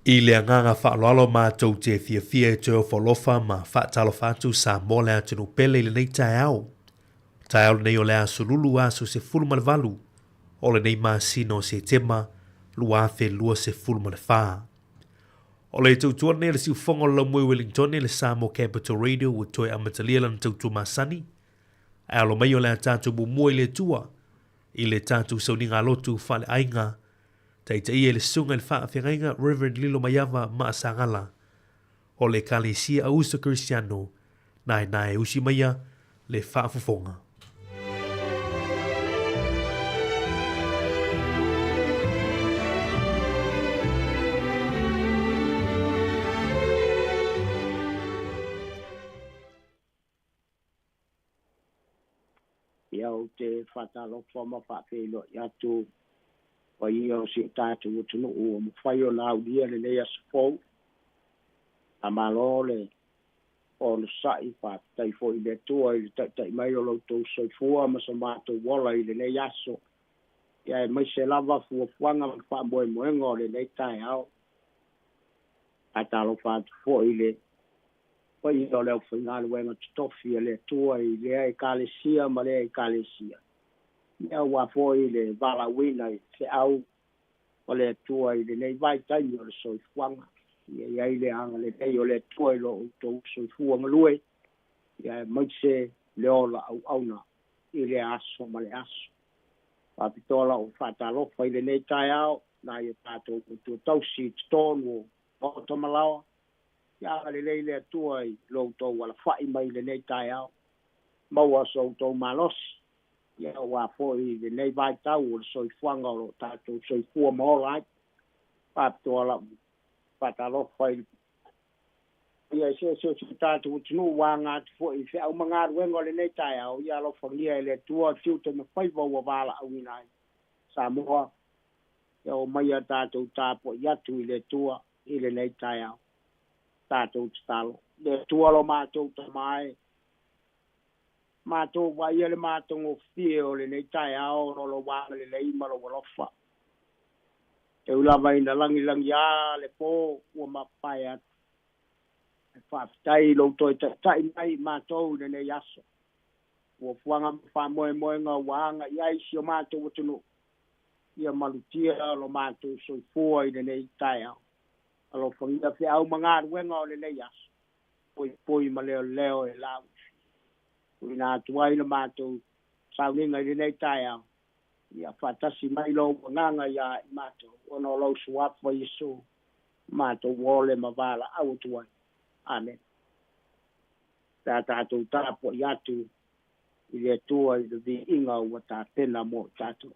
I le anganga whaaloalo mātou te fia te o wholofa ma whaatalo whātu sa mōlea tunu pele le nei tae au. Tae au nei o lea sululu aso se fulumalevalu, o le nei māsino se tema, lua fe lua se fulumalefa. O le tautua nei le siu fongo lau mui Wellington le Samo Capital Radio o toi amatalia lan tautua masani. Ai alo mai o lea tātou bumua i le tua, i le tātou sauninga lotu whale ainga, Taita ia le sunga le whaafengainga Reverend Lilo Mayava Maasangala o le kalesia a usa Cristiano nai usi maya le whaafufonga. Iau te whatalo whama whaafelo iatu wa ia o si tātou o tunu o mwhai o nāu lia le lea sifou. A malole o le sai whātai fo i le tua i le tai mai o lautou soifua ma sa mātou wala i le lea aso. Ia e mai se lava fuafuanga ma wha moe moenga o le lea tai au. A talo whātu fo i le wa i o leo whaingalu wenga tutofi le tua i lea i kālesia ma lea i kālesia. Ia wa fo i le vala wina i te au o le tua i le nei vai taimi o le soifuanga. Ia i le anga le nei o le tua i lo o soifuanga lue. Ia mai se le ola au auna i le aso ma le aso. Papitola o whatalofa i le nei tai au na i tātou o tu tausi tonu o tomalawa. Ia le nei le tua i lo tau wala whai mai le nei tai au. Maua so tau malosi. Ia wa fo i le nei vai tau o soifuanga o tātou soifua maola ai. Papitola patalofa i ia se tātou tunu wanga fo i se au mga ruenga le nei tai au. Ia lo whangia i le tua tiu te me whaiva ua wala au inai. Samoa, ia o mai a tātou tāpo i atu i le tua i le nei tai au. Tātou talo. Le tua lo mātou tamai. Mātou wa ia le mātou o fie o le nei tai ao no lo wanga le leima lo walofa. E ulawa ina langi a le po ua mapai atu. E whaafitai lo toi tai mai mātou le nei aso. Ua fuanga mwha moe ngā wanga i aisi o mātou watunu. Ia malutia lo mātou soifua i le nei tai ao. Alo whangia whi au mga ruenga o le nei aso. Poi ma leo e lau. Ina tuai na mātou sauninga i nei tai au. Ia whatasi mai lo nganga ia i mātou. Ono lau suapa Yesu. Mātou wole mavala au tuai. Amen. Tā tātou tāpo i atu i le tua i le vi inga ua tā tena mo tātou.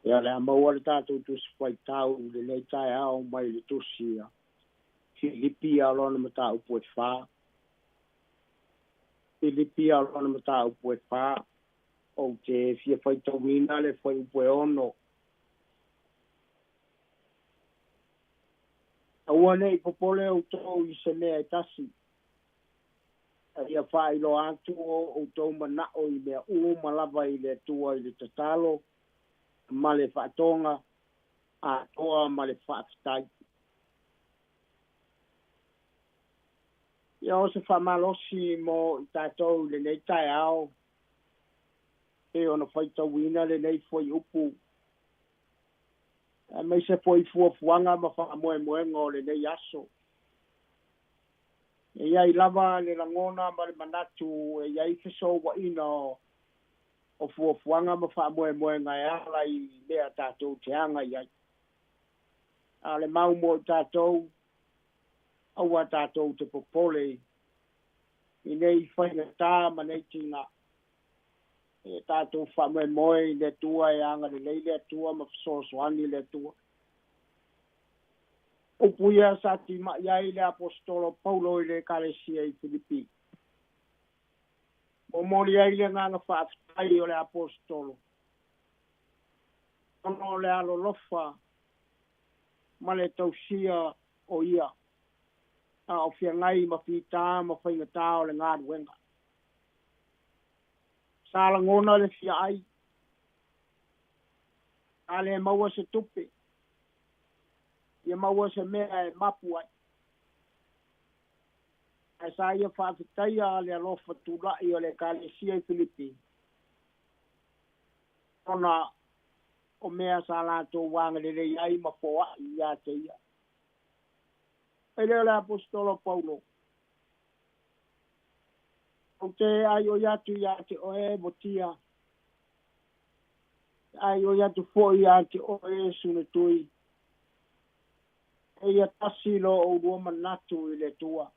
Ia le amaua le tātou tusi whaitau le nei tai ao mai le tusi a Filipi a lona mata upo e whā. Filipi a lona mata upo e whā. O te fia whaitau mina le whai upo e ono. Aua nei popole o tō i se mea e tasi. Ia whai lo atu o tō manao i mea malava i le tua i le tatalo. Ma le whaatonga a toa ma le whaafitai. Ia o se whamalosi mo i tātou le nei tai ao. E ona whaitau wina le nei fwoi upu. E mei se fwoi fuafuanga ma whaamoe moenga o le nei aso. E iai lava le langona ma le manatu e iai fiso wa ina o fuafuanga ma whaamoe ngai ala i mea tātou te anga iai. A le mau mo tātou, aua tātou te popole, i nei whainga tā ma nei tina. E tātou whaamoe i le tua e anga le leile tua ma whasosoani le tua. Upuia sa ti ma iai le apostolo Paulo i le Kalesia i Filipi. O mori ai le nganga whaafitai o le apostolo. Ono le alo lofa ma le tausia o ia. A o fia ngai ma whita ma whainga tā o le ngāru wenga. Sāla ngona le fia ai. A le maua se tupe. Ia maua se mea e mapu ai. E sa ia whaafitai a le alofa tūrai o le Kalesia i Filipi. Ona o mea sa lātou wanga le rei ai ma fōa i a te ia. E leo le apostolo Paulo. O te ai o iatu i a te oe motia. Ai o iatu fō i a te oe sunetui. E ia tasilo o rua manatu i le tua.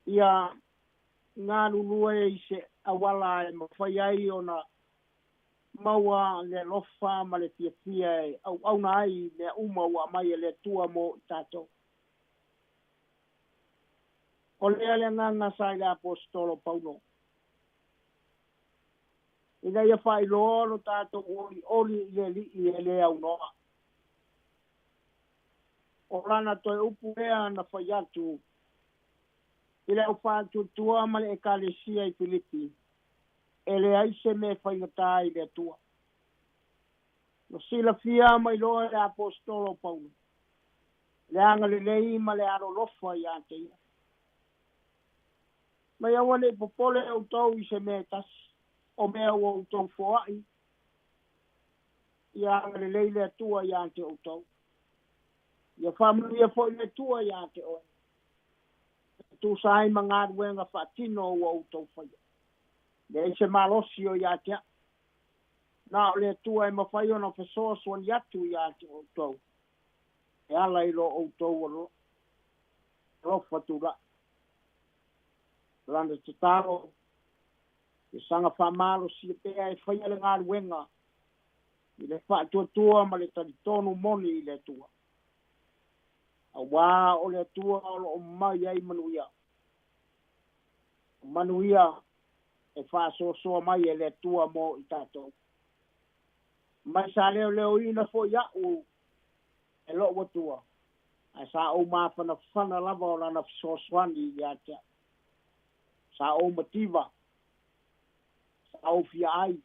Ia ngā rurua e se awala e mawhai ai o na maua le lofa ma le fia e au na ai le umaua mai e le tua mo tātou. O lea le nganga sai le apostolo Paulo. Ina ia whai loro tātou oli le li i e le au noa. O lana toi upu ea na whai atu ile o whātu tua ma le Kalesia i Filipi. E le aise me whaingatā i le tua. No sila fia mai loa le apostolo Paulo. Le anga le lei ma le aro lofa i ante ia. Mai awa le popole au tau i se me tasi. o mea o tau foai. Ia ngale leile tua ia te o tau. Ia whamanu ia fo le tua ia te o. Tu sai mangad wenga fatino o tau whai. Le se malosi o ia te. Na o le tua e mawhai ona whesoa suan yatu ia te o tau. E ala ilo o tau o lo. Rofa tu la. Landa te taro. E sanga whamalo si e pea e whai ale ngad wenga. I le whaatua ma le tari tonu moni i le tua. A wā o le tua o mai ai manuia. Manuia e whaasosoa mai e le tua mo i tātou. Mai sa leo ina fo iau e lo wa tua. A sa o mawhana whana lava o lana fisoswani i atea. Sa o mativa. Sa o fia ai.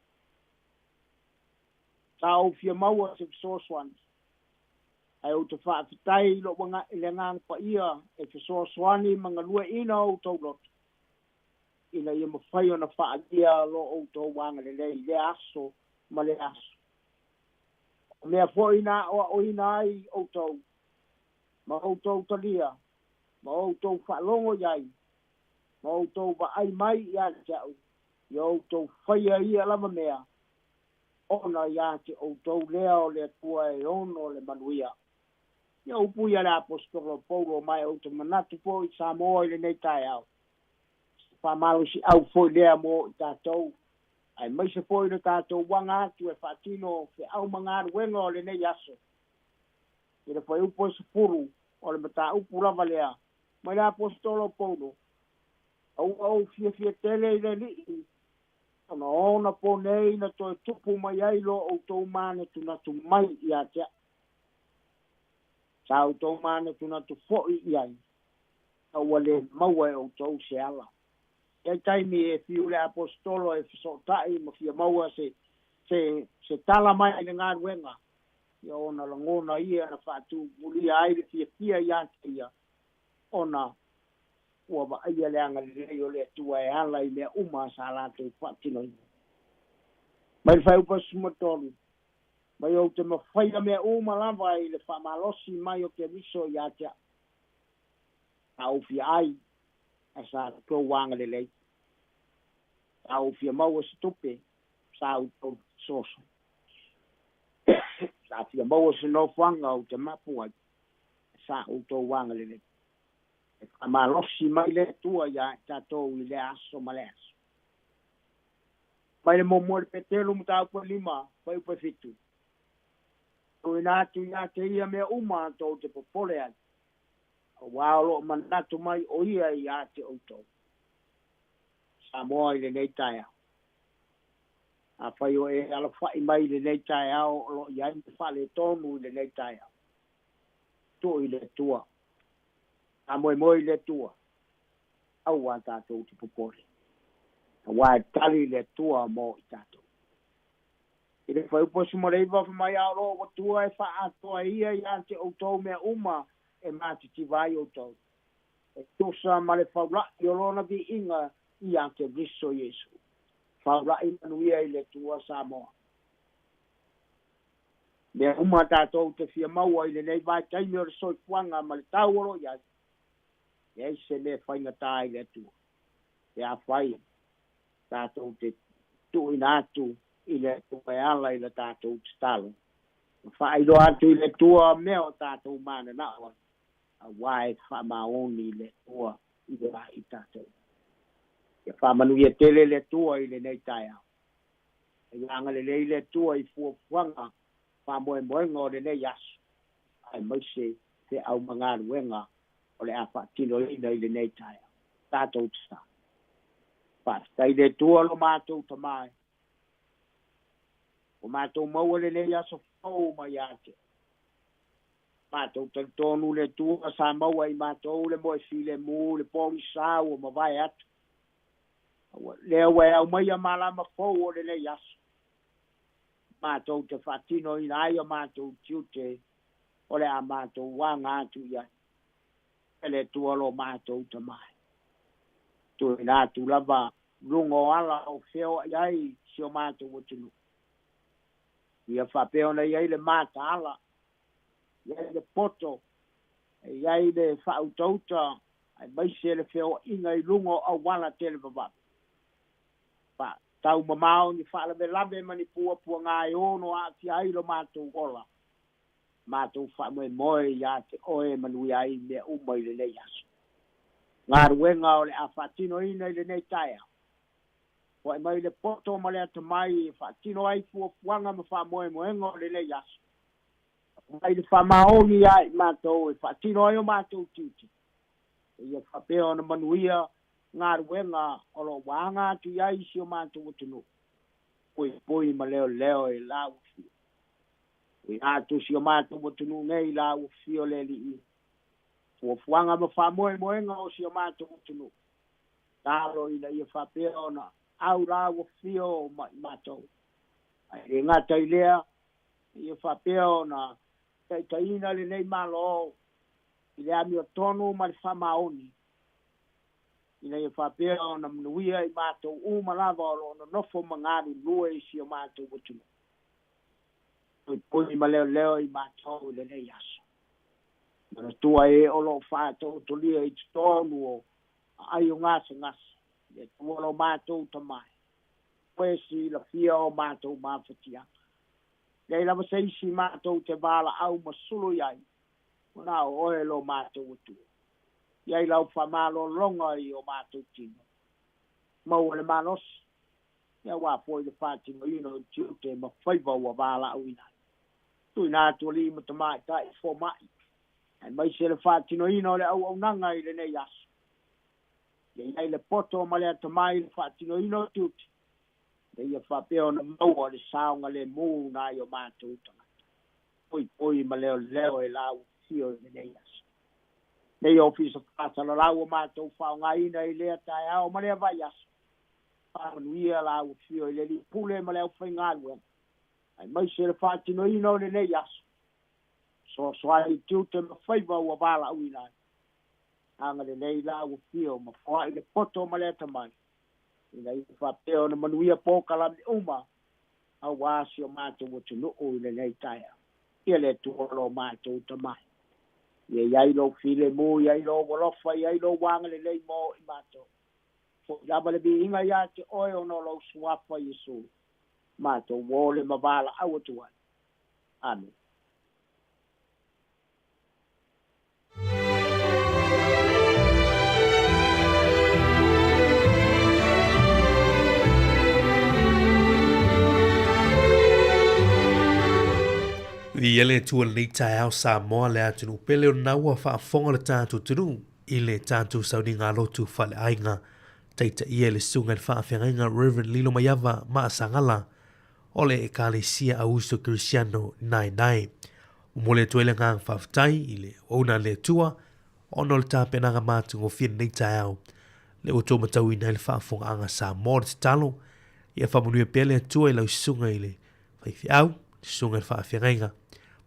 Sa o fia maua se fisoswani. Ai o te whaafitai lo wanga i le ngang pa ia e fisoswani mga lua ina o tau lotu. Ina ia mawhai o na whaagia lo o tau wanga le aso ma le aso. Mea fo ina o ina ai o tau. Ma o tau talia. Ma o tau whaalongo iai. Ma o tau wa ai mai ia te au. Ia o tau whaia ia lama mea. Ona ia te o tau lea o le tua e ono le manuia. Ia upu ia le apostolo Paulo mai o te manatu po i Samoa i le nei tai au. Whamalo si au fo lea mo i tātou. Ai mai se foi le tātou wanga atu e whaatino fe au mangaru wenga o le nei aso. I le whai upo se puru o le mata upu lava lea. Mai le apostolo Paulo. Au fia tele i le li. Ona po nei na toi tupu mai ailo o tau mane tunatu mai i atea. Sa o tau mane tunatu foi i ai. Au le maua e o tau se ala. Ia taimi e fiu le apostolo e fisotai ma fia maua se tala mai le ngā ruenga. Ia ona langona ia na whātu mulia ai le fia ia te ia. Ona ua wa aia le anga le rei o le tua e ala i le uma sa lātou whātino i. Mai le whai upa sumatonu. Mai o te mawhaia mea uma lava i le whamalosi mai o ke riso i atea. Au fia ai. Sa tō wanga le lei. Au fia maua se tupe. Sa au tō soso. Sa fia maua se no whanga au te mapua. Sa au tō wanga le lei. Ma losi mai le tua ia tātou i le aso ma le aso. Mai le momo le petelu mu tāu pa lima. Pai upa fitu. Tui nātu ia te ia mea uma tō te popole ai. Wao manatu mai o ia i ate o tau. Samoa i le nei tai au. A whai o e ala whai mai le nei tai au o lo iai me whale tonu i le nei tai au. Tu i le tua. A moe le tua. Au a tātou te popore. A wai tali le tua mo i tātou. I le whai upo sumareiva mai au lo o tua e wha atoa ia i ate o tau mea uma. E mati ti vai o tau. E tosa ma le whaurai o lona vi inga i ante riso Jesu. Whaurai manuia i le tua Samoa. Mea uma tātou te fia maua i le nei vai taimi o le soifuanga ma le tauoro i ai. E se le whainga tā i le tua. E a whai tātou te tui nātu i le tua e ala i le tātou te talo. Whairo atu i le tua mea o tātou mana na oa. A wai whamaoni le tua i le rai tātou. Ia whamanu ia tele le tua i le nei tai au. E anga le lei le tua i fuafuanga whamoenga o le nei asu. Ai maise te au mangaruenga o le awha tino ina i le nei tai au. Tātou tsa. Whastai le tua lo mātou tamai. O mātou maua le nei asu whau mai ate. Mātou tonu le tua sa maua i mātou le moe file mu, le poli sao o mawai atu. Lea wai au mai a malama fau o le nei asu. Mātou te whatino i nai a mātou tiute o le a mātou wanga atu ia. E le tua lo mātou te mai. Tu i nātu lava lungo ala o feo ai sio mato o tunu ia whapeo na iai le mata ala iai le poto iai le whautauta ai maise le feo inga I lungo au wala tele baba pa tau mamao ni whaala me lave mani pua ngā e ono a ti ai lo mato ola mato wha moe ia te oe manui ai mea umai le nei aso ngā ruenga o le a whatino ina I le nei taia wa mai le poto ma le ata mai whatino ai fuanga ma wha moe moenga o le nei aso mai le wha maoni ai mato e whatino ai o mato titi ia whapeo na manuia ngā ruenga o lo wanga tu iai si o mato utunu pui ma leo e lau fi i atu si o mato utunu nei lau fi o le li I fuanga ma wha moenga o si o mato utunu talo ina ia whapeo na au lau fi o mato ai ngata I lea ia whapeo na taina le nei malo I le ami o tonu ma le whamaoni ina ia whapea na mnuia I mātou umalava o no nofo mangari lua I si o mātou utunu. Pui ma leo I mātou le nei aso. Mana tua e olo whātou tolia I tonu o ai o ngasa. E tua lo mātou tamai. Pwesi la fia o mātou mawhatia. Lei lava seisi mātou te wala au masulu iai. Mana o oe lo mātou utunu. Iai lau whamalo longa I o mātou tino. Mau le manos. Ia wāpoi le whātino ino tiu te ma whaiva ua wāla au ina. Tui nā tua li ma ta mai tai fo mai. Ai mai se le whātino ino le au nanga I le nei aso. Iai le poto ma le ata mai le whātino ino tiu te. Ia whapeo na maua le saonga le mū nā I o mātou tanga. Poi ma leo e lau fio le nei aso. Nei ofisa whātala lau o mātou whaonga ina I lea tai au ma lea vai aso. Whāmanuia lau fio I le li pule ma leo whaingalua. Ai mai se le whātino ino le nei aso. So ai tiu te ma whaiva ua wāla au ina. Anga le nei lau fio ma whai le poto ma lea tamai. Ina I whapeo na manuia pōkala me uma. Au wāsi o mātou o tunu o I le nei tai au. Ia le tuolo mātou tamai. Ia iai lo file mo, iai lo wolofa, iai lo wanga le lei mo I mato. Fo lama le bi inga ia te oe ono lo suafa Yesu. Mato wole mavala au atuai. Amen. Ele tua nei tai au Samoa le atunu pele o naua whaafonga le tātou tunu I le tātou sauni ngā lotu whale ainga teita ia le sunga le whaafengainga Reverend Lilo Mayava maa sangala o le ekalesia Augusto Cristiano nai. Umole tuele ngā whaafutai I le ona le tua ono le tāpenanga mātu ngofien nei tai au le oto matau I nei le whaafonga anga Samoa le talo ia whamunue pele tua I lau sunga I le whaifi au sunga le whaafengainga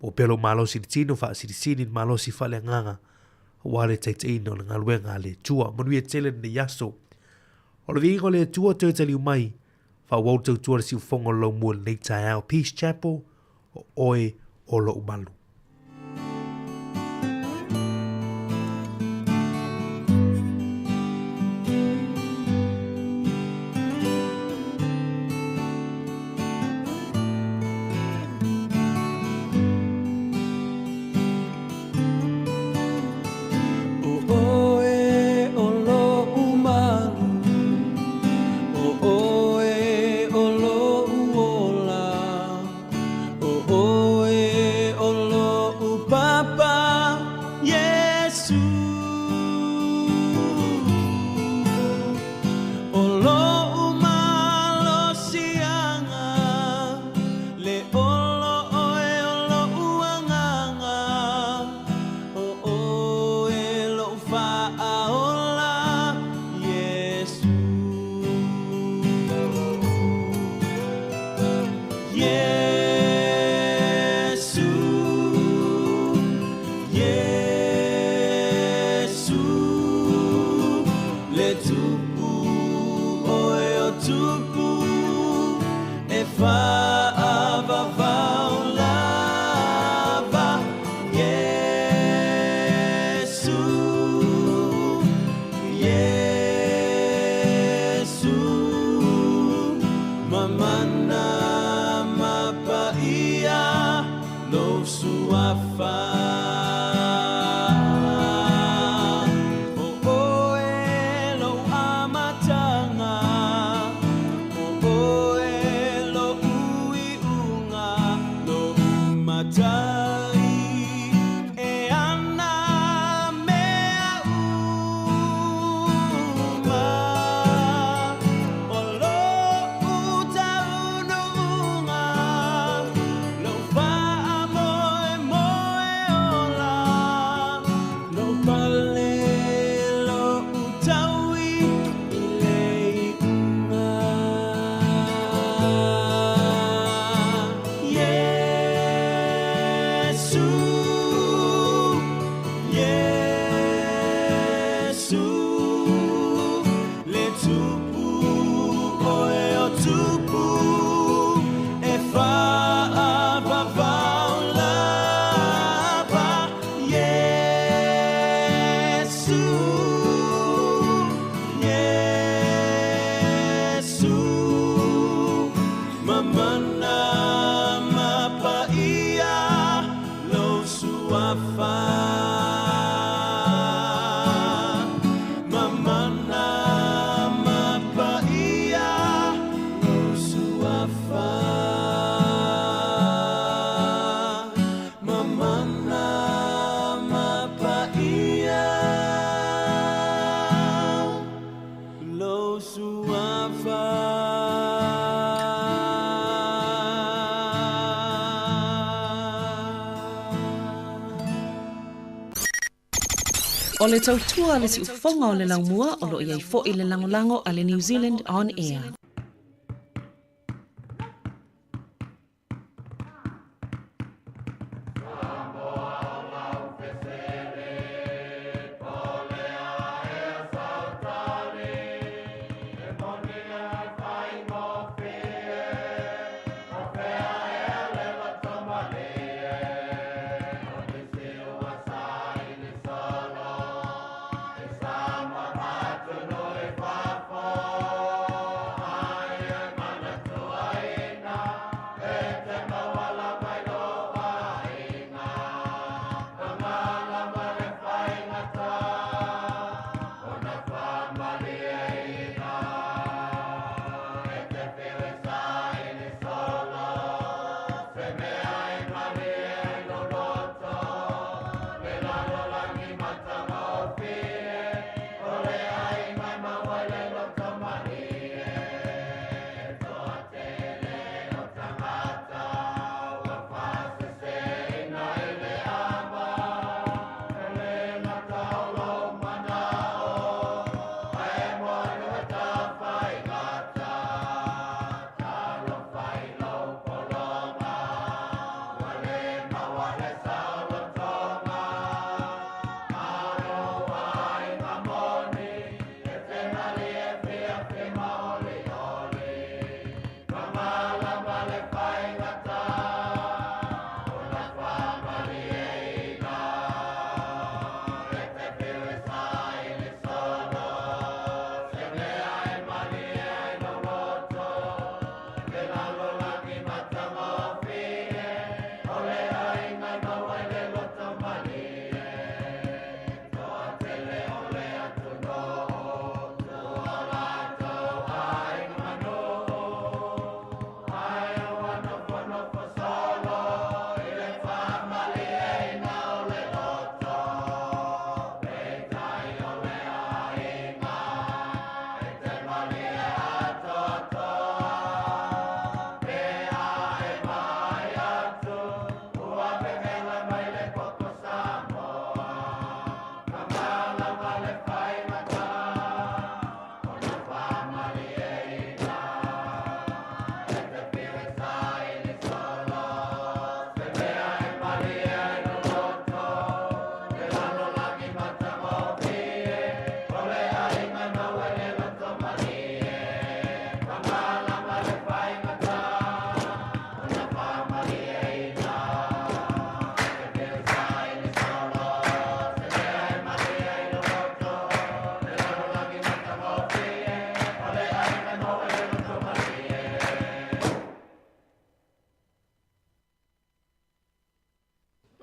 o pelo malosi le tino fa sirisini malosi fa le nganga wale taita ino le ngaluenga le tua manuia tele ne yaso o le vingo le tua te liu mai fa wauta tua le si ufongo lo mua le nei tai au Peace Chapel o oe o lo umalu. le tupu oe O le tautua le si ufonga o le laumua o lo iai fo i le langolango a le New Zealand On Air.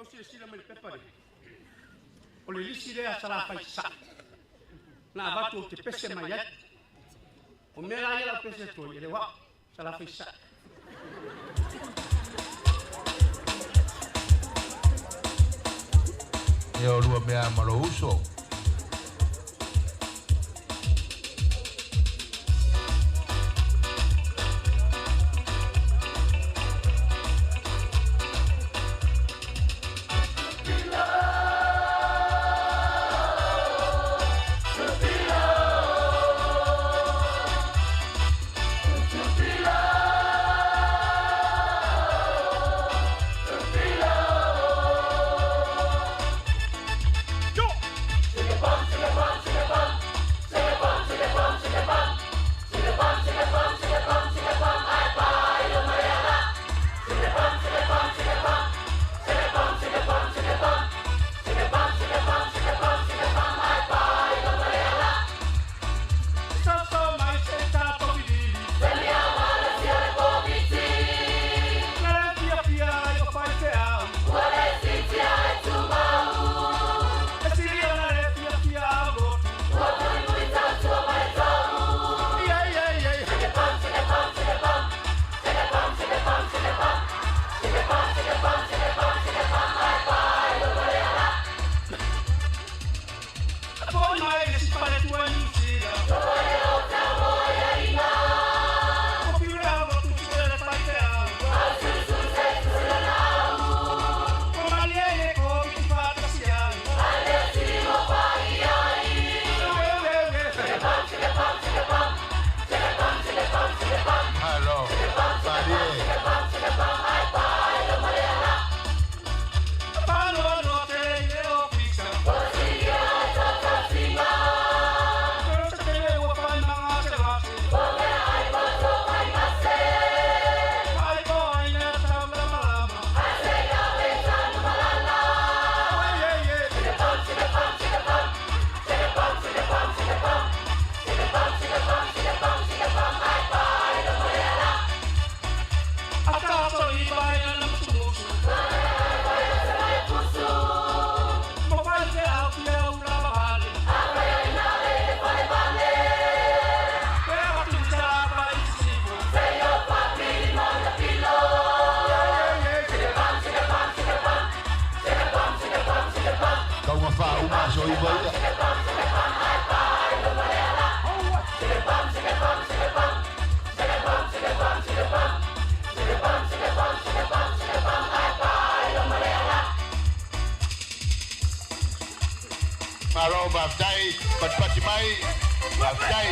sila mai pepare. O le lisi lea sala fai sa. Na avatu o te pese mai ai. O mea ia la pese toi, ele wa sala fai sa. E o rua mea malo uso. Maro baftai, pat mai baftai.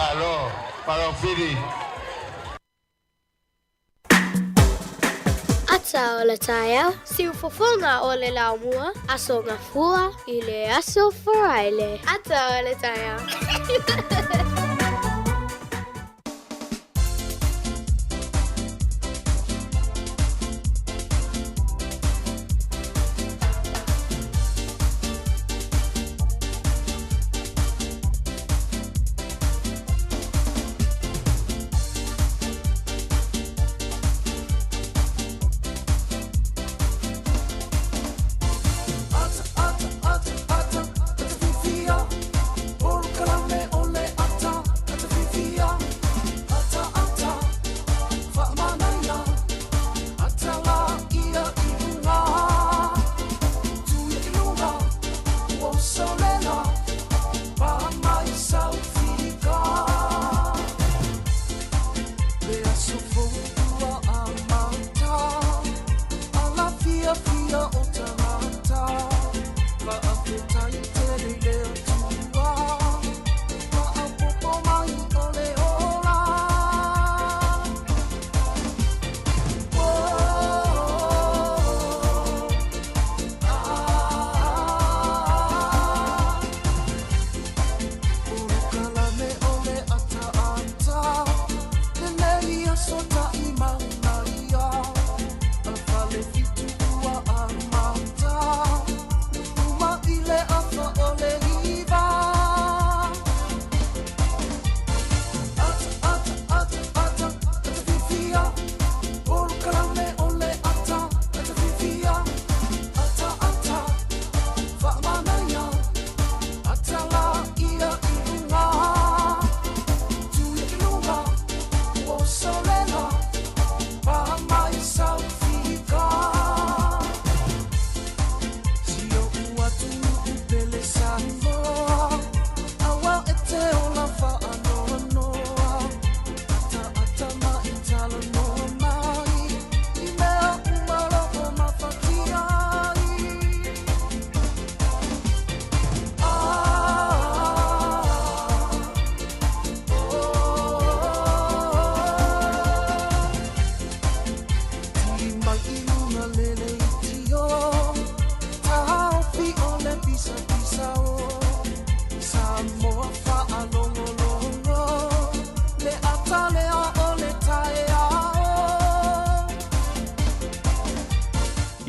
Alô, para o filho. Ata o le taia, siu fofonga o le laumua, aso ngafua i le aso foraile. Ata o le taia. Ata, ata, ata, ata, ata,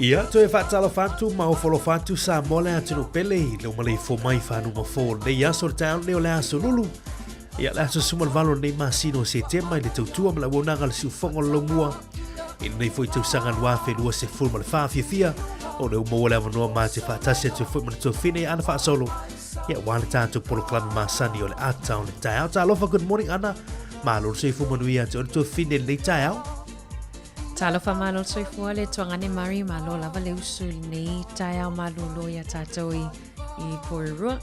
Ia to e whaatala whantu ma o wholo whantu sa mole atu no pele leo malei fo mai whanu ma fo nei aso le taon leo le aso lulu. Ia le aso sumal valo nei masino se te mai le tautua ma la wonanga le siu whongo lo mua. Ina nei fo i tau sanga lua whenua se fulu ma le whawhiawhia o leo mo le avanoa ma te whaatasi atu fo ma le tau whine ana wha solo. Ia wale tātou polo klami masani o le atau le tai au. Ta alofa good morning ana. Ma lolo se fu manuia atu o le tau whine le tai au. Talofa malo soifua le tuangane mari malo lava le usu nei tai au malolo ia tātou i Porirua.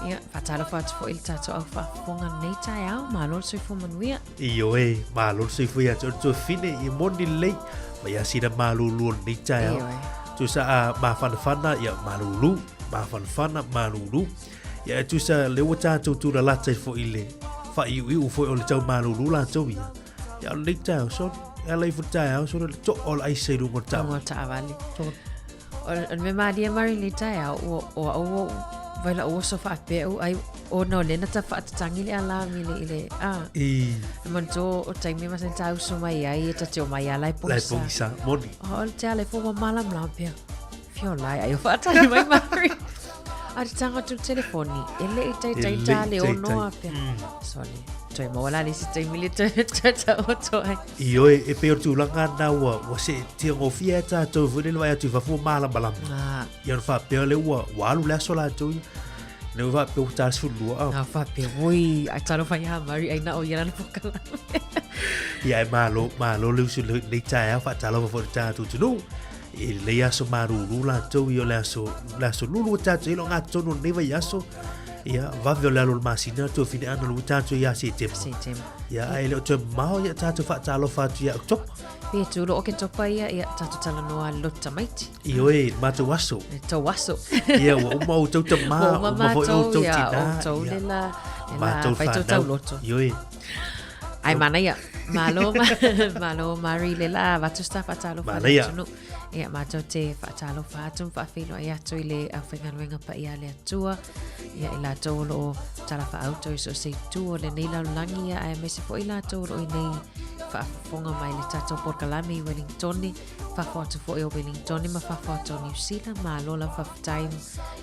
Ia, whatalofa atu fo il tātou au whafonga nei tai au malo soifua manuia. Iyo ma lolo se fu ia atu o le tau whine i moni lei. Ma ia sina malulu nei tai au. Tu sa ma whanawhana ia malulu. Ma whanawhana malulu. Ia tu sa lewa tātou tūra lata i fo i le. Wha iu fo i o le tau malulu la tau ia. Ia o nei tai au son. Ela i futai au sora to all ai sei rungo tau. Rungo tau vale. O me maria mari le tai au o vaila o so fa pe ai o no le na ta fa tangi le ala mi le ile I man to o tai me mas tau so mai ai ta te o mai ala i lai pongisa moni. O le tale fo malam la pe. Fio lai ai fa tangi mai mari. Ar tanga tu telefoni. Ele i tai tale o no pe. Sorry. Toi mo wala ni si toi milita ta oto ai. Iyo e pe o tu langa na wa se ti ngo fia ta to vune lo ai tu fa fu mala balam. Ia fa pe le wa walu la sola tu. Ne va pe ta su lu a. Na fa pe oi ai talo fa ya mari ai na o ia na pokala. Ia malo lu su le ta fa ta lo fa ta tu tu. E le ya so maru la tu yo la so lu ta tu lo nga tu no ne va ya so. Ia va viola lo masina to fine ano lo tanto ia se tem. Ia ai lo to mau ia tanto fa talo fa tu ia top. Pe tu lo ke topa ia tanto tala no lo tamaiti. Io ma to waso. To waso. Ia o mau to to ma o ma vo to tina. O to le la fa to loto. Io ai mana ia malo mari le la va tu sta fa talo fa. Ia mato te whaatalo whaatum whaafino ai atu i le au whenganuenga pa ia le atua. Ia i la tōlo o tala whaauto i so se tu o le nei laulangi ia ai mese fo i la tōlo i nei whaafonga mai le tato Porkalami i Wellingtoni. Whaafoatu fo i o Wellingtoni ma whaafoatu o New Zealand ma lola whaaftaim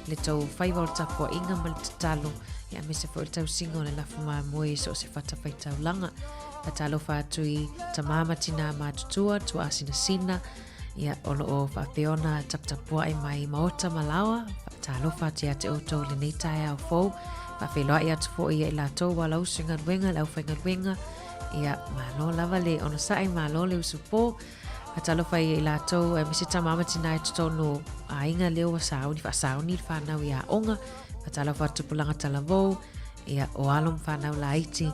le tau whaiwal tapua inga ma le tatalo. Ia mese fo i tau singo le lafu maa moe so se whatawhai tau langa. Whaatalo whaatu i tamama tina mātutua tu asina sina. Ia olo o whapeona taputapua ai mai maota malawa. Talo whaatia te oto le nei tai au fau. Whawheloa i atu fo ia i la tau walau singan wenga, lau whengan wenga. Ia malo lava le ono sae malo le usupo. Talo whai i la tau e misi tamama tina e tutonu a inga leo wa sauni, wha sauni whanau i a onga. Talo whaatupulanga talavou. Ia o alum whanau la iti.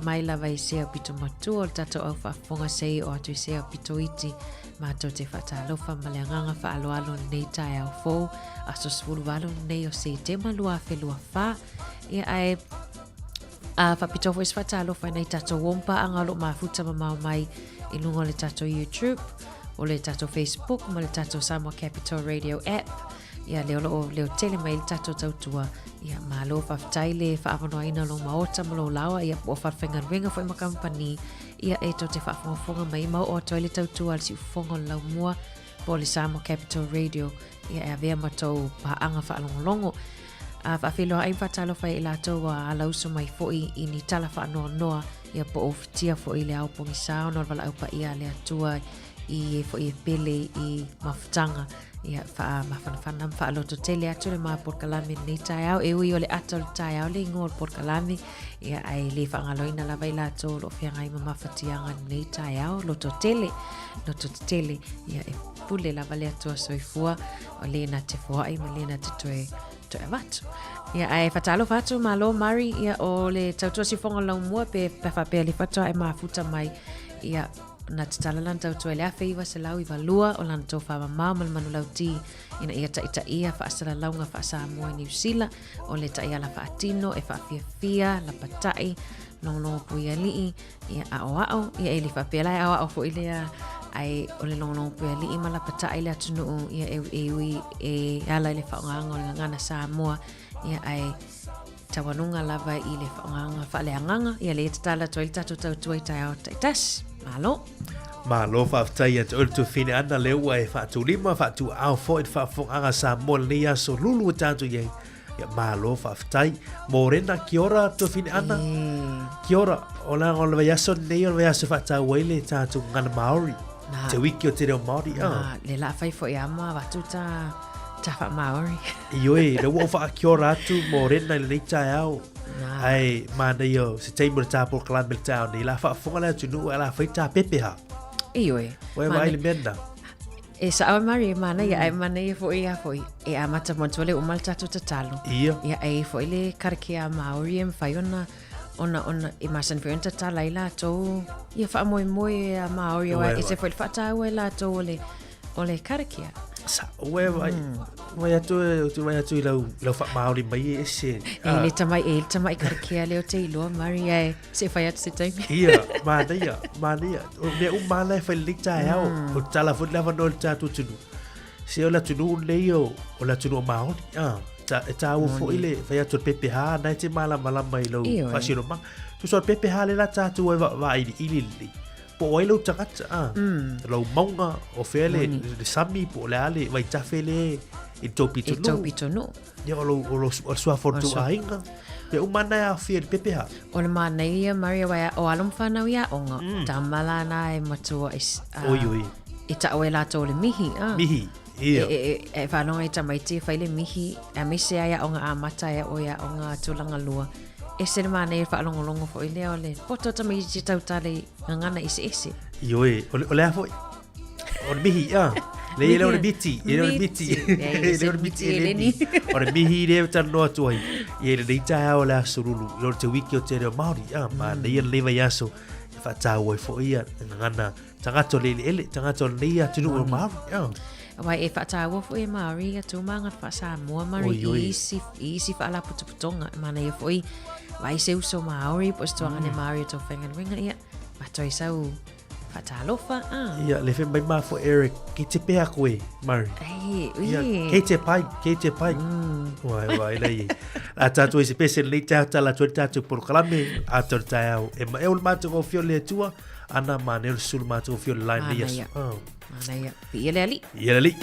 Mai lava i sea pito matua o tato au whaafonga sei o atu i sea pito iti. Mato te whaatalofa ma le anganga whaaloalo nei tai au fōu. Aso svulu walo nei o se te malua whelua wha. Ia ai whapitofo is whaatalofa nei tato wompa angalo mafuta ma mau mai i lungo le tato YouTube. O le tato Facebook ma le tato Samoa Capital Radio app. Ia leo tele mai le tato tautua. Ia malo whaftai le whaafanoa ina lo maota ma lo lawa. Ia po whawhengan wenga fo ima kampani. Ia e to te whaafonga mai mau o toi le tautua al si ufonga lau mua. Po le Samoa Capital Radio. Ia e avea matou paanga whaalongolongo. Whaafeloa ai whatalo whai ila tau a alauso mai foi i ni tala whaanoa noa. Ia po ofitia foi le au pongi sao. Nor wala aupa ia le atua i foi e pele i mafutanga. Ia mawhanawhanam whaaloto tele atu le maa Porkalami nei tai au. E ui o le ato le tai au le ingo o le Porkalami. Ia ai le whangaloina lava i la tō lo whiangai ma mawhatianga nei tai au. Loto tele. Ia e pule lava le atua soifua. O le na te fuai ma le na te toe watu. Ia ai whatalo watu malo mari. Ia o le tautua si whonga lau mua pe whapea le whatua e mafuta mai. Ia na te talalan tautua le awhi iwa se lau iwa lua o lana tō whawa mau manu lau ti ina ia ta ia whaasala launga whaasa mua i New Zealand o le ta ia la whaatino e whaafia la patai longo puia lii ia ao ia e li whapea lai ao fo ilea ai o le longo puia lii ma la patai le atunu ia e ala le whaonganga o le ngana Samoa ia ai tawanunga lava i le whaonganga whaaleanganga ia le tatala toi tatu tautua i tai au tai tas Malo. Malo whaafitai at olu tu whine ana leo e whaatu lima whaatu au fo i whaafonga sa mo le aso lulu o tātou iei. Ia malo whaafitai. Mō rena ki ora tu whine ana. Ki ora. O la ngolo vai aso nei o vai aso whaatau waile tātou ngana Māori. Te wiki o te reo Māori. Le la fai fo i ama watu ta wha Māori. Ioi, le wo wha ki ora atu mō rena i le tai au. Ai, mana yo, se teimo le tāpō kalamel tāo ni la whaafonga le atu nuu e la whai tā pepeha. Ioi. Wai wai le mena. E sa awa mari mana ia e mana ia fo ia fo e a mata mo tole umal tatu tatalo. Ia. Ia e fo ile karkia Māori e mwhai ona e masan fo yonta ta laila to ia wha moe a Māori o e se fo il whata ua la to ole karkia. Sa wai wai atu i lau wha Māori mai e se. E le tamai karkia leo te iloa mari e se whai atu se taimi. Ia, mana ia. O mea umana e whai lita e au. O tala fut lava no le tātou tunu. Se o la tunu nei o la tunu o Māori. E tā ua fo ile whai atu pepe ha, nai te malama i lau whasiro mang. Tu so pepe ha le la tātou e wa ili. Po o ilau tangata. Lau maunga o whele le sami po le ale vai tawhele i tōpi tonu. I tōpi tonu. Ia o sua fortu a inga. Pe umana e a whia le pepe ha. O le mana ia Maria wai o alum whanau ia onga. Ta malana e matua Oi. I ta oe lato le mihi. Mihi. Ia. E whanonga i tamaiti whaile mihi. A mise aia onga a mata e o ia onga tulanga lua. E se mana e whaalongolongo fo i leo le. Poto tamaiti tautale ngana isi. Ioi. O le afo. O le mihi, Le ele o le miti. Ele o le miti. Ele o le miti e leni. O le mihi le tano atuai. I ele nei tae o le asurulu. I o te wiki o te reo Māori. Ma nei ele lewa i aso. E whaatau e fo ia. Ngana. Tangato le ele. Tangato le nei atunu o Māori. Wai e whaatawa fo e Māori a tūmanga wha Samoa Mari isi whaala putuputonga mana ia fo i wai se uso Māori po stuanga ne Māori to whenganuinga ia matoi sau whaatalofa ia le whi mai maa fo Eric ki te pēa koe Mari kei te pai wai nei a tātou e se pese nei tāu tala tua tātou poro kalame a tātou tāu e ma eul mātou o fio le tua ana ma ne sulu mātou o fio le line ni asu mana ia pi ele ali ia ali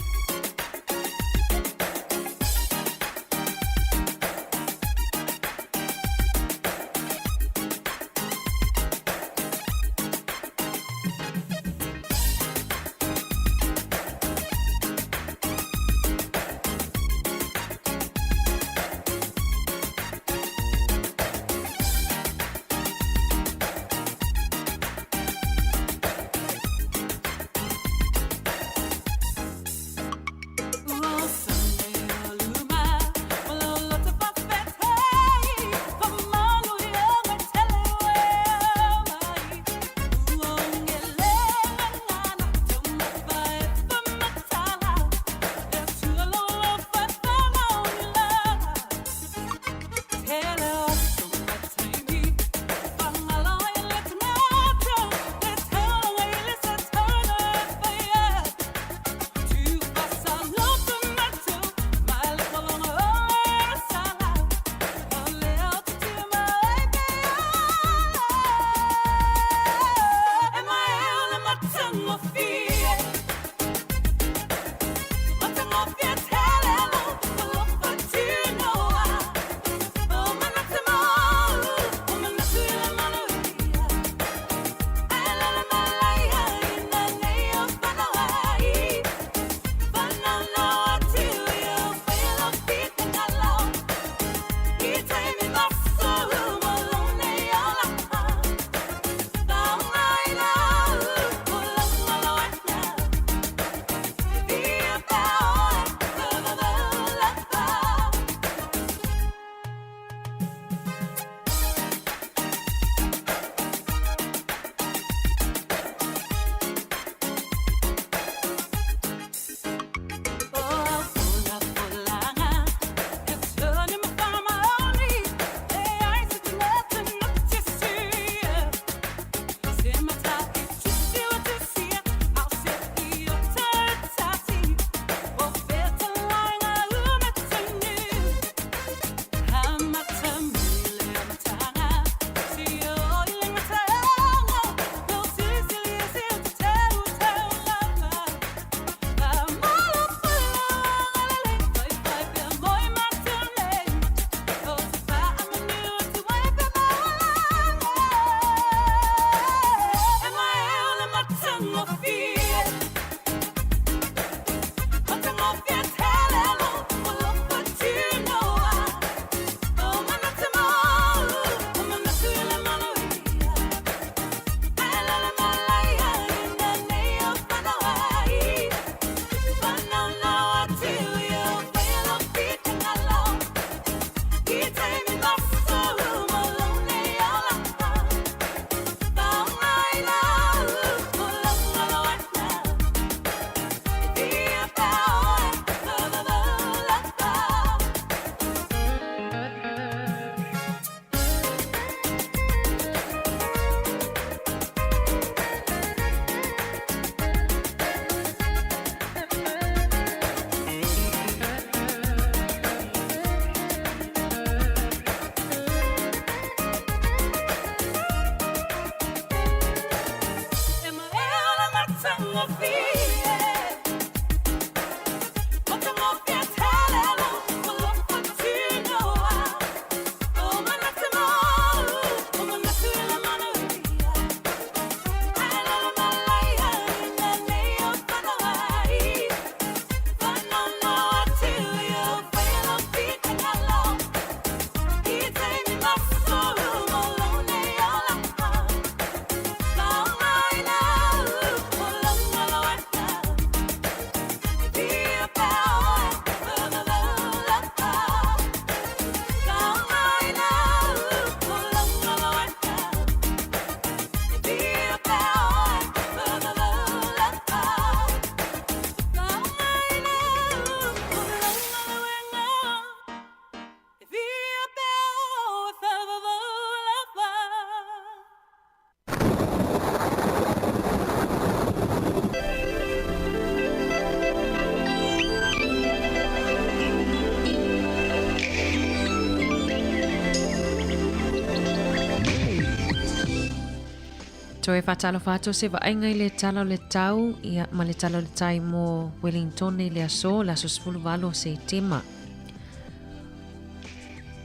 Toe whatalo whato se vaenga I le talo le tau ia ma le talo le tai mo Wellington I le aso la sosfulu valo se tema.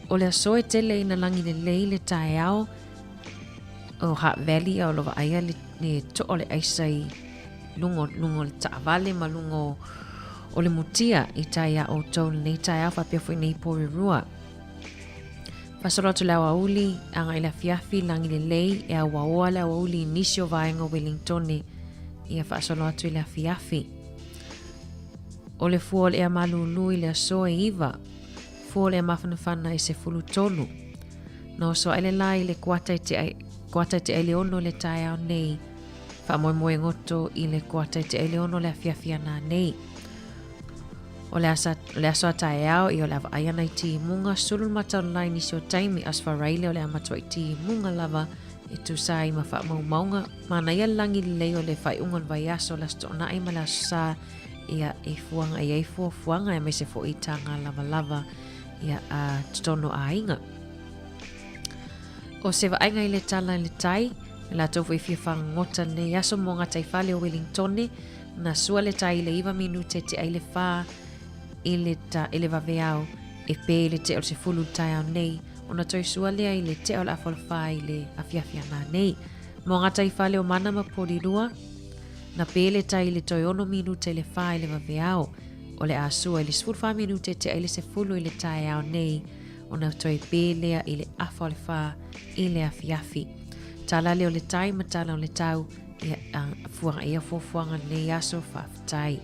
O le aso e tele ina langi le lei le tai au o Hat Valley au lova aia le to o le aisai lungo le taavale ma lungo o le mutia I tai au tau nei tai au whapia fui nei Porirua. Pasoro tu lawa uli anga ila fiafi langi le lei e a waoa lawa uli nisio vaenga Wellington ia pasoro tu ila fiafi. O le fuol e a malulu I le aso e iwa. Fuol e a mafanafana I se fulu tolu. No so ele lai le kuata te ele ono le tai au nei. Fa moe ngoto I le kuata te ele ono le fiafiana nei. O le aso atae au I o le aia nei ti munga sulul matau lai nisi o taimi asfaraile o le amatua I ti munga lava I tu sa I mawha maunga mana ia langi lei o le whai ungon vai aso la stona I mala sa ia e fuanga ia I fuanga e me se fo I tanga lava ia a tono a inga. O se vaenga I le tala le tai la tofu I fia ngota ne aso monga tai fale o Wellington na sua le tai le iwa minute te ai le wha ele vaveau e pe le te o se fulu tai au nei ona toi sua lea I le te o la afolfa I le afiafiana nei mo ngata I fale o mana ma porirua na pe le tai le toi ono minute le fa I le vaveau o le asua I le 15 minute te ai le se fulu I le tai au nei ona toi pe lea I le afolfa I le afiafi tala le o le tai ma tala o le tau ia fuanga ia fuanga nei aso faaftai.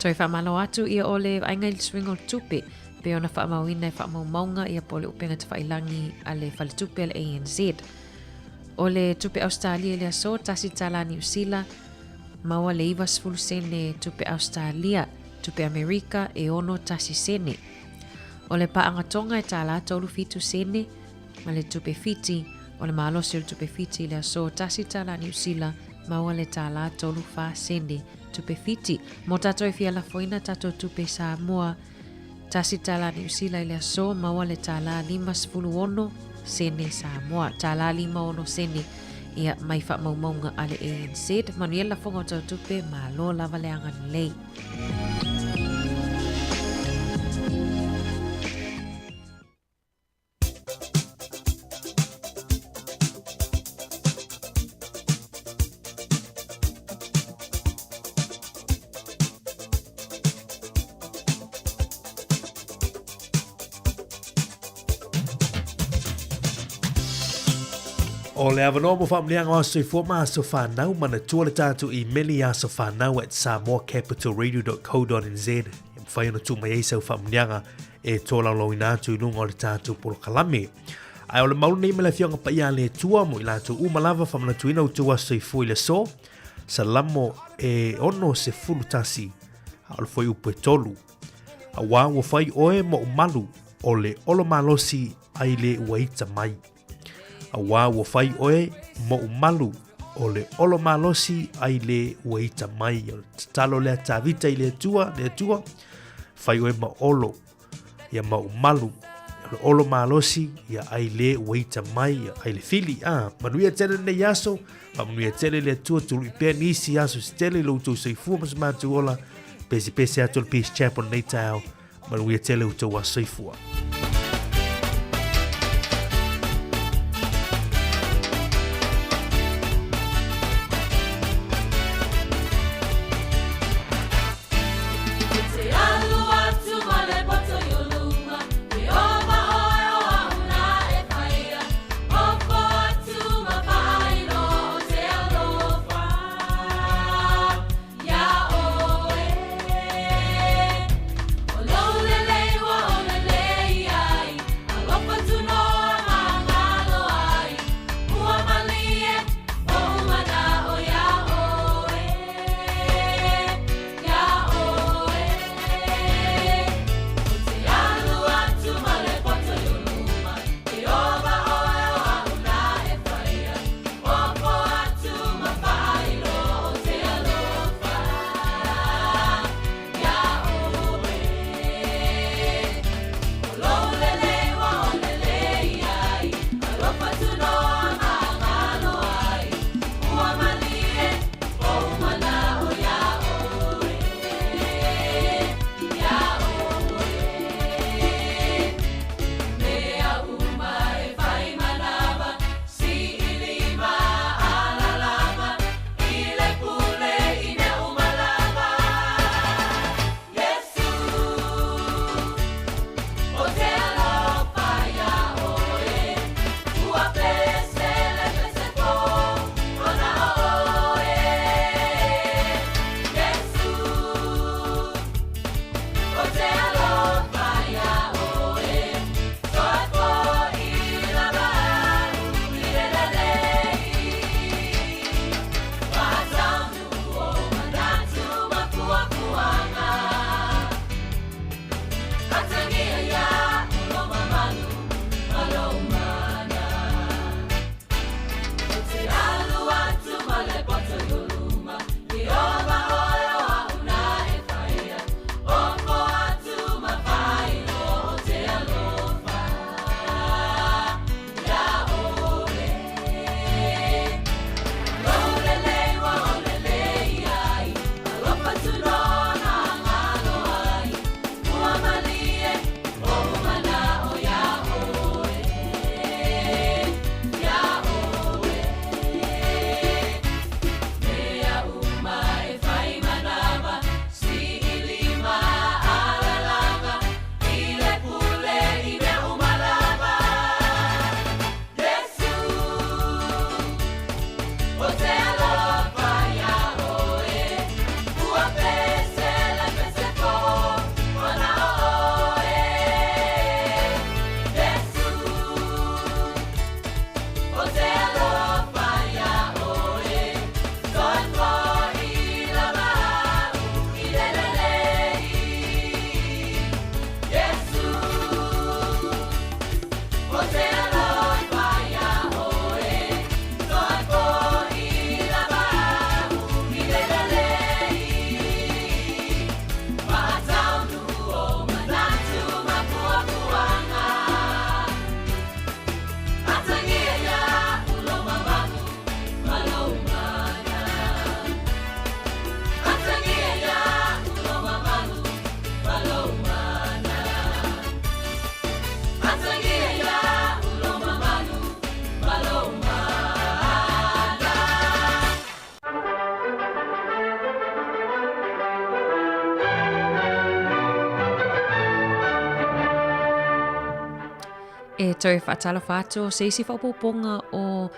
Toi whamalo atu ia ole ainga I swingo tupe pe ona whamauina I whamaumaunga ia pole upenga te whailangi a le whale tupe le ANZ. O le tupe Australia le aso tasi tala New Zealand maua le iwa sfulu sene tupe Australia, tupe Amerika e ono tasi sene. O le paangatonga e tala tolu fitu sene ma le tupe fiti o le maalosi o le tupe fiti le aso tasi tala New Zealand maua le tala tolu fa sene tupe fiti. Mo tato e fia la foina tato tupe Samoa tasi tala New Zealand le aso maua le tala 5 sene Samoa. Tala 5 sene ia mai wha maumaunga ale ANZ. Manuel la fonga tau tupe ma lo lava le angan lei. O le avano mo whamleanga o sui foma so whanau mana tua le tātu I meli a so whanau at samoacapitalradio.co.nz e mwhai ona tu mai eisa o whamleanga e tōla lo ina tu lunga o le tātu polo kalame. Ai o le maulu nei me le fionga pa ia le tua mo I lātu umalava whamana tuina o tua sui fui le so salamo e ono se fulu tasi a o le fwoi upu e tolu. A wā wo whai oe mo umalu o le olo malosi ai le uaita mai. A wā wo whai oe mo umalu o le olo malosi ai le weita mai o talo le tavita i le tua fai oe ma olo ia ma umalu le olo malosi ia ai le weita mai ai le fili manuia tele ne yaso manuia tele le tua tulu i pe nisi yaso stele lo tu seifu mas matu ola pesi atol Peace Chapel nei tau manuia tele uto wa seifua e toi whaatala whātua se isi whapoponga o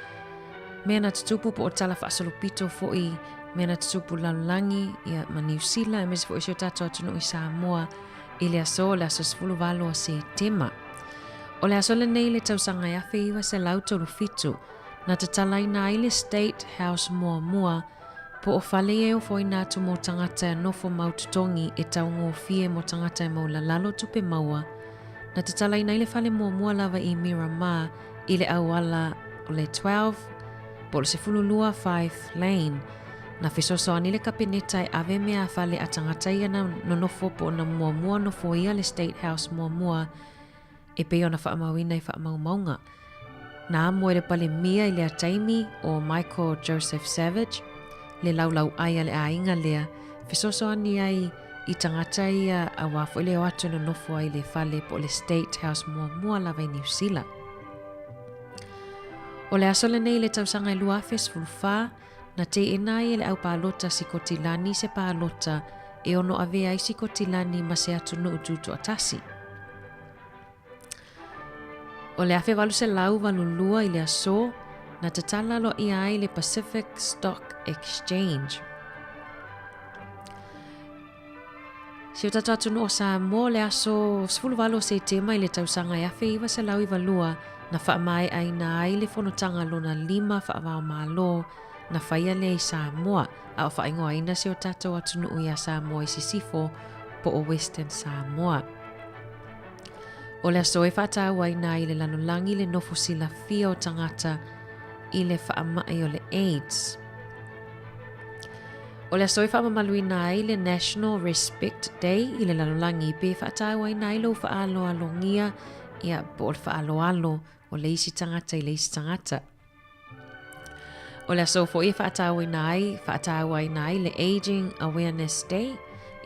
mena tutupu po o tala whaasolopito fo i mena tutupu lalulangi ia ma New Zealand e mesi fo isio tato atunu i Samoa i le aso le aso sifulu valo a se tema. O le aso le nei le tausanga i awhi iwa se lautolu fitu na te talaina i le State House mua po o whale e o fo inatu mo tangata e nofo maututongi e taungo fie mo tangata e maula lalo tupe maua na te talaina i le whale mua lava i Miramar i le awala o le 12 po le se fululua 5 lane. Na fisosoani le kapineta e ave mea fale a tangata ia na nonofo po na mua nofo ia le State House mua e peo na whaamawina i whaamaumaunga. Na amoe le pale mia i le ataimi o Michael Joseph Savage, le laulau aia le ainga lea, fisosoani ai i tangata ia a wafo i le watu nonofo ai le fale po le State House mua lava i New Zealand. O le aso le nei le tausanga i luafes fulfa, na te enai le au pālota si kotilani se pālota e ono avea i si kotilani ma se atunu ututu atasi. O le afe walu se lau walulua i le aso, na te talalo i ai le Pacific Stock Exchange. Si o tatu atunu o Samoa le aso sfulu walo se tema i le tausanga i afe iwa se lau i walua na whaamai aina ai le whanotanga lona 5 whaamau malo na whaia le i Samoa a o whaingo aina se o tatou atunu ui a Samoa i sisifo po o Western Samoa. O le aso e whaatau aina i le lanolangi le nofo sila fia o tangata i le whaamai o le AIDS. O le aso e whaamamaluina ai le National Respect Day i le lanolangi pe whaatau aina i lo whaalo alongia ia po o whaalo o le isi tangata i le isi tangata. O le aso fo i whaatau aina ai le Aging Awareness Day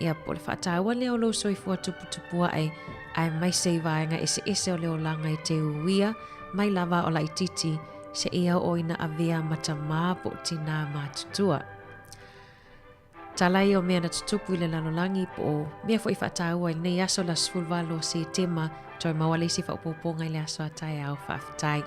ia po le whaatau le o lo soifua tuputupua ai mai se vaenga ese o le olanga i te uia mai lava o la ititi se ia o ina avea matama po tina matutua. Talai o mea na tutupu i le lanolangi po mea fo i whaatau ai nei aso la sfulvalo se tema toi mawale si whaupoponga i le aso atai au whaafitai.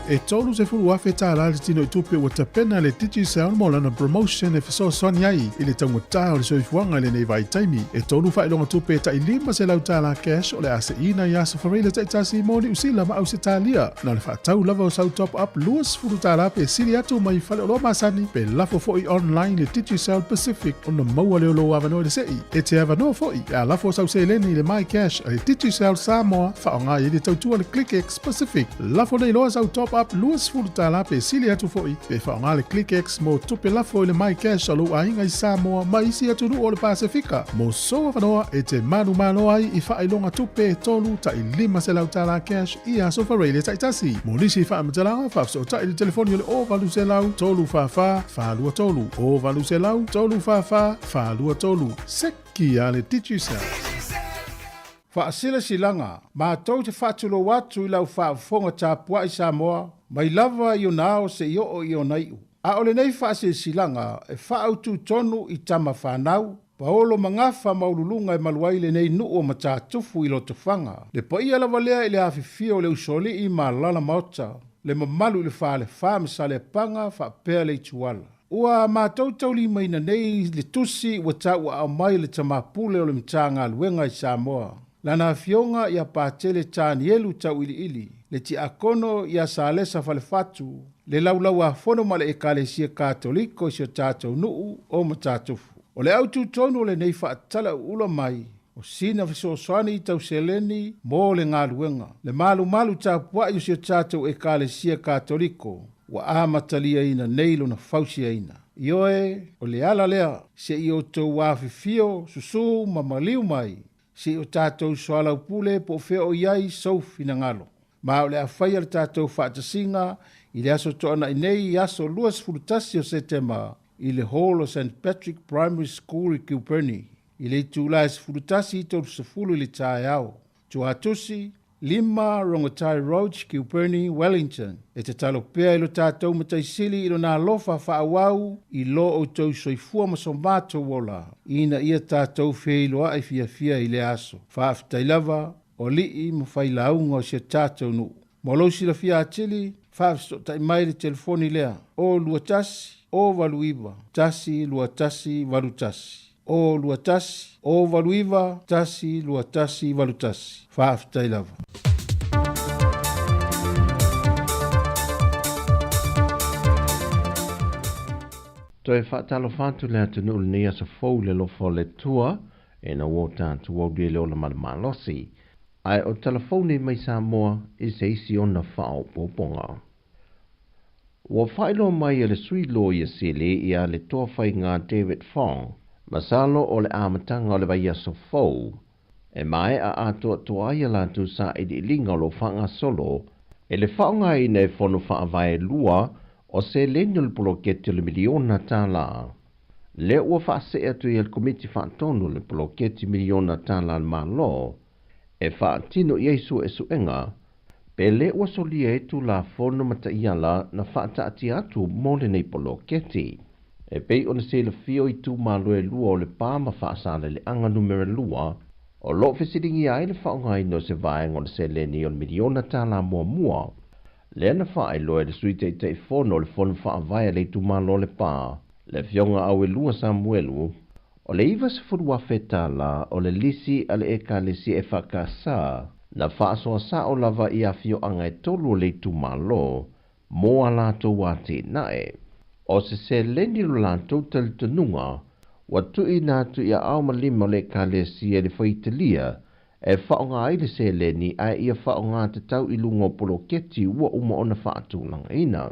E tolu se fulu afe tāla le tino i tupe ua tapena le Digicel mo lana promotion e fesosoni ai i le taumata o le soifuanga le nei vai taimi. E tolu whailonga tupe ta i 5 se lau tāla cash o le ase ina i asa whareila ta itasi mo ni usila ma au se tālia. Na le whaatau lava o sau top up luas fulu tāla pe siri atu mai whale o lo masani pe lafo foi online le Digicel Pacific o na maua leo lo avano le sei. E te avano foi e a lafo sau se leni le my cash le Digicel Samoa whaonga i le tautua le ClickX Pacific. Lafo nei loa sau top up luas fulu tāla pe sili atu foi pe whaonga le ClickX mo tupe lafo i le my cash alu ainga i Samoa ma isi atu nu o le Pasifika. Mo soa whanoa e te manu ai i whailonga tupe tolu ta i 5 se lau tāla cash i aso whareile ta itasi. Mo nisi whaamatalanga whafso ta i le telefoni o le o valu se lau tolu whawha whalua tolu o valu se lau tolu whawha whalua tolu seki a le Digicel. Whaasila silanga, mātou te whatulo watu i lau whaafonga tāpua i Samoa, mai lava i o nao se i o naiu. A ole nei whaasila silanga e whaautu tonu i tama whanau, paolo mangafa maululunga e maluaile nei nuu o matatufu i loto whanga. Le pa ia lava lea i le hawhiwhia le usoli i malala maota, le mamalu i le whaale whaamisa le panga whaapea le ituala. Ua mātou tauli maina nei le tusi ua tau a mai le tamapule o le mtanga luenga i Samoa. Lana fionga ia pātele tāni elu tau ili, le ti akono ia sālesa falefatu, le laulau a fono male e kālesia kātoliko si o tātou nuu o matatufu. O le autu tonu le nei whaatala ula mai, o sina fisoswani i tau seleni mō le ngā luenga. Le malu tāpua i si o tātou e kālesia kātoliko, wa amatalia ina neilo na fausia ina. Ioe, o le ala lea, se i o tau wāwhiwhio, susu, mamaliu mai, si o tātou soala upule po feo iai soufi na ngalo. Ma o le a whaia le tātou whaatasinga i le aso toana i nei i aso luas fulutasi o setema i le Hall o St. Patrick Primary School i Kilperni. I le tūlais fulutasi i tolu safulu i le tae au. Tuatusi, 5 Rongotai Road, Kilperni, Wellington. E te talo pea ilo tātou mataisili ilo nā lofa whaawau i lo o tau soifua masomato wola. Ina ia tātou whiailoa ai fia i le aso. Whaafitai lava o lii mawhailaunga o sia tātou nu. Molosi la fia atili, whaafisto tai mai le telefoni lea. O lua tasi, o valuiva. Tasi, lua tasi, valu tasi. O lua tasi, o valuiva, tasi, lua tasi, valu tasi. Whaafitai lava. Toi whaatalo whantu lea te nulu ni asa fau le lofo le tua e na wota tu au le ola malosi. Ai o telefone mai Samoa i se isi o na whao poponga. Wa whailo mai le sui lo i sili i a le toa whai ngā David Fong, masalo o le amatanga o le vai aso fau, e mai a atua toa ia la tu sa i di linga lo whanga solo, e le whaonga i nei whonu whaavai lua o se lenul poloketi le miliona tā la. Le ua whaase atu i al komiti whaatonu le poloketi miliona tā la malo, e whaatino i eisu e suenga, pe le ua solia e tu la fono mata iala na whaata ati atu mole nei poloketi. E pei o na se le fio i tu malo e lua o le pāma whaasale le anga numero lua, o lo fesiringi ai le whaonga ino se vaenga o le se le ni o le miliona tā la mua mua. Le na whae loe le sui te fono le fono whaavaya le tu malo le pā, le fionga au e lua Samuelu, o le iwa se furua feta la o le lisi ale eka lisi e whakasa, na whaasoa sa o lava i a fio anga e tolu le tu malo, mo a lato wate nae. O se leni lo lato tali tanunga, wa tui natu i a au malima le ka lisi e le whaitalia, e whaonga ai le se leni ai ia whaonga te tau i lungo poloketi ua uma ona whaatu langa ina.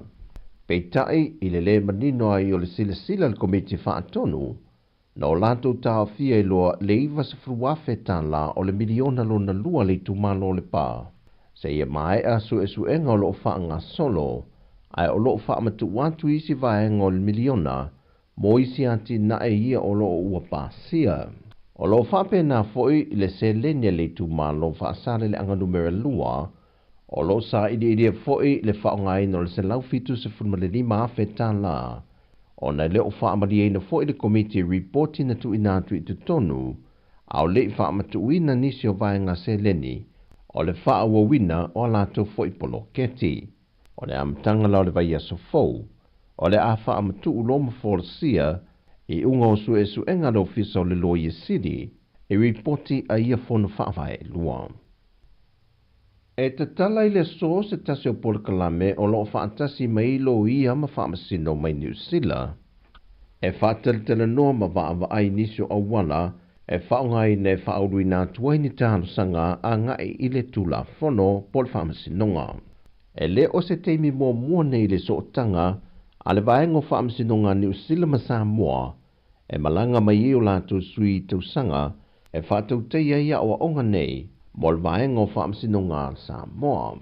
Peitai i le manino ai o le sila le komiti whaatonu, na o lato tau fia i loa le iwa se fruafe tā la o le miliona lo na lua le tumalo le pā. Se ia mai a su enga o lo whaanga solo, ai o lo whaamatu watu isi vaenga o le miliona, mo isi ati na e ia o lo ua pāsia. O lo whape na foi i le se lenia le tumalo whaasare le anga numero lua, o lo sa idi foi le whaonga ino le se laufitu se funmale lima afe tā la. O na leo whaamari eina foi le komiti reporti na tu inatu i tonu, au le whaamatu ina nisi o vaenga se leni, o le whaawawina o lato foi poloketi. O le amatanga lau le vai aso fau, o le a whaamatu uloma forsia, i unga o su enga lo fisa o le loia siri, e reporti a ia fono whaawai lua. E te tala i le so se tasi o Polokalame o lo whaatasi mai lo ia ma whaamasino mai New Zealand. E whaateletele noa ma waawa ai nisio au wala, e whaongai ne whaurui nā tuaini tāno sanga a ngai i le tula fono pol whaamasinonga. E le o se teimi mua nei le so tanga, a le vaengo whaamasinonga New Zealand ma Samoa, e malanga mai i o lātou sui tau sanga, e whaatau teia ia o onga nei, mo le vaenga o whaamasinonga Samoa.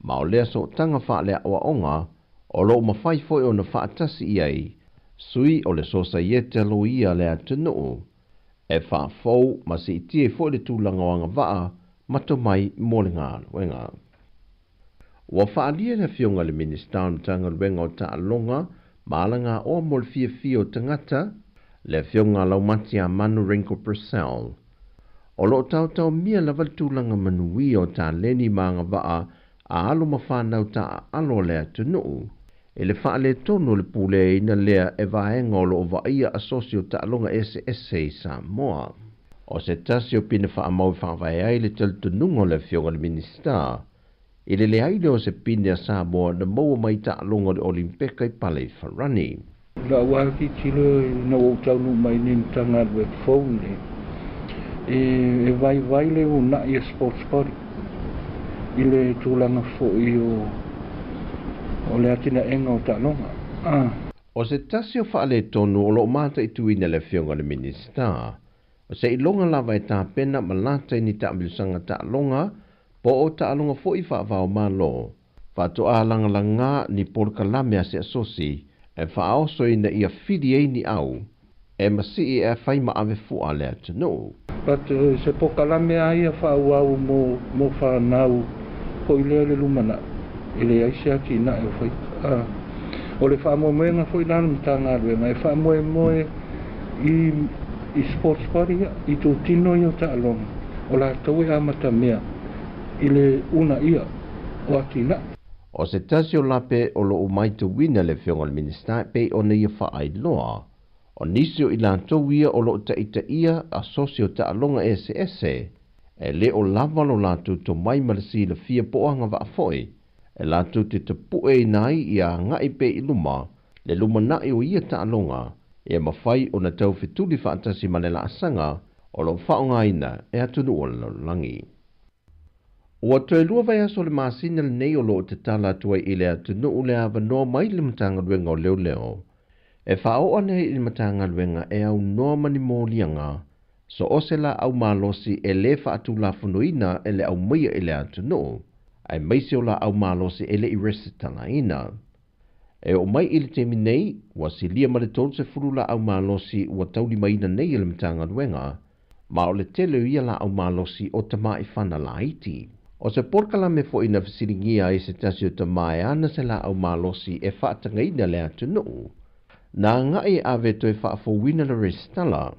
Ma o lea so tanga whaalea o onga, o lo mawhai foi o na whaatasi iai, sui o le sosa iete lo ia lea tunu, e whaafou ma se itie foi le tūlanga o anga waa, mato mai mo le ngā luenga. Wa whaalia na fionga le minister tanga luenga o ta longa, maalanga o mo le fia o tangata, le fionga lau mati a Manu Rinko Purcell. O lo tau mia lawal tūlanga manui o ta leni maanga waa a alo mawhanau ta alo lea tunu. E le whaale tonu le pule ina lea e vaenga o lo vaia asosio ta alonga SSA Samoa. O se tasi o pina whaamau whaavai ai le tal tunungo le fionga le minister. I le aile o se pina Samoa na maua mai ta alonga le Olimpeka i pale wharani. La waki tilo na o taunu mai nintanga le phone. E vai le o na i sports party. I le tūlanga fo i o le atina enga o talonga. O se tasi o whaale tonu o lo mata i tuina le fionga le minister. O se ilonga lava e tā pena ma lata i ni taamilusanga talonga, po o talonga fo i whaavao malo. Whato a langa ni Polokalame a se asosi, e whaaoso i na ia whidi e ni au, e masi e whaima ave fua le atano. But se Polokalame a ia whaauau mo whanau po i lea le lumana. Ele aise ati na e whai. O le whaamoemoenga fo i lana mtanga aruenga, e whaamoemoe i sports party i tō tino i o taalonga. O la tau e amata mea i le una ia o ati na. O se tasi o lape o lo umaita wina le fionga le minister pe o na ia whaai loa. O nisio i lantou ia o lo ita ia asosio taalonga SSA, e le o lava lo lantou to mai malasi le fia poanga wa afoi. E lātou te tapue nai i a ngai pe i luma, le luma nai o ia taalonga, e mawhai o na tau whetuli whaatasi ma le laasanga, o lo whaongaina e atunu o langi. Ua toe lua vai aso le masina le nei o lo te tala atua i le atunu o le awanoa mai le matanga luenga o leo leo. E whao ane i le matanga luenga e au noa mani mōlianga, so ose la au malosi e le whaatu la funuina e le au maia i le atunu, ai maisi o la au malosi e le i resitanga ina. E o mai i le temi nei, ua silia ma le tolu se furu la au malosi ua tauli maina nei i le matanga luenga, ma o le tele ia la au malosi o tamai whana la iti. O se porkala me fo ina fisiringia i se tasi o tamai ana se la au malosi e whaatanga ina le atunu. Nā ngai ave toi whaafowina le restala,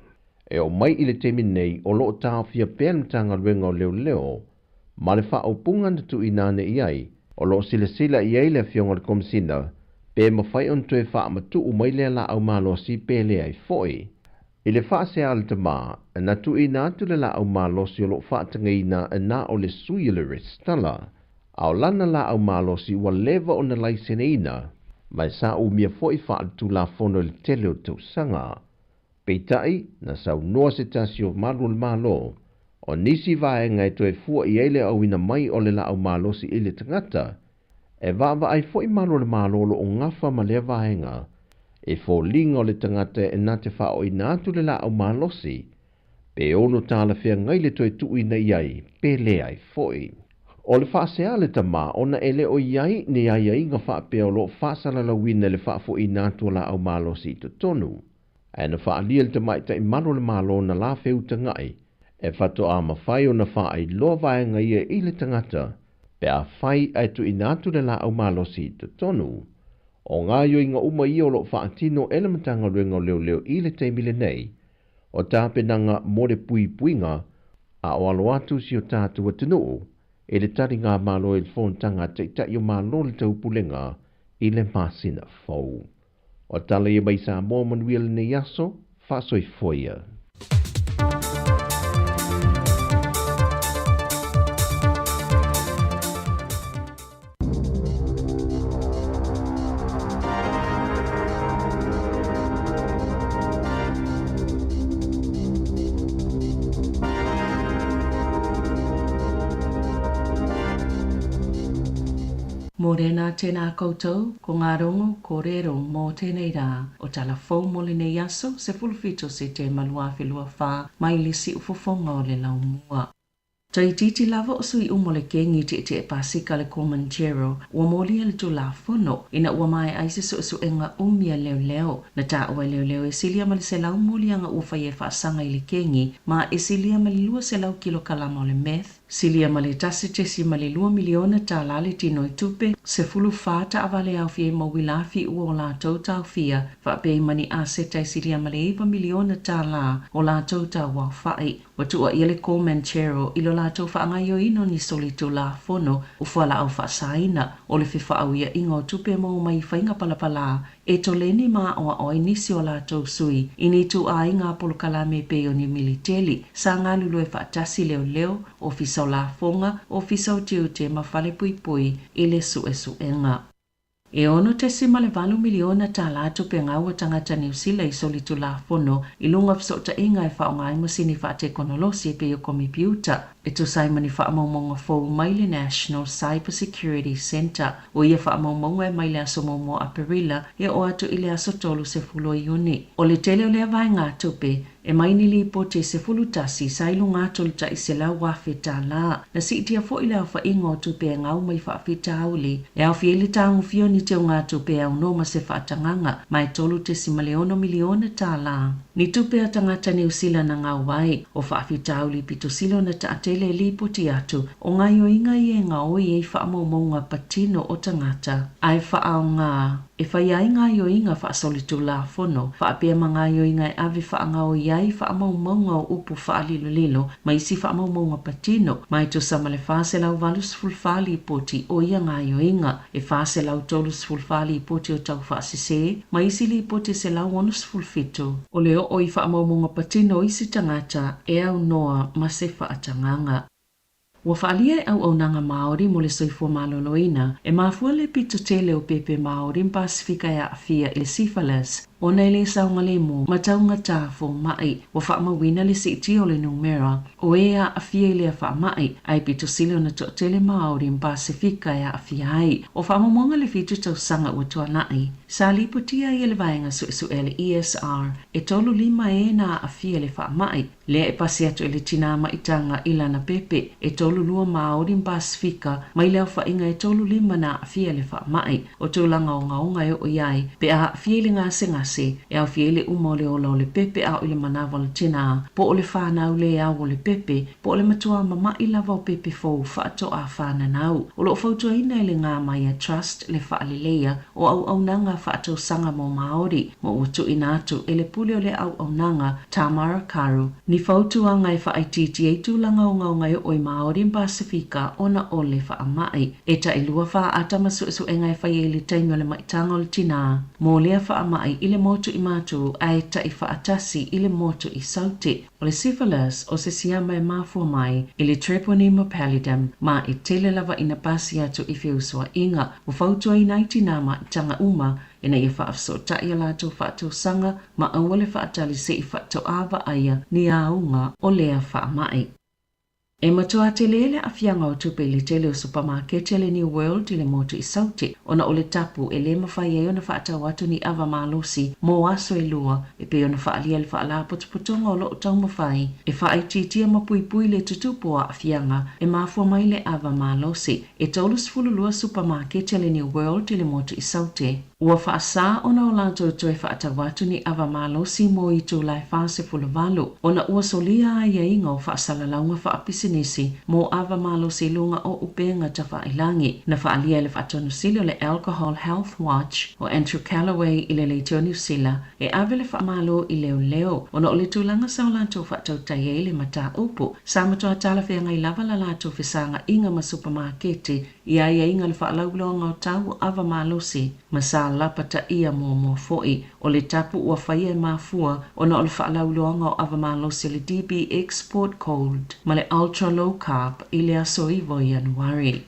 e o mai i le temi nei o loo tāo fia pēr matanga luenga o leo leo, ma le whaopunga na tu inane iai, o loo sila iai le fionga le komsina, pē mawhai on toi whaamatu u mai le la au malosi pē le ai foi. I le whaase ala te maa, na tu ina atu le la au malosi o loo whaatanga ina na o le sui le restala, au lana la au malosi wa leva o na laisene ina, mai sa u mia foi whaatu la fono le tele o tau sanga. Peitai, na sau noa se tasi o malu le malo, o nisi vae ngai toe fua i eile au ina mai o le la au malosi i le tangata, e vava ai foi malu le malo o ngafa ma le vaenga, e fo linga o le tangata e na te whao i nātu le la au malosi, pe ono tāla whea ngai le toe tu ina iai, pe le ai foi. O le whaasea le tama, ona ele o iai ni ai inga whaapea o lo whaasala la wina le whaafo i nātua la au malosi i tonu. E na whaalia le tama i ta i maro le malo na la wheu tangai, e whato a mawhai o na wha ai loa vaenga ia i le tangata, pe a whai ai tu i nātu le la au malosi i tonu. O ngā yo inga uma i o lo whaatino elementanga ruenga o leo leo i le teimile nei, o tāpenanga mo le pui puinga, a o alo atu si o tātu wa tenu, e le tari ngā malo e whontanga te ita i o malo le taupulenga i le masina fau. O tala i mai sa mō manuia le nei aso, whasoi foia. Morena tēnā koutou, ko ngā rongo kōrero mō tēnei rā, o tala fau mo le nei aso, se fulfito se te malua whelua whā, mai le si ufofonga o le laumua. Tai titi lava o sui umo le kengi te pasika le Comanchero, ua moli le tu la fono, ina ua mai aise su enga umia leo leo, na ta ua leo leo e silia mali se lau moli anga ufa ye whaasanga i le kengi, ma e silia mali lua se lau kilo kalama o le meth, silia mali tasi te si mali lua miliona ta lale tino i tupe, se fulu whata avale au fie mawilafi ua o la tau tau fia, wha pei mani a se tai silia mali 1 miliona ta la o la tau tau wau whai, watua i le Comanchero ilo la tau whaangaio ino ni solitu la fono ufuala au whaasaina o le whiwha au ia ingo tupe mo mai whainga palapala e to leni ma o oi nisi o la tau sui ini tu a inga polokala me peo ni militeli sa ngā lulu e whaatasi leo leo o fisa o la fonga o fisa o tiu te mawhale pui pui i le su enga. E ono te sima le 2 miliona ta lato pe ngau tangata New Zealand i solitu la fono i lunga fsota inga e whaonga i masini whaate konolosi pe o kompiuta. E tu saimani whaamaumonga fau mai le National Cyber Security Center o ia whaamaumonga e mai le aso momo Aperila e o atu i le aso tolu se fulo i uni. O le tele o le avai ngā tupe e mai ni li po te se fulu tasi sa ilu ngā tolta i se lau wawhita la. Na si itia fo i le awha ingo tupe e ngau mai whawhita auli. E au fieli tangu fio ni te o ngā tupe au noma se whaatanganga mai tolu te si maleono miliona ta la. Ni tupe a tangata New Zealand na ngau wai o whawhita auli pito silo na ta tele li poti atu o ngai o inga i e ngā oi e whaamomonga patino o tangata. Ai whaau ngā e whai ai ngai o inga whaasolitu la fono, whaapea mangai o inga e avi whaanga o iai whaamaumonga o upu whaalilo lilo, mai si whaamaumonga patino, mai to sama le whaase lau valus fulfali poti o ia ngai o inga, e whaase lau tolus fulfali poti o tau whaasise, mai isi li poti se lau onus fulfito. O leo o i whaamaumonga patino isi tangata e au noa ma se whaatanganga. Ua whaalia e au nanga Māori mo le soifua maloloina, e mafua le pito tele o pepe Māori Pasifika e awhia i le syphilis, O nei le saunga le mo, mataunga tā fo mai, wa wha mawina le si iti o le numera, o ea a fia le wha mai, ai pito sile o na to tele Māori Pasifika ea a fia ai, o wha mamonga le fitu tau sanga ua tua nai. Sa li putia i le vaenga su ele ESR, e tolu lima e na a fia le wha mai, le e pasi atu ele tina maitanga ilana pepe, e tolu lua Māori Pasifika, mai leo wha inga e tolu lima na a fia le wha mai, o tūlanga o ngaunga e o iai, pe a fia le ngase, e au fia le umo le ola o le pepe a o le manawa le tina, po o le whanau le au o le pepe, po o le matua mama i lava o pepe fau whaato a whananau, o lo fautua ina le ngā mai a trust le whaalelea, o au nanga whaato sanga mo Māori, mo utu inatu e le pule o le au nanga Tamara Karu, ni fautua ngai whaaititi e tūlanga o ngaunga o i Māori Pasifika ona o le whaamai, e ta ilua wha atama su engai whai e le taimi o le maitanga o le tina, mo lea whaamai i le motu i mātu ai ta i whaatasi i le motu i saute, o le syphilis o se siama e mafua mai i le treponema pallidum ma i tele lava ina pasi atu i whiusua inga o fautua i naitinama i tanga uma ina i whaafso ta i alato whaato sanga ma awale whaatali se i whaato awa aia ni aunga o lea whaamai. E matua te lele a fianga o tupe le tele o supermarket le New World i le motu i saute, ona o le tapu e le mawhai e ona whaata watu ni awa malosi, mo aso e lua, e pe ona whaalia le whaala putuputonga o lo tau mawhai, e whaititia mapuipui le tutupoa a fianga, e mafua mai le awa malosi, e taulus fululua supermarket le New World i le motu i saute. Ua whaasa ona o lanto toi whaata watu ni awa malosi mo i tū lai whaase fulavalu, ona ua solia a ia inga o whaasalaunga whaapisinisi, mo awa malosi lunga o upenga ta whailangi, na whaalia le whaatonu sili o le Alcohol Health Watch, o Andrew Callaway i le leitionu sila, e ave le whaamalo i leo, ona o le tūlanga sa o lanto whaatau taie le mata upu, sa matua tala whianga i lava la lato whisanga inga ma supermarketi, i a ia inga le whaalauloanga o tau awa malosi, masa lapata ia mo foi o le tapu ua whaia mafua ona o le whaalauloanga o awa malosi le DB Export Cold ma le Ultra Low Carb i le aso iwo i Januari.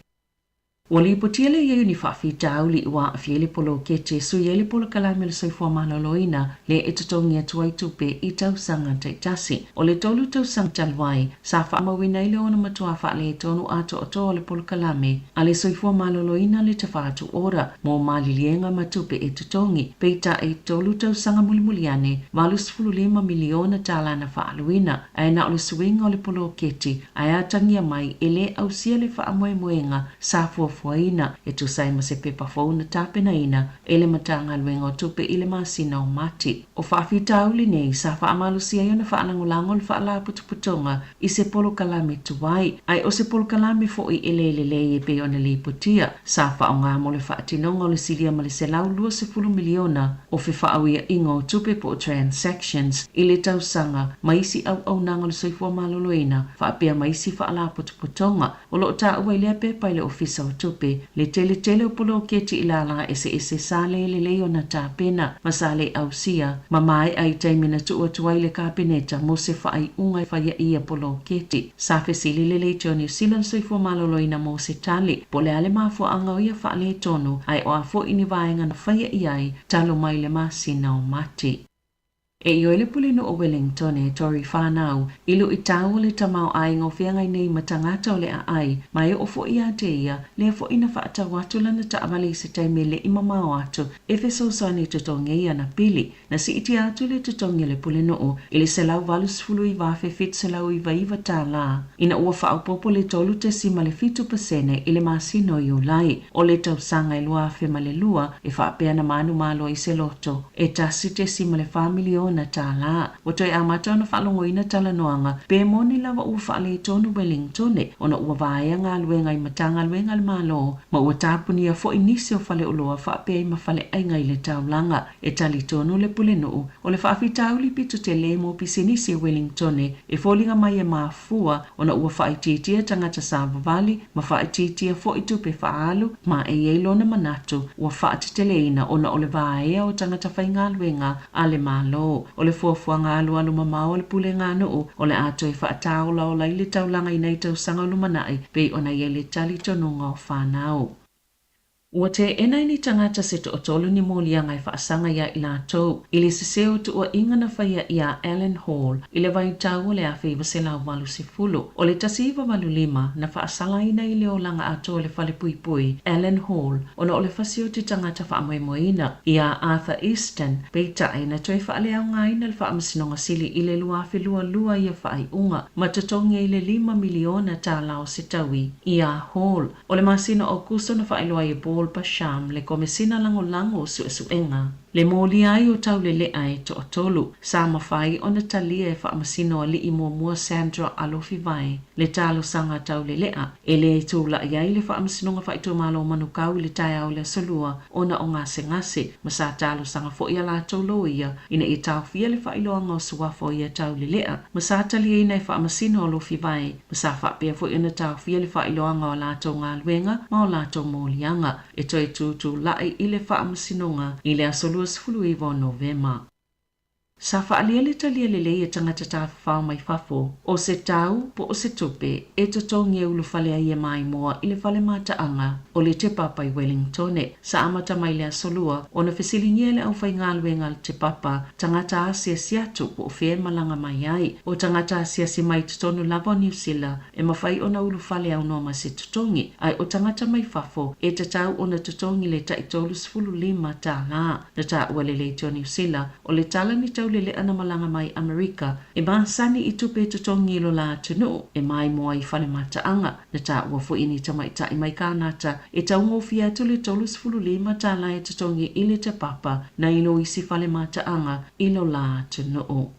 O li potiele ye ni whaafi tauli ua afiele polo kete su yele polo kalame le soifua maloloina le etotongi atua i tupe i tau sanga taitasi. O le tolu tau sang talwai sa whaamawina ile ona matua wha le tonu ato o le polo kalame a le soifua maloloina le tawhatu ora mo malilienga matupe etotongi peita e tolu tau sanga mulimuliane valus 15 miliona tala na whaaluina a na o le suinga o le polo kete a atangia mai ele au sia le whaamoemoenga sa fuaina e tu sai ma se pepa fauna tapena ina ele matanga luenga o tupe ile masina o mati. O whaafita uli nei sa whaamalusia iona whaalangolango le whaala putuputonga i se polo kalame tuwai. Ai o se polo kalame fo i ele e pe ona li putia sa whaonga mo le whaatinonga o le silia ma le se lau 20 miliona o fe whaawia ingo o tupe po transactions i le tausanga maisi au nanga le soifua maloloina whaapea maisi whaala putuputonga o lo ta ua ilea pepa ile ofisa o tupe le tele o polo keti ilala ese sale le ona tapena masale ausia mamai ai taimina tuai le kabineta mo se fai unga fai ia polo keti safe sili le New Zealand soifua maloloina mo se tali pole ale mafu anga ia fa le tonu ai o afo ini vaenga na fai iai talo mai le masina o mati. E i oile pulino o Wellington e tori whanau, ilu i tau le tamau ai ngawhiangai nei matangata o le a ai, mai o fo ia te ia, le fo ina whaata watu lana ta amali se taime le imamau atu, e fe sosani tutonge ia na pili, na si iti atu le tutonge le pulino o, ili se lau valus fulu i wafe fit se lau iwa ta la, ina ua wha popo le tolu te sima le fitu pasene ili masino i ulai, o le tau sanga i lua fe male lua, e wha apea na manu malo i se loto, e tasi te sima le familio na tala o toi amata ona whalongoina tala noanga pe moni lava ua whaale tonu Wellington ona ua vaea ngā luenga i matanga luenga le malo ma ua tāpuni a fo inisi o whale uloa whaapea i mawhale ainga i le taulanga e tali tonu le pulenu o le whaafi tauli pitu te le mo pisinisi Wellington e fōlinga mai e mafua ona ua whaititia tangata Savavali ma whaititia fo i tupe whaalu ma e eilona manatu ua whaatiteleina ona o le vaea o tangata whainga luenga a le malo o le fuafuanga alu mamao le pule ngano o le ato e whaataola o lai le taulanga i nei tau sanga lumanai pe ona ye le tali tonunga o whanau. Ua te enai ni tangata se to otolo ni molianga I whaasanga ia I lātou. I le seseo tu ua inga na whaia ia Alan Hall. I le vai tau le a whiwa se lau walu se fulu. O le tasi iwa walu lima na whaasala ina I le o langa ato le whale pui pui. Alan Hall. Ona o le whasio te tangata wha moina. Ia Arthur Easton. Peita ai na toi whaale au ngā ina le wha amasinonga sili I le luafe lua ia whaai unga. Matatongi I le 5 miliona tā lao se taui. Ia Hall. O le masino o kuso na whaailoa I Paul Basham le komesina lango suenga. Le moli ai o tau le ai to otolu. Sa mawhai o na talia e whaamasino li I mua Sandra Alofi vai. Le talo sanga tau le lea. E le tūla iai le whaamasino nga whaitu malo manukau le tai au le salua o na o ngase. Masa talo sanga fo ia la tau lo ia. Ina I tau fia le whailoa ngā suafo ia tau le lea. Masa talia ina e whaamasino Alofi vai. Masa whaapea fo ina tau fia le whailoa ngā o la tau ngā luenga ma o la tau molianga. E toi tū lai I le whaamasinonga I le asolu Fulu Ivo Novema. Sa whaalia le talia le le tangata tā whao mai whafo. O se tau po o se tupe e totongi e ulu whalea ia mai moa I le whale mataanga o le te papa I Wellingtone. Sa amata mai le asolua o na whesilingia le au whai ngāluenga le te papa tangata asia siatu po o whea malanga mai ai. O tangata asia si mai tutonu lava New Zealand e mawhai o na ulu whale au noma se tutongi. Ai o tangata mai whafo e te tau o na tutongi le ta itolu sfulu lima tā la. Na tā ua le leitio New Zealand o le tala ni tau le ana malanga mai Amerika e masani I tupe tutongi lo la tunu e mai moa I whale mataanga na tā ua fo ini tamaita I mai kānata e tau ngofia tuli tolus fulu lima tā la e tutongi I le te papa na ilo isi whale mataanga ilo la tunu.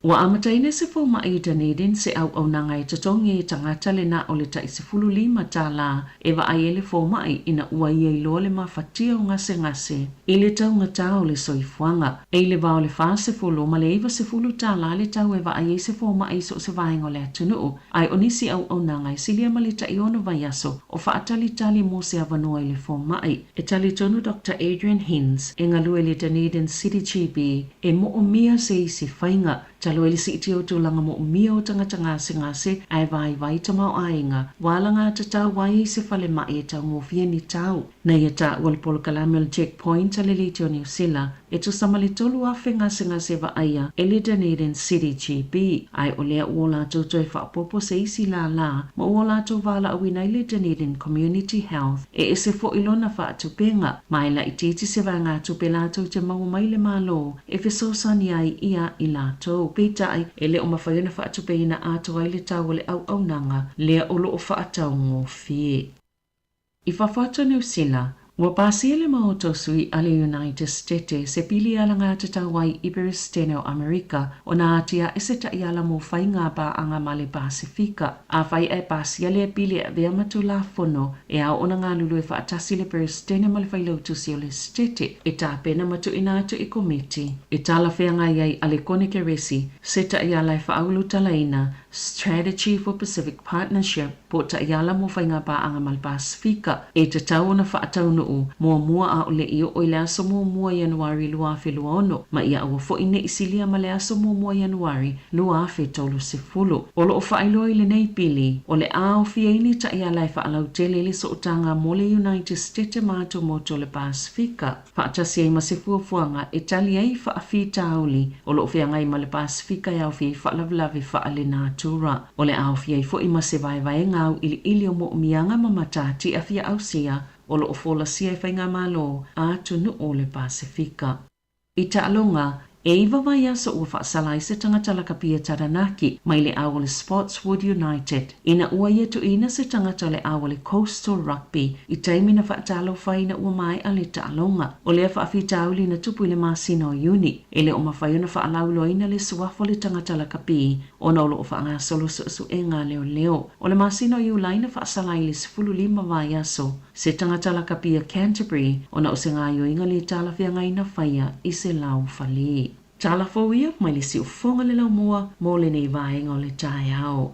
Wa amataina se fo mai Dunedin se au nanga I tatongi tangata le na o le ta isifulu lima tā la e wa aiele fo mai ina ua ia I lo le mawhatia o ngase. I le tau ngata o le soifuanga. E le wao le wha se fulu ma le iwa se fulu tā la le tau e wa aie se fo mai so se vaengo le atunu. Ai onisi au nanga I silia ma le ta iono vaiaso o wha atali mo se avanua I le fo mai. E tali tonu Dr. Adrian Hinds e ngalue le Dunedin City GB e mo o mia se isi whainga. Talo ele si iti o tūlanga mo umia o tangata ngase ai vai tamau ainga. Wālanga tatau wai se whale mai e tau ngofia ni tau. Nei e ta walpolo kalamel checkpoint ale li teo New Zealand e tu samali tolu afe ngase va aia e le Dunedin City GB. Ai o lea uola tau toi whaapopo se isi la ma uola tau wala awina i le Dunedin Community Health e se fo ilona whaatupenga. Mai la ititi se vanga tupe la tau te mau mai le malo e fesosani ai ia I la tau. Peita ai e le o mawhaiona whaatupe ina ato ai le tau le au nanga lea olo o whaatau ngofie. I whawhata New Zealand, ua pāsia le maoto sui ale United States se pili ala ngā tatau wai Iberosteno Amerika o nā atia e se tai ala mo whai ngā pā anga ma le Pasifika. A whai e pāsia le pili e vea matu la fono e au ona ngā lulu e whaatasi le Iberosteno ma le whailautu si o le stete e tā pena matu ina atu I komiti. E tāla whea ngai ai ale kone ke resi se tai ala e whaaulu talaina Strategy for Pacific Partnership po tai ala mo whai ngā pā anga ma le Pasifika e te tau na whaatau no mua a ole I o le aso mua Januari luafe luaono ma ia ua fo ine isilia ma le aso mua Januari luafe tolu se fulu. Olo o whailoi le nei pili o le a o fiaini ta ia lai whaalau tele le so utanga mo le United States mātou moto le Pasifika. Whaatasi ai ma se fuafuanga e tali ai whaafi tauli o lo o whiangai ma le Pasifika ia o fiai whaalavlavi whaale nātura. O le a o fiai fo I ma se vai ngau ili o mo mianga ma matati a fia au sia o lo o fola sia e whainga malo a tunu o le Pasifika. I ta'alonga, e iwa vai asa ua whaasalai se tangata la kapia Taranaki mai le awa le Spotswood United. Ina ua ia tu ina se tangata le awa le Coastal Rugby I taimina whaatalo whaina ua mai a le ta'alonga. O lea whaafitauli na tupu I le masino uni. E le o mawhaiona whaalaulo ina le suafo le tangata la kapi o na olo o whaanga solo su e ngā leo. O le masino iu laina whaasalai le 15 vai aso. Se tangata la kapia Canterbury o na o se ngā yoinga le tala whianga ina whaia I se lau whali. Tala fōia mai le si ufonga le lau mua mō le nei vaenga o le tai au.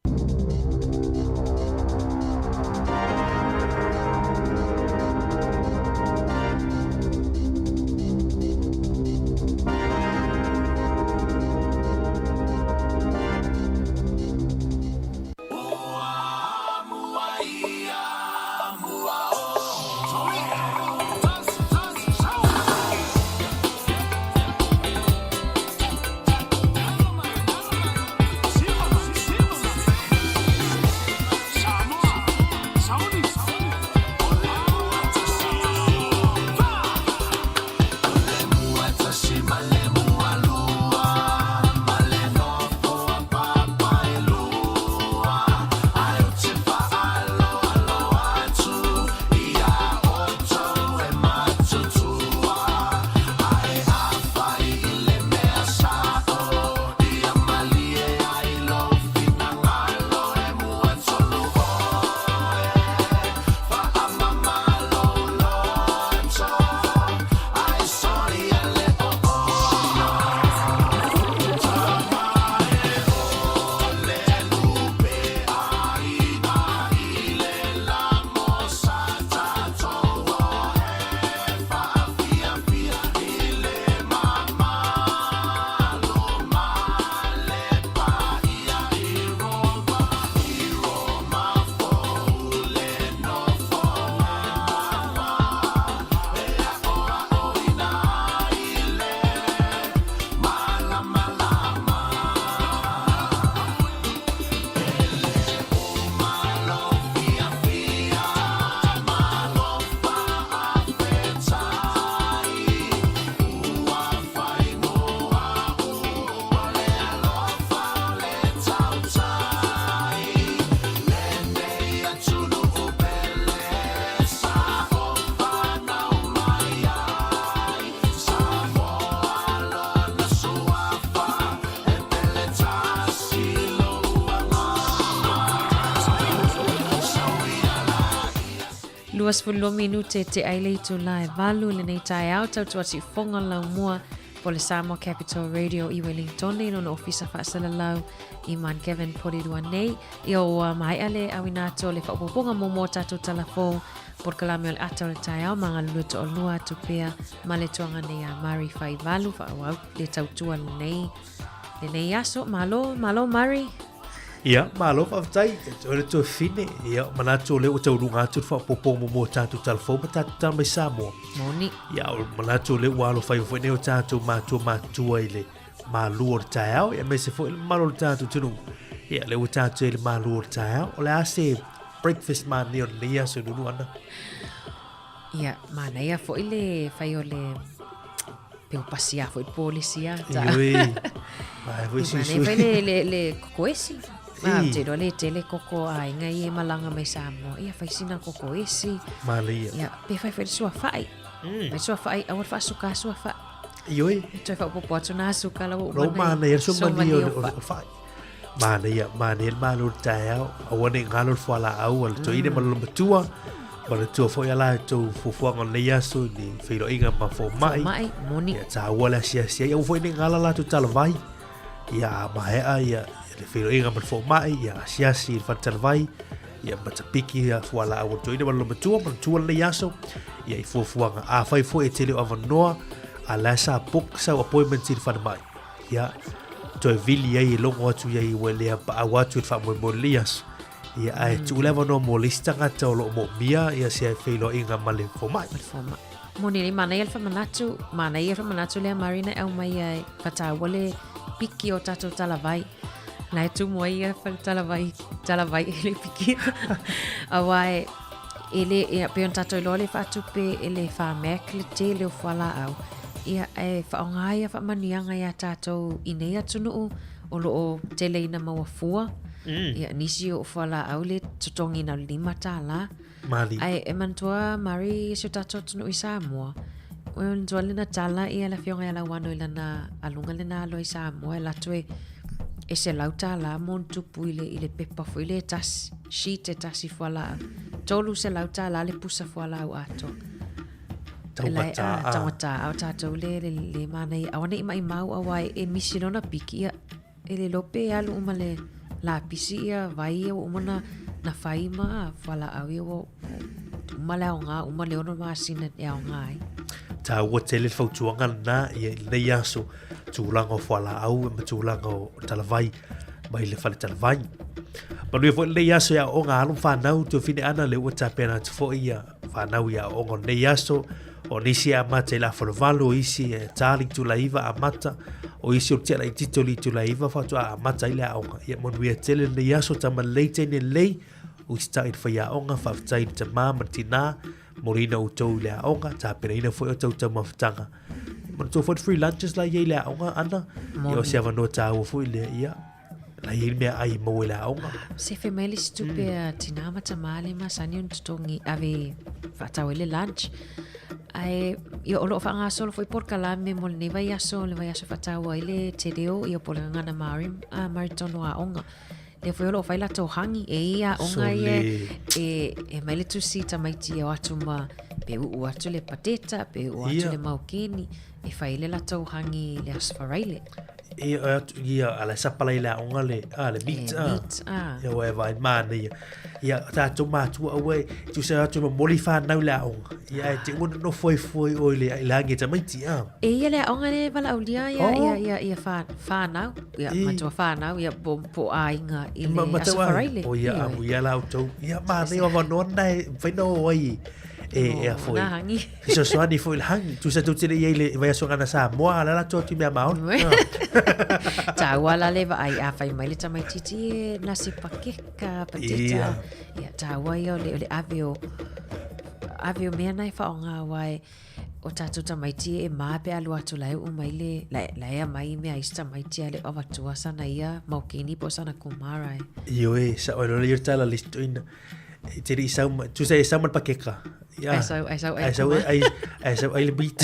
20 minute te ai le tu lai valu le nei tai au tau tuati fonga lau mua po le Samoa Capital Radio i Wellington no na ofisa whaasala lau i man Kevin Porirua nei i o mai ale awina to le whapoponga mo tatu talafo por kalame o le ata o le tai au mga luto o lua tupea ma le tuanga nei a Mari Fai Valu whaawau le tautua le nei aso malo Mari. Ia, malo whawtai, o tu fine, ia, manato le o tau runga atu whapopong mo tatu talafo, ma tatu tal mai Samoa. Moni. Ia, manato le walo whai whai o tatu matua ile malu o tai au, ia me se fo malo o tatu tunu. Ia, le o tatu ile malu o tai au, o le ase breakfast man ni o le ia se nunu ana. Ia, mana ia fo ile whai o le peo pasia fo i polisia. Ioi, mai fo i sui. Ia, fai le kokoesi. Te lo le tele koko ai ngai e malanga mai Samoa. Ia fai sina kokoesi. Malia. Ia, pe fai sua fai. Mai sua fai, awar fa suka sua fa. Ioi. Toi fa popo atu na suka la o mana ia so mani o fai. Mana ia malu tai au. Awane ngalo fala au al to ide malu matua. Mana tua fo ia la to fofua ngon le yaso ni filo inga ma fo mai. Mai moni. Ia ta wala sia ia fo ine ngala la tu tala vai. Ia mahea ia le filo inga ma fo mai ia sia si fa tala vai. Ia matapiki ia fuala au to ide malu matua le yaso. Ia i fofua nga a fai fo e tele avanoa. Ala sa book sa appointment si fa mai. Ia to vili ai longo atu ia wele pa awatu fa mo lias. Ia ai tu leva no mo lista ngata o lo mo mia ia se filo inga male fo mai. Moni ni mana ia fa manatu le Marina au mai ai fata wale piki o tato talavai. Na tu mo ia fa talavai ele piki. Awai ele ia pe on tato lo le fa tu pe ele fa mek le te le fala au. Ia e fa ngai fa manianga ia tato inea tunu o lo tele ina mawafua. Ia nisi o fala au le tutongi na 5 tala. Mali. Ai e mantua Mari se tato tunu i Samoa. O nzole na tala ia la fionga ia la wano ila na alunga le na alo i Samoa la tue e se lauta la mon tupu ile pepa fo ile tas sheet e tasi fala. Tolu se lauta la le pusa fala au ato. Tawata au tato le mana i awane ima i mau awai e misilona piki ia ele lope alu umale la pisi ia vai ia umana na faima fala au ia umale au ngā umale ono maasina e au ngai ta ua tele fautuanga na ia nei aso tūlanga o fala au e matūlanga o talavai mai le fale talavai manu ia fo nei aso ia o ngā alum whanau tu fine ana le ua tapena tu fo ia whanau ia o ngā nei aso o nisi a mata la folvalo isi e tali tu laiva a mata o isi o tela i titoli tu laiva fa tu a mata ile a onga ia mon wea tele le yaso tama leite ne lei o sta i fa ya onga fa tai te mama tina morina o tau le a onga ta pereina foi o tau tama fatanga mon to for free lunches la ye le a onga ana yo se ava no ta o foi le ia la ye me ai mo le a onga se femeli stupe tina mata male ma sanion tutongi ave fa tawele lunch ai io o lo fa nga solo foi por kalame mo ne vai aso le vai aso fatawa ile te deo io por ngana marim a maritono a onga le foi lo fa la to hangi e ia onga e mai le tu sita mai ti o atuma pe u atu le pateta pe u atu le maukini e fa ile la to hangi le asfaraile ia ala sapala ile onga le meat ia wa vai mani ia ta to matu away tu se atu moli fa na le onga ia te un no foi o le la ngeta mai ti e ia le onga le vala ulia ia fa na ia matu fa na ia po ainga ile asfaraile o ia la auto ia mani o no nai foi no oi e foi so soani foi il hang tu se tu tele ile vai so ngana sa mo ala la to ti me maun ta wala le vai a fai mai le tamai titi nasi pakeka patita ia ta wai le avio me nai fa onga wai o tatu tamai ti e ma pe alu atu lai o mai le la ia mai me aista mai ti ale ova tua sana ia maukini po sana kumara io e sa o le tala listo in tiri saum tu sai saum pakeka ya ai le bit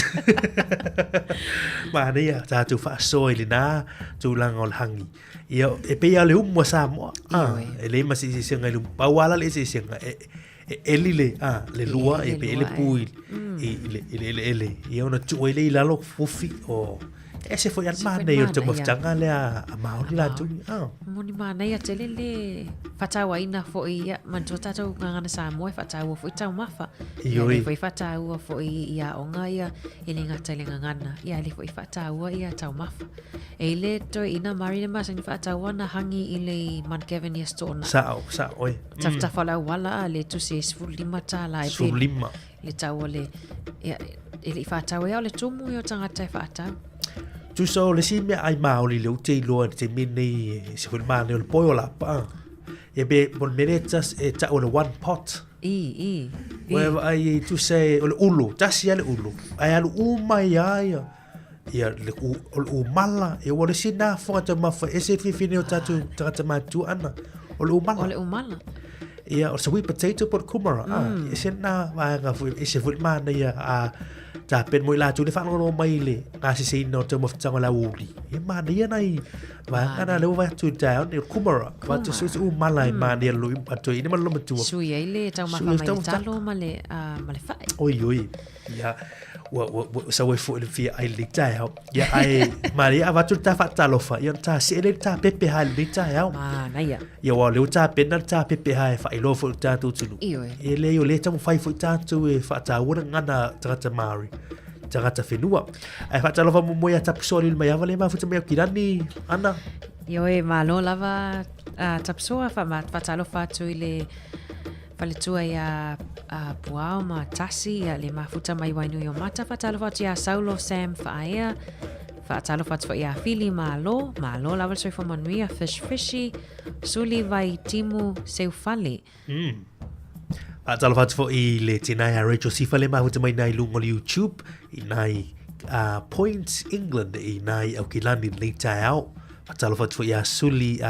mana ia ta tu fa so ile na tu lang ol hangi ia e pe ia le mo sa mo e le masi si senga lu pawala le si senga eli le lua e pe ele pui ele ia ona tu ele i lalo fofi o ese foi al mana ia te mafutanga le a maori la tu moni mana ia te le fatawa ina fo ia mantota tau ngana sa mo fatawa fo tau mafa ia foi fatawa fo ia onga ia ele ngata le ngana ia le foi fatawa ia tau mafa ele to ina mari le masa ni fatawa na hangi ile man Kevin ia stona sa oi tafta fala wala le tu se fulima tala e fulima le tau le ia ele fatawa ia le tumu yo tangata fatawa tu so le si me ai maoli le uti lo te mini se fo mane o poi la pa e be bon meretas e ta o le one pot where ai tu say o ulu tasi ale ulu ai alu mai ai ia le o mala e o le sina fo ta ma fa ese fini o tatu tata ma tu ana o le mala ia o sweet potato por kumara ese na va nga fu ese fo mane ia a ta pen mo la tu le fa no mai le nga si no te mo fa la uli e ma dia nai va ana le va tu ta ne kumara va tu su mala ma dia lu atu ini ma lo tu su ye le ta ma fa mai ta lo ma le fa oi ya wa sa we fu le fi ai le ta ya ai maria va tu ta fa ta lo fa ya ta si le ta pepe ha le ta ya ma na ya wa le ta pen ta pepe ha fa i lo fu ta tu tu e le yo le ta mo fa fu ta tu e fa ta wa ngana ta mari ta fenua ai fa ta lo fa mo ya ta psori mai va le ma fu ta me kirani ana yo e ma lo lava ta psoa fa ma fa ta lo fa tu ile paletua ia puao ma tasi ia le mafuta mai wainu yo mata fatalo fatu ia saulo Sam faia fatalo fatu ia fili malo lava soi fo manuia fishy suli vai timu seu fale fatalo fatu fo I le tinai a Rachel Sifale mafuta mai nai lungo YouTube I nai Points England I nai au kilani le tau fatalo fatu fo ia suli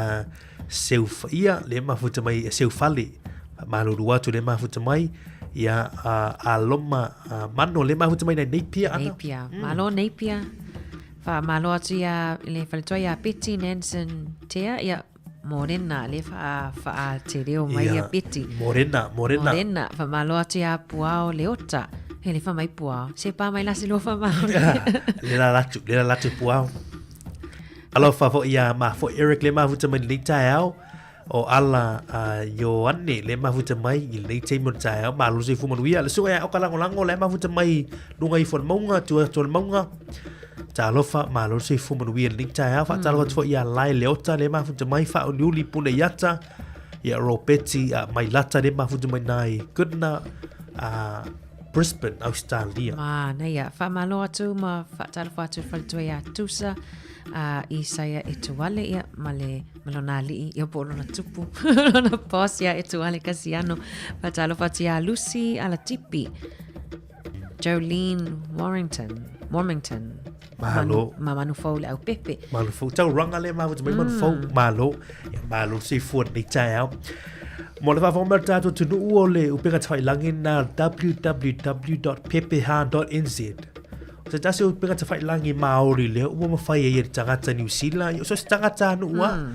seu ia le mafuta mai seu fale malu dua tu le mafuta mai ia aloma mano le mafuta mai Napier ana malo Napier fa malo atu ia le falto ia Betty Nansen tea ia morena le fa te reo mai ia Betty morena fa malo atu ia puao leota ele fa mai puao se pa mai la se lo fa mau le la latu puao alo fa fo ia ma fo Eric le mafuta mai le tau o ala Yoane le mafuta mai I le te mo tae ma lu se fu manuia le soa o kala ngolango le mafuta mai lunga I fon maunga tu maunga ta lofa ma lu se fu manuia le tae fa ta lofa ia lai leota le mafuta mai fa o niuli pune yata ia ropeti mai lata le mafuta mai nai goodna Brisbane Australia na ia fa malo atu ma fa ta lofa atu fa tu ia tusa I saya itu wale ia male malonali ia polo na tupu na pos ia itu wale kasiano patalo fatia Lucy ala tipi Jolene Warmington malo manu fou au pepe malo fou tau ranga le ma manu fou malo se fu ni tau mo le fa forma tato tu o le upega tai langin na www.pepeha.nz se tasi o pega tafai langi Maori le o mo fai e tangata New Zealand yo so tangata no wa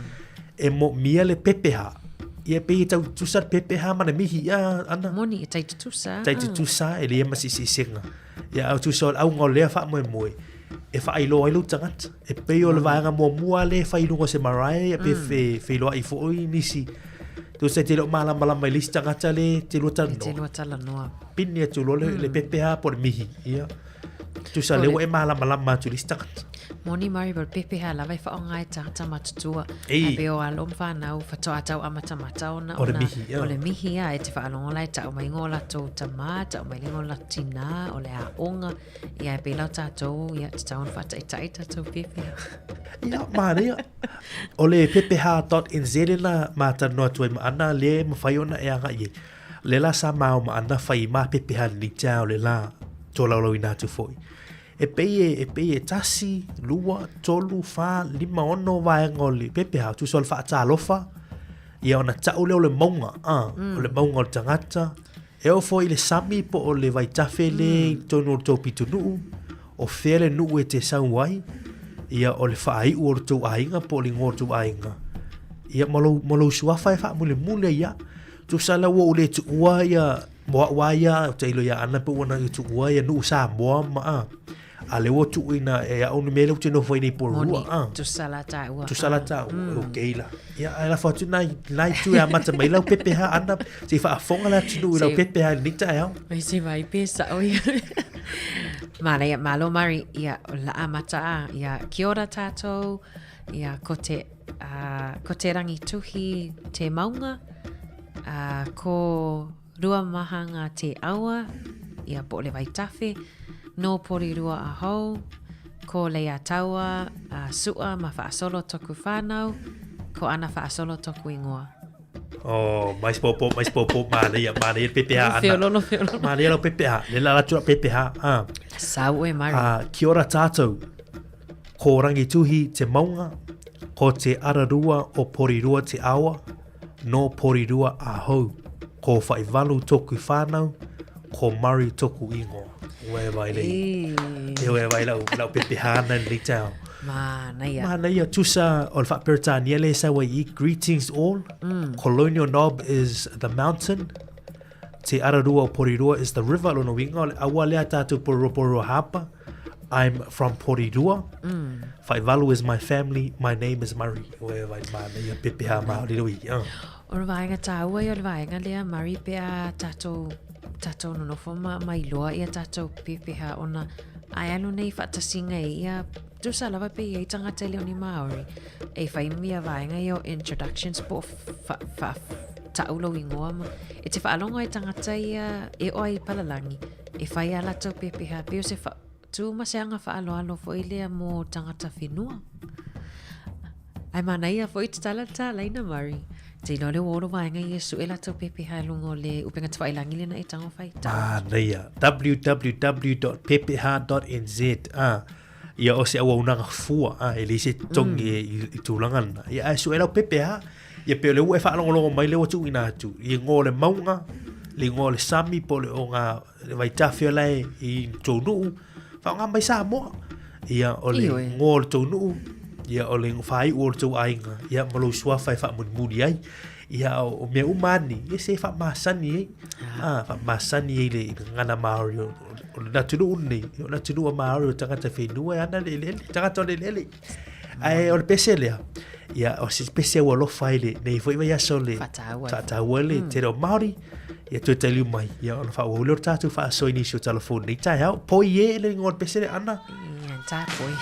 e mo mia le pepeha ia pe tau tusa pepeha mana mihi ana moni e tai tusa ele ia masi sisenga ia au tusa au ngole fa mo e fa ilo tangata e pe o le vanga mo mua le fa ilo se marai e pe fe lo I fo nisi tu se te lo mala mai lista tangata le te lo no pinni tu lo le pepeha por mihi ia tu sa le e malama tu lista moni mari ber pepe ha la vai fa ongai ta matutua e be o alom fa na u fa to atau amata ona ole mihi e te fa along lai ta mai ngola to tamata mai ngola tina ole a onga ia be la ta to ia ta on fa ta to pepe ia maria ole pepeha.nz la mata no tu ana le mo fa ona e anga ye le la sa ma ana fa I ma pepeha ni tau le la to la lo ina tu foi e pei tasi lua tolu fa lima ono vai ngoli pepe ha tu sol fa ta lofa ia ona ta ole ole monga ole monga tangata e o foi le sami po ole vai tafele tono topi tunu o fere nu e te sauai ia ole fa ai o tu ainga po le ngor tu ainga ia molo suafa fa mule ia tu sala wo le tu wa ya wa ya te ilo ya ana po na tu wa ya nu sa mo ma ale wo tu ina e onu mele tu no foi ni por rua tu sala ta okay la ya ala fa tu nai tu ya mata mai la pepe ha ana si fa fonga la tu la pepe ha ni ta ya ai si vai pesa o ya mala ya malo mari ya la amata ya kia ora tatou ya ko te rangi tuhi te maunga ko rua mahanga te awa ia po le vai tafe no pori rua a hou ko le ataua sua ma whaasolo toku whanau ko ana whaasolo toku ingoa. Mais popo mana ia pepe ha ana. Mana ia pepe ha le la tua pepe ha Sau e mari. Kia ora tātou ko rangi tuhi te maunga ko te ararua o porirua te awa no porirua a hou ko whaivalu toku whanau ko mari toku ingoa. Ue vai lei. Ue vai lau pepe hana ni tau. Mana ia tusa o le whaperitania le sa wai i greetings all. Colonial Knob is the mountain. Te ararua o porirua is the river. Lono winga le awa lea tātou porirua hapa. I'm from Porirua. Whaivalu is my family. My name is Murray. Ue vai mana ia pepe ha maori lui. O le vaenga tāua i o le vaenga lea Murray pea tātou no nofoma mai loa ia tātou pepeha ona ai alo nei whaatasinga ia tusa lawa pe ia i tangata leo ni Māori e whaimia vaenga i o introductions po taulo ingoa ma e te whaalonga i tangata ia e oi palalangi e whai ala tau pepeha peo se tu maseanga whaaloalo fo ilea mo tangata whenua ai mana ia fo i te tala ina Māori te no le woro vaenga i esu e lato pepe halungo le upenga te whailangi le na e tango whaita. Neia. www.pepeha.nz ia o se awa unanga fua e le se tongi i tūlangana. Ia esu e lau pepeha ia peo le ue whaalongolongo mai le watu ina atu. Ia ngō le maunga, le ngō le sami po le o ngā waitawhia lai i tōnuu. Whaonga mai sa moa. Ia o le ngō le tōnuu. Ia o le whai o le tau ainga. Ia malo sua whai whaamuni ai. Ia o mea umani. Ia se whaamasani ai. Whaamasani ai le ngana Māori. O le natunu unni. O le natunu a Māori o tangata whenua. Ana le lele. Tangata o le lele. Ai o le pese lea. Ia o se pese ua lofa ai le. Nei fwoi vai aso le. Whataua le. Tere o Māori. Ia tue taliu mai. Ia o le whaua ule o tātou whaasoi nisi o telefoni. Nei tai hau. Poi e le ngō le pese le ana. Ia tā poi.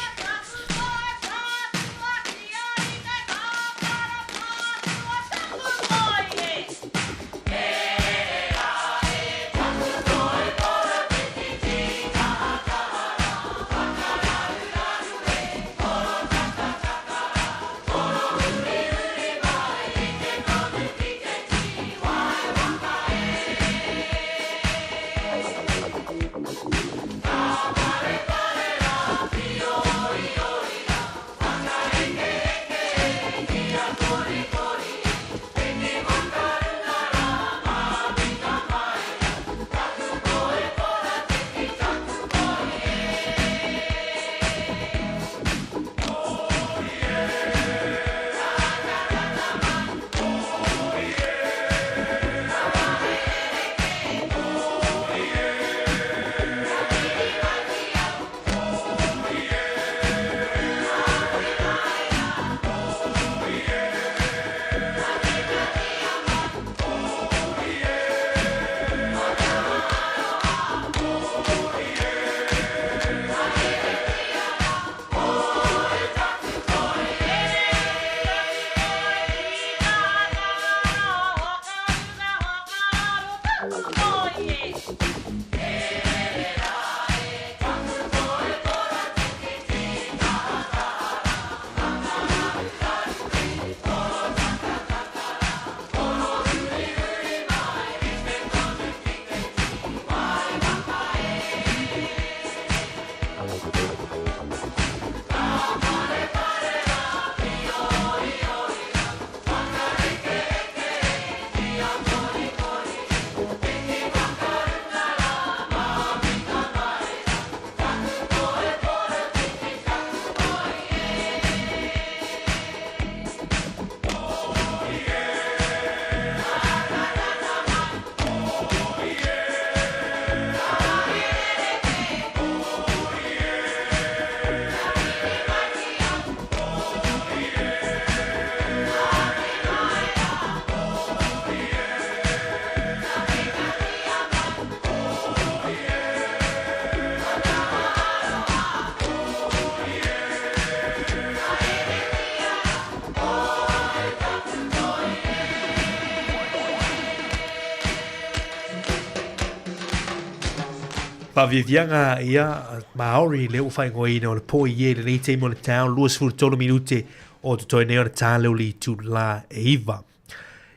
Whawiwianga ia Maori leo whai ngoi ina o le po i e le nei teimo le tau luas furu tolo minute o te toi neo le tāleu li tu la e iwa.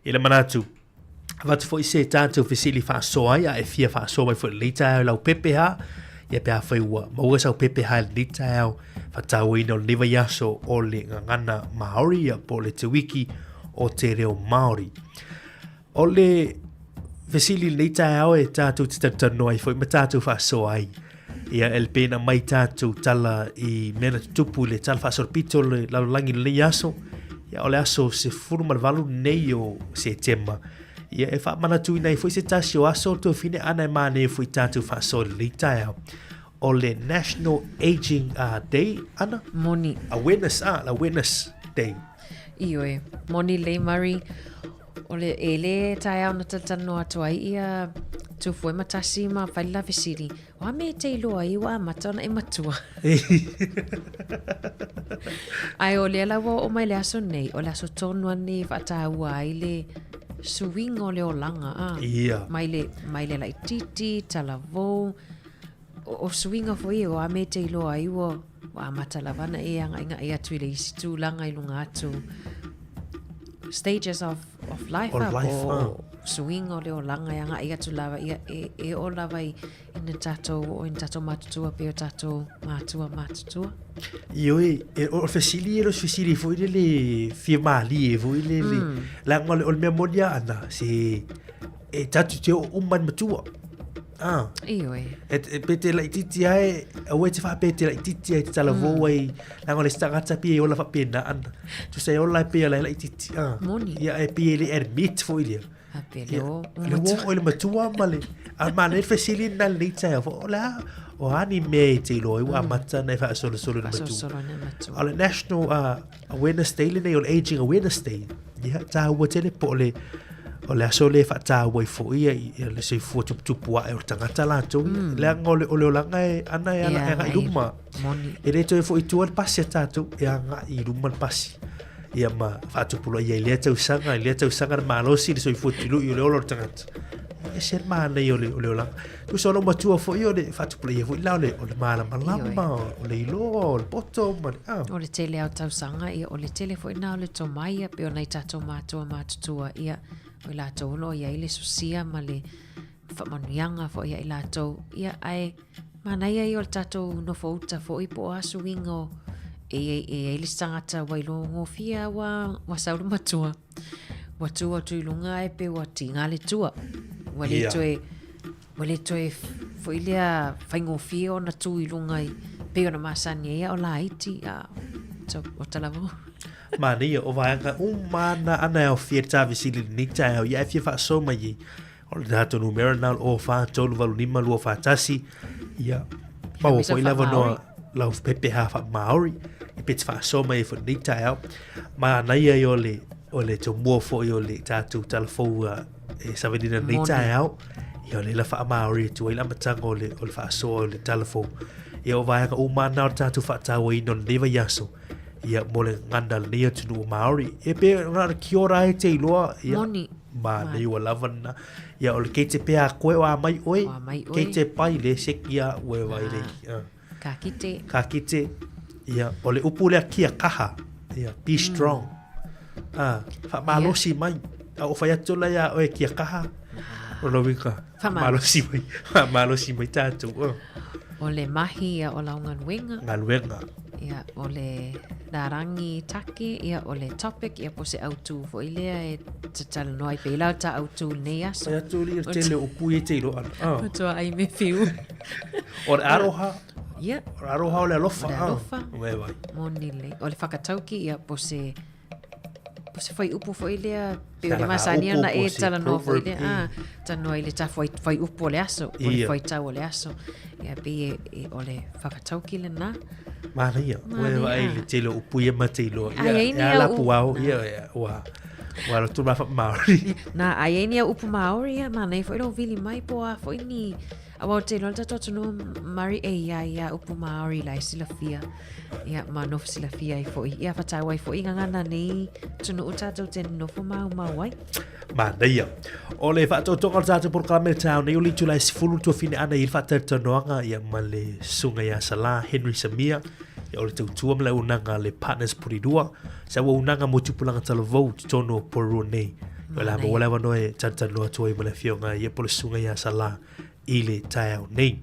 I le manatu, watu fo i se tātou fesili whaasoa ia e fia whaasoa mai fo le leita au lau pepe ha, ia pia whai ua maua sau pepe ha le leita au whatau ina o le newa yaso o le ngangana Maori ia po le te wiki o te reo Maori. O le fesili leita au e tātou te tatano ai fo i ma tātou whaasoa ai. Ia el pena mai tātou tala i mena tupu le tala whaasorpito le lalolangi le yaso. Ia o le aso se furu marvalu nei o se tema. Ia e wha manatu nei fo i se tasi o aso to fine ana e mane fo i tātou whaasoa le leita au. O le National Aging Day, ana? Moni. Awareness Day. Iyo e, moni le mari. O le ele tai au na tatano atu ai ia tufu e matasi ma whaila visiri. Wa me te iloa i wa matona e matua. Ai o le alawa o mai le aso nei, o le aso tonu ane whataua ai le suwing o le o langa. Ia. Mai le lai titi, talavou, o suwinga fo i o a me te iloa i wa matalavana e anga inga e atu i le isi tu langa i lunga atu. Stages of life o swing o leo langa yanga ia tu lava ia e o lava i in tato o in tato matutua pe o tato matutua io e o fesili lo fesili foi le firmali e foi le la ngol o memoria ana se e tato te o man matua io e pete la titi ai o te fa pete la titi ai tala vo ai la ngol sta gata pi o la fa pena ana tu sei o la pe la titi moni ia e pi le ermit foi le apelo o le matua male a mane fesili na le tsa o la o ani me te lo i wa mata na fa solo le matua ala National Awareness Day le o Aging Awareness Day ia ta o tele po le o le aso le whata wai fo ia le se fo tupu a e o tangata la tau le anga o le olanga e ana e anga i ruma e re toi fo i tua le pasi a tātou e anga i ruma le pasi ia ma whatupulo ia i lea tau sanga na malosi le soi fo tilu i o le olo le tangata e ser maana i o le olanga tu sono matua fo i o le whatupulo ia fo i lao le o le maala malama o le iloa o le poto o le tele au tau sanga ia o le tele fo i nao le tomaia pe o nei tātou mātua mātutua ia o i lātou lo ia i le susia ma le whamanuianga fo ia i lātou ia ai manaia i o le tātou no fauta fo i po asu wingo e le tangata wailo ngofia wa sauru matua wa tua tu lunga e pe wa tinga le tua wale toe fo i lea whaingofia o na tu i lunga i pe o na masani ia o la iti o talavo Mania o vaanga mana ana o fieta visili nita o ia fia fa so mai o le dato numero na o fa tolu valu lima lu fa tasi ia ma o foi lava no la pepe ha fa Maori e pet fa so mai fo nita o ma na ia o le to mo fo o le tatu telefo e savedina nita o ia le la fa Maori tu ila matango le o fa so le telefo ia o vaanga mana o tatu fa tawo ino neva yaso ia mole ngandal nia tunu Maori e pe ngara kiora e te iloa ia ma nei wa lavana ia o le kete pe a koe wa mai oi kete pai le sekia we vai le ka kite ia o le upu le kia kaha ia be strong fa malosi mai o fa ya tola ya o kia kaha o lo vika malosi mai tatu o le mahi ia o laungan wenga ia o le narangi take ia o le topic ia po se autu fo ilea e tatala noai pe lau ta autu nei aso ia tu li tele o pui te ilo o toa ai me fiu o le aroha ia o aroha o le alofa vai moni le o le whakatauki ia po se fai upu fo ilea pe o le masani ana e tala noa fo ilea ta noa ile ta fai upu o le aso o le fai tau o le aso ia pe o le whakatauki le na Mana ia, vai le telo upuia matelo. Ia la puau ia wa tu ma Maori. Na ai ni upu Maori ia mana foi lo vili mai po a foi ni Awa te lo tato tunu mari ia upu maori lai silafia. Ia manof silafia I foi. Ia fatai wai foi ngana nei tunu utato te nofo mau wai. Mana ia. O le whaatotonga tātou porokame tau nei uli tulai sifulu tua fine ana I whaatatonoanga ia ma le sunga ia sala Henry Samia. Ia o le tautua mla unanga le partners puridua. Sa wa unanga mo tupulanga talo vote tono poru nei. Ia la mo wala wanoe tantanoa tua I ma le fionga ia po le sunga ia sala ile tau nei.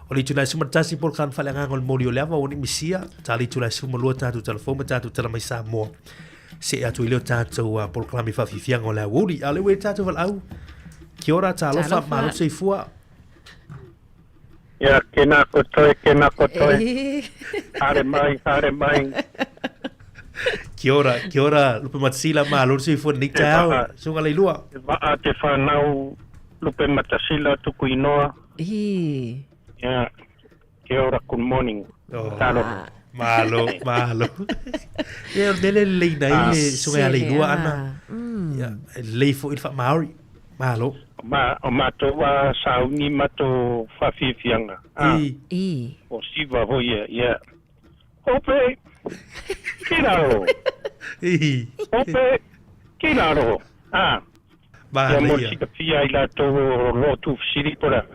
O le tulai suma tasi porokame whalenga ngol mori o lewa o ni misia. Tali tulai suma lua tātou telefoma tātou tala mai sa moa. Se atu I leo tātou poloklami whawhiwhianga o lea wuri. A lewe tātou wal au. Kia ora tālofa, malo sei fua. Ia, kena kotoe. Hare mai. Kia ora, lupe matasila malo sei fua ni tāu. Sunga leilua. Waa te whanau lupe matasila tuku inoa. Ia, kia ora, good morning. Tālofa. Malo. Ia nele leina I le sunga leilua ana. Ia leifo I Maori. Malo. O mato wa sauni mato whawhiwhianga. O siwa ho ia. Hope, kiraro. Hope, kiraro. Ia mo sika pia I la to lotu fsiri pora.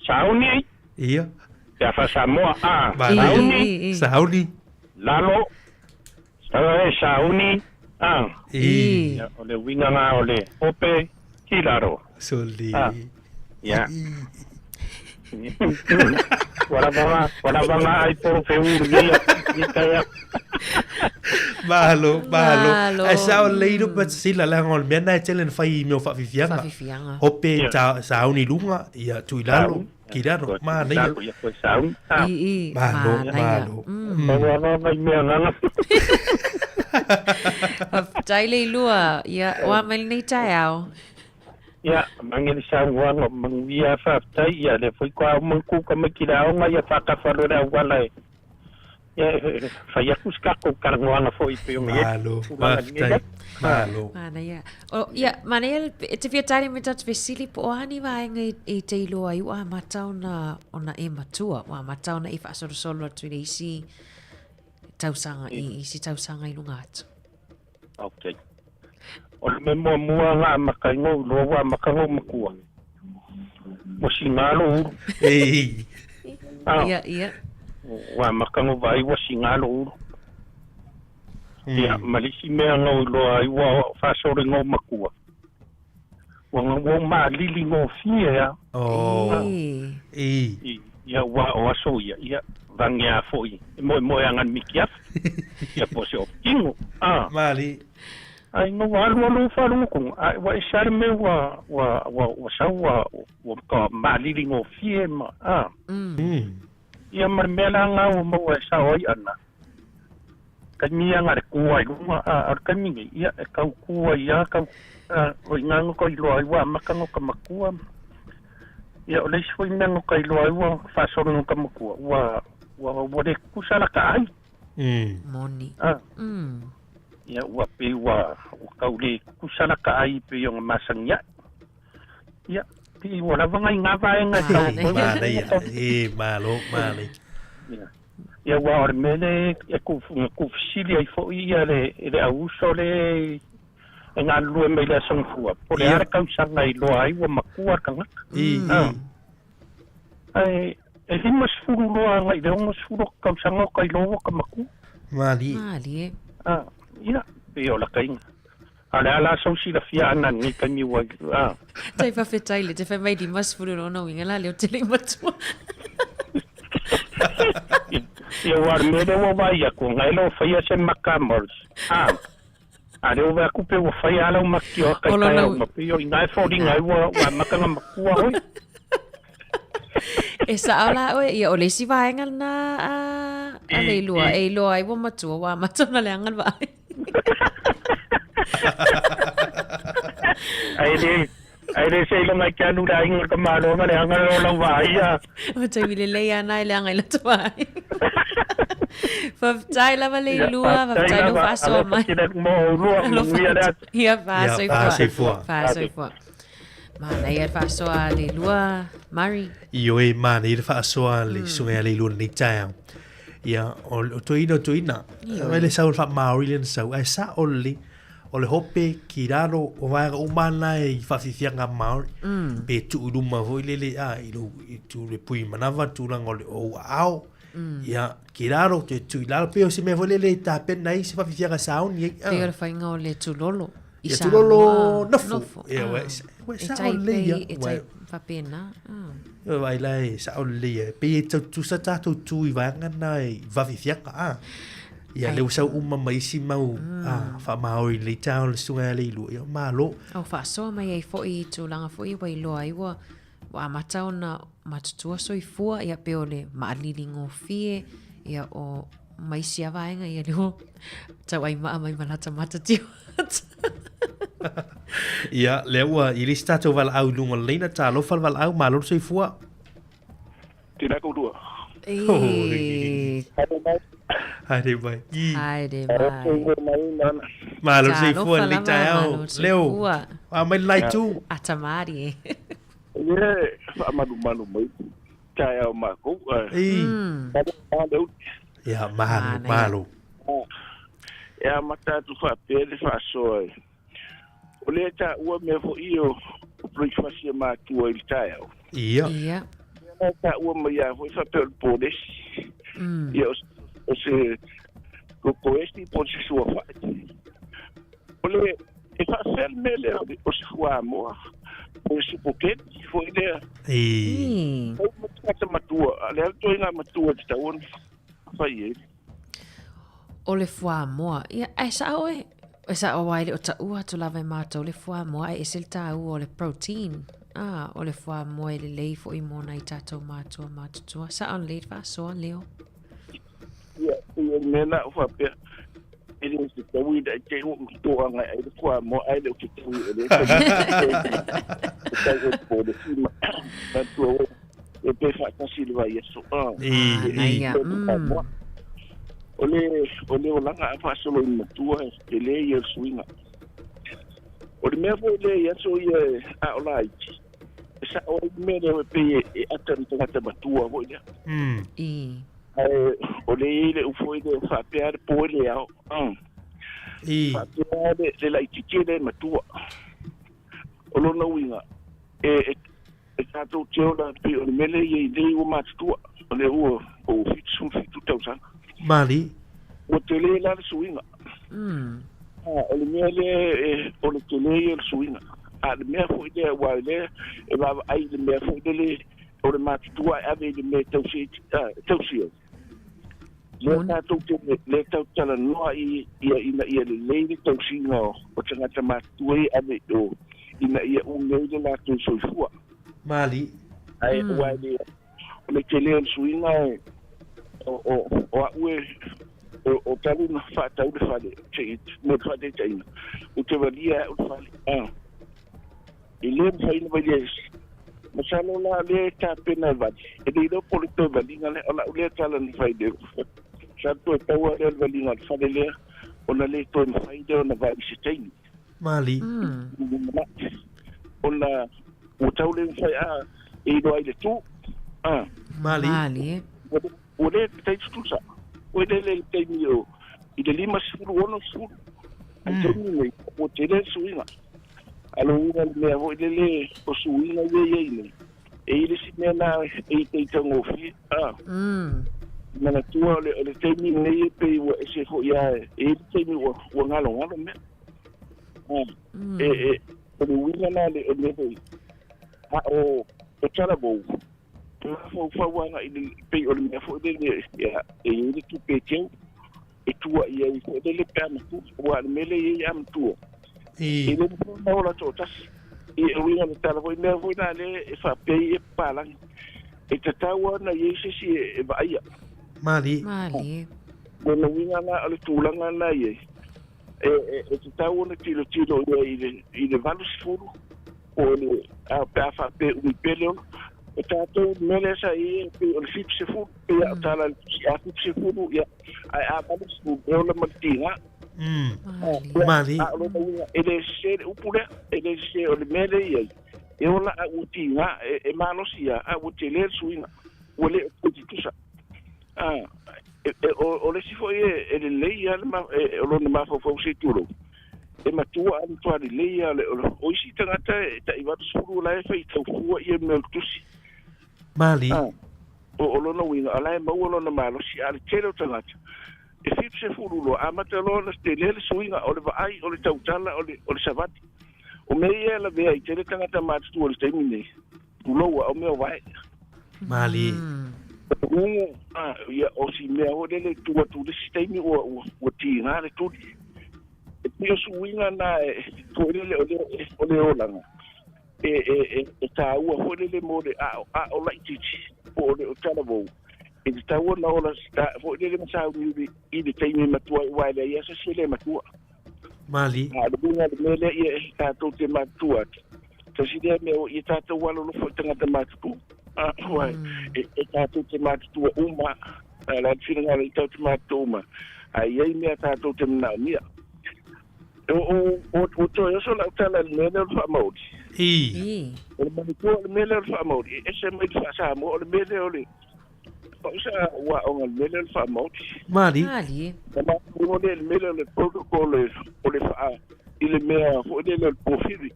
Sauni. Ia. Ia fa Samoa. Sauni. Lalo. Sauni. Ia ole winganga ole. Hope, kiraro. Soli. Ya. Wala banga ai por feur dia kaya. Malo. Ai sao leido pa sila la ngol mena telen fai meu fa fifianga. Hope sauni lunga ia tuilalo. Kiraro, mana ia. Malo. Taile lua, ia wa melni taiao. Ya, mangin sa wang mangwia fa tai ya le foi kwa mangku ka makirao nga ya fa ka falora wala. Ya, fa ya kuska ko karngwana foi pe me. Malo. Mana ya. O ya, mana ya te fia tari me tat vesili po ani va e te ilo ai wa matau na ona e matua, wa matau na I fa solo tu le isi tausanga I si tausanga I lunga atu. Okay. O le mo mua nga makaingo lo wa makango makua. Mo singalo. Ia. Wa makango vai wa singalo. Ia malisi mea ngau lo ai wa fa sore ngo makua. Wa ngo ma lili ngo fia ya. Ia wa o aso ia vangia foi. Mo angan mikiaf. Ia pose optingo. Mali. Ai no alu falu kung wa isarme wa sawa wa ka malili ngo fie ma ia marmela nga mo wa sawa ana kanya nga kuwa lunga kanya ia ka kuwa ia ka o ngango ko ilo ai wa makango ka makua ia o le foi ngango ka ilo ai wa fa so no ka makua wa de kusala ka ai moni ia ua pe ua kaule kusala ka ai pe yung masangya ia pe ua lavanga inga vaenga malo ia ua ormele ia kufsili ai fo ia le auso le nga lue me le songfua po le ara kausanga I loa ai ua makua kanga ai e limas furu loa ngai le ongos furu kausanga kai loa ka makua Mali ia pe o la kainga ala so si la fia ana ni kami wa tai fa fetaile te fa mai di mas furu no winga la le tele matua ia war me de wa vai ko ngai lo fa ia se makamors ale o va ku pe wa fa ia la makio ka ka ma pe yo ngai foding ngai wa makanga makua hoi esa ala o ia o le si vaenga na ale lua e lo ai wa matua wa matona le angal vai ai de sei lo mai kanu da ingor ka malo ma le angal lo vai ya o te wile le ana le angal to vai fa tai la vale lua fa tai lo faso mai mo lua ia fa soi fo Mana ia whaasoa le lua, Mari. Io e mana i le whaasoa le sunga le lua ni tau. Ia, o toina. Vai le sau wha maori le sau. Ai sa oli, o le hope ki raro o vaiga umana e whawhiwhianga maori. Pe tu uruma hoi lele i tu le pui manawa tūranga o le o ao. Ia, ki raro te tu i lalo pe o se me hoi lele ta pena i se whawhiwhianga sauni. Te ora whainga o le tulolo. Ia tulolo nofo. Ia, we sa oli ia. E tai whapena. Ia vai lai sa oli ia. Pe e tau tu sa tātou tu i vaianga na i whawhiwhianga. Ia leu sau uma mai si mau wha maori le tau le sunga le ilu. Ia malo. Au whaasoa mai ei fo i tūlanga fo i wai loa iwa. Wa amatau na matutua soifua ia pe o le maalili ngō fie. Ia o mai si avaenga ia leo. Tau ai maa mai malata matatiu. Ia leua i lisi tātou wala au lunga leina tā lofal wala au malo soifua. Tina koutua. Haide mai. Haide mai. Malo soifua le tau. Leo. A mai lai tu. Atamari. Ia, manu mai. Kai au mako. Ia, malo. Ia mata tu fa pele fa soe. O le ta ua me fo io breakfast ma tu il tao. Ia. Ia. Ta ua me ia fo fa pele podes. Ia o se ko este pode se sua fa. O le e fa ser mele o se fua mo. O se pocket fo ile. O mo matua, ale to ina matua ta un fa ye. O le fua moa. Ia, ai sa oe. E sa o waile o ta ua tu lava mātou le fua moa. Ai esil ta ua o le protein. O le fua moa e le leifo i mona i tātou mātua mātutua. Sa on leid fa soa leo. Ia, mena o fa pia. Ele se taui da te o toa nga ai le fua moa ai le o te taui ele. Taui po de cima. Tātou e pe fa tasilva yeso. Ia. Ole o langa fa solo in matua ele ye swinga. O le mea le ye so ye a olai. Sa o me le pe e atan tanga matua ho ya. Ole o foi de fa per po le ao. Fa le la itike matua. O lo no winga. E ta to tiola pe o me le ye de o matua. Ole o fitu tausa. Mali. O tele la suinga. O le mele o le tele el suinga. A le mea foi de wale e va ai le mea foi de o le matua ave de me tausi. Le tau tala noa i le leile tausi no o tangata matua ave o ina ia ungeile la tu soifua. Mali. Ai wale o le tele el suinga o ue o talu na fa tau de fale che mo fa de taina o te valia o fale ele foi no valia ma salo la le ta pena va e de do por to valinga le ola le tala ni fai de sa to tau le valinga fale le ona le to ni fai de ona va se taina Mali ona o tau le fai e do ai de tu Mali o le te tusa o le te mio i le lima suru ono suru te mio o te le suinga alo una me o le o suinga ye ne e le simena e te tango fi mana tua le te mio ne pe o se fo ya e te mio o ngalo me o le winga na le o tarabo fa wanga i pe o me fo de ya e ni tu pe teu e tu ia i fo de le pena tu wa me le ia am tu e le no la totas e o ia ta la me fo na le e fa pe e pala e te tawa na ye se si e va ia Mali no winga na ale tu langa na ye e te tawa na tilo i le valus furu o le a pa fa pe u pelo e tātou mele sa i pe o le fitu se furu pe a tala a fitu se furu ia a malis fu e o le maltinga Mali ele se upule ele se o le mele ia e ola a utinga e malosia a utele suinga ole utitusa o le sifo e le leia ma o lo ma fo se tulo e matua an toa le leia o isi tangata ta i watu suru la e fai tau fua i e mel tusi Mali o lo no winga ala e mau lo na malosia ale telo tangata e fip se furu lo amata lo na stelele suinga o le vai o le tautala o le savati o me ia la vea i tere tangata matu o le taimine uloa o mea vai Mali ia o si mea o le tua tu le sistemi o tinga le tu e pio suinga na ko le olanga e ta ua ho le mo le o la itichi o le o tala vo e ta ua na ola sta ho le sa mi i le taimi matua wa le ia se le matua Mali a le bunga le mele ia ta to te matua ta si de me o i ta to walo lo fo tanga te matu wai e ta to te matu uma la tsinga le ta te matu uma ai ai me ta to te na mia o to yo so la tala le mele fa modi o le mani le mele fa modi e se me fa sa mo le mele o le o sa wa o le mele fa modi Mali ma o le mele le protocol o le fa il mea o le profili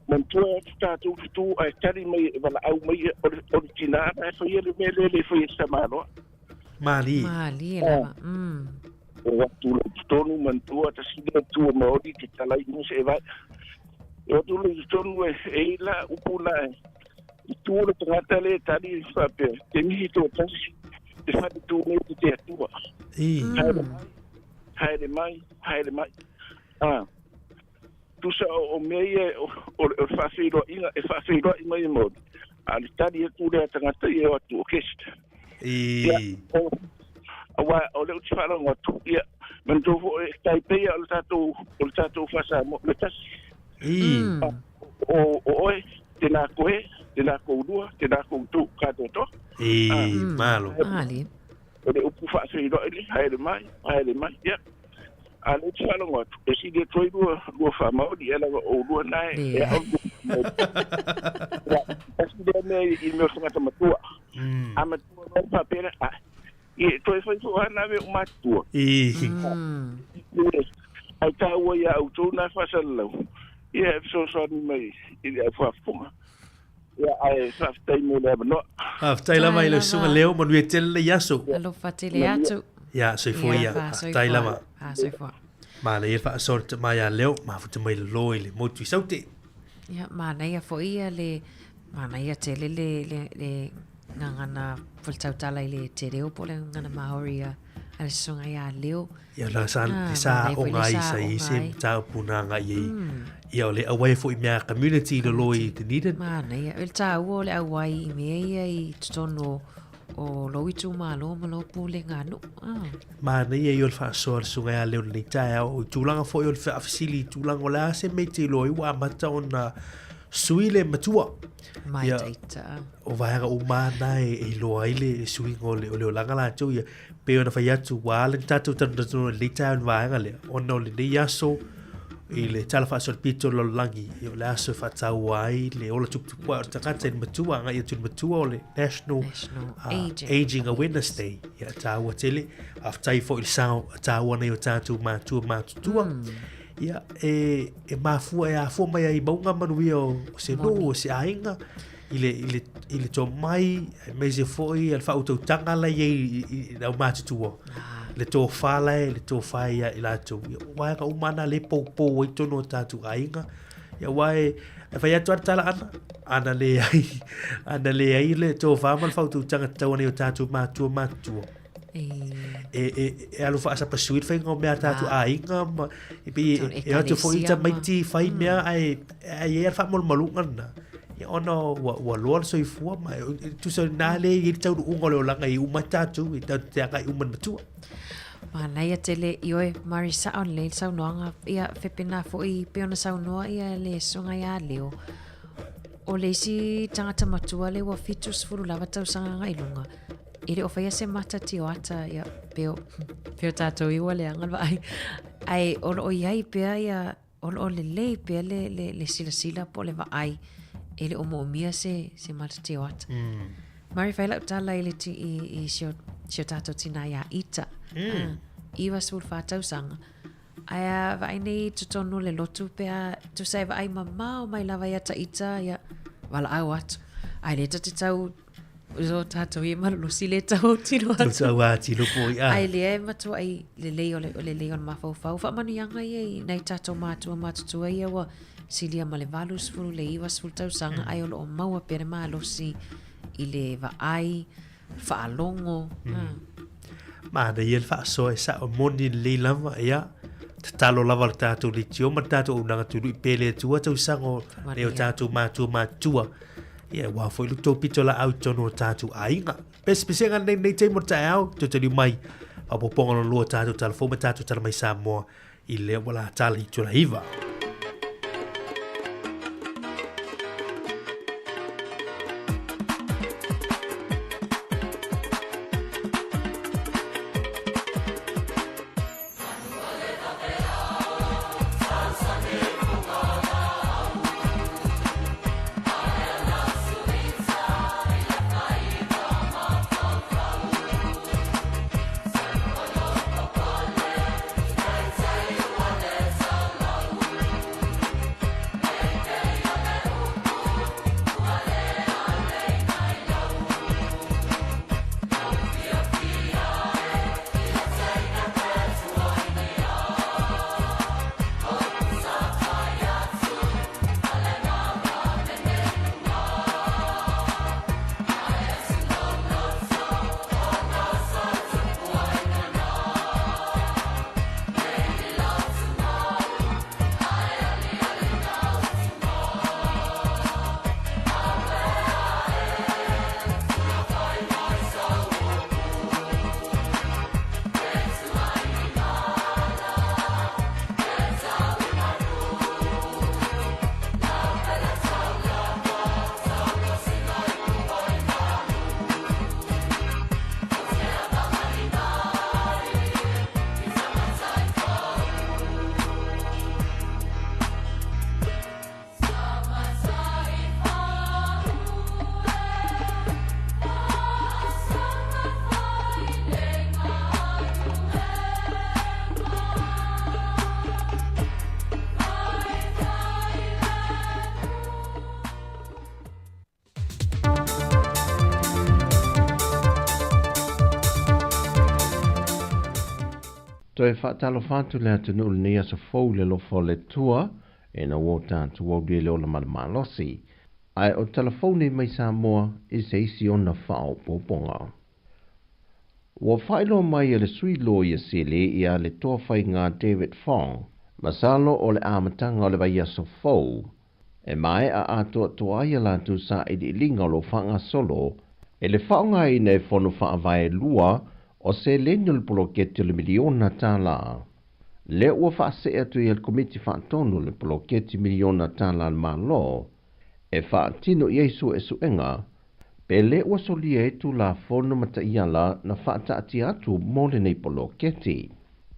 man tu sta tu ai tari mai vala au mai original ai foi ele mele le foi samano Mali la o tu tonu man tu ta sida tu modi te tala i se vai o tu le tonu e la upula tu le trata le tari fa pe te mi to tas te fa tu me te tu haide mai tu sa o mei o fa filo inga e fa filo i mai mod al tadi tu le tangata e o tu kest o le uti fala ngatu ia men tu fo tai pe o tato fa sa mo le tas o tena ko dua tena ko tu ka to malo Mali o le upu fa filo ili haide mai ia ale tsalo ngatu e si de toi do fa ma di ela o do nai e o si de me i me sanga matua ama tu no papel e toi foi so na me matua ai ta o ya o tu na fa salo e so me i fa fuma ya ai sa stai mo le no aftai la mai le sunga leo mo we tel le yaso alo fatele atu ya so foi ya tai la ma so foi ma le fa sort mai a leo ma fu te mai loi le mo tu saute ya ma na ia foi le ma na ia tele le ngana fultau tala le tereo pole ngana maoria al songa ya leo ya la sa o ngai sai se ta puna ngai ia le away for mea community le loi te needed ma na ia el ta o le away me ia i tono o loitu malo malo pule ngano ma na ia yo fa so sunga ya le ni ta o tulanga fo yo fa facili tulanga la se meti loi wa mata ona suile matua mai taita o vai ga umana e loi le suingo le langa la tu ia pe ona fa ya tu wal tatu tatu le ta vai ga le ono le dia so ile tala fa so pito lo langi yo la so fa tawai le ola tup kwa takata matua nga ya tu matua le national aging awareness day ya tawa tele after fo il sao tawa na yo tatu matua ya e mafu ya fo mai i bonga manuio se no se ainga ile to mai meze foi al fa auto tanga la ye na matua le to fala le to faia ila to wa ka umana le po i tono tatu ainga ya wai fa ya tu tala ana le ai le to fa mal fa tu tanga tawani o tatu matua e alu fa sa pasuit fa ngo mea tatu ainga e bi e to foi ta mai ti fai mea ai e fa mol malungan ya ono wa lor so ifua ma tu so nale i tau ungolo langa i umata tu i tau te aka i uman matua mana ia tele ioe marisa on le sau noanga ia fepena fo i peona sau noa ia le songa ia leo o le si tangata matua le wa fitus furu lava tau sanga ngai lunga ile o fa se mata tio ata ia peo tato i wale angal ai o ia i pea ia o le pe le sila po le vai ele o mo mia se mata te wat mari faila tala ile ti I sio tato tina ya ita iwa sul fatau sanga aya vai nei tutonu le lotu pe tu sai vai mama o mai lava ya ta ita ya wala awat ai le te tau zo tato I malu sile tau tino ati lo po ia ai le matu ai le on mafau fau fa manu yanga ye nei tato matu tu ai wa silia male valus fulu le iwa sul tau sanga ai o maua pere malo si ile va ai fa longo ma de yel fa so sa o moni le lava ia talo lava tato li tio ma tato unanga tu pele tua tau sango e o tato matua ia wa foi lu to pitola au tono tato ainga pesenga nei te mo tau to te mai a poponga lo tato telefone tato tala mai sa mo ile wala tali tula iva To e whaatalo whantu lea te nulu ni asa fau le lofo le tua e na wota tu wau le o la malamalosi. Ai o telefone mai sa moa I se isi o na whao poponga. Wa whailo mai le sui lo I se le I a le toa whai ngā David Fong, masalo o le amatanga o le vai aso fau, e mai a atua toa ia la tu sa I di linga lo whanga solo, e le whaonga I nei whonu wha vai lua, o se lenyo polo kete le miliona tala. Le ua whaase atu I al komiti whaatonu le polo kete miliona tala al malo, e whaatino Iesu e suenga, pe le ua solia etu la fono mata iala na whaata ati atu mole nei polo kete.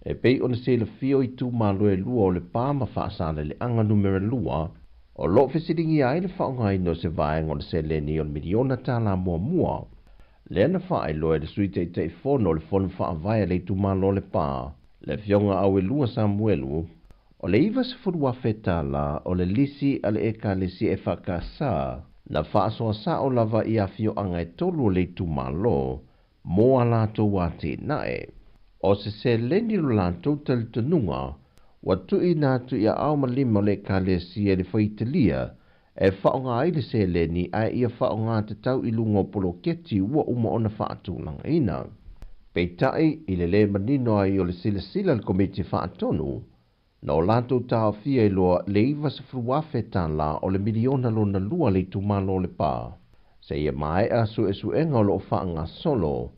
E pei ona se le fio I tu malo e lua o le pāma whaasale le anga numero lua, o lo fesiringi ai le whaongai no se vaenga o le se le ni o miliona tala mua mua. Le na whae loe le sui te fono le fono wha vai le tu malo le pā, le fionga au e lua Samuelu, o le iwa se furua feta la o le lisi ale eka lisi e whakasa, na whaasoa sa o lava I a fio anga e tolu le tu malo, mo ala to wate nae. O se leni lo lantou tali tanunga, wa tui nā tu ia au malima le ka le si e le whaitelia, e whaonga ai le se leni ai ia whaonga te tau I lungo polo keti ua uma ona whaatu langa ina. Peitai I le manino ai o le sila le komiti whaatonu, na o lantou tau fia I loa le iwa se fruafe la o le miliona lo na lua le tumalo le pā. Se ia mai a su enga o lo whaanga solo,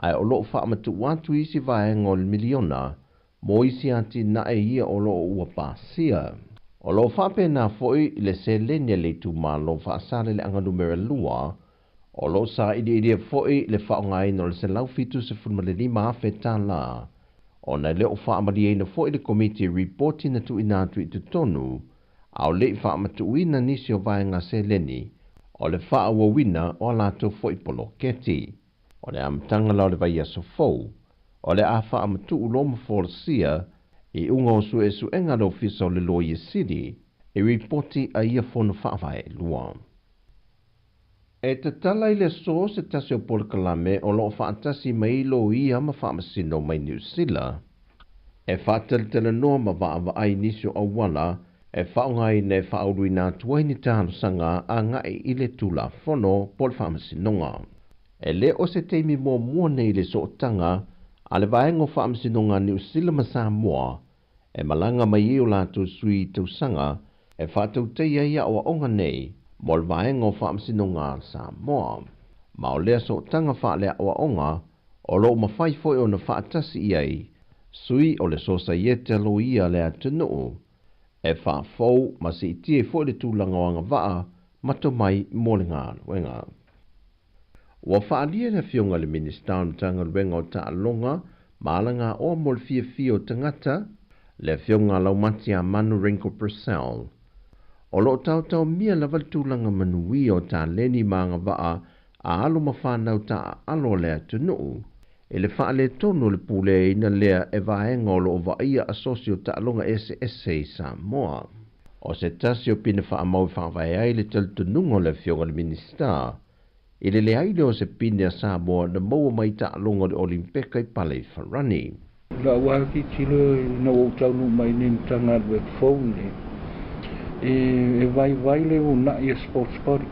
ai o loo whaamatu watu isi vaenga o le miliona, mo isi anti na e ia o loo ua pāsia. O loo whape nā foi I le se lenia le tu malo whaasale le anga numera lua, o loo sa idia foi le whaongai no le se lau fitu se funma le lima afe tā la. O na leo whaamari na fo i le committee reporting na tu ina tu i te tonu, au le whaamatu ina nisi o vaenga se leni, o le whaawawina o lato fo i polo keti, o le amtanga lau le vai aso fau, o le a whaamatu uloma folosia, i unga o su e su enga lo fisa o le Loie City, e reporti a ia fono whaawai lua. E te tala i le so se tasi o Polokalame o lo whaatasi mai lo ia ma whaamasino mai New Zealand. E whaateletele noa ma waawa ai nisio au wala e whaongai ne whaurui nā tuai ni tāno sanga a ngai i le tula fono pol whaamasinonga. E le o se teimi mua nei le so tanga a le vaengo whaamasinonga New Zealand ma Samoa e malanga mai i o lātou sui tau sanga e whaatau teia ia o onga nei mo le vaenga o whaamasinonga Samoa. Ma o lea so tanga whaalea o onga o lo mawhai foi o na whaatasi iai sui o le sosa iete lo ia lea tunu e whaafou ma si itie foi le tūlanga o anga waa mato mai mo le ngā luenga. Wa whaalia le fionga le minister tanga luenga o ta longa maalanga o mo le fia o tangata le fionga lau mati a Manu Rinko Purcell. O lo tau mia lawal tūlanga manui o ta leni maanga waa a alo mawhanau ta alo lea tunu. E le whaale tonu le pule ina lea e vaenga o lo vaia asosio ta alonga SSA Samoa. O se tasi o pina whaamau whaavai ai le taltunungo le fionga le minister. I le leaile o se pina Samoa na maua mai ta alonga le Olimpeka i pale wharani. La waki tilo na o taunu mai ni tanga le phone. E vai le una i sports party.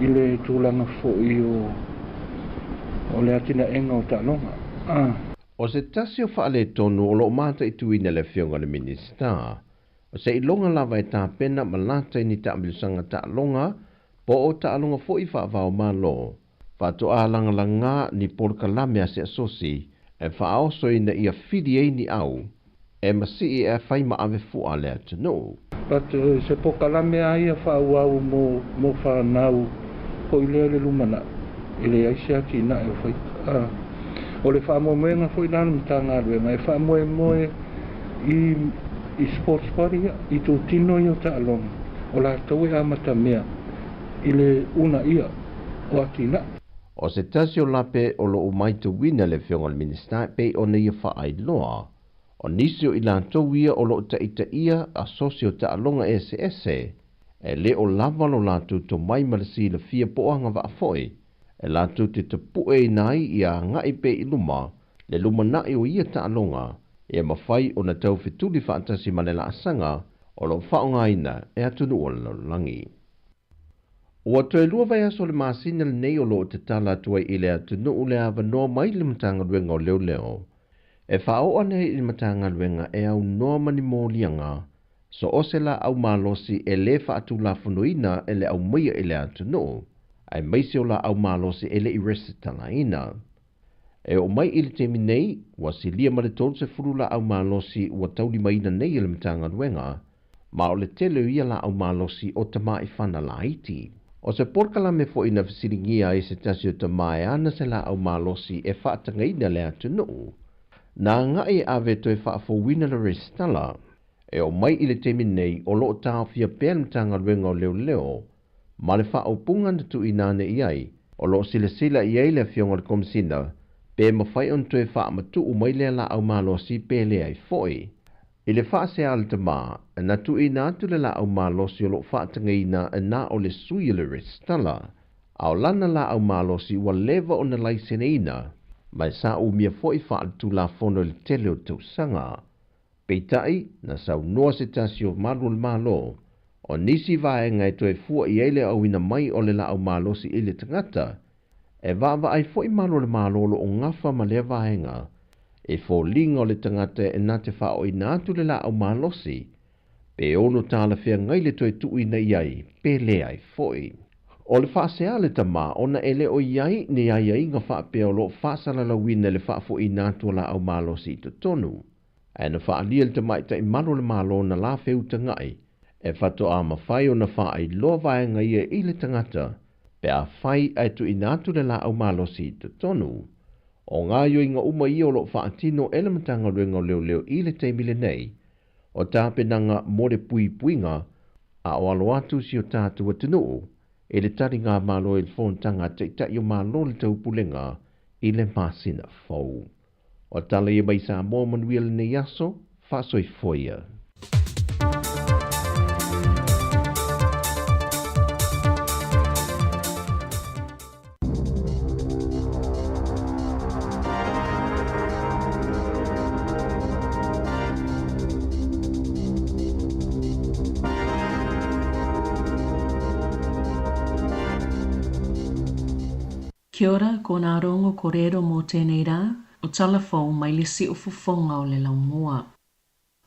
I le tūlanga fo i o le atina enga o talonga. O se tasi o whaale tonu o lo mata i tuina le fionga le minister. O se ilonga lava e tā pena ma lata i ni ta amilusanga talonga, po o talonga fo i whaavao malo. Whato a langa ni Polokalame a se asosi, e whaaoso i na ia whidi ei ni au, e masi e whai ma ave fua le atano. But se Polokalame a ia whaauau mo whanau po i lea le lumana. Ele aise aki na e whai. O le whaamoemoenga fo i lana mtanga aruenga. E whaamoemoe i sports party i tō tino i o ta alonga. O la tau e amata mea i le una ia o aki na. O se tasi o lape o lo umaitu wina le fionga le minister pe o ne ia whaai loa. O nisio i la tau ia o lo ta ita ia a sosio ta alonga SSA. E le o lava lo latu to mai malasi le fia poanga wa afoi. E latu te tapue nai i a ngai pe i luma, le luma nai o ia ta alonga, e mawhai o na tau fituli whaatasi malela asanga, o lo whaonga ina e atunu o langi. O atoe lua vai aso le maasina le nei o lo te tala tuai i le atunu o le awa noa mai le matanga luenga o leo leo. E whao ane i le matanga luenga e au noa mani mōlianga, so osela au malosi e le whaatu la funuina e le au maia i le atunu. Ai maise o la au malosi ele i resitala ina. E o mai ili temi nei, wa si lia ma le tolu se furu la au malosi ua tauli maina nei ele mtanga luenga, ma o le tele ia la au malosi o tama i whana la iti. O se Polokalame fo ina fisiringia e se tasi o tama e ana se la au malosi e whaatanga ina le atunu. Nā ngai ave to e whaafo wina le resitala, e o mai ili temi nei o lo tau fia pēl mtanga luenga o leo leo, ma le whaopunga na tu inane iai, o lo sila iai le fionga le komsina, pe mawhai on tu e whaamatu u mai le la au malosi pe le ai foi. I le whaase al te maa, na tu inatu le la au malosi o lo whaatanga ina e na o le sui le restala, au lana la au malosi wa leva o na laisene ina, mai sa u mia foi whaatu la fono le tele o tau sanga. Peitai, na sau noa se tasi o malu le malo, o nisi vaenga e toe fua i eile au ina mai o le la au malosi i le tangata, e vava ai foi malo le malolo o ngafa ma le vaenga, e fo linga o le tangata e na te whao i nātu le la au malosi, pe ono tāla whea ngai le toe tu ina iai, pe le ai foi. O le whaasea le tama, ona ele o iai ni ai inga whaapea o lo whaasala la wina le whaafo i nātu la au malosi i te tonu. E na whaalia le tamaita i malo le malo na la wheu tangai, e whato a mawhai o na whaai loa vaenga ia i le tangata, pe a whai ai tu inatu le la au malosi te tonu. O ngā yoinga uma i o lo whaatino elementanga ruenga leo i le teimile nei, o tāpenanga mo le puipuinga, a o alo atu si o tātua tinuu, e le tari ngā malo e le whontanga te i o malo le taupulenga i le masina fau. O tala i mai sa mō manuia le nei aso, whasoi foia. Kia ora, ko ngā rongo korero mō tēnei rā, o talafou mai le si ufufonga o le laumua.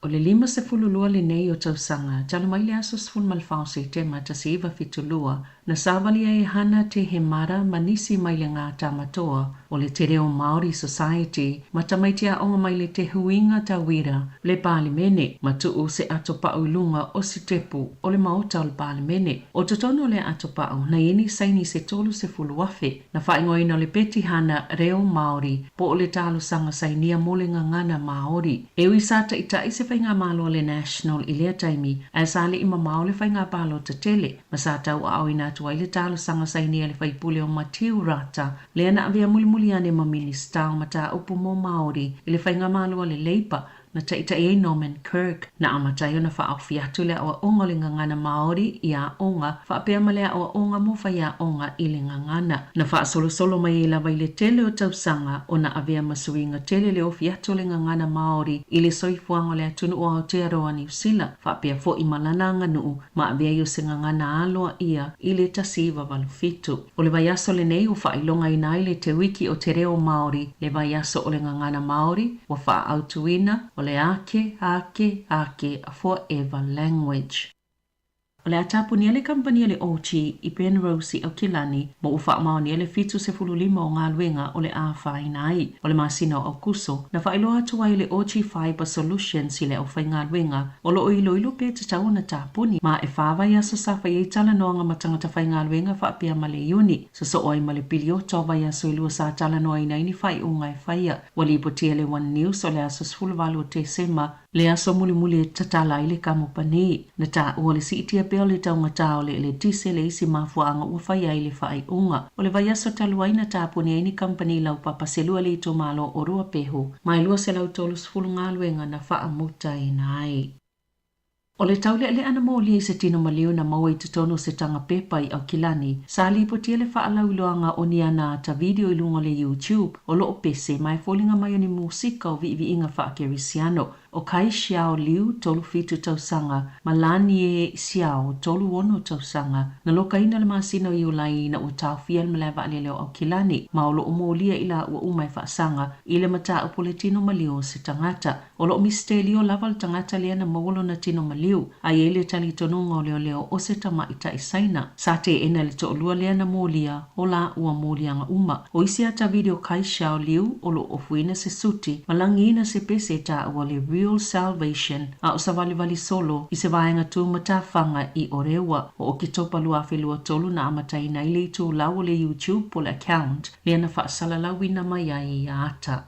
O le 5 le nei o tausanga, tala mai le aso sfun malfao se tema ta se iwa fitulua, na sāwali e hana te he mara manisi mai le ngā tamatoa o le te reo Māori Society, matamaitia onga mai le te huinga ta wira, le Palimene, matu se atopau lunga o si tepu o le maota o le Palimene. O totono le atopau, na ini saini se tolu se fuluafe, na whaingoina le peti hana reo Māori, po o le talo sanga sainia mo le ngangana Māori. E ui sata ita ise whainga malo le National i lea taimi, a sale ima mao le whainga palo te tele, ma sa tau a awina tua i le talo sanga sainia le whaipule o Matiu Rata, le ana avea mulimuli ane ma minista o mata upu mo Māori, i le whainga malo le Leipa, na taita e Norman Kirk, na amatai o na wha au fiatu le awa onga le ngangana Māori i a onga, wha apea ma le awa onga mo whai a onga i le ngangana. Na wha solo mai e lawa i le tele o tausanga o na avea masuinga tele le o fiatu le ngangana Māori i le soifuanga le atunu o Aotearoa New Zealand, wha apea fo i malananga nuu, ma avea i o se ngangana aloa ia i le tasiva walufitu. O le vaiaso le nei o wha ilonga i nai le te wiki o te reo Māori, le vaiaso o le ngangana Māori, wa wha autuina, o le ake, a forever language. O le atapu ni le kampania le Ochi i Penrose au Kilani, mo ufa mao ni le fitu se fululima o ngā luenga o le awhai nai. O le masina o kuso, na whailoa atua i le Ochi Fiber Solutions i le au whai ngā luenga, o lo ilo pe te tau na tāpuni, ma e whawai aso sa whai e tala noanga matangata whai ngā luenga whaapea ma le iuni, so oi ma le pilio tōwai aso i lua sa tala noa ina ini whai unga e whaia. Wali ipotia le One News o le aso sfulwalu o te sema, le aso muli e tatala i le kamupani, na tā ua le si itia peo le taunga tau le tise le isi mafuanga ua whai ai le whai unga. O le vai aso taluaina tāpuni e ni company lau papaselua le ito malo o rua pehu, mai lua se lau tolu sfulu ngā luenga na wha amuta i nai. O le taule le ana mōlia i se tino maliu na maua i tutono se tanga pepa i au Kilani, sa li potia le wha alauiloanga o ni ana ta video i lunga le YouTube o lo o pese mai fōlinga mai o ni musika o vi inga wha kerisiano. O kai Xiao Liu tolu fitu tausanga, ma lani e Xiao tolu ono tausanga, na loka ina le masino i ulai na o tau fiel ma lewa ale leo au Kilani, ma o lo o mōlia ila ua umai whaasanga, i le mata o poletino malio se tangata. O lo o mistelio laval tangata lea na mawolo na tino malio, a ele tali tonunga o leo o se tama ita isaina. Sa te ena le to olua lea na mōlia, o la ua mōlia nga uma. O isi ata video kai Xiao Liu, o lo o fuina se suti, malangina se pese ta ua le Real Salvation, a o sa vali solo, i se vaenga tu matawhanga i orewa, o ki topa lua whelua tolu na amatai na ile i tu lau le YouTube po le account, lea na whaasala lauina mai ai i ata.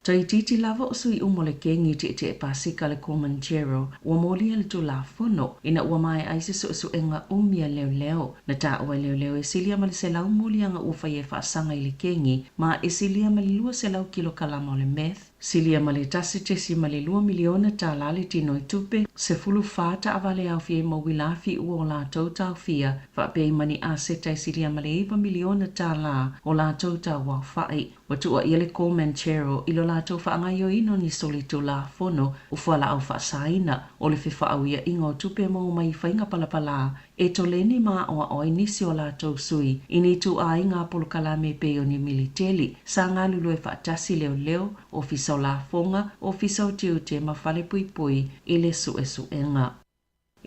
Tai titi lava o sui umole kengi te pasika le Kilimanjaro, ua molia le tu la fono, ina ua mai aise su enga umia leo, na ta ua leo e silia mali se lau molia nga ufa ye whaasanga i le kengi, ma e silia mali lua se lau kilo kalama o le meth, silia mali tasi te si mali 2 miliona ta lale tino i tupe, se fulu fata avale au fie mo wilafi ua o la tauta au fia, whapei mani a seta silia mali 1 miliona ta la o la tauta wau fai, watua i le Kilimanjaro ilo la tau whaangaio ino ni solitu la fono u whala au whaasaina o le whiwha au ia ingo tupe mo mai whainga palapala e to leni maa oa oi nisi o la tau sui ini tu a inga polo kalame peo ni militeli sa ngā lulu e whaatasi leo ofisa o la fonga ofisa o tiute ma whale pui i le su enga.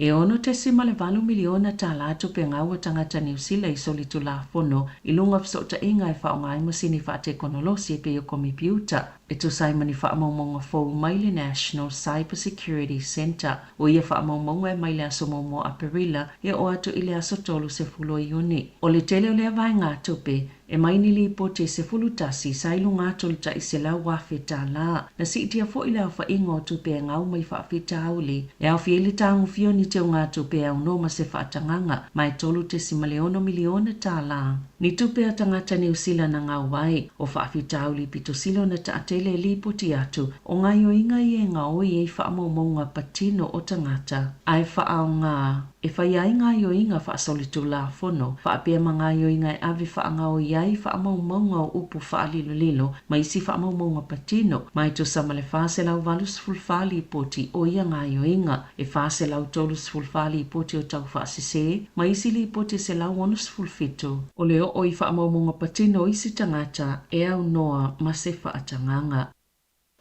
E ono te sima le 2 miliona ta lato pe ngā tangata New Zealand i solitu la fono i lunga fsota inga e whaonga i masini whaate konolosi e pe o kompiuta. tu sai mani whaamaunga fōu mai le National Cyber Security Center o ia whaamaunga mai le aso mo Aperila e o atu i le aso tolu se fulo iuni. O le tele o le avai ngā tupe e mai ni li po te se fulu tasi sailu ngā tolu ta i se lau wawheta la. Na si itia fo i lau wha ingo tupe e ngau mai whawheta auli. E au fieli tangu fio ni te o ngā tupe au noma se whaatanganga mai tolu te si miliona ta la. Ni tupe a tangata ni usila na ngau wai o whawheta auli pito silo na ta atele li po ti atu o ngā yo inga i e ngā oi e whaamaunga patino o tangata. Ai whaau ngā e whaiai ngā yo inga whaasolitu la fono, whaapea ma ngā yo inga e awe whaanga o iai whaamaunga o upu whaalilo lilo, mai si whaamaunga patino, mai to samale whaase lau valus fulfali poti o ia ngā yo inga, e whaase lau tolus fulfali poti o tau whaasese, mai si li poti se lau onus fulfito. O leo o i whaamaunga patino isi tangata e au noa ma se whaatanganga.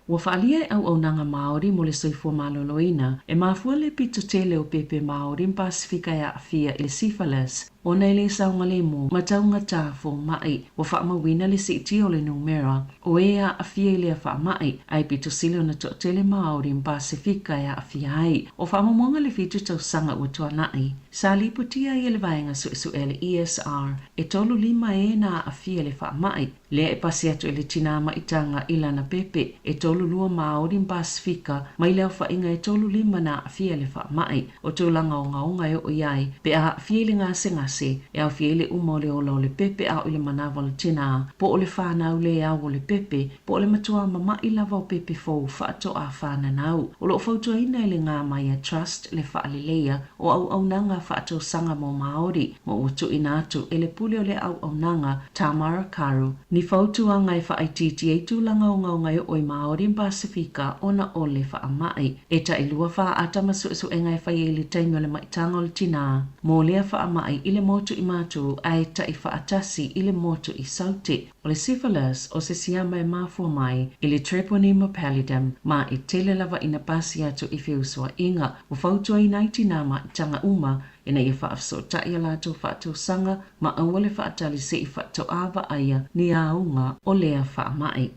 Wa whaalia e au nanga Māori mo le soifua maloloina, e mafua le pito tele o pepe Māori Pasifika e awhia i le syphilis, o nei le saunga le mo, mataunga tāfo mai, wa whaamawina le siti o le numera, o e a awhia i le a whaamai, ai pito sile o na to tele Māori Pasifika e awhia ai, o whaamamonga le fitu tau sanga ua tuanai, sa liputia i le vaenga su ele ESR, e tolu lima e na awhia le whaamai, le e pasi atu le tinama itanga ilana pepe, e tolu lua Māori Pasifika, mai leo whainga e tolu lima na awhia le whaamai, o tūlanga o ngaunga e o iai, pe a awhia le ngase e au fiele uma le ola o le pepe a o le manawa le tina, po o le whanau le au o le pepe, po o le matua mama i lava o pepe fau whaato a whananau. O lo whautua ina le ngā mai a trust le whaalilea o au nanga whaato sanga mo Māori, mo utu inatu e le pule o le au nanga Tamara Karu. Ni whautua ngai whaaititi e tūlanga o ngaungai o i Māori Pasifika ona o le whaamai, e ta ilua wha atama su e ngai whai e le taimi o le maitanga o le tina, mo lea whaamai i le motu i mātu ai ta i whaatasi i le motu i saute. O le syphilis o se siama e mafua mai i le treponema pallidum ma i tele lava ina pasi atu i whiusua inga o whautua i naitinama i tanga uma ina i whaafso ta i alato whaatou sanga ma awale whaatali se i whaatou awa aia ni aunga o lea whaamai.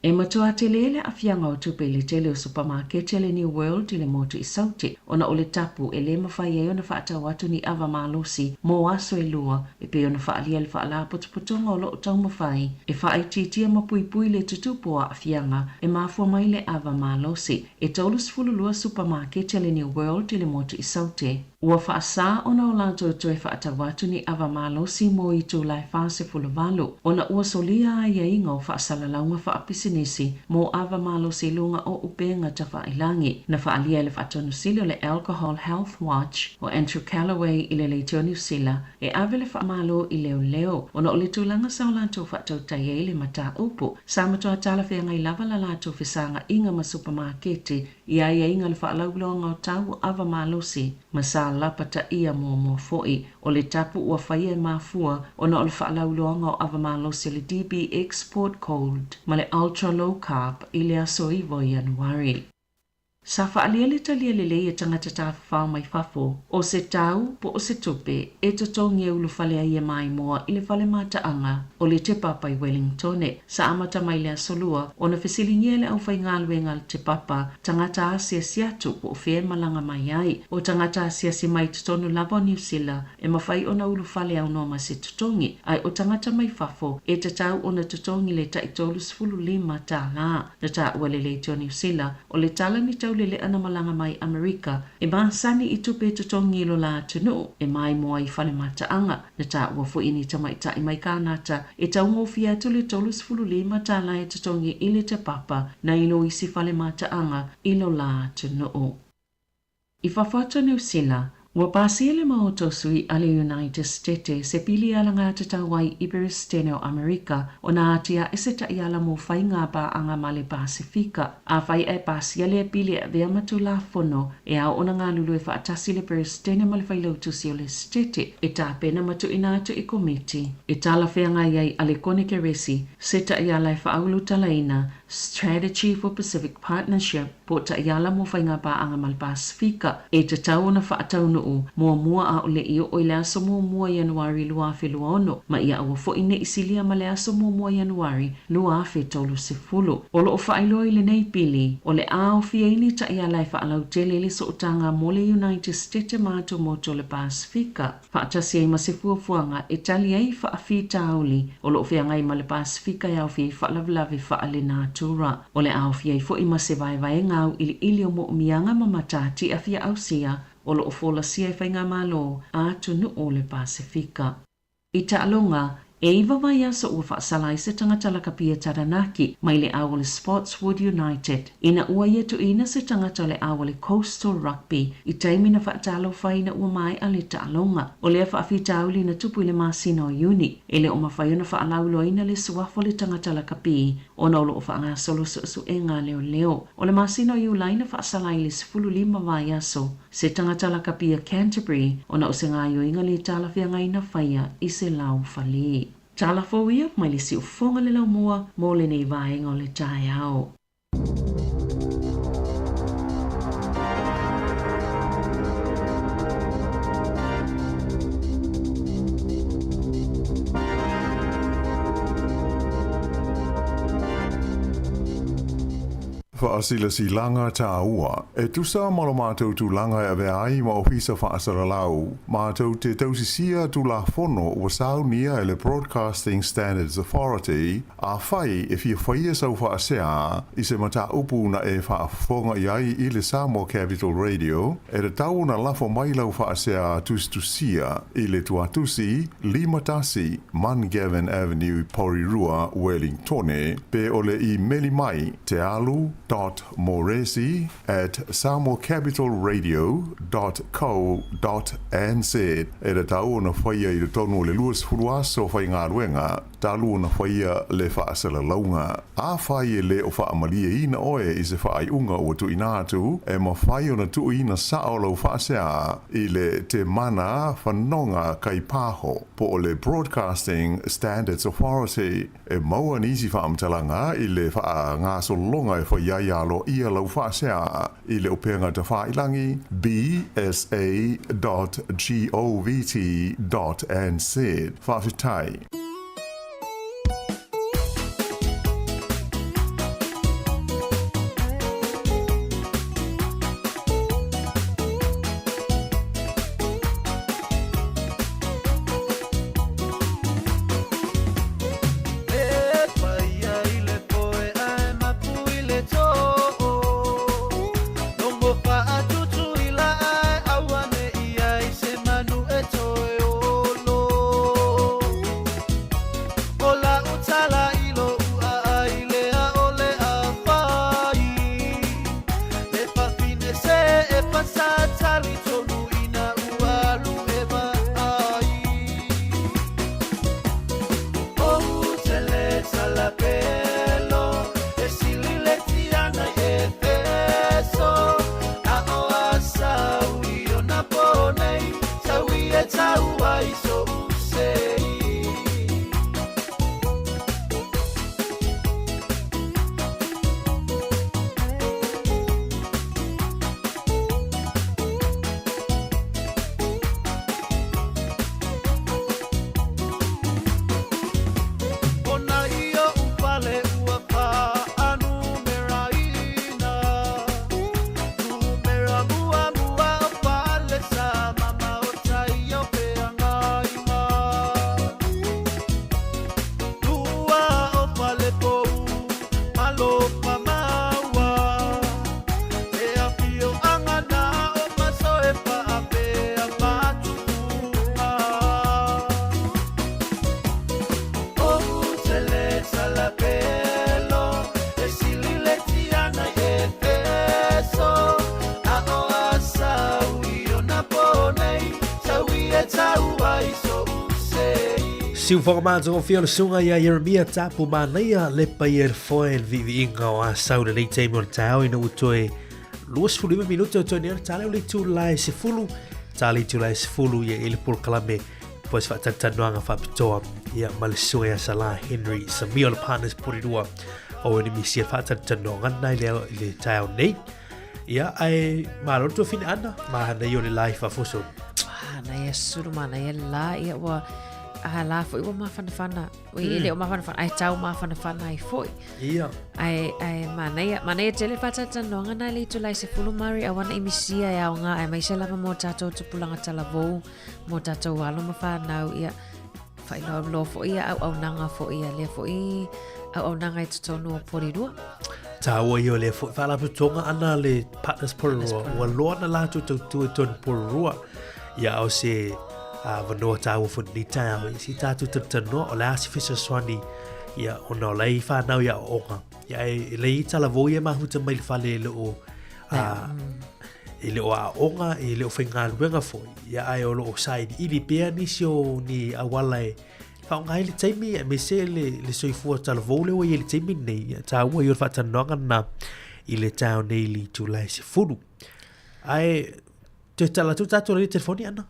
E matua te lele a fianga o tupe le tele o supermarket le New World i le motu i saute, ona o le tapu e le mawhai e ona whaata watu ni awa malosi, mo aso e lua, e pe ona whaalia le whaala potopotonga o loo tau mawhai, e whaititia mapuipui le tutupua a fianga, e mafua mai le awa malosi, e taulus fululua supermarket le New World i le motu i saute. Ua whaasa ona o lanto toe whaata watu ni awa malosi mo i tū lai whaase fulavalu, ona ua solia a ia inga o whaasalaunga whaapisinisi mo awa malosi lunga o upenga ta whaailangi, na whaalia le whaatonu sili o le Alcohol Health Watch o Andrew Callaway i le leitonu sila, e awe le whaamalo i leo, ona o le tūlanga sa o lanto whaatau tai le mata upu, sa matua tala whianga i lava la lato whisanga inga ma supermarketi, ia inga le whaalaulonga o tau awa malosi, masa lapata ia mo foi o le tapu ua whaia e mafua ona o le whaalauloanga o awa malosi le DB Export Cold ma le Ultra Low Carb i le aso iwo i Januari. Sa whaalia le talia lele e tangata ta whao mai fafo, o se tau po o se tupe e totongi e ulu whalea ia mai moa i le whale mataanga o le te papa i Wellingtone, sa amata mai le asolua o na whesilingia le au whaingalwe ngal te papa tangata asia siatu po o whea malanga mai ai, o tangata asia si mai tutonu lava New Zealand e mawhai o na ulu whale au noma se tutongi, ai o tangata mai fafo e tatau o na tutongi le taitolus fulu lima ta la, na ta uale le to New Zealand o le tala ni tau lele ana malanga mai Amerika, e maasani i tupe tutongi ilo la tunu, e mai moa i whale mataanga, na ta ua fuini tamaita i mai kānata, e tau ngofi atu le tolus fulu lima ta la e tutongi ile te papa, na ilo isi whale mataanga ilo la tunu. I whawhata New Zealand, ua pāsia le maoto sui ale United States se pili ala ngā tatawai Iberostene o Amerika o nā atia e se tai ala mo whai ngā pā anga male Pasifika. A whai e pāsia le pili e vea matu la fono e au ona ngā lulu e whaatasi le Iberostene male whai lautu si o le stete e tā pena matu ina atu i komiti. E tala whea ngai ai ale kone ke resi se tai ala e whaaulu talaina Strategy for Pacific Partnership po ta iala mo whainga ba ang amal Pasifika e te tau na whaatau nuu mua a ole i o ile aso mua Januari luafe luaono ma ia awa fo ine isilia ma le aso mua Januari luafe tolu sefulu. Olo o whailoi le nei pili o le ao fia ini ta iala e whaalau tele le so utanga mo le United States mato moto le Pasifika. Whaatasi ai ma se fuafuanga e tali ai whaafi tauli olo o whiangai ma le Pasifika iau fi whaalavlavi whaale nā tura. O le ao fia i fo ima se vai vai ngau ili o mo mianga mamatati a fia au sia o lo o fola sia i whainga malo a tunu o le Pasifika. I ta alonga, e iwa vai aso ua whaasalai se tangata la kapia Taranaki mai le awa le Spotswood United. Ina ua ietu ina se tangata le awa le Coastal Rugby i taimina whaatalo whaina ua mai a le ta alonga. O lea whaafita auli na tupu i le masino uni. E le o mawhaiona whaalaulo ina le suafo le tangata la kapi o na olo o whaanga solo su e ngā leo leo. O le masino iu laina whaasalai le 15 vai aso se tangata la kapia Canterbury o na o se ngā inga le tala whia ngaina whaia i se lau whali. Tala fōia, mai le si ufonga le lau mua, mō le nei vaenga o le tae au. Whaasila si langa tā ua. E tusa malo mātou tu langa e ave ai ma ofisa whaasara lau. Mātou te tausisia tu la fono ua saunia e le Broadcasting Standards Authority a whai e fia whaia sau whaasea i se mata upu na e whaafonga iai i le Samoa Capital Radio e re tau na lafo mai lau whaasea tustusia i le tuatusi Limatasi Mangavin Avenue Porirua Wellingtone pe ole i meli mai te alu .moresi@samoacapitalradio.co.nz e re tau na whaia i le tonu le luas furuaso whai ngā ruenga talu na whaia le whaasala launga. A whai e le o whaamalia ina oe i se whaai unga o tu inatu e ma whai o na tu ina sao lau whaasea i le te mana whanonga kai pāho po o le Broadcasting Standards Authority e maua nisi whaamtalanga i le wha ngā solonga e whai ialo ia lau whaasea i le upenga te whailangi bsa.govt.nz whaafitai. Siu whakamātanga whia le sunga ia Jeremia tapu mānaia le pai e foen vivi inga o a saura nei teimi o le tau ina utoe luas fulu ima minuto o toi nera tale o le tu lai se fulu tale tu lai se fulu ia ili pul kalame pois whaatatanuanga whapitoa ia ma le sunga ia Salah Henry Samuel Partners Porirua o ni misia whaatanonga nai le tau nei. Ia ai malo tu fin ana ma na yo le life afoso. Na ia suru mana ia la ia wa la foi wa ma fana. O ile o ma fana ai tau ma fana ai foi. Ia. Ai mana ia tele whaatanonga nai le tu lai se fulu mari awana i misia ia o ngā ai mai se lava mo tatou tupulanga talavou mo tatou alo ma whanau ia whai lo fo ia au nanga fo ia le fo i au nanga i tutonu o porirua. Tawa yo le fo fala putonga ana le partners porirua wa lona la tu ton porirua ia o se vanoa tawa fo ni tawa si tatu tutano o la si fisa swani ia ona lai whanau ia onga ia le i talavou ia mahuta mai le fale le o ele o onga ele o whainga luenga foi ia ai o lo side ili pea ni sio ni awala e fa ngai le taimi me se le soifua talavou le o ile taimi nei ta ua yo whatanonga na ile tau nei li tu lai se furu ai te tala tu tatu le telefoni ana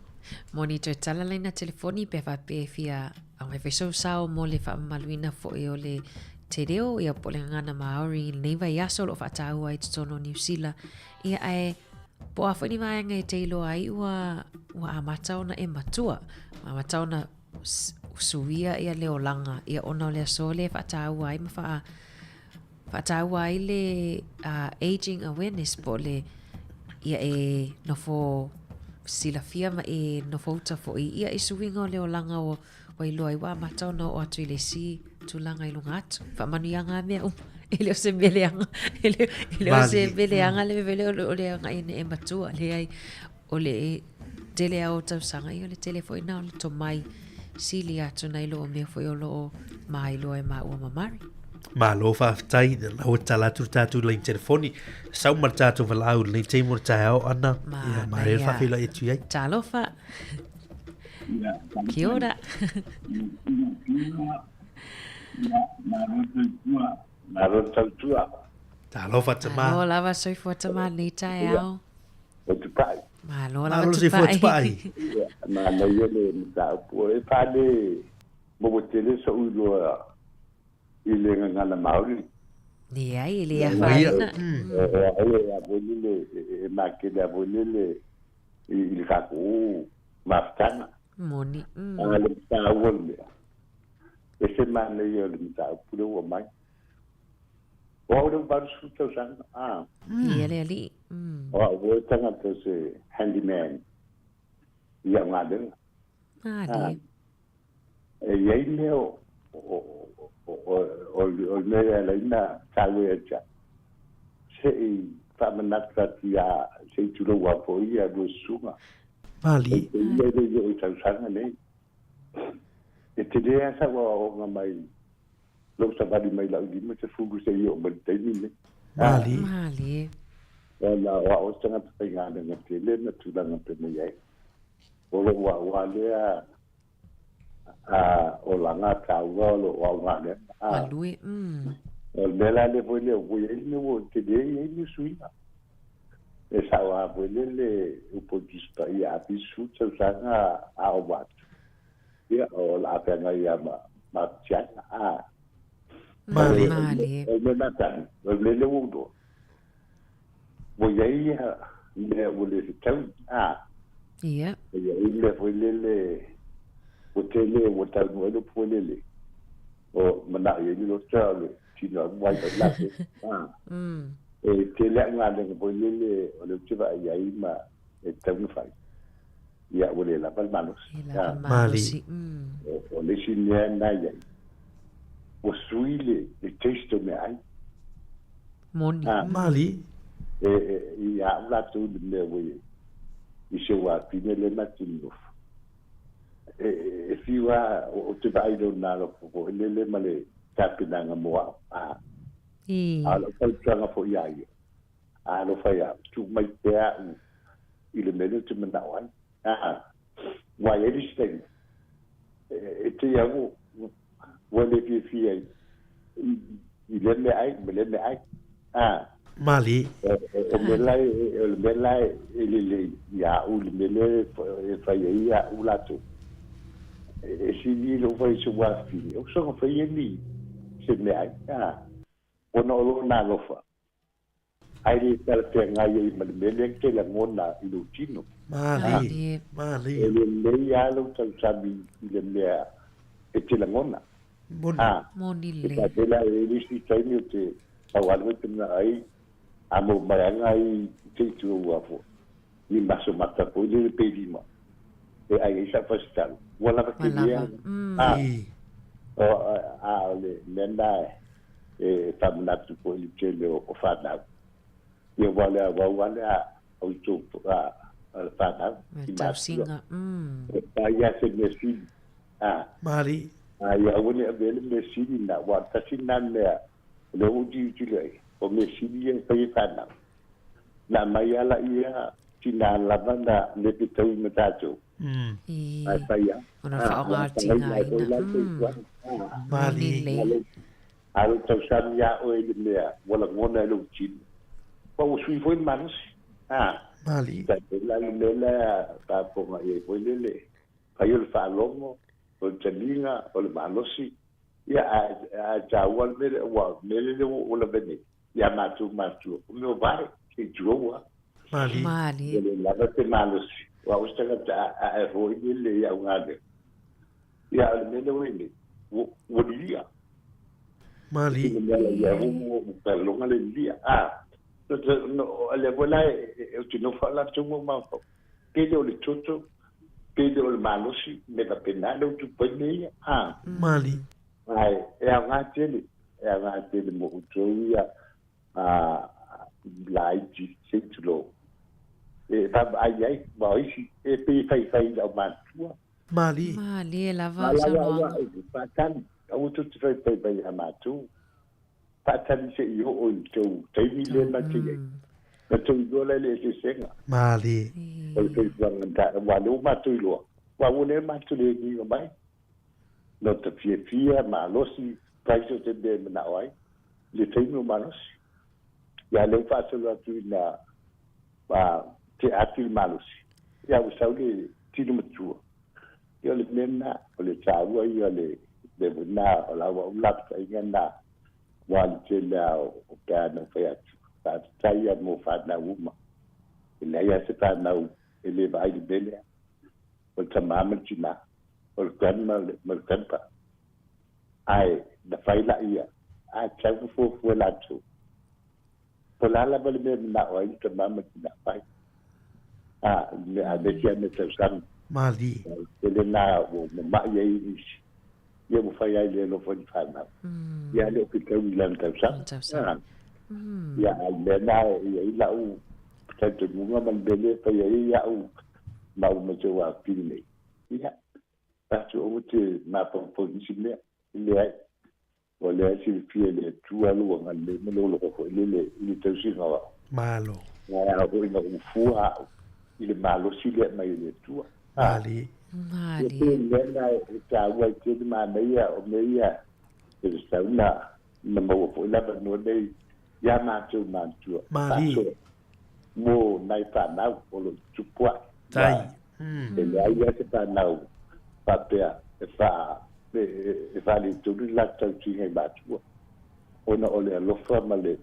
moni te tala leina telefoni pe fa pe fia au e feso sao mo le fa maluina foi o le te reo ia pole ngana Maori nei vai aso lo fa tau ai tono New Zealand ia ai po a whani mai ngai te ilo ai ua amatau na e matua. Amatau na suia ia leo langa. Ia ona lea so le whatau ai ma whatau ai le aging awareness po le ia e nofo silafia ma e nofo uta fo ia e suinga leo langa o wailo ai wa amatau na o atu ile si tulanga ilunga atu. Whamanianga mea ele o se beleanga ele o se beleanga le vele o le anga ine e matua le ai o le tele au tau sanga i o le telefoi na o le tomai sili atu na ilo o mea foi o lo mai lo e ma ua mamari ma lo fa tai na o tala tu tatu le telefoni sau mar tatu valau le teimor tau ana ia ma re fa fila e tu ai talo fa kia ora Naro tautua. Talo fatama. Alo lava soi fatama ni tai au. O te pai. Ma lo lava te pai. Ma na yele mta po e pale mo tele so ulo ile ngana Maori. Ni ai ile ya fa. Ya bolile ma ke da bolile il ka ko maftana. Moni. Ala ta wole. Ese man le yo mta pulo o mai. Wauda baru suta sang Ele ali. Wo tanga to se handyman. Ia ngade. Ali. Ia leo o me la ina tawe cha. Se fa manata tia se tulo wa po ia do sunga. Mali. Ia de yo ta sang ne. E te dea sa wa o mai. Lo sabadi mai la di me te fugu se yo me te ni. Mali. Ona o tanga pe ngana na te le na tu langa pe me ai. O lo wa le o langa ka lo wa ngane. Lui. O bela le vo le o ye ni wo te de ye ni suina. E sa wa vo le o po dispa ia bi su tsa nga a o wat. Ia o la pe nga ia ma chat Mali. Le matan, le udo. Voy a ir le tau Ia. Le foi le hotele hotel no le polele. O mana ye ni lo tsale, ti no mai la. E te le nga le polele o le tiva ya ima e tau fai. Ia o le la palmanos. Mali. O le sinia na ya. O suile e testo me ai. Moni. Mali. Ia la tu le we. I se wa pine le matino. E fiwa o te vai do na lo ko le male tapina nga mo Alo fa tranga fo ia. Alo fa ya tu mai te i le mele tu me na wan. Wa ye disting. E te ya wo wale fi il me ai Mali o me lai ele ya o me le fa ya o lato e si ni lo fa su wa fi o so fa ye ni se me ai ona o na lofa ai ri per te ngai i mele ke la ngona i lo tino mali le ya lo tau sabi le mea e te la ngona moni le te la e ri si tai ni te awalo te na ai amo mai ai te tu wa fo ni maso mata po le pedima e ai sa fastal wala ka te ya o le nenda e tamna tu po le tele o fada ye wala o tu fada tausinga ya se mesi mali ai awone abele mesi na wa tasina me le uji tule o mesi ye pe fada na mayala ia tina lavanda le pitau metato ai paya ona fa nga tinga ina mali alo tau samia o ele mea wala ngona lo chin pa o sui foi manos mali ta la lela ta po ma e foi lele pa yo fa longo o telinga o le manosi ya a jawan mele wa mele o la bene ya matu o vai ke juwa mali le la te manosi wa o sta a foi lele ya ngade ya le mele wele o dia mali ya mo longa le dia no le vola e tu no fa la tumo ma pede o le toto pede o le malosi me va penado tu pene mali ai e a ngate mo utoia laiti sentlo e va ai va isi e pe fai da matua mali e lava sa no pa tan o tu fai amatu patani se yo o teu tei le ma te na tu go le se senga mali o te wanga wa lo ma tu lo wa o le ma tu le ni o mai no te fia ma lo si praise te de na oi le tei no ma los ya le fa so lo tu na ba te atil ma los ya o sa le ti no tu yo le mena o le tawa yo le de na la wa la ta ngana wal tela o kana fa ta taya mo fa na uma ile ya se ta na ile vai de bele o tamama tina o kan mal kan pa ai da fai la ia a tau fo la tu po la bele me na o ai tamama tina pai le a de ya me tsan mali ile na o ma ye ye mo fai ai le lo fo di fa na ya le ke ka wilan ka sa ya le na ya ila u ta te mo man bele pa ya u ma u me te wa pile ya ta tu o te ma po si le ai o le si fie le tu alu nga le me lo ko le te si nga malo ya o ina u fu ha ile malo si le mai le tu mali mali na ta wa ke ma meia o meia e sta na mo po la no dei ya ma tu mali mo nai pa na o lo chupua tai le ai ya se pa na pa pe e fa le tu la ta ti he ba tu ona ole lo fa ma le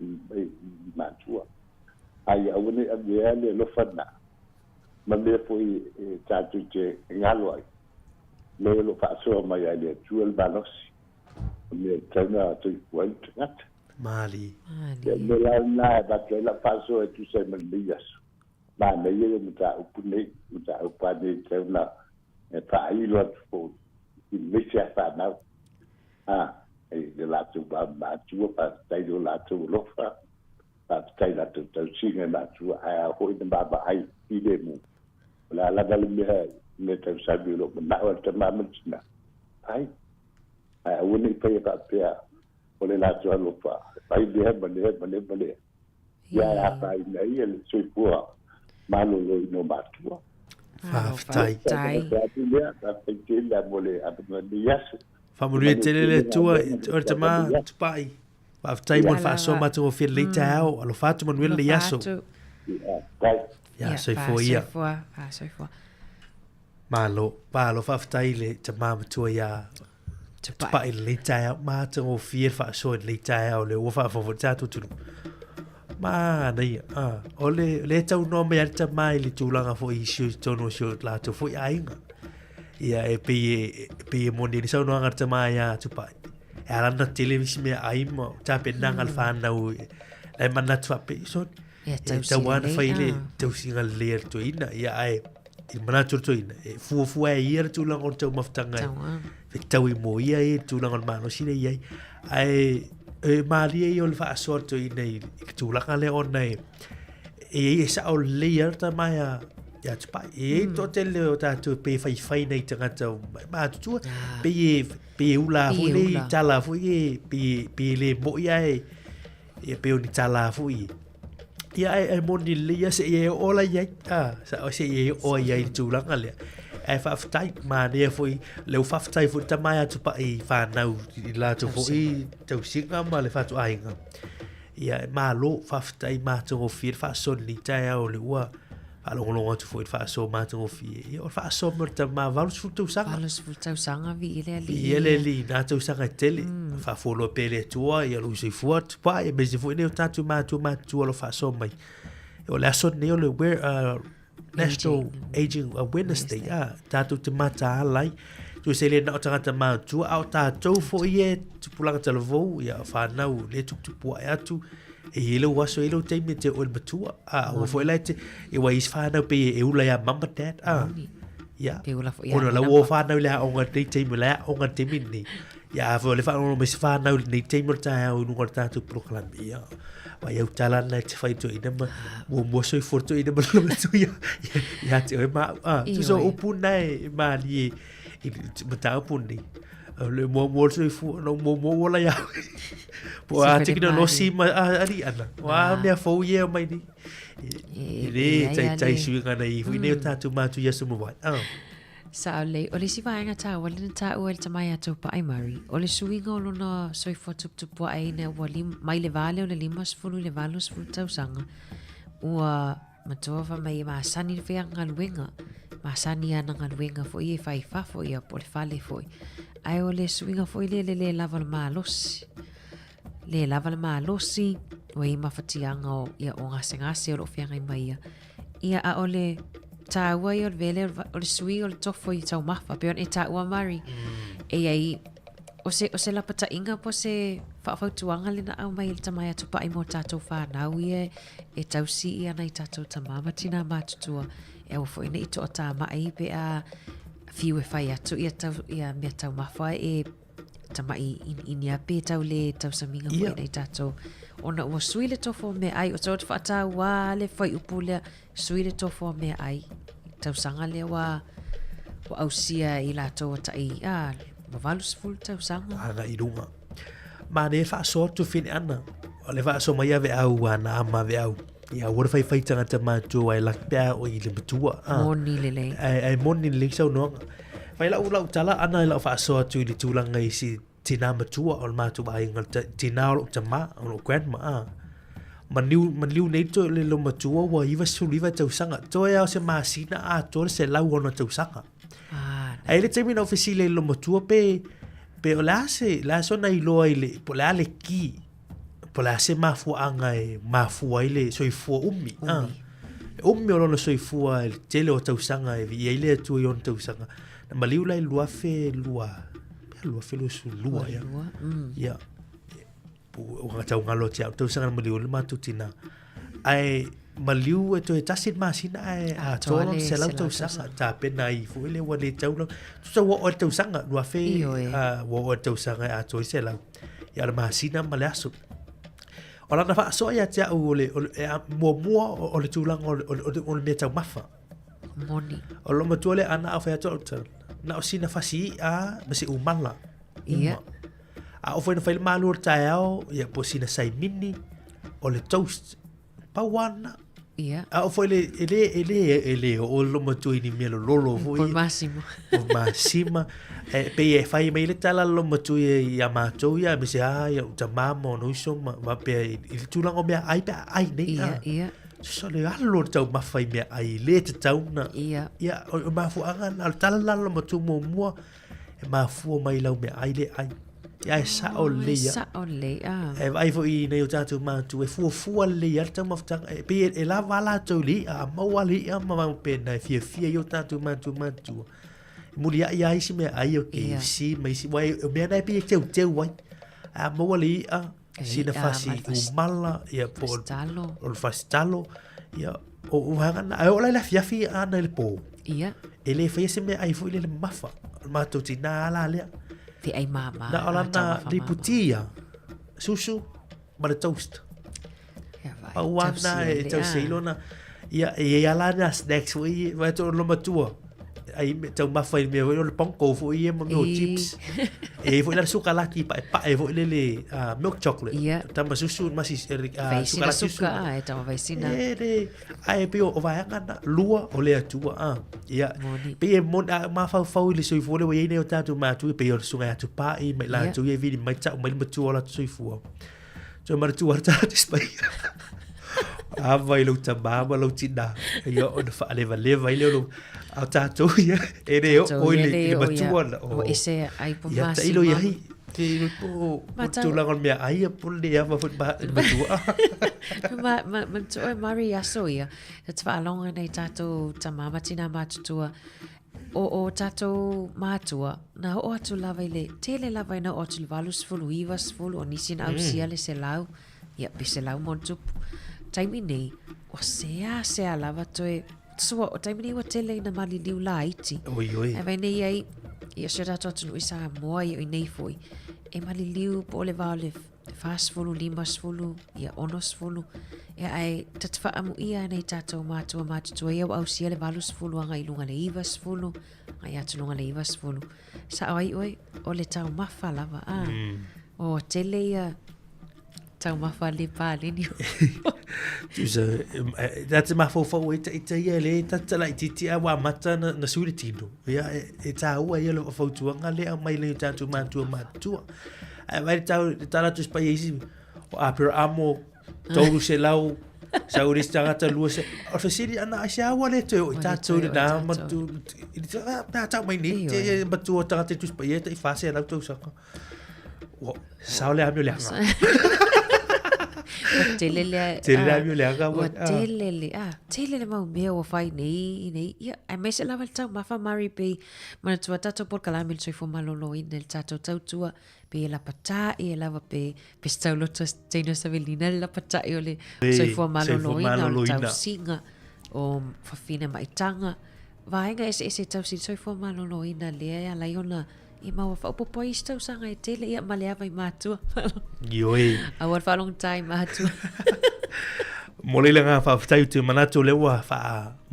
ma tu ai a woni a le lo fa na ma le foi ta tu che ngalo le lo fa so ma ya le tu el balos me tana tu went ngat mali le la ba ke la fa so tu se me lias ba me ye mo ta upune mo ta upane tana e fa i lo fo in mesia fa na e de la tu ba tu pa tai do la tu lo fa pa tai la tu singa na tu a ho in ba ai i de mu la me te sabi lo na o te mama tina ai woni pe pa pe o le la tu lo fa ai de bale ya pa nei el sui pua malo lo no matua tai ta pe la mole a de yas famulu tele le tua o te ma pai pa tai mo fa so ma tu fi le tao alo fa tu mo le yaso ya so fo malo pa lo fa tai le te ma tu ya pa le tai ma to fier fa so le tai o le o fa fo tu tu ma nei o le tau no me alta mai le tulanga fo I shu tono shu la to fo ainga ia e pe mo ni sa no ngarta mai ya tu pa era na television me ai mo ta pe nang al fan na u e mana tu pe so ta wan fa ile tu singa le to ina ia ai I mana tu to ina fu e ia tu lang on tu maftanga e tau I mo ia e tu lang on mano sine ia ai e malia I ol fa sorto ina I tu lang le on nei e sa o le ta mai ya tu pa e to te le o ta tu pe fai nei tanga tau ma tu pe ula fu le tala fu e pe le mo ia e pe oni tala fu I ia e moni le ia se e ola ia sa o se e o ia I tu lang ale e fa ftai ma ne fu le fa ftai fu ta mai tu pa I fa nau I la tu fu I tu singa ma le fa tu ainga ia ma lo fa ftai ma tu o fir fa son ni ta o le ua alongo tu foi fa so ma tu fi o fa so morta ma valus fu tu sanga vi ile li na tu sanga tele fa folo pele tua ia lu se fuat pa e be se fu ne tu ma lo fa so mai o la so ne o le National Aging Awareness Day tu te mata lai tu se le na tanga ma tu au tu fo ie tu pulang televo ia fa na u le tu pu tu e ele waso ele te me te o batua o foi lá te e wa is fa na pe e ula ya mama dad ya pe ula fo ya o la wo fa na la o nga te me la o nga te mini ya fo le fa no me fa na ni te mo ta o no ta tu proclam ya wa eu tala na te fai to ina mo so forto ina mo tu ya te ma tu so upu nai ma li e mata upu ni le mo so fu no mo la ya po a te no si ma ari ana wa me fo ye mai ni ele tai sui ngana I fu ne ta tu ma tu yesu mo vai sa le o le si vai nga ta wala ta o le tamai atu pa ai mari o le sui ngolo no so fo tu po ai ne wali mai le vale o le limas fulu le valos fu tau sanga ua matova mai ma sani fe nga luenga ma sani ana nga luenga fo I fai fa fo ia po le fale fo ai o le suinga foi le lava le malosi. Le lava le malosi o I mawhatianga o ia o ngase o lo whianga I mai ia a o le tāua I o le vele o le sui o le tofo I tau mawha peon e tāua mari e ai o se lapata inga po se whawhautuanga le na au mai le tamai atu pa I mo tātou whanau ia e tau si ia nei tātou tamama tina mātutua e o fo ina I to o tā mai pe a fiu e fai atu ia mea tau mawha e tamai inia pe tau le tau saminga fo nei tātou ona ua sui le tofo me ai o tau te whaata wā le fai upu lea sui le tofo me ai tau sanga lea wa au sia I lātou ta I mavalus ful tau sanga ana I runga ma ne wha so tu fini ana o le wha so mai ave au ana ama ve au ia ua fai tanga te mātua ai lak pia o I le matua moni lele ai moni le sau no fai lau tala ana lau wha so tu I le tūlanga I si tina matua o le mātua ai ngal tina o te ma o lo grandma man liu nei to le lo matua wa iwa suliva tau sanga to e au se masina to se lau ona tau sanga ai le temi na ofisi le lo matua pe o la so na I lo ai le po la le ki po la se mafuanga e mafua I le soifua umi o lona soifua le tele o tau sanga e vi le tu I on tau sanga na maliu lai lua fe lo su lua ya o nga tau ngalo tia tau sanga maliu le matutina ai maliu e to e tasit masina a tolo se lau tau sanga ta pena I fu le wa le tau tu sa o tau sanga lua fe o tau sanga a to se lau ya le masina malasu ola na fa so ya tia o le mo o le tulang o le meta mafa moni o lo matole ana fa to na o sina fasi ma se umala ia a o foi na fai malu taeo ia po sina sai mini o le toast pawana ia a o foi ele o lo matui ni melo lolo foi por masima pe e fai mai le tala lo matui ia matou ia me se ia ta mamo no so ma pe il tulango me ai nei ia so le allo tau mafai me ai le te tau na ia o mafu anga na tala lo matu mo e mafua mai lau me ai le ai ia sa o le ia sa o le e vai fo I nei o tatu mātu e fua le ia tau maftanga e pe e la vala tau li a maua li a mamau pena e fia i o tatu mātu muri ia isi me ai o KFC mai si wai o mea nai pe e teu wai a maua li a sina fasi umala ia po o fasitalo ia o hanga ai o la fiafi ana le po ia ele fai se me ai fo ile mafa mātou tina ala lea te ai mama na ala na riputia susu ma toast pa wana e tau seilona ia e ala na snacks foi vai to lo matua ai tau mafai me o le panko foi e mo chips e foi la suka laki pa e foi le milk chocolate tama susu masi suka suka e tama vai sina e ai pe o vai ngana lua o le atua ia pe mon ma fa le soi foi le ne o tatu ma tu pe o sunga atu pa e me la tu e vidi mai tau mai matua la soi foi so mar tu arta dispai vai lo tamba lo tina ia o fa leva ile lo au tatu ia e re o ile matua o ese ai po mas ia ilo ia te po tu la con mia ai po le ava fut ba matua ma to Maria soia te fa longa nei tatu tamama tina matua o tatu matua na o atu lava ile tele lava na o tu valus fulu ivas fulu o nisin au sia le selau ia pe selau montu taimi nei o sea lava toe so o taimi nei o tele na mali liu la iti oi e vai nei ai ia se dato atu isa moa i nei foi e mali liu po le vale fast fulu limas fulu ia onos fulu e ai tatfa amu ia nei tato matua ia au sia le valus fulu anga ilunga le ivas fulu ai atu lunga le ivas fulu sa ai oi o le tau mafa lava o tele ia tau mafa le palini that's my fo ita ia le tata la titi a wa mata na suri tino ia e tau ia lo fo tu nga le mai le tatu matua vai tala tu paesi o aper amo tolu se lau sauri stangata lua se o fasiri ana sia wa le to tatu na matu ta ta mai ni te batu tangata tu paesi i fase na tu saka o saule amio le Telele mau mea o fai nei ia ai me se lava tau mafa mari pe mana tua tato por kalamil soi fo malolo in el tato tau tua pe la pata e lava pe stau loto teno savelina la pata e ole soi fo malolo in o tau singa o fa fine mai tanga vaenga ese tau soi fo malolo in le ala iona I mau fa popo istau sanga e tele ia maleava I matua. Yoi. I want for a long time matua. Molele nga fa tai tu manatu lewa fa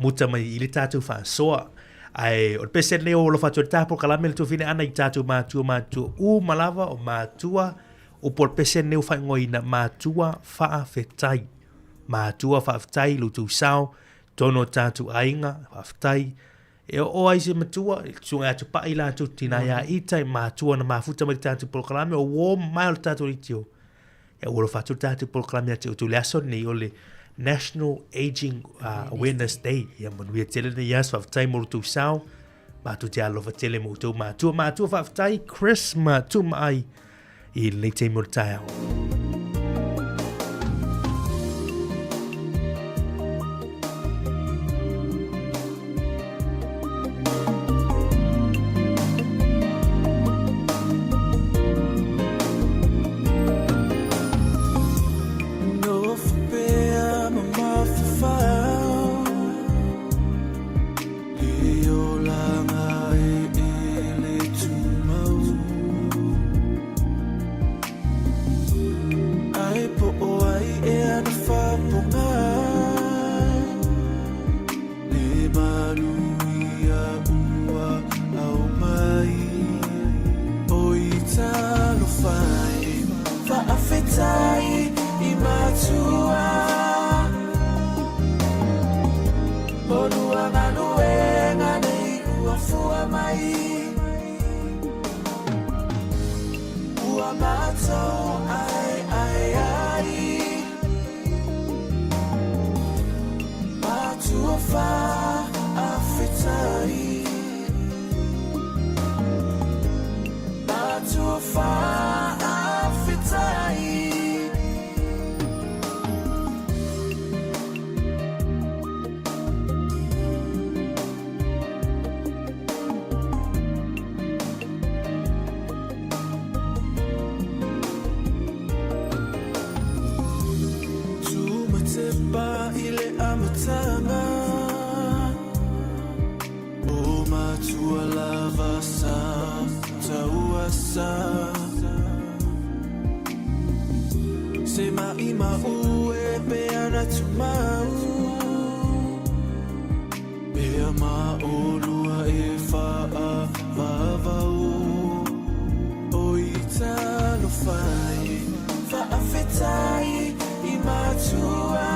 muta mai ile tatu fa soa. Ai o pese le o lo fa tu tapo kalamel tu fine ana I tatu matua u malava o matua o por pese ne fa ngoina matua fa fetai. Matua fa fetai lu tu sao tono tatu ainga fa fetai. E o ai se matua sunga atu pa ila atu tina ya itai matua na mafuta mai tatu proklame o wo mail tatu itio e o lo fatu tatu proklame atu tu leso ni ole National Aging Awareness Day ya mon we tele ni yas fa tai mo tu sao ma tu te alo fa tele mo tu matua fa tai Christmas tu mai I le te mo tao Matufa afitai Tumatepa ile amatanga O matua lavasa Tauasa Sema ima ue peana tumau Pea maolua e faa vavau O italo fai Faafetai imatua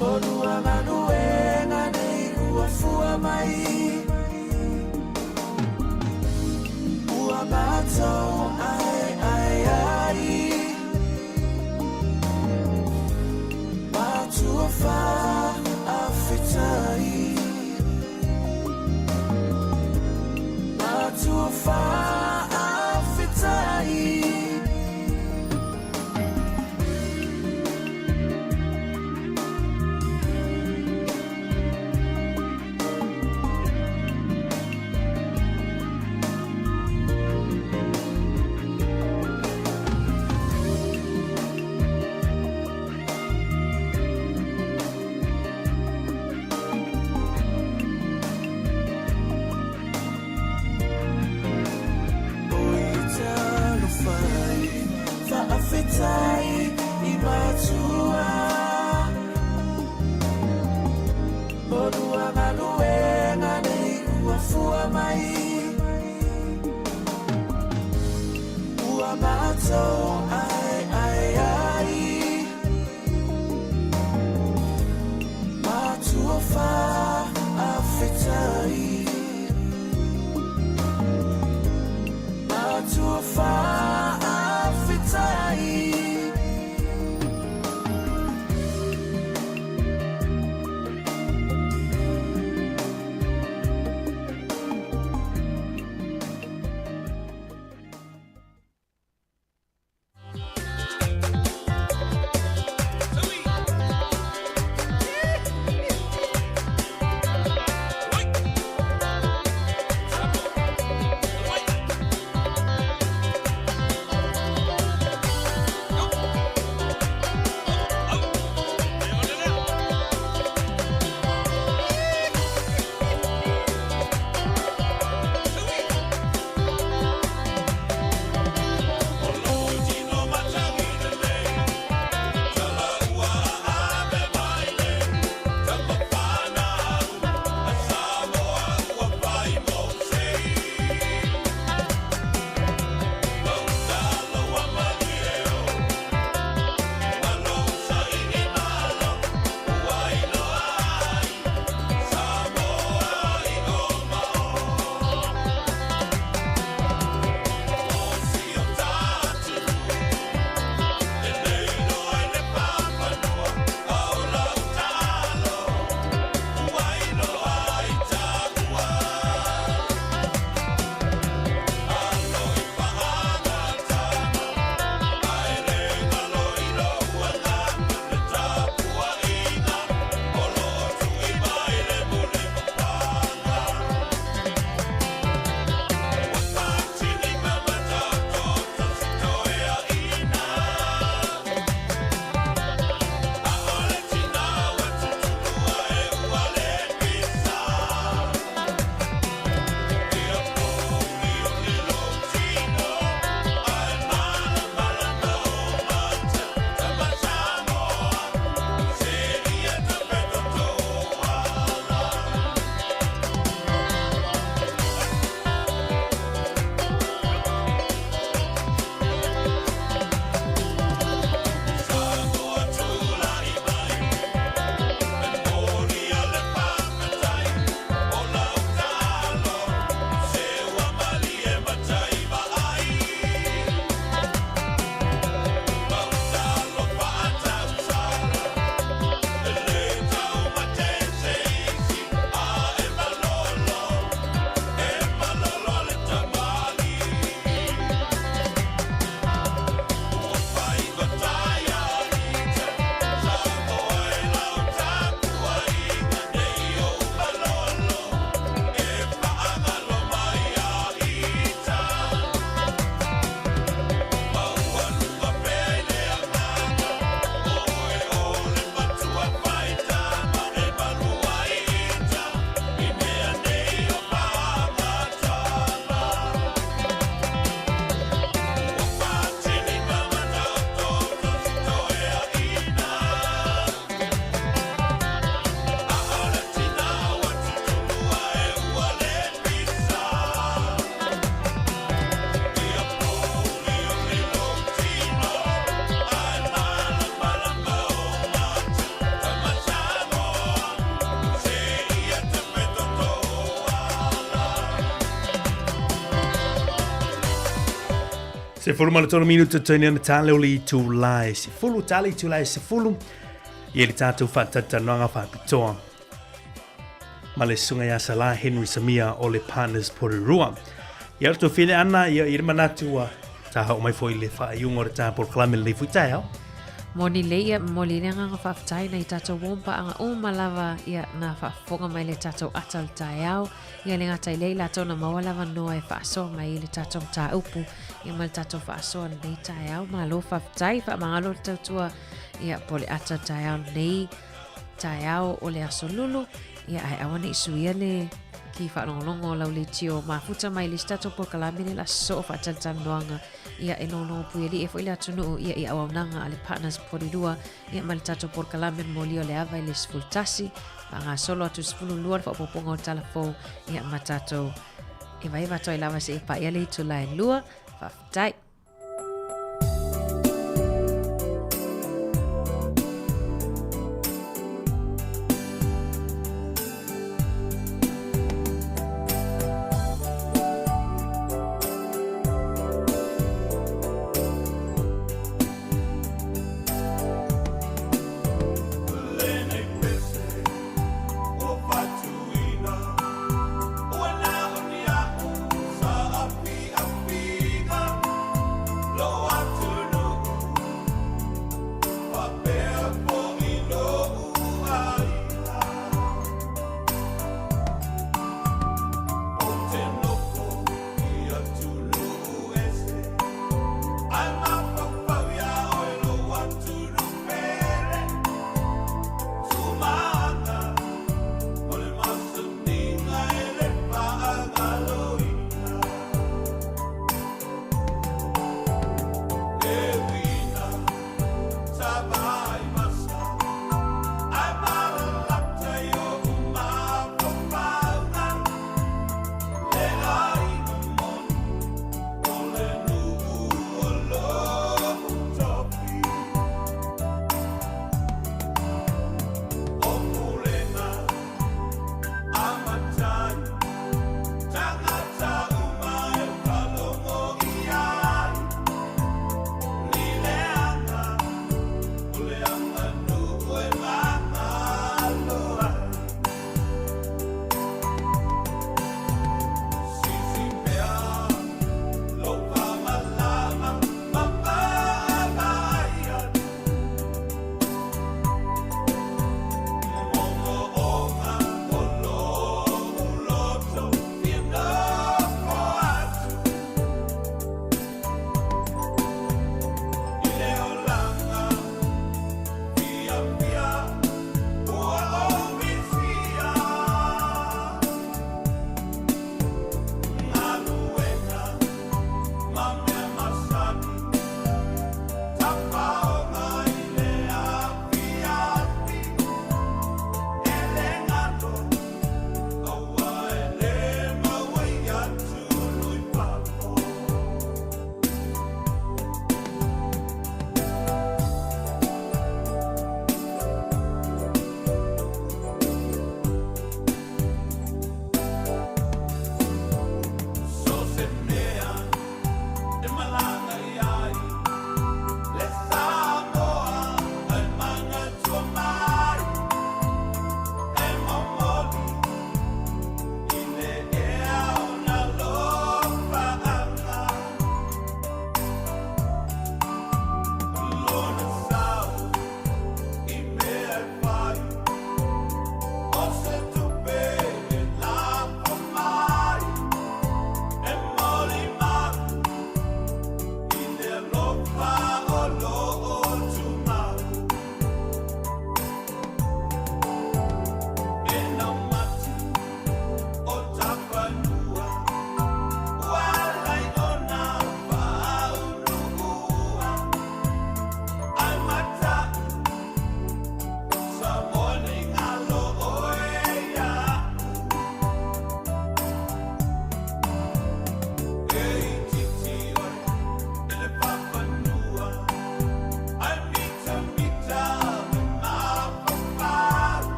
Olua manuenga nei uafua mai Uamato ai Matufa afitai Matufa afitai Faafetai imatua Olua manuenga nei uafua mai Uamato ai Matufa afetai Matufa afitai Se fulu malatolo minuto tani ana tale o li tu lai. Se fulu tali tu lai se fulu. Ia li tātou whatatanoanga whapitoa. Ma le sunga ia sala Henry Samia o le Partners Porirua. Ia rato whine ana ia manatu a taha o mai fo i le whaiunga o le tāpol kalamele le fuitai au. Moni leia moli le nga whaftai na i tātou wompa anga malava ia na whafonga mai le tātou atal tai au. Ia le ngatai leila tona mawalawa noa e whaasoa mai le tātou tā upu. Ia mai le tātou whaasoa nei tai au. Ma lo whaftai wha mangalo le tautua ia pole atal tai au nei tai au o le aso lulu. Ia ai awane isuia le ki whanongongo lau le tio mafuta mai le tātou po kalamine la so whaatal tanoanga. Ia e nono pueli e foile atunu ia i awaunanga ale Partners Porirua ia mal tato por kalamen molio le ava le sfultasi nga solo atu spulu luar fa poponga o talafo ia matato e vai va toi lava se pa ia le tu la lua fa tai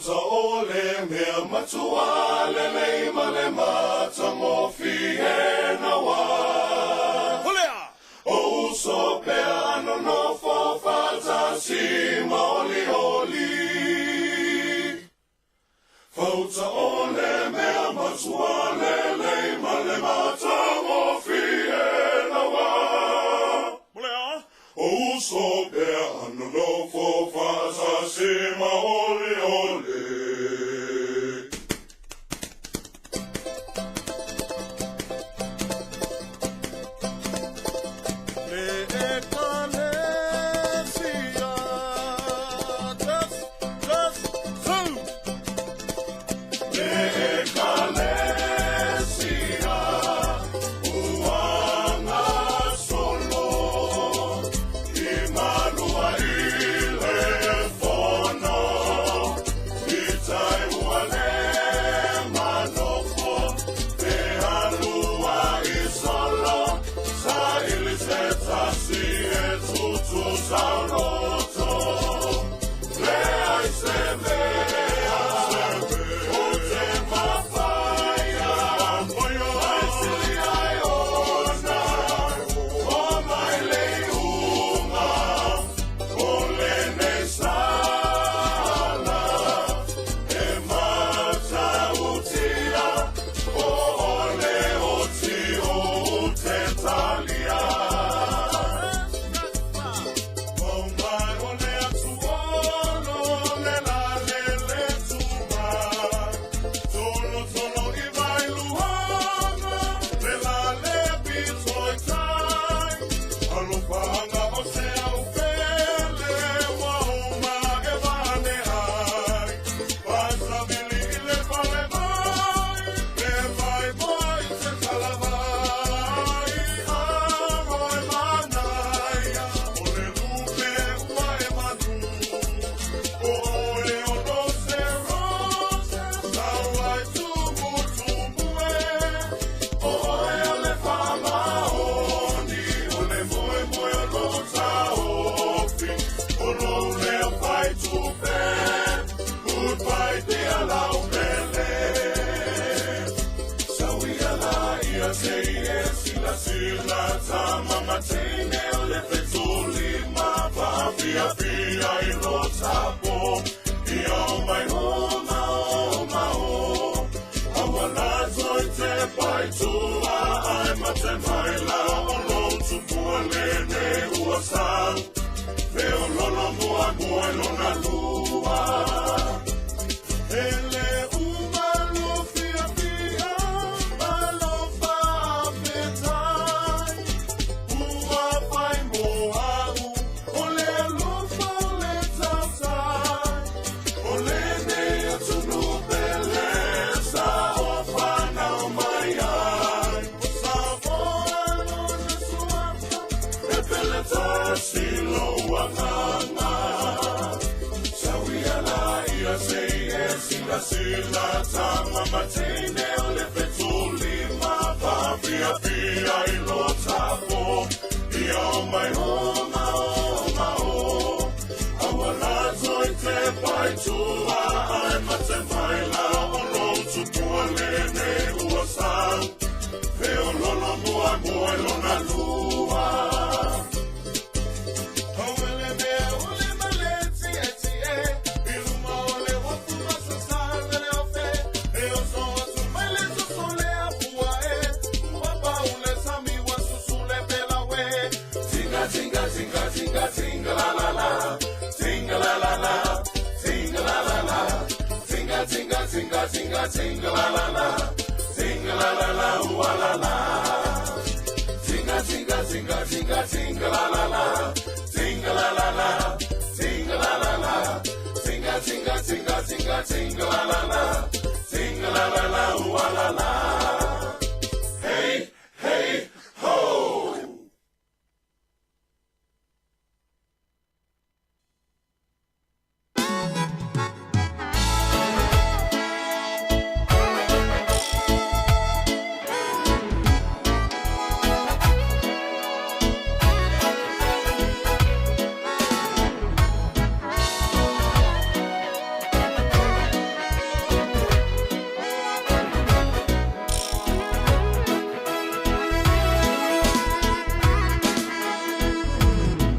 Fauta ole mea matua le leima le mata mo fie na wa. O so pe ano no fo fata si maoli oli. Fauta ole mea matua le leima le mata mo fie na wa. O so pe ano no fo fata si maoli oli.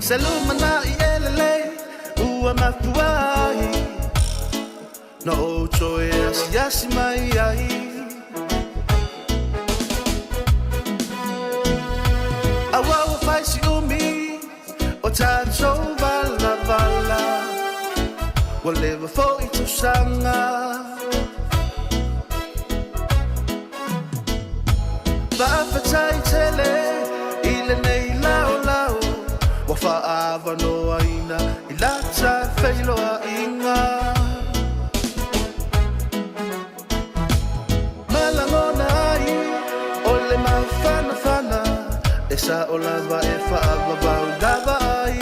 Salumana ielele ua matuai no ocho yasi mai ai awa fai si umi o tacho vala vala whatever for itu sanga ba fatai tele ile nei lao lao wa fa ava no aina ilata failo inga malangona ai ole mafana fana esa olava e fa ava ba dava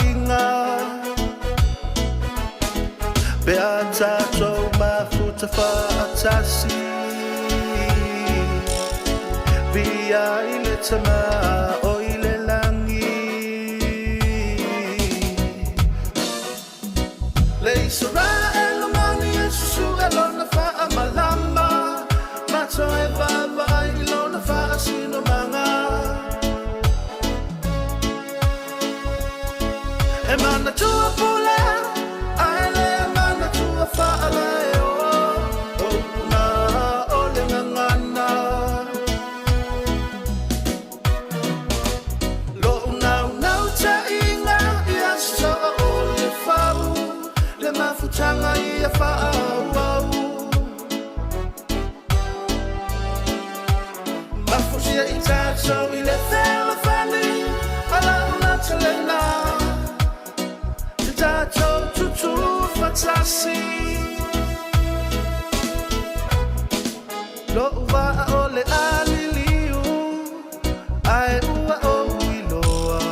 inga beata so mafuta fa atasi via ile tama o ile langi leisura elomani esu elona fa amalama mato e baba ilona fa asino manga e mana tua pula ale mana tua fa ale o na ole ngana Tanga ia whaau Mafusia i tātou I le whela whani Ala una talena Te tātou tutu whatasi Lo uwa o le aliliu Ai ua o iloa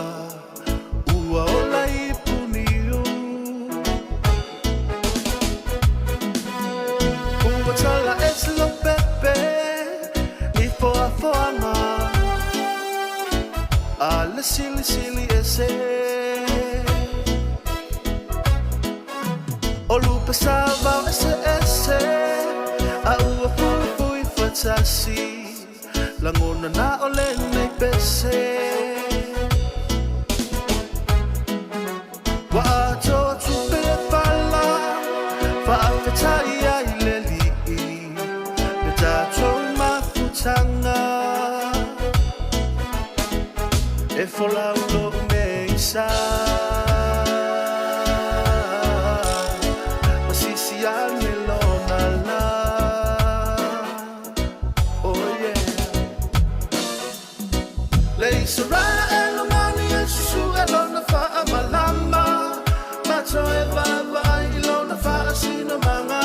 Ua o la ipuniu Tala es lo pepe Ni foa foama Ala sili sili ese Olupa salva ese ese A ua fui fui fatasi Langona na ole nei pese Wa ato tupe pala Fa afetai ai leli Tanga e fola ulo meisa masisi anelona la oh yeah leisura elomani esu elona fa amalama mato e baba ilona fa asino manga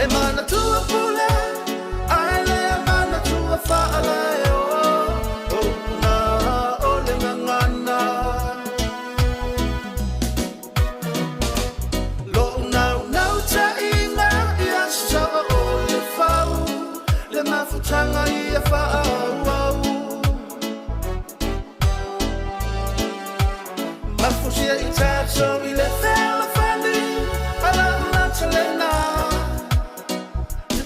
e mana tua pula ale mana tua fala o na ole ngana lo na ta inga ia so ole fau le mafutanga ia fau mafusia i tātou I le whela whani ala una talena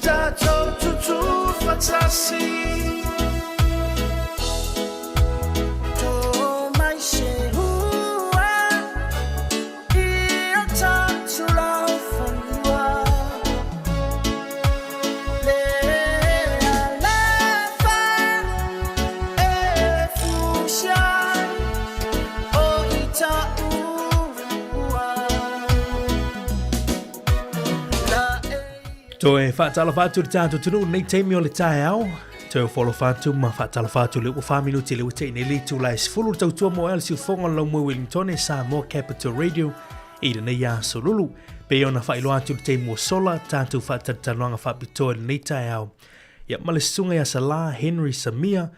Tātou tutu whatasi Tō mai se hua I a tātou lau whanua Le ala wha E fusiai O I ta ua To e whaatala whātu te tātou tunu nei teimi o le tae au. Te o wholo whātu ma whaatala whātu le ua whāminu te le ute nei litu lai sifuru tautua mo el si ufonga lau mui Wellington e Samoa Capital Radio I le nei a solulu. Pe ona whailo atu le teimi o sola tātou whaatatanuanga whapitoa le nei tae au. Ia male sunga ia sala Henry Samia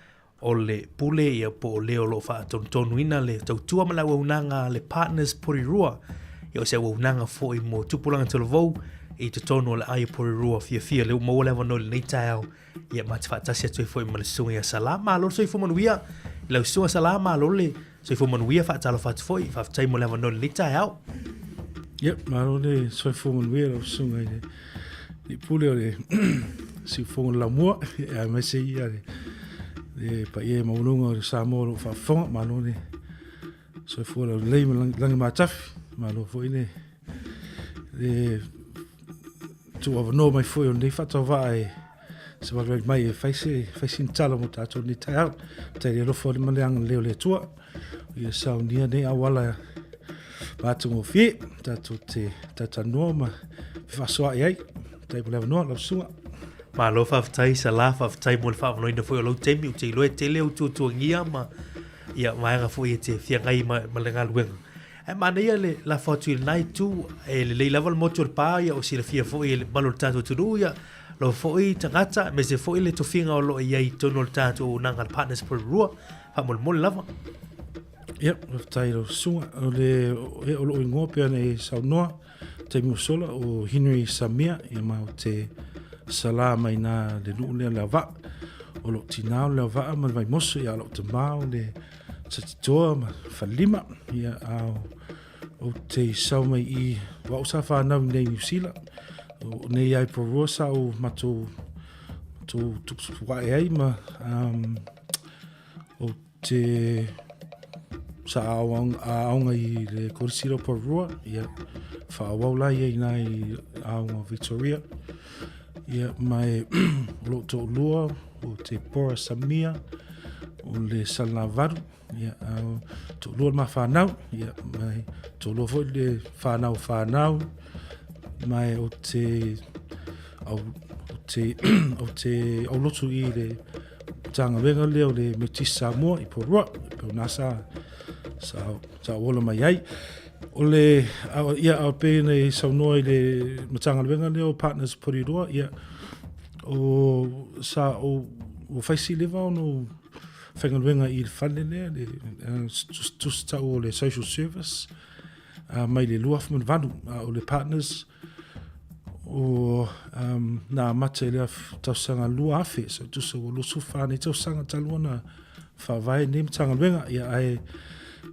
o le pule ia po o leo lo whaatonu ina le tautua ma lau unanga le partners porirua. Ia o se unanga fo I mo tupulanga tolo vau. I te tono le ai porirua fia le mo le vano le nei tau ia ma te whaatasi atu I fo I malesunga ia salama alo so I fo manuia I lau sunga salama alo le so I fo manuia whaatalo whaatu fo I whaatai mo le vano le nei tau ma alo le so I fo manuia lau sunga I pule o le si fo la mua e a mese ia le Le pa ia maulunga o Samoa lo whaafonga malo ne. So fua lau lei langi mātafi. Malo fo ine. Le tu avano mai foi o nei whatau vai. Se wale mai e whaisi tala mo tātou ni tai au. Tai le rofo le maleanga leo le tua. Ia sau nia nei awala mātungo fie. Tātou te tatanoa ma whasoa iai. Tai pole avanoa lau sunga. Ma lo whaftai sa la whaftai mo le whaafanoina foi o lau temi o te iloe te leo tuatuangia ma ia maenga foi e te whiangai ma le ngā luenga. E mana ia le la whatu i nai tu e le leila wal motor pā ia o si le fia foi e le malo le tātou tunu ia lo foi tangata me se foi le tofinga o lo iai tono le tātou nanga le partners por rua pa mole lava. Ia, whaftai lau sunga o le o lo ingoa pia nei saunoa te musola o Henry Samia ia mau te sala mai na le nuu lea lea vaa o lo tinao lea vaa ma vai moso ia lo te mao le tatitoa ma whalima ia au o te sau mai i wa usa whanau nei New Zealand o nei ai porua sa o mato to wae ai ma o te sa aonga i le korisiro porua ia whaawau ia i nai aonga Victoria ia mai lo to lua o te Pora Samia o le Salavaru ia to lua ma whanau ia mai to lua fo le whanau mai o te au lotu i le tanga wenga leo le Metis Samoa i Porua pe nasa sa wola mai ai o le ia au pe nei saunoa i le matanga wenga leo partners Porirua ia o sa o faisi leva ono whengaluenga i le whane lea le tustau o le social service mai le lua whaman vanu o le partners o nā mata i lea tausanga lua awhi so tusa o lusu whane tausanga talua na whawai ne matanga luenga ia ai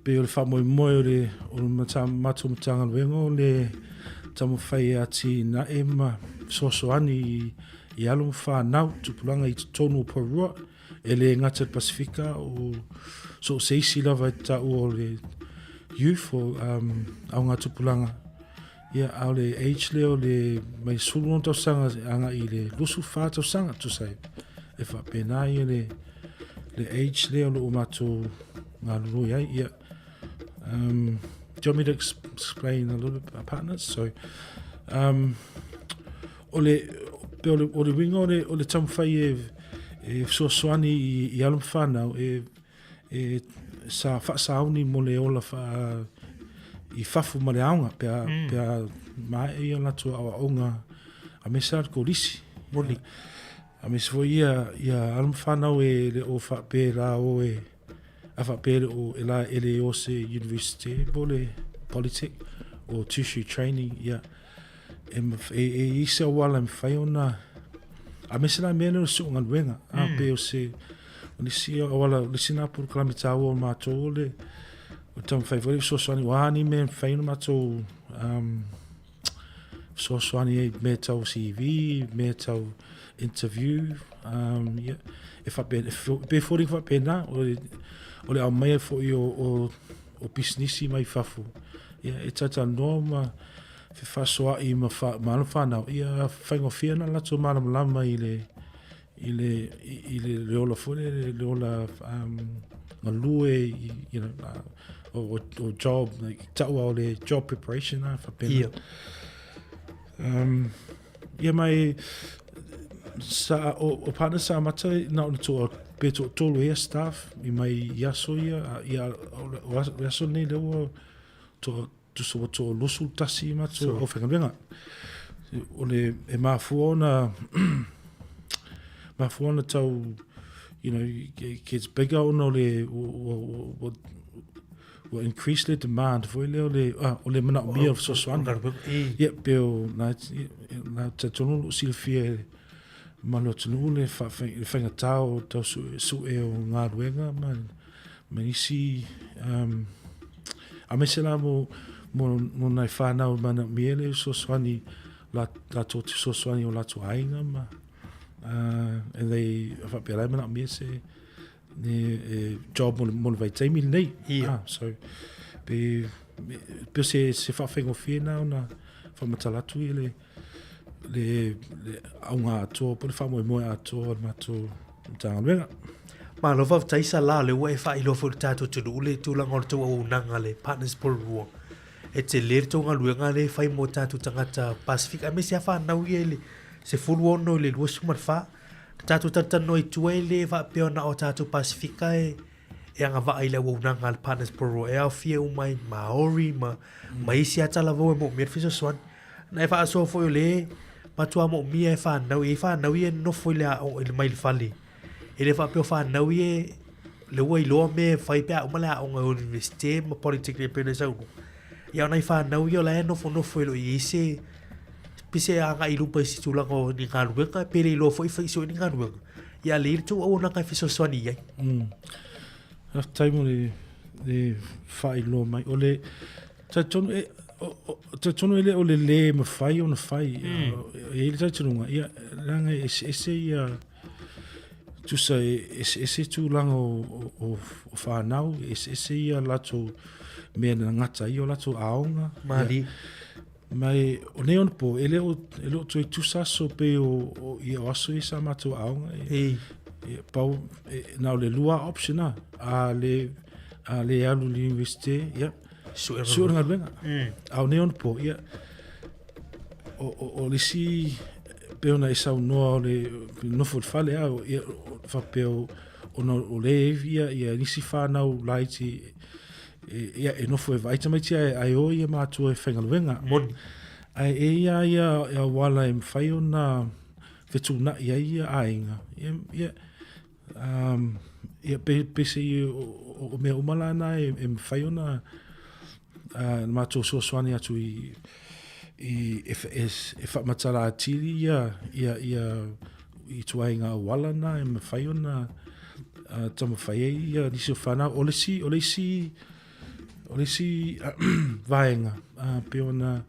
pe o le whamoi moi o le matu matanga luenga o le tamu whai ati na ema sosoani i alo whanau tupulanga i tonu Porua e le ngata Pasifika o so seisi lava i tau o le youth o au ngā tupulanga ia au le age leo le mai sulu on tausanga anga i le lusu wha tausanga tu sai e wha pena i le age leo lo umatu ngā lulu ai ia do you want me to explain a little bit about partners so o le winga o le tamwhai e soasoani i alum whanau e sa whaasauni mo le ola i whafu ma le aonga pia mai e ana tua awa onga a mesa ko risi moni a mesa fo ia alum whanau e le o whape la o e a whape o e la ele o se university po le politic o tertiary training ia e isa wala mwhai ona a mesa la mena o su ngan wenga a pe o se o nisi wala nisi na pur kalamita o mato le o tam whai vore so soani wahani me mwhai no mato so soani e me tau CV me tau interview ia e whape fori whape na o le au mai fo i o businessi mai fafu ia e tata noma fe fasoa i ma whanau ia whaingofia na lato malama i le ola fone le ola ngalue o job tau au le job preparation na whapena ia mai sa o pana sa mata na o to peto tolu ia staff i mai yaso ia yaso nei leo to so to lusul tasi ma to o whengawenga o le e mafuona tau gets bigger ono le will increase the demand for le mana mia so swan ia peo na tonu silfia malo tonu le whenga tau tau su e o ngā ruenga ma isi a mesela mo nai whanau mana miele so swani la toti so swani o la tu ainga ma e lei whaperai mana mie se job mo vai taimi nei. So be se whawhengo whina na whamatalatu i le aunga atoa, po le whamoe atoa mato tangaluenga. Ma lo va taisa la le wa fa ilo fo tato tu le tu la ngor tu o nanga le partners por ruo. E te le to ngaluenga le fai mo tatu tangata Pacific. A me se fa na uile se fulu ono le luo sumar fa. Tatu tata noi tuele va peona o tatu Pacifica e anga va ile o nanga le partners por ruo. E au fie umai Maori ma isi ata la vo mo merfiso swan. Na fa so fo le matua mo mi e fa na e no fo le o il mai fali. Ele fa pio fa na e le wai lo me fai pe uma la o university ma politically pe sa u. Ya na fa na yo la no fo lo ise pise anga ilu pa si tu la ko ni kan we ka pe lo fo fa so ni kan we. Ya le tu o na ka fi so swani ai. Time le fa ilo mai ole Tonu ele o le ma fai ona fai. E le tonu ia langa ese ia tu sa ese tu langa o whanau ese ia lato mea na ngata i o lato aonga. Mali. Mai o neon po ele o tu tu sa so pe o ia o aso i sa mato aonga. Pau na le lua optiona a le alu li universite ia. Suur nga benga. Au neon po ia o le si peo na isa no le no fo fale a ia fa peo o le via ia nisi fa na laiti ia e no fo vai tama tia ai o ia ma tu e fenga benga. Ai ia wala em fai ona vetu na ia ainga. Ia pe se o me o malana em fai ona ma to so swani atu if matala atili i tuainga wala na e mawhai ona tama whai ia nisi o whana o le si vaenga pe ona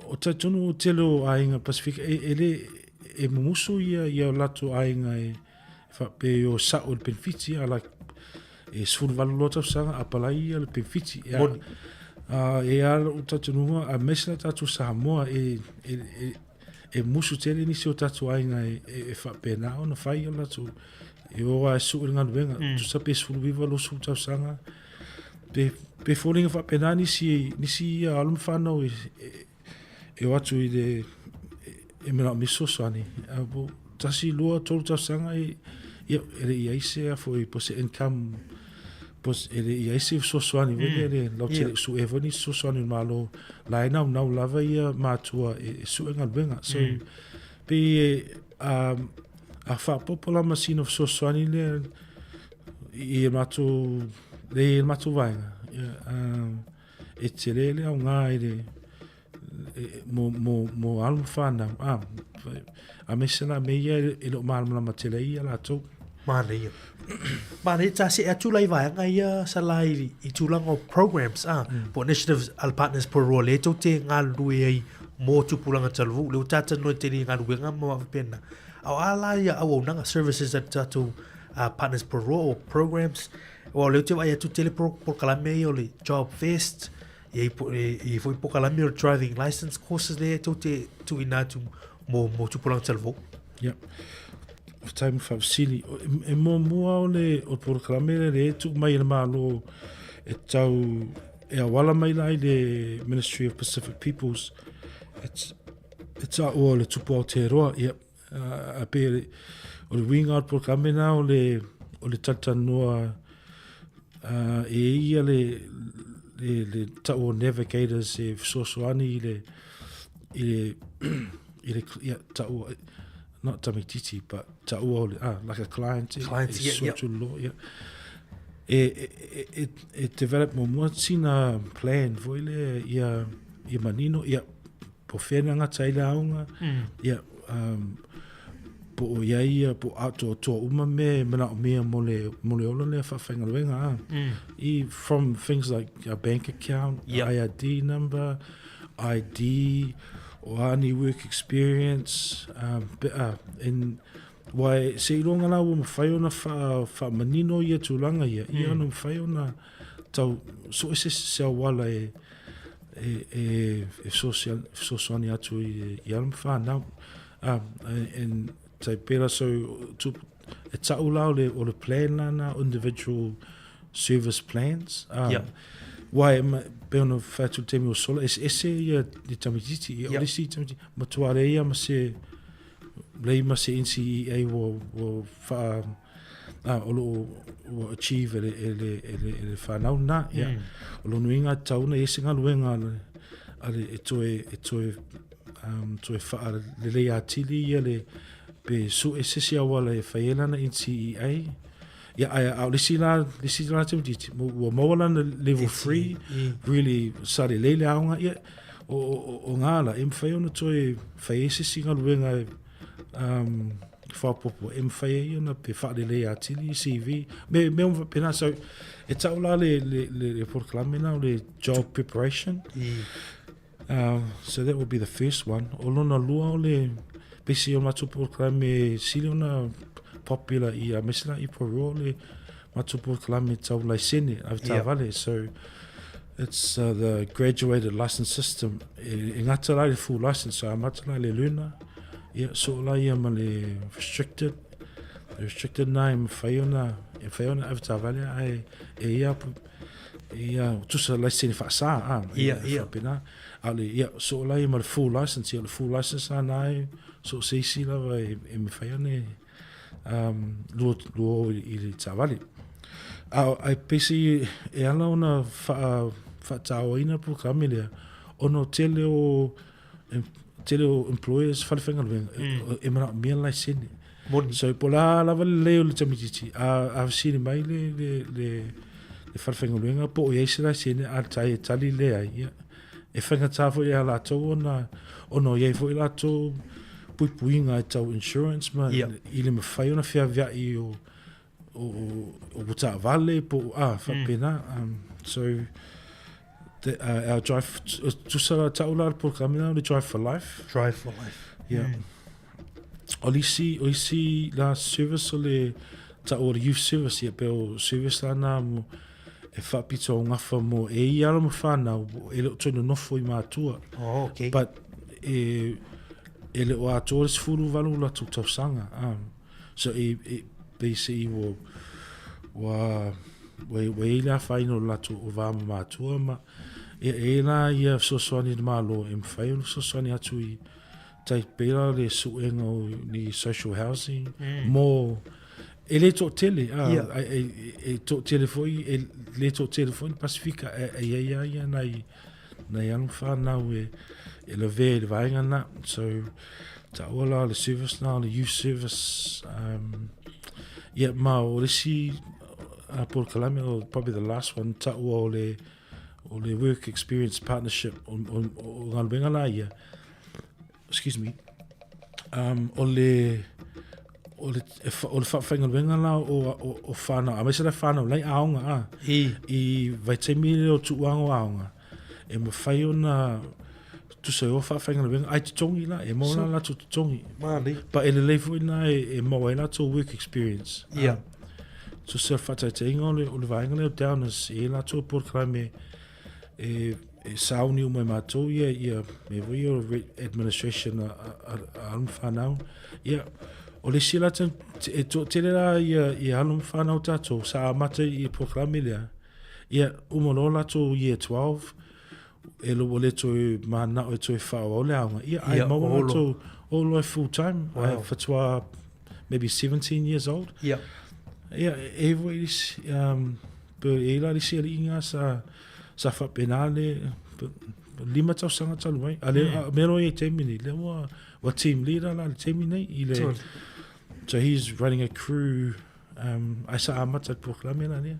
o taitonu o telo ainga Pacific e mumusu ia lato ainga pe o sa o le benefiti a like e sfuru valu lota sanga apalai ia le benefiti e ala o tatununga a mesla tatu Samoa e musu tele nisi o tatu ainga e whapena o na whai ala tu e o a su ngā nuenga tu sa pe sfuru viva lo su tau sanga pe fōringa whapena nisi a alum whanau e o atu i e mena miso swani tasi lua tolu tau sanga ia ise a fo i pose income pos ia ise so swani vele lo tele su evani so swani malo la na lava ia matua e su nga benga so pe a fa popola masino so swani le i matu vainga e tele le nga ile mo alfana a mesena meia e lo mal na matele ia la to Mane ta se atu lai vai ngai salai I tulang o programs po initiatives al partners por role to te ngalu ai mo tu pulanga talvu le tata no te ngalu nga mo pena au ala ia au nanga services that tatu partners por role programs o le te vai atu tele por kalame o le job fest e foi por kalame o driving license courses le to te tu inatu mo tu pulanga talvu time for silly e mo o le o programa le tu mai malo e tau e wala mai lai le Ministry of Pacific Peoples it's all le tupo Aotearoa a pe o le wing out programa na o le tata noa e ia le tau navigators e sosoani le tau not tamititi, but like a client. Law, it developed more sina plan voile ia manino ia po fena nga taila aunga ia po ia po to uma me mana me mole ola le fa fenga wenga from things like a bank account, IID number, ID or any work experience in Wai se ilonga la mo fai ona fa manino ia tulanga ia no fai ona tau so se wala e social ni atu i alm fa now and tai pera so to e tau lao o le plan na individual service plans why pe ono fatu temi o sola ese ia di tamititi ia olisi tamititi matuare ia ma se lei ma se insi ai wo fa o lo achieve ele fa now na ia o lo nuinga tau na ese nga luenga ale e toe fa le atili ia le pe su ese sia wala e fa ela na insi ai yeah, I listen to it. Mo na level 3 really sari lele aunga yeah o ngala em fai ona toi fai ese singa luenga fa popo em fai ona pe fa le atili CV me pena so it's all le proclame now le job preparation so that would be the first one o lona lua le pesi ona tu proclame silona popular i a mesla I porole matupo klami tau lai sene av tavale so it's the graduated license system e ngata lai full license so amata lai le luna so lai ma le restricted na im faiona av tavale ai ia tusa lai sene fa sa pena ale so lai ma full license le full license na so se si lava e me faione luo I tavali ai pesi e ala ona fa tau ina po kamile ono tele o employers fa fenga e mara mia lai sini so pola la leo le tamititi a sini mai le fa fenga luenga po e sira sini a tai tali le ai e fenga tafo ia la to ono ye fo la to puinga tau insurance ma ile me fai ona fia via I o buta vale po fa pena so our drive to sala taula por camina the drive for life yeah olisi la service le ta o youth service ia pe o service na mo e fa pito ngafa mo e ia mo fa na e lo tonu no foi matua okay but ele o atores furu valu la tau sanga so basi wa la faino la tu o va matua ma la ia so soni malo em faino so soni atu I tai pera le suenga ni social housing mo ele to tele to telefone le to telefone pacifica ia na yang fa na we ele ve le vainga na so ta ola le service na le youth service ma o le si por kalame probably the last one ta o le work experience partnership o ngalbenga la ia excuse me o le fa fenga venga la o fana a mesela fana lai aunga I vai te mile o tuanga aunga e mo fai ona tu se o fa fenga venga ai tongi la e mo la tu tongi pa ele lefu ina e mo ina to work experience tu se fa te ingo le vai ngale down as e la to por crime e sauni o mai matou ia me voi o administration alum whanau ia o le sila e tele la ia alum whanau tatou sa amata I programe lea ia umolo latou year 12 e lo o le toi mana o toi whao o le aunga ia ai maua latou o loi full time fatua maybe 17 years old ia e voi pe e la lisi ali inga sa fa penale lima tau sanga talu mai ale mero e temini le wa team leader la temini ile so he's running a crew I sa amata proclame la ne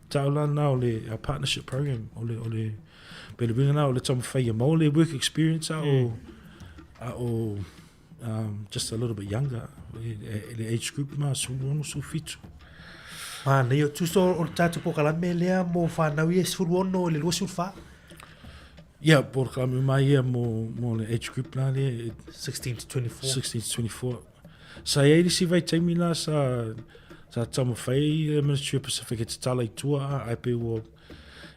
taula now le a partnership program ole pele binga now le tom fai mo le work experience o just a little bit younger the age group ma so fit nei o tuso o tatu po kala melea mo fa na wi sfurwono le lo sulfa por kala mai mo le age group la le 16 to 24 sa ia ili si vai taimi la sa tama fai Ministry of Pacific te tala i tua ai pe o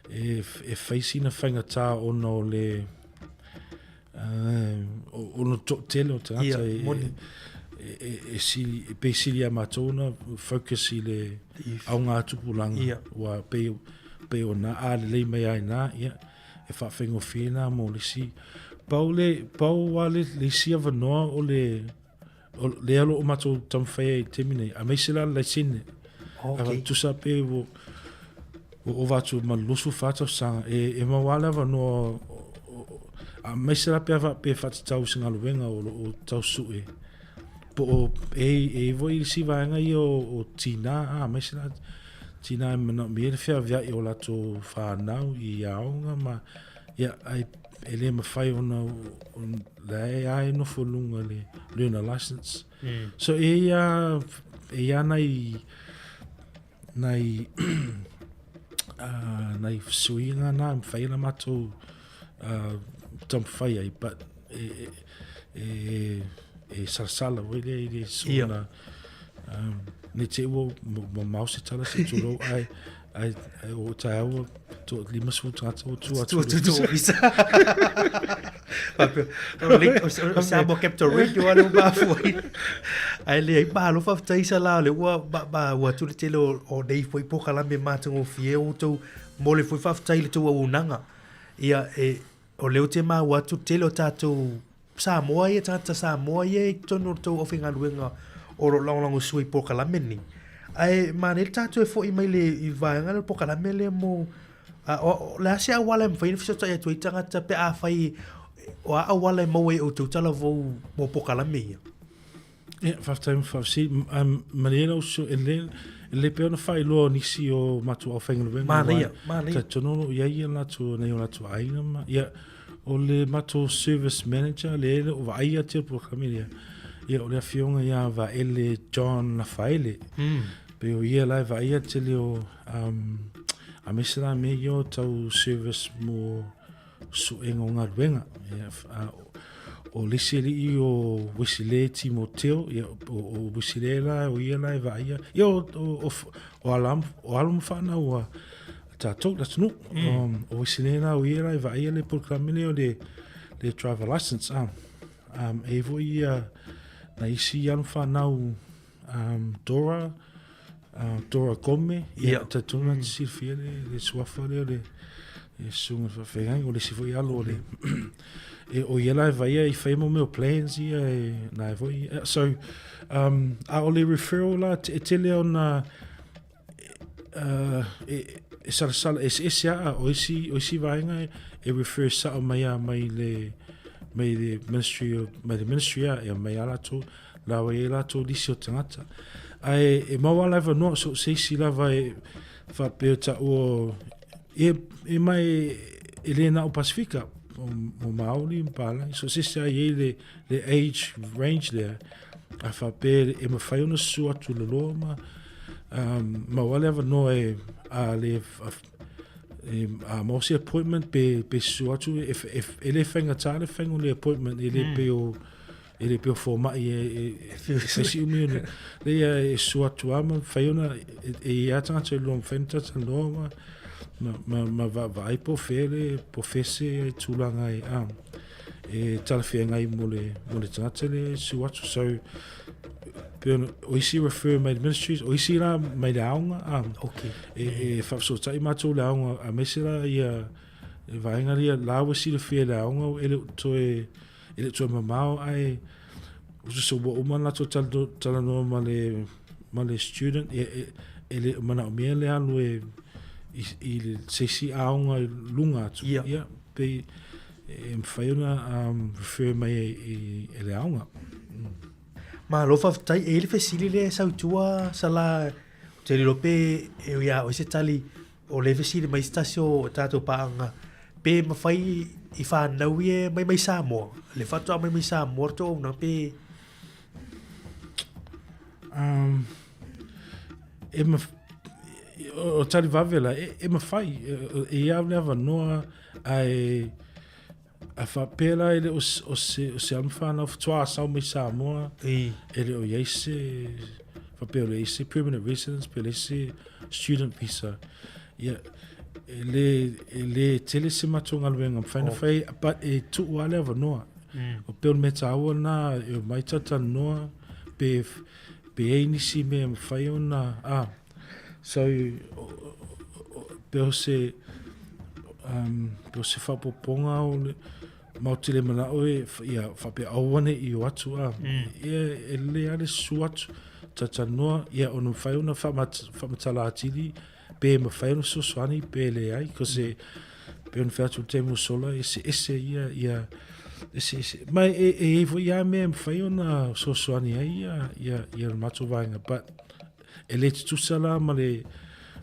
e faisi na whainga tā ona o le ono tele o te ata e sili a matona focus i le au ngā tupulanga wa pe o na a le lei mai ai na ia e whawhengo whina mo le si pau wale le si avanoa o le alo o mato tamwhai e temine a meisela le sine a tusa pe o vatu malusu whatau sanga e mawale avanoa a meisela pe whatatau singa luenga o tau sue po e voi si vaenga i o tina a meisela tina e mana mire fea via i o lato whanau i aonga ma ia ai ele mawhai ona le ai no folunga le learner license so e ia nai suinga na mwhai na mato tam whai ai but e sarsala wele i suna ne te wo mause tala se turo ai o tau to lima su tata o tu isa o sa bo capture radio alo ba foi ai le ba lo fa taisa la le wa tu le telo o dei foi po kala me matango fie o to mo le foi fa taile to unanga ia o leo te ma wa tu telo tato Samoa ia tata Samoa ia tono to o finga luenga o long sui po kala meni ai manel tato e fo i mai le i vaenga le po kala mele mo o la sia wala me fai fisa ya tu tanga ta pe a fai o a wala mo e o tu tala vo mo po kala me ia fa si manela so ele pe ona fai lo ni si o matu o finga luenga ta tono ia la tu nei la tu ai ma ia o le mato service manager le o vai a te programia ia o le fionga ia va ele John Rafaele pe o ia lai vai a te o a mesra me yo tau service mo su engo ngaruenga ia o le sili i o wisile Timoteo ia o wisile la o ia lai vai ia o alam fana o tatou that's no o sinena o ia vai ele programele o le driver license e voi na isi anu whanau Dora Gome ia tatuna te sirfia le suafa le sunga whawhengai o le si voi alo le o ia lai vai i whaimo meo plans ia na voi so a o le referral la e tele o na sala esa o isi vaenga e refer sa mai le ministry e mai ala to la we la to disio tangata ai e mawala va no so se si la vai fa peta o e mai Elena o Pacifica o Maori pala so se sa le age range there a fa pe e ma fai una sua tu le loma ma wale va no a le a mosi appointment pe suatu if ele fenga tale fenga le appointment ele pe forma se umi le suatu ama faiona e ata te lo fenta no ma vai po fele po fese tulanga e tale fenga I mole tale suatu so o isi refer my ministries o isi la mai daunga e fa so tai mato launga a mesela ia vai ngaria la o si le fie daunga ele to mamao ai o so bo o mana to tal no male student ele mana me le alu il se si aunga lunga ia pe faiona refer mai ele aunga ma lo fa tai ele fesili le sautua sala te lo pe e ia o se tali o le fesili mai stasio tato paanga pe ma fai I fa na wie mai Samoa le fa to mai Samoa to na pe e ma o tali vavela e ma fai e ia leva no a fa pela ele o se amfana of twa sa me sa mo ele o yese fa pela yese permanent residence pela yese student visa ya ele tele se matunga lwenga fai fai but e tu wale va no o pela meta ona e mai tata no pe ni si me fai ona so pela se fa poponga o mautile mana o ia fa pe awane I watu ia ele ale suat tata no ia onu fai una fa matala atili pe ma fai no sosani pe le ai cose pe un fatu temu sola esse ia esse mai e vo ia me fai una sosani ai ia matu vanga but ele tu sala male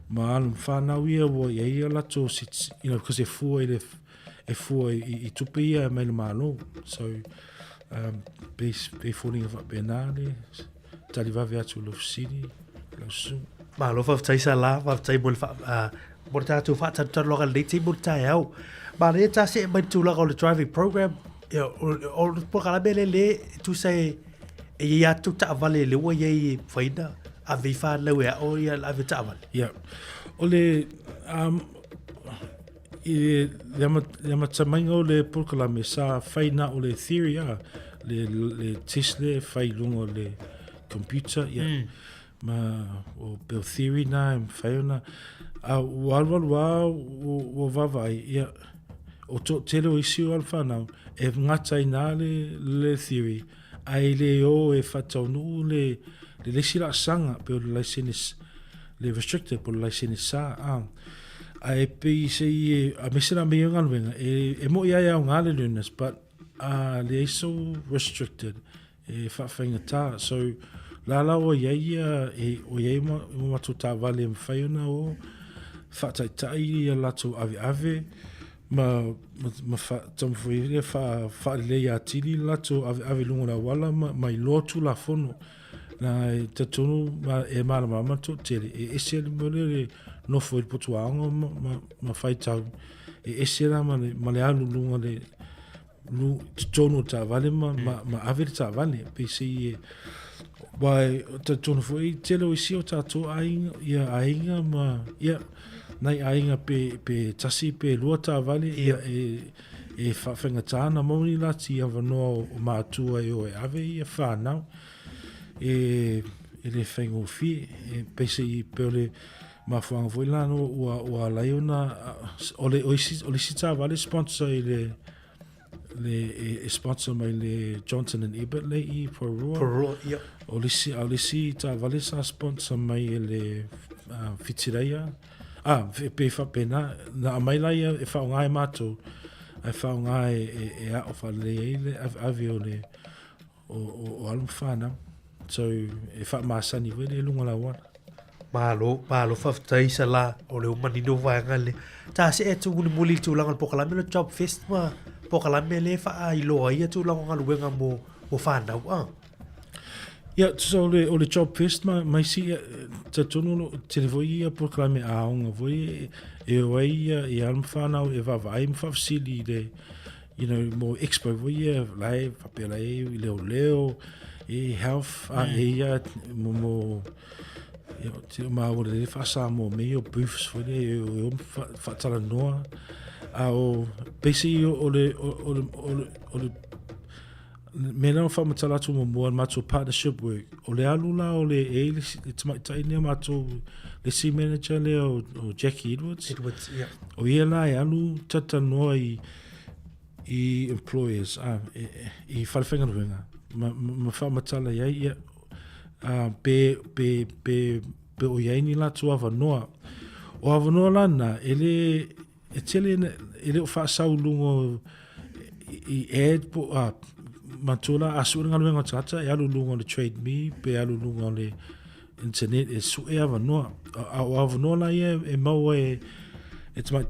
ma al fana ia wo ia la to sit because e fu I tupia me malo so be falling of benale tali va via tu lo city lo su ma lo fa tai sala va tai bol fa morta tu fa ta lo gal dei bul tai au ma le ta se me tu lo gal driving program o po kala bele le tu sai e ia tu ta vale le wo ye faida a vi fa le o ia la vi ta vale ole le tamainga le pulkala me sa faina o le theory le Tesla fai lungo le computer ma o pel theory na faina wa vavai o to telo isi o alfana e ngata ina le theory ai le o e fatonu le sila sanga pe le license le restricted por license sa ai pe se a mesera me ngal venga e mo ia ngale lunas but le so restricted e fa finga ta so la o ia e mo matuta vale mfaiona o fa tai la to ave ma fa tom foi fa le ya tili la to ave lungo la wala mai lotu la fono na te tonu e mama to tele e ese le no foi potuanga ma fai tau e ese la ma le alu lunga le lu tonu ta vale ma ave ta vale pe se vai te tonu foi tele o si o ta to ainga ma nai ainga pe tasi pe luata vale e fa fenga tana mo ni la ti avano o matua e o ave e fa now ele fengo fi pe se pe ma fuanga foi lá no o alaiona o sita vale sponsor le sponsor mai le Johnson and Ebert le I for o le sita vale sa sponsor mai le fitireia pe fa pena na mai la e fa ngai mato ai fa ngai e a fa le avio le o alfana so e fa masani vele lunga la wa malo fa tai sala o le mani no va ngale ta se e tu muli tu langal pokala me job fest ma pokala me le fa ai lo ai tu langal wenga mo fa na wa so le job fest mai si te tonu te voi pokala me a onga voi e vai e almfana e va vai mfa sili de mo expo voi live fa pela e leo e health mo te ma o le fa sa mo me o buffs for le fa tala no o pesi o le me no fa matala tu mo macho partnership work o le alula o le le tai ne macho le si manager le o Jackie Edwards o ia la alu tata no I employers I falfenga venga ma fa matala ia pe o yaini la tu avanoa o avanoa lana ele o fa saulungo I po matula asura ngalwenga tata ya lulungo le trade me pe ya lulungo le internet e su e avanoa o avanoa la e mau e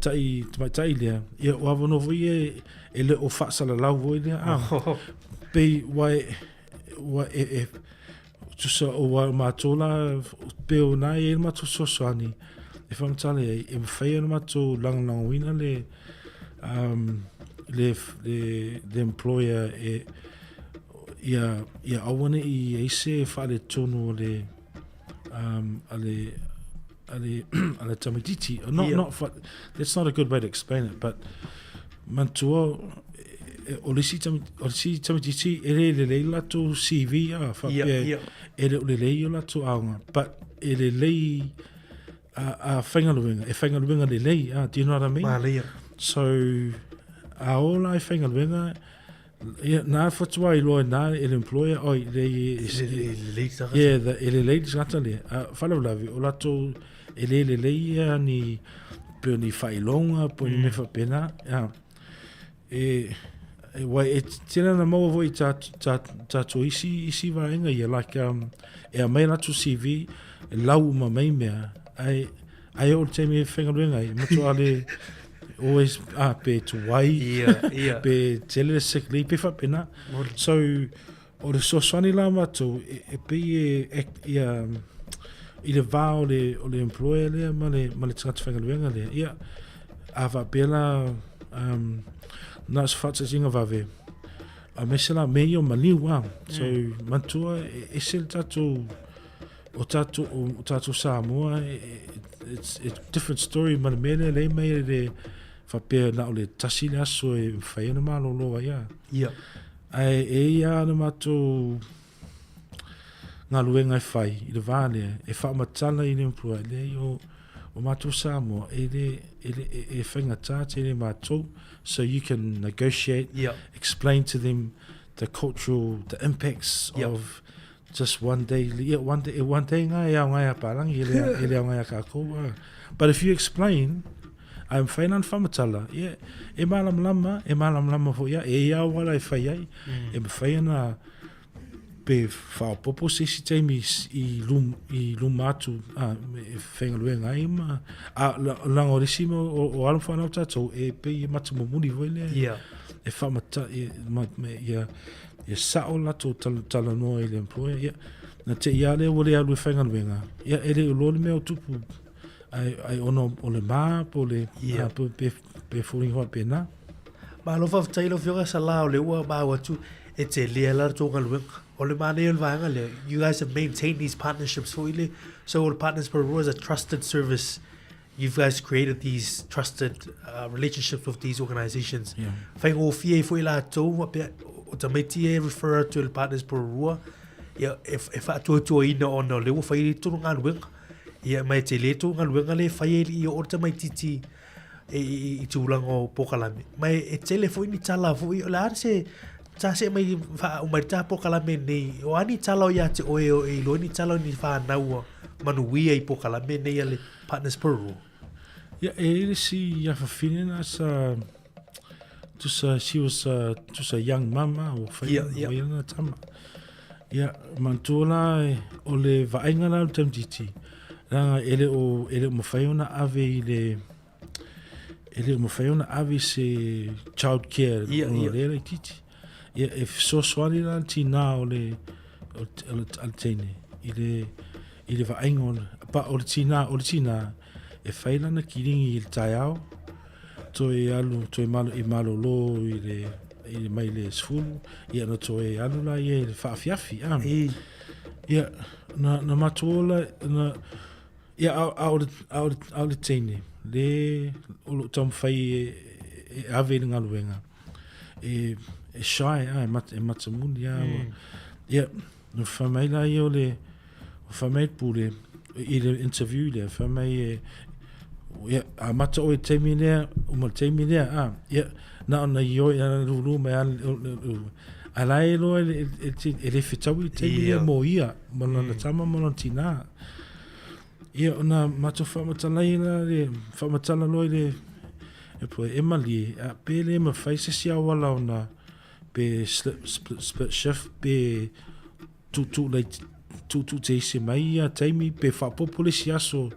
tai le ia o avanoa voi ele o fa sala lau voi le pe wai tu so o matula pe o na e matu so soani e famtale e mfeia matu lang wina le le employer ia awane I se whaale tonu ale tamatiti. That's not a good way to explain it, but mantua o le si tamatiti ele le lato CV ele o le lei o lato aunga, but ele lei a whaingaluenga le lei, do you know what I mean? So a ola I whaingaluenga nā whatua I loa nā ele employer ele lei ngata le whalawlavi o lato ele lei ni peo ni whailonga po ni me whapena wai tēnā na maua voi tātou isi vaenga ia like a mai lato CV lau ma mai mea ai o te me whengaruenga matua ale always pe tuai pe tele sick leave pe whapena so o le soswani la matou pe I le vā o le employer lea ma le tangata whengaruenga lea ia a whapela nā sa whatsasinga wawe a mesela mei o maliu so mantua se le tatou o tatou Samoa it's a different story ma le mele le mai le whapea na o le tasi le aso whaiana maloloa ia ai ia na matou ngā luenga whai I le vāne whaamatala I le employer le o matou Samoa e whainga tāte le matou so you can negotiate explain to them the impacts of just one day ngai a parangi ele ngai a kako but if you explain I'm whainan whamatala e malam lama ho ia wala e whai ai e whaiana pe whaopopo sesi taimi I lumatu e whengaluenga ai ma lango resima o alam whanau tātou e pe I matamumuni voi lea e whamata ia sao lato tala noa I le employer na te ia lea wale alu e whengaluenga ia ele o lole mea o tupu ai ono o le maa po le pe furing hoa pena ma lo whawtailo whionga sa lao le ua maa watu e te lea la tō ngaluenga you guys have maintained these partnerships for you. So the Partners Peru is a trusted service. You guys created these trusted relationships with these organizations. Refer to the Partners Peru. If I to ina on the level fai to ngalweng. Mai te le to ngalweng le fai I orta mai titi I tulang o pokalame. Mai e tele foi ni tala foi la se ta se mai fa mai ta pokalame nei o ani talo ya te o e lo ni talo ni fa na o manuia I pokalame nei ale Partners Peru ele si ya fa finina sa she was just a young mama o fa na tama mantula o le vainga na tamtiti ranga ele mo fa una ave ele mo fa una ave se child care o le titi if so swali la tina o le altene ile va aingon pa o tina e faila na kiringi il taiao to e alu to e malo lo ile mai le sfulu ia no to e alu la ia fa fiafi na matola na ia au le tene le o tom fai ave ngaluenga e shy matamuni no famela io le famel pure ile interview le famel a mata o temine o maltemine na na io ya lulu me ala elo ele fitawi temine mo ia mona tama mona tina na mata famatala le famatala loile e poi emali a pele ma faise sia wala ona pe split shift pe tu te se mai taimi pe fa populisi aso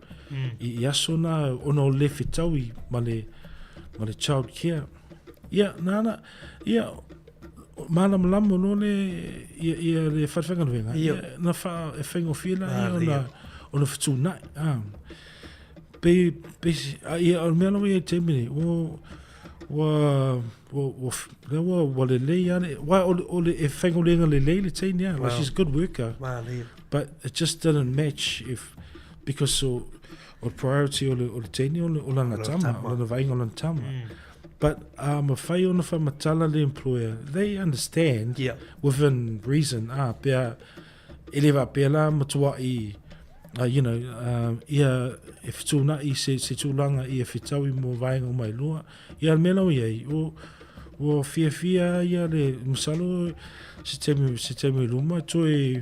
I aso na ono le fitawi male child care nana manam lamo no le le fatfanga venga na fa e fengo fila ona fatuna pe ia o melo e taimi wa le le ane wa ole e whengolenga le teini a. She's a good worker. But it just didn't match because o priority o le teini o lana tama, o lana vainga o lana tama. But ma whai ona whamatala le employer, they understand within reason. Pea elewa pea la matua I, ia if tūna I se tūlanga I whitau I mo vainga o mai lua, ia melau iei, o fia ia le musalo se temi luma, e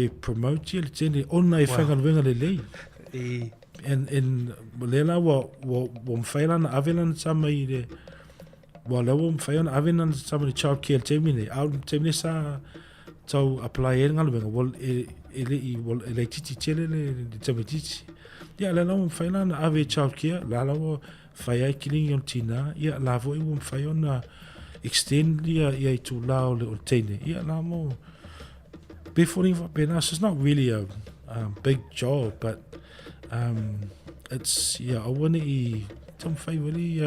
promote ia le tene, ona e whangaluenga le lei. And lela wa mfaila na avela na tama I le wa lewa mfaila na avela na tama le child care temine au temine sa tau apply e ngaluenga wal ele titi tele le tama titi ya lela wa mfaila na ave child care lela wa faya kilingi on tina ya lavo I wa mfaila na extend ya tu lao le tene ya la mo before it's not really a big job, but it's I want to some favorite e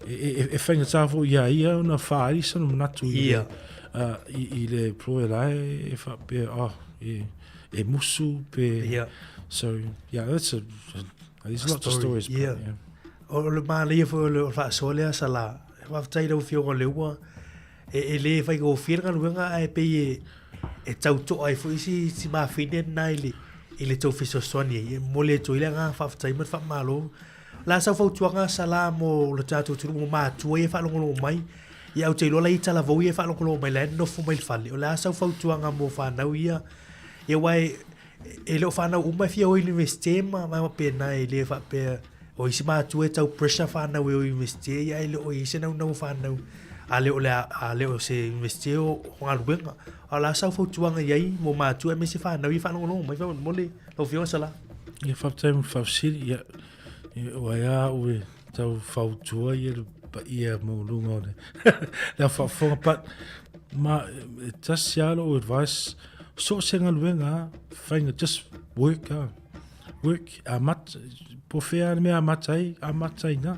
whainga tāwho ia ona whaari sana manatu I le ploe lai e whape e musu pe so there's lots of stories o le mālia fo le whaasolea sa la whaftaira o whionga leua e le whainga o whianga luenga e pe e tauto ai fo isi si mawhine nai le tau fiso soani e mole to ile nga whaftai mat whamalo la sa fautuanga sala mo le tatu turu mo mātua e whalongolo mai I au te lola I tala vau e whalongolo mai le no fu mai whale o la sa fautuanga mo whanau ia e wai e leo whanau umai fia o universite ma pena e le whape o isi mātua e tau pressure whanau e o universite ia e leo o isi nau whanau a leo se universite o ngaluenga a la sa fautuanga iai mo mātua e mesi whanau I whanongolo mai mole o fionga sala ia whaptai mo whausiri ia o ia ue tau whautua ia mo lunga o le la whafonga but ma just sialo o advice so senga luenga whainga just work a mat po whea me a matai na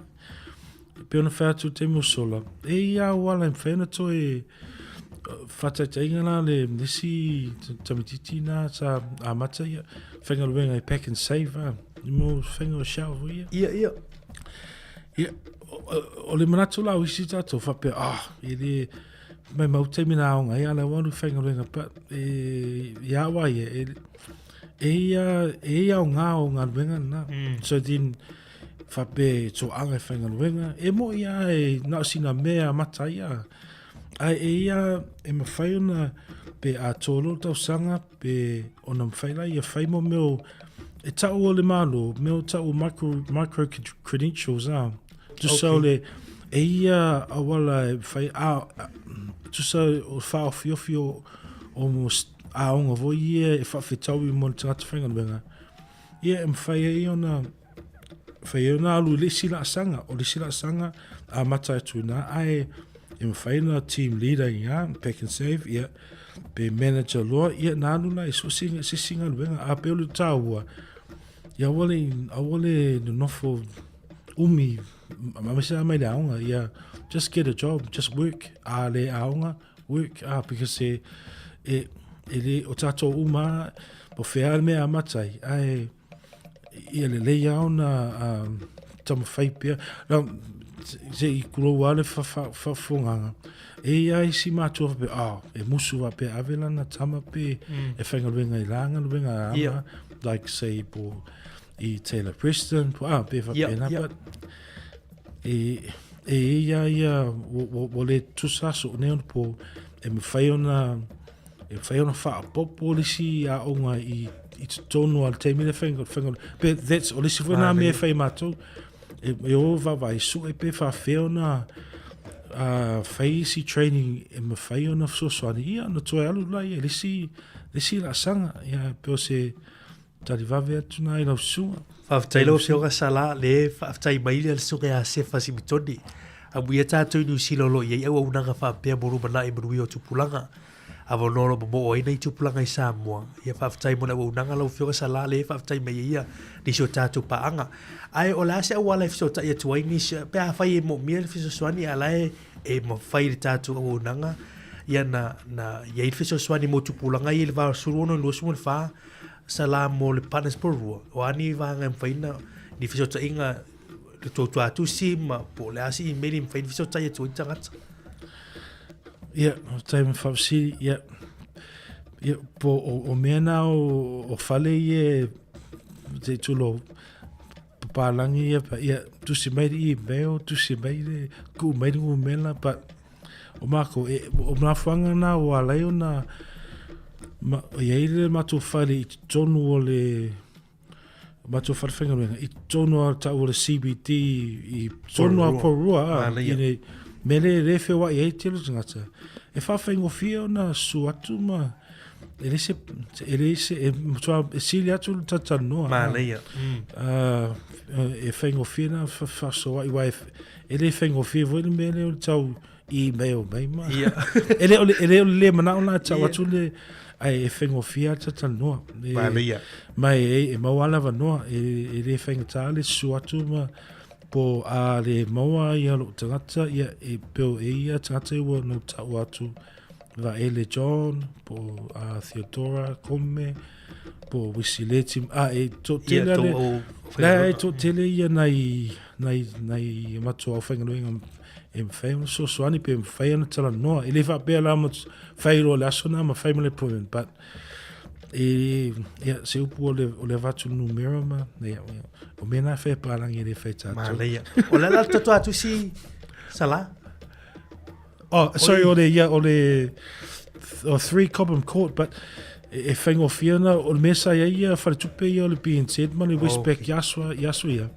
pe ona whātu te musola e ia wala im whaina to e whatatainga la le nisi tamititi na sa a matai whainga luenga e pack and save I mo whainga o shelf ia o le manatu lau isi tato whape e le mai mautei mina aonga ia le wanu whainga luenga but ia wai e ia o ngā o ngā luenga na so din whape to anga whainga luenga e mo ia e nao sina mea mata ia ai ia e mawhai ona pe a tolo tau sanga pe ona mawhaila ia whaimo meo e tau o le malo meo tau micro credentials just so le e ia awala e whai just so o whao fiofio almost aonga vo ia e whawhetau I mo tangata whainga luenga ia e mawhai e ona alu le sila sanga o le sila sanga a mata tu na ai e mawhai na team leader ia pack and save ia pe manager loa ia nanu na so singa luenga a pe o le tāua ia wale no nofo umi mamasa mai le aonga ia just get a job just work a le aonga work because e le o tato uma po whea me a matai ai ia le leia ona tama whaipea se I kuro wale whafonganga e ai si mātua pe e musu wa pe avela na tama pe e whaingaluenga I langa luenga ama like say po I Taylor Preston pe whapena but ia wale tusaso neon po e me whai ona whaapopo lisi a onga I tono al te mire whaingaluenga but that's o lisi whena me whai mātou e o vavai su e pe whawheo na whai si training e me whai ona sosoani ia na toi alu lai e lisi la sanga ia pe o se tari vave atu na I lau sunga whaftailo whionga sala le whaftai maile al sunga a sefa si mitoni a muia tātou New Zealand lo iei au unanga whapea moru mana e manui o tupulanga avonolo mo ina i tupulanga i Samoa ia whaftai mo na unanga lau whioga sa la le whaftai mai ia ni sio tātou paanga ai o la se awala i fisota ia tuai ni pe a whai e mo mia le fiso swani ala e mo whai le tātou o unanga ia na ia i fiso swani mo tupulanga i le vā suruono i luosu mo le wha sa la mo le panes por rua o ani vanga mwhaina ni fisota inga le tōtu atu si ma po le asi i meri mwhaina fisota ia tuai tangata ia taimi whawsi ia po o mea na o whale ia te tulo papalangi ia tusi mai i meo tusi mai le ku mai ngu mela pa o mako o mawhanga na o aleo na ia ile matu whale i tonu o le matu whale whengaruenga i tonu o ta o le CBD i tonu o porua i mele refe wa i eitelo tangata e whawhengo fia na su atu ma Elise e mtua e sili atu tatanoa. Malaya. E whengo fina whasoa i wai ele whengo fia voi ni mele o tau i meo mai ma. Ele o le mana o na tau atu le ai e whengo fia tatanoa. Malaya. Mai e mawala vanoa e le whengo tale su atu ma po a le maua i alo tangata ia e peo e ia tangata i wa no tau atu. Va ele John, po Theodora Come, po Wisileti, e to tele ale, to tele ia nai matu au whangaruenga e mwhai, so soani pe mwhai ana tala noa, ele wha pēr la mo whai roa le asona ma whai mele poen, but se upu o le vatu numero ma, o mena whai pārangi ele whai tātou. Malaya. O le la tatu atu si sala? Oh, sorry, or 3 Cobham Court, but e whaingo whiana, o le mesa ia wharetupe ia o le BNZ, ma le Westpac Yasua ia.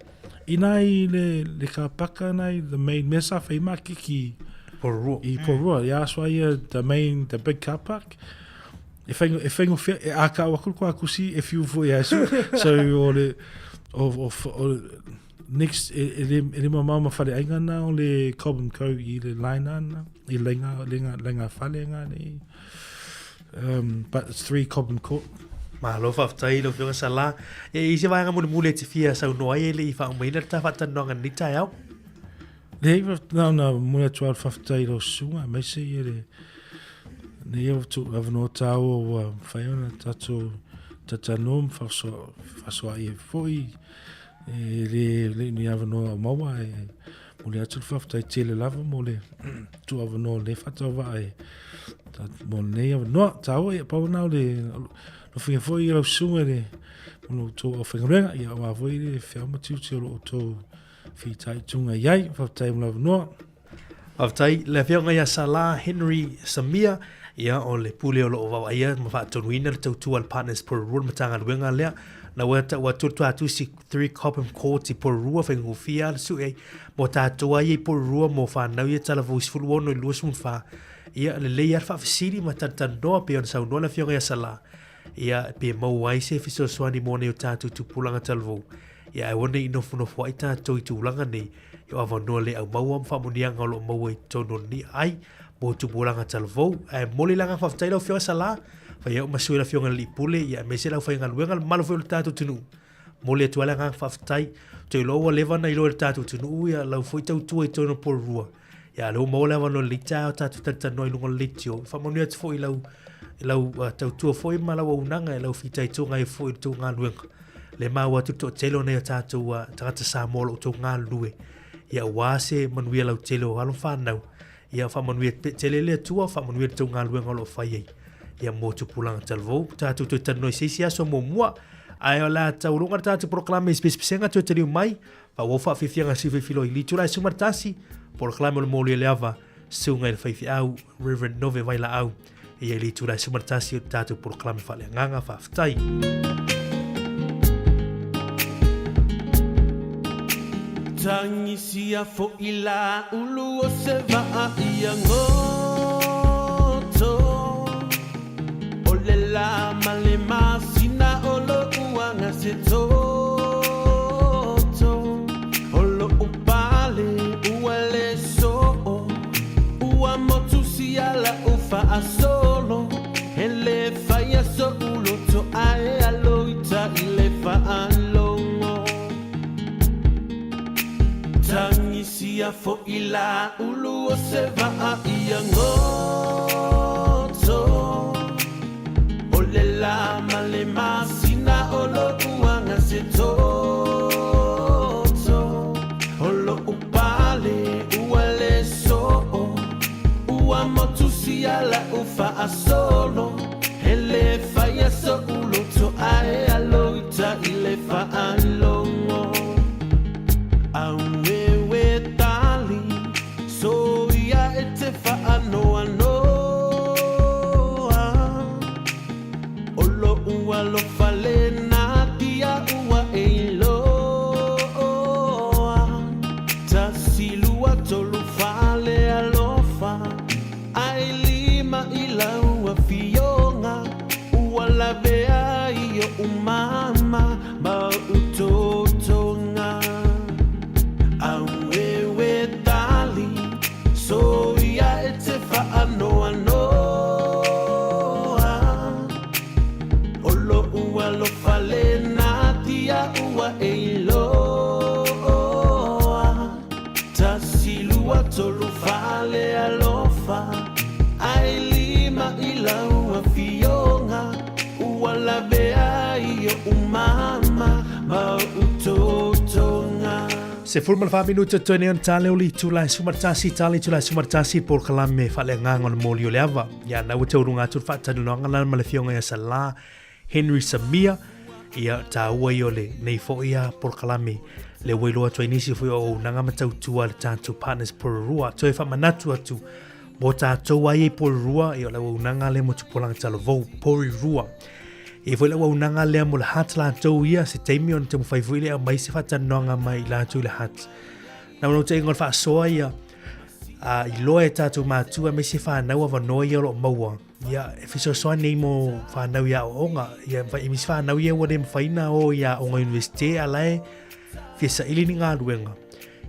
Ina i le ka paka nai, the main mesa whai maki ki Porua. I Porua, Yasua ia, the big car park. E whaingo whiana, e aka wakul kwa kusi, e fiu fo ia, so next ele mama fale ainga na o le Cobham Co i le laina na I lenga fale nga ni but it's 3 Cobham Court ma lo fa tai lo fiona sala e isi vai nga mule te fia sa no ai le fa mai na ta fa no nga ni tai au le no mule 12 fa tai lo sunga mai se ele ne eu tu avno tau fa ona tatanom fa so ai foi le ni avno mawa mole atu whaftai tele lava mole tu avano le whatawa e mo nei avano tau e pau nao le no whinga fwoi i lau sunga le mono tō o whingarenga i awa fwoi le whiama tiuti o tō whitai tunga iai whaftai mo avano whaftai le whianga ia Sala Henry Samia ia o le pule o lo o wawa ia ma whaatonuina le tautua al partners por rua matanga luenga lea na wa tutu atu si 3 Cobham Court I porua whengu fia su e mo tātua I porua mo whanau ia tala voice fulu ono I luas mun wha ia le lei ar whawhisiri ma tantandoa pe on sau noa la whionga ia Sala ia pe mau ai se fiso swani mo neo tātu tupulanga talvo ia ai wane ino funofu ai tātou I tūlanga nei ia awa noa le au mau am whamunianga lo mau I tono ni ai mo tupulanga talvo ai moli langa whawhtai lau whionga Sala fa ia masui la fionga li pule ia me se la fa ngaluenga malo foi tatu tunu mole tu ala nga faftai te lo wa leva na ilo tatu tunu ia la foi tau tu e tono por rua ia lo mo leva no lita tatu tata no ilungo litio fa mo net foi lau tau tu foi mala wa unanga lau fitai tu ngai foi tu ngaluenga le ma wa tu telo ne tatu wa tata sa molo tu ngalue ia wase manuia lau telo halo fa nau ia fa manuia telele tu fa manuia tu ngaluenga lo fa ye ia mo tu pulang talvo tatu tu tanoi sisia so mo mua ai ola taurunga tatu proclame spesifisenga tu teri mai fa wo fa fifianga si filo I litura sumartasi proclame mo le lava sunga il fai au Reverend Nove vai la au ia litura sumartasi tatu proclame fa le nganga fa ftai tangi sia fo ila ulu o se va ia ngo la male masina olo uanga se toto olo upale uale so ua motu si ala ufa asolo ia fo ila ulu o se va ia ngoto o le la male masina o lo uanga se toto o lo upale uale so ua motusi ala ufa asolo ele faya so ulo to ae alo ita ile fa alongo awewe tali so ya ete fa ano olo ua lo fale na dia ua eilo tasilua tolu fale alofa ailima ila ua fionga ua lavea iyo umama ba utotonga awewe tali so ya ete fa ano olo ua lo fale na dia ua eilo tasilua tolu fale alofa ailima ila ua fionga ua lavea iyo umama ba utotonga Se fulma fa minuto tone on tale oli tula sumartasi tale tula sumartasi por kalame fale ngang on molio leva ya na wete urunga tu fa tadu no ngala male fionga ya sala Henry Samia ia ta waiole nei fo ia por kalame le welo atu inisi fo o nanga matau tua le tatu partners por rua to fa manatu atu bota to wai por rua ia le nanga le mo tupolang talo vo por rua e foi la unanga le mo hat la to ia se taimi on te mo fai foi le mai se fa tanonga mai la tu le hat na no te ngol fa soia a i loe tatu matu a me se fa na wa no ia lo maua ia e fiso so nei mo fa na ia onga ia fa mi fa na ia wo dem fa ina o ia o university ala fi sa ili ni nga luenga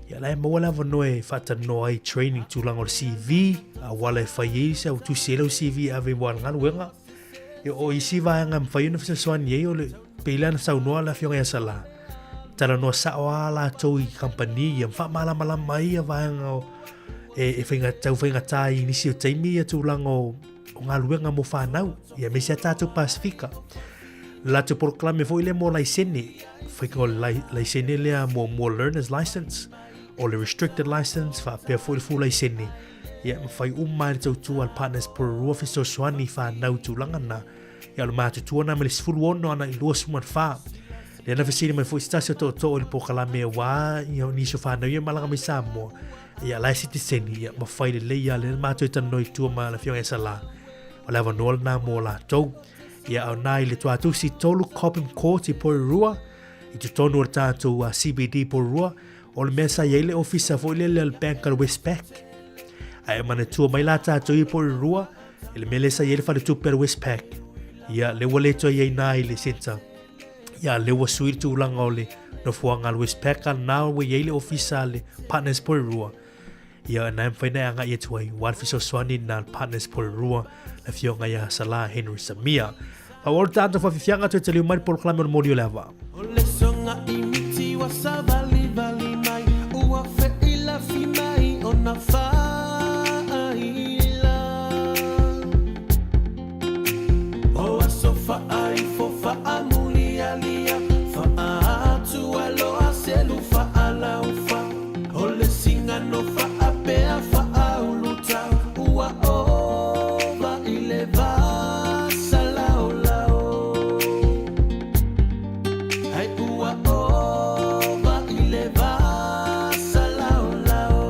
ia la mo la no e fa no ai training tu lang o CV a wala fa ye se o tu se lo CV ave mo nga luenga yo o isi va nga mfai no fisa swan ye o le pelan sa no la fionga ya sala tala no sa wala to i company ya fa mala mai va nga e finga tai ni si taimi ya tu lango nga luenga mo fa nau ya me se tatu Pacifica la tu proclame foi le mo license foi ko license le mo learner's license o le restricted license fa pe foi full license ya fai mai tu al partners por officer swani fa nau tu langana ya lo matu tu na melis full one na i lo sumar fa le na fesini mai foi stasio to il proclame wa yo ni so fa na ye malanga mi samo ya la citizen ya ma fai le ya le matu tan noi tu ma la fio sala wala va no na mo la to ya nai le tu si tolu copim court por rua i tu tonu ta tu CBD por rua o le mesa yele officer foi le bank al Westpac ai mana tu mai la ta tu por rua ele melesa yele fa tu per Westpac ya le wale to ye nai le senta ya le wa suir tu langa ole no fuanga al Westpac al now we yele officer le partners por rua ya na fa na nga ye tu ai one fiso swani na partners por rua la fionga ya sala Henry Samia a volta to fa fianga to tele mai por clamer modio leva ole songa imiti wa savali vali mai ua fe ila fi mai ona fa fa ai fo fa amuni alia fa atu alo aselu fa ala ufa ole singa no fa apea fa auluta ua ova ileva salao lao ai ua ova ileva salao lao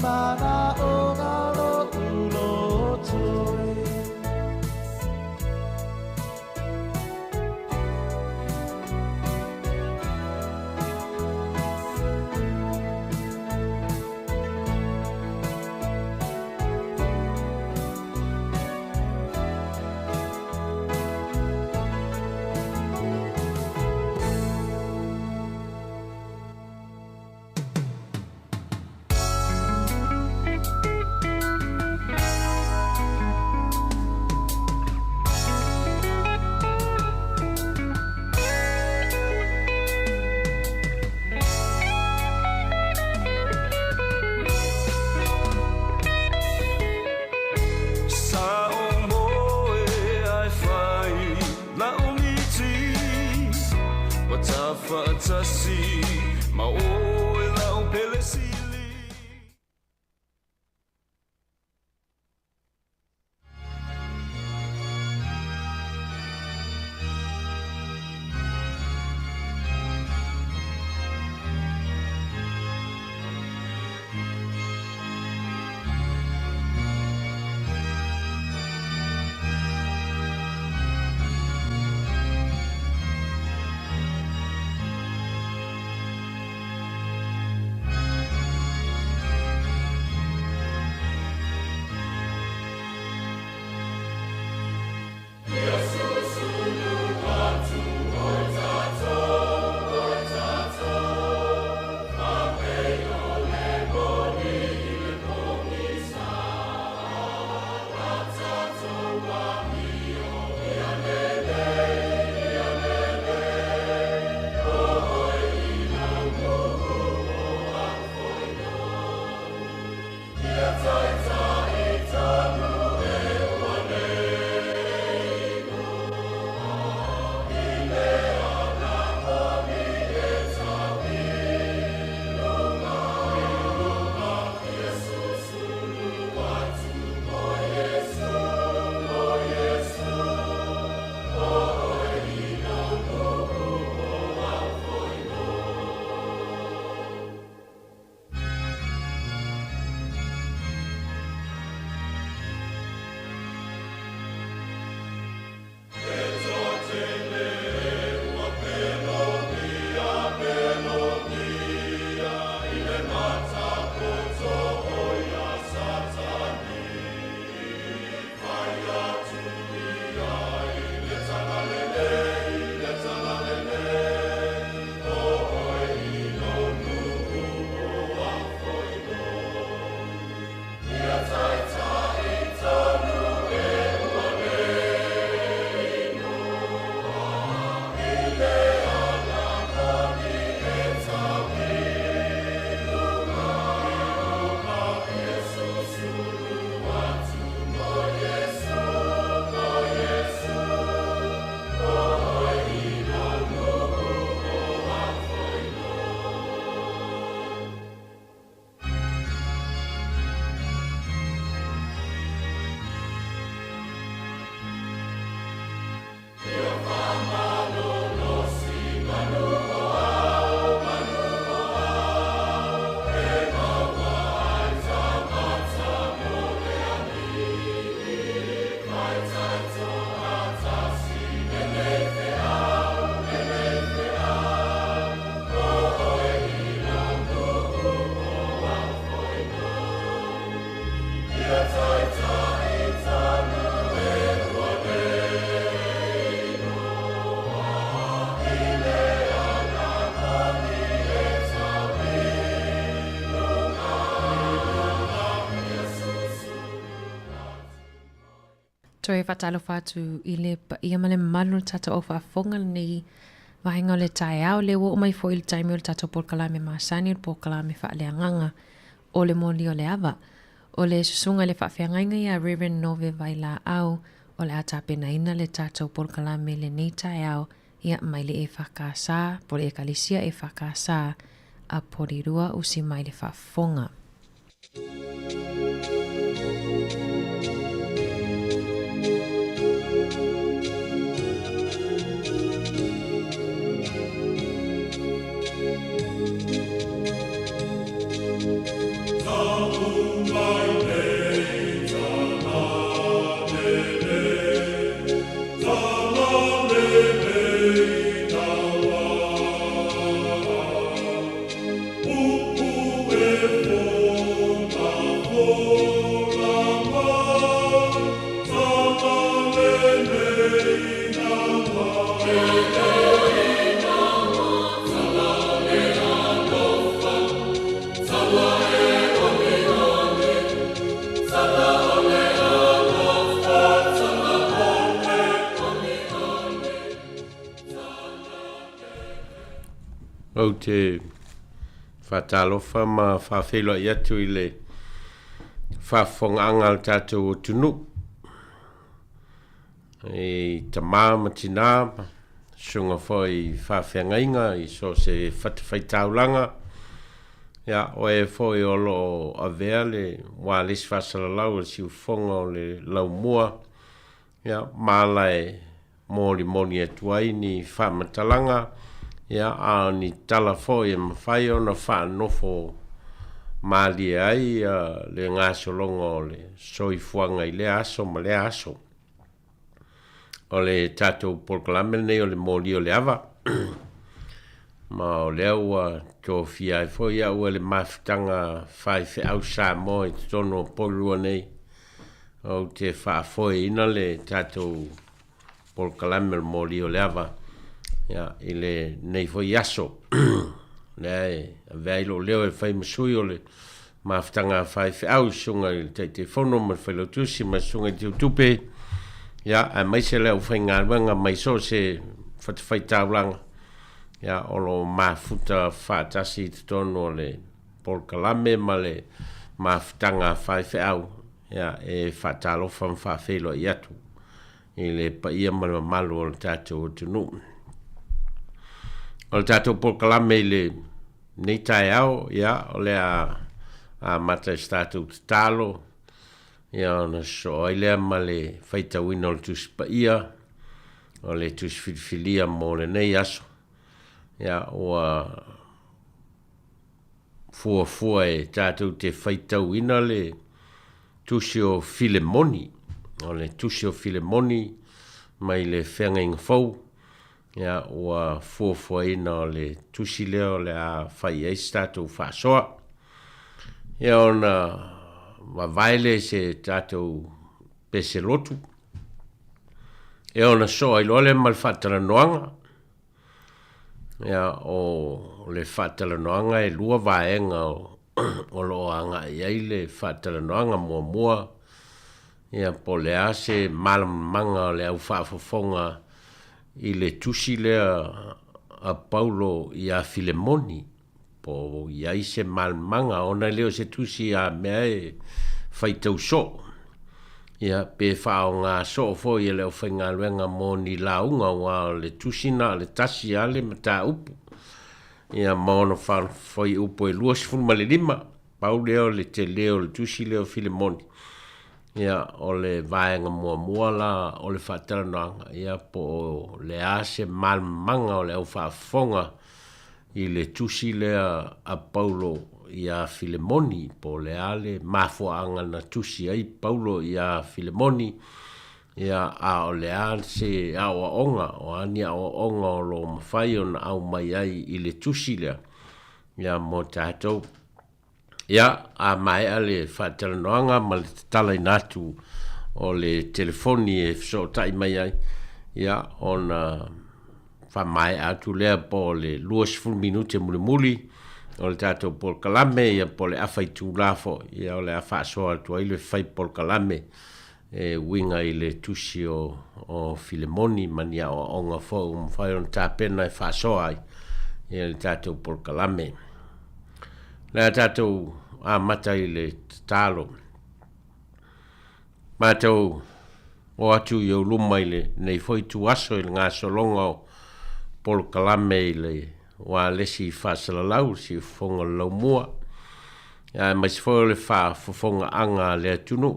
mana o ngalo ulo toi. Fatasi ma o la o pelesi. Toi whatalo whātu I le pa ia male manu tata o whaafonga nei wahinga o le tae au le wo o mai fo I le taimi o le tata por kalame maasani o por kalame wha le anganga o le moli o le ava. O le susunga le whawhiangainga ia Reverend Nove Vaila au o le atapena ina le tata por kalame le nei tae au ia mai le e whakasa po le ekalisia e whakasa a porirua usi mai le whaafonga. Oh O te whatalofa ma whawhelo i atu I le whawhonganga o tātou o tunu. I ta māma tina, sunga whoi whawhengainga I so se whatawhaitaulanga. Ia oe whoi o lo a vea le wā lesi whasalalau le siu whonga o le lau mua. Ia mālai mōri moni atuai ni whamatalanga. Ia a ni tala fo e mawhai o na wha nofo maali ai le ngā solonga o le soifuanga I le aso ma le aso. O le tātou polkalame nei o le mōli o le awa. Ma o le aua tō fia e fo ia ua le mawhitanga whai whi au sā mo e tono polua nei. O te wha foe ina le tātou polkalame o mōli o le awa. Ya ile nei foi yaso nei veilo leo e fai masui o le maftanga fai au sunga te fono ma fai tusi ma sunga te tupe ya a mai se leo fai ngā mai so se fai taulanga ya o lo mafuta fatasi tono le polkalame ma le maftanga fai au ya e fatalo fam fa felo yatu ile pa ia ma malo o tato tunu. O le tātou polkalame le nei tai au, ia, o le a mata e tātou te talo, ia, ona so ailea ma le whaitawina o le tusi pa ia, o le tusi whiliwhilia mo le nei aso, ia, o a fua e tātou te whaitawina le tusi o Filemoni, o le tusi o Filemoni, mai le whenga inga fau, ia ua fuafuaina o le tusi leo le a whai eis tātou whaasoa. Ia ona wawaile se tātou pese lotu. Ia ona soa ilo le mal whatara noanga. Ia o le whatara noanga e lua vaenga o lo anga iai le whatara noanga mua. Ia po le ase malamanga o le au whaafofonga I le tusi lea a Paulo I a Filemoni po ia I se malmanga ona leo se tusi a mea e whaitau so ia pe whao ngā so fo I leo whainga luenga mo ni launga wa le tusi na le tasi ale mata upu ia maona whai upo e luas fulma le lima pau leo le te leo le tusi leo Filemoni ia o le vaenga mua la o le whataranoanga ia po le ase malmanga o le au whaafonga I le tusi lea a Paulo I a Filemoni po le ale mafuanga na tusi ai Paulo I a Filemoni ia a o le ase a o onga o ani a o onga o lo mawhai o na au mai ai I le tusi lea ia mo tātou Ia, a mai ale whataranoanga ma le talai natu o le telefoni e so tai mai ai. Ia, ona wha mai atu lea po le 20 minute muli o le tātou polkalame ia po le awhai tūlafo ia o le awhaasoa atu ai le whai polkalame e winga I le tusi o Filemoni mania o onga fo mwhai on tāpena e whaasoa ai ia le tātou polkalame. Lea tātou a mata I le talo. Mātou o atu I au luma I le nei foi tu aso I ngā solonga o polkalame I le wa lesi whasalalau si whonga lau mua. Ia mai se foi le whafonga anga le atunu.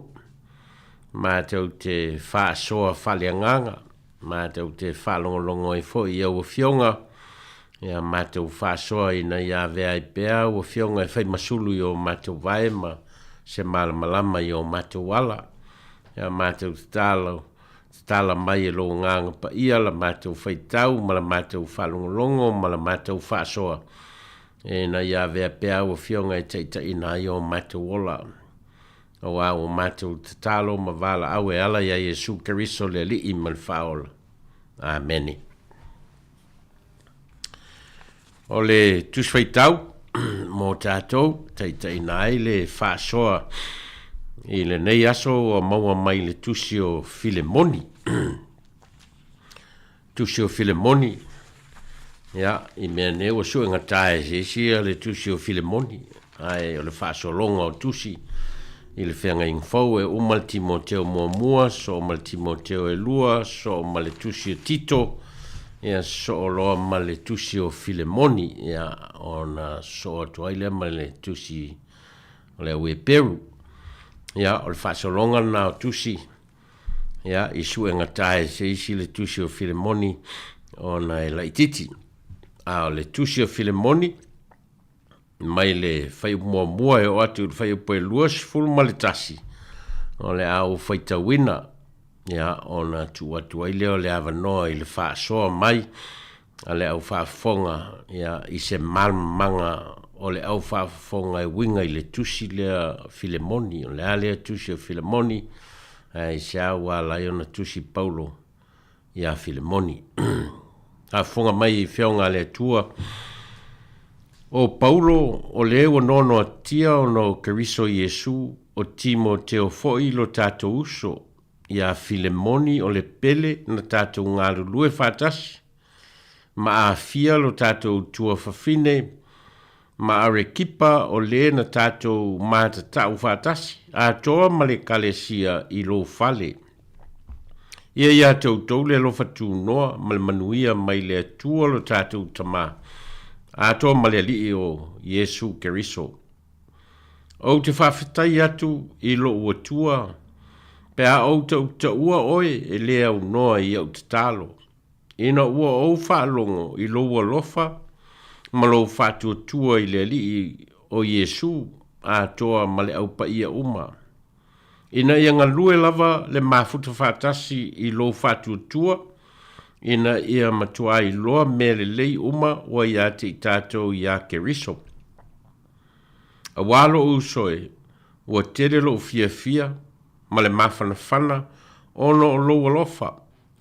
Mātou te whaasoa whaleanganga. Mātou te whalongolongo I foi I au fionga. Ia mātou whaasoa ina ia vea I pēa ua whionga e whai masulu I o mātou vae ma se malamalama i o mātou ala. Ia mātou tala mai e lo nganga pa ia la mātou whaitau, ma la mātou whalongolongo, ma la mātou whaasoa. E na ia vea pēa ua whionga e teita ina i o mātou ola. O au mātou tatalo ma vala au e ala ia Jesu Keriso le li i man whaola. Ameni. O le tuswhaitau, mō tātou, teita ina ai le whaasoa i le nei aso o maua mai le tusio Filemoni. Tusio Filemoni. Ia, i mea ne o sua ngatae se sia le tusio Filemoni. Ai, o le whaasolonga o tusi. I le whenga ingfau e umal Timoteo mua, so umal Timoteo e lua, so umal le tusio Tito, ia so o loa ma le tusio Filemoni, ia ona so atu aile ma le tusi le ue Peru. Ia, o le whaasolonga na o tusi, ia, i sue ngatae se isi le tusio Filemoni, ona e laititi. A o le tusio Filemoni, mai le whai mua e o atu whai upoe luas fulu ma le tasi. O le au whaitawina, ia, ona tu atu ai leo le awanoa i le whaasoa mai, a le au whaafonga, ia, i se malmanga o le au whaafonga e winga i le tusi lea Filemoni, o le alea tusi o Filemoni, i se au a lai ona tusi Paulo, ia Filemoni. A fonga mai i whiaunga le tua, o Paulo o leo nono atia o no Keriso Jesu o Timoteo foi lo tato uso ia Filemoni o le pele na tato ngalu lue fatas ma a fia lo tato tua fafine ma a rekipa o le na tato mata tau fatas a toa male kalesia i lo fale ia tau le lo fatu noa mal manuia mai le tua lo tato tama a toa male li o Jesu Keriso. O te whawhitai atu i lo ua tua, pe a o ta ua oe e lea u noa i au te talo. Ina ua o whaalongo i lo ua lofa, ma lo whātua tua i le li o Jesu a toa male au pa ia uma. Ina ia ngā lue lava le mafuta whātasi i lo whātua tua, ina ia matua i loa mele lei uma wa ia te tātou ia Keriso. A walo usoe, ua tere lo fia, ma le mawhanawhana, ono o loa lofa,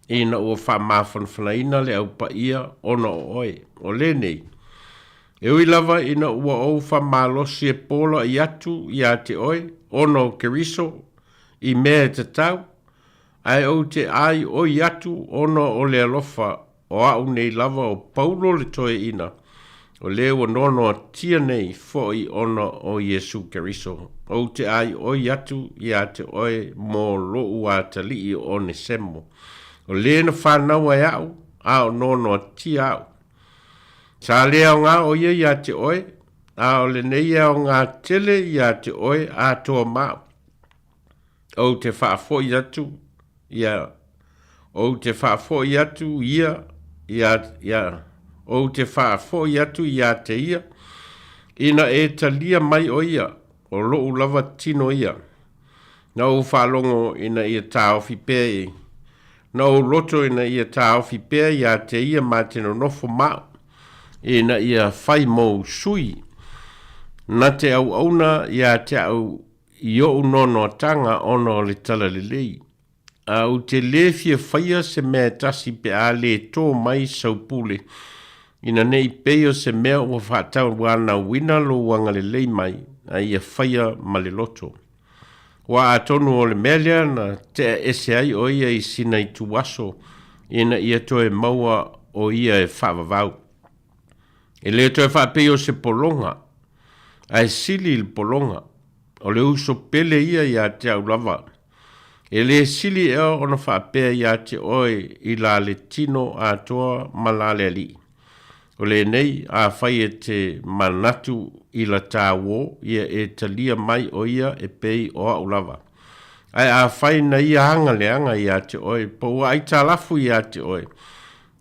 ina ua wha mawhanawhana ina le au pa ia, ono o oe, o le nei. E ui lava ina ua au wha malosi e pola i atu ia te oe, ono Keriso, i mea te tau, ai o te ai o iatu ono o le alofa o au nei lava o Paulo le toe ina. O leo nono tia nei foi ono o Jesu Keriso. O te ai o iatu ia te oe mo lo ua tali o ne semo. O le na whanau ai au, au nono tia au. Sa lea o ngā o ia te oe, a o le nei o ngā tele ia te oe a toa mau. O te whaafo iatu, ia o te whaafo i atu ia o te whaafo i atu ia te ia ina e talia mai o ia o loo lava tino ia na o whalongo ina ia tāofi pēi na o loto ina ia tāofi pēi ia te ia ma tino nofo mau ina ia whai mou sui na te au auna ia te au i o unono tanga ono le tala lelei. Au te lefia whaia se mea tasi pe a le tō mai saupule. Ina nei peo se mea ua whatau wana wina lo wanga le lei mai a ia whaia ma le loto. Wa atonu o le melea na te ese ai o ia i sina i tuwaso ina ia toe maua o ia e whavavau. E leo toe whapeo se polonga. Ai sili il polonga. O le uso pele ia te au lava. E le sili eo ona whapea ia te oe i la le tino a toa malale li. O le nei a whai e te manatu i la tāwo ia e talia mai o ia e pei o au lava. Ai a whai na ia hanga leanga ia te oe, po ai tā lafu ia te oe.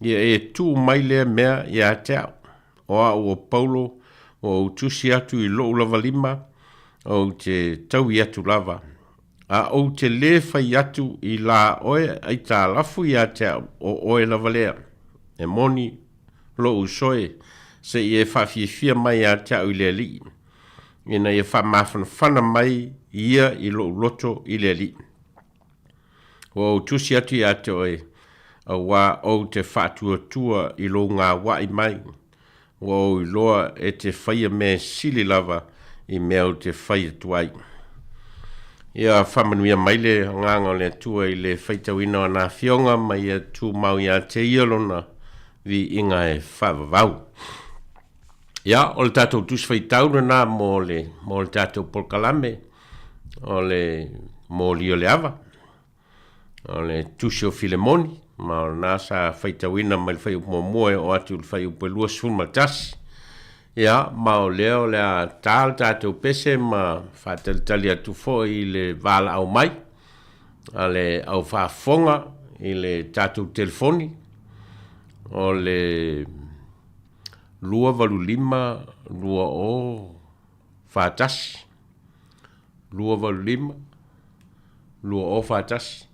Ia e tū mai lea mea ia te au. O au o Paulo o tusi atu i lo lava lima, o te tau i atu lava. A o te le fai atu i la oe ai tā lafu i a te o oe lava lea. E moni lo usoe se i e whawhiawhia mai a te au i lea li. Ina i e whamawhanawhana mai ia i lo loto i lea li. O tusi atu i a te oe a wā o te whātua tua i lo ngā wai mai. O i loa e te whaia me sili lava i mea o te whaia tuai. Ia whamanuia maile nganga le tua i le whaitawina o nā whionga mai a tū mau i a te ialona vi inga e whavavau. Ia, o le tātou tus whaitauna nā mō le tātou polkalame, o le mō lio le awa, o le tusio Filemoni, ma o nā sa whaitawina mai le whai upo moe o atu le whai upo lua sulma tasi. Ia, ma o leo le a tāl tātou pese ma whātalitali atu fo i le wāla au mai, a le au whāfonga i le tātou telefoni, o le lua walu lima, lua o whātasi, lua walu lima, lua o whātasi.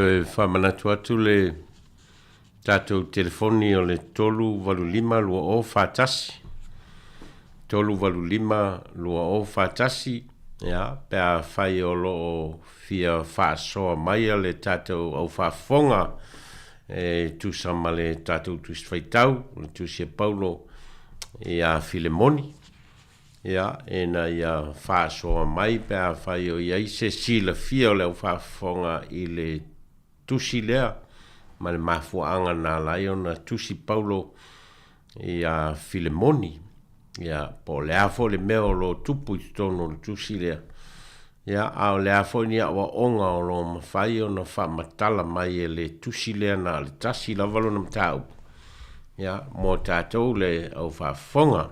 Toe whamanatu atu le tātou telefoni o le tolu walu lima lua o whātasi. Tolu walu lima lua o whātasi. Ia, pēr whai o lo o fia whaasoa mai le tātou au whaafonga. Tusa ma le tātou tusi whaitau, le tusi e Paulo ia Filemoni. Ia, ena ia whaasoa mai pēr whai o iai se sila fia o le au whaafonga i le tusi lea, ma le mafuanga na lai ona tusi Paulo ia Filemoni, ia po le afo le meo lo tupu i tono le tusi lea, ia au le afo ni awa onga o lo mawhai ona wha matala mai e le tusi lea na le tasi lavalo na mtau, ia mo tātou le au whafonga.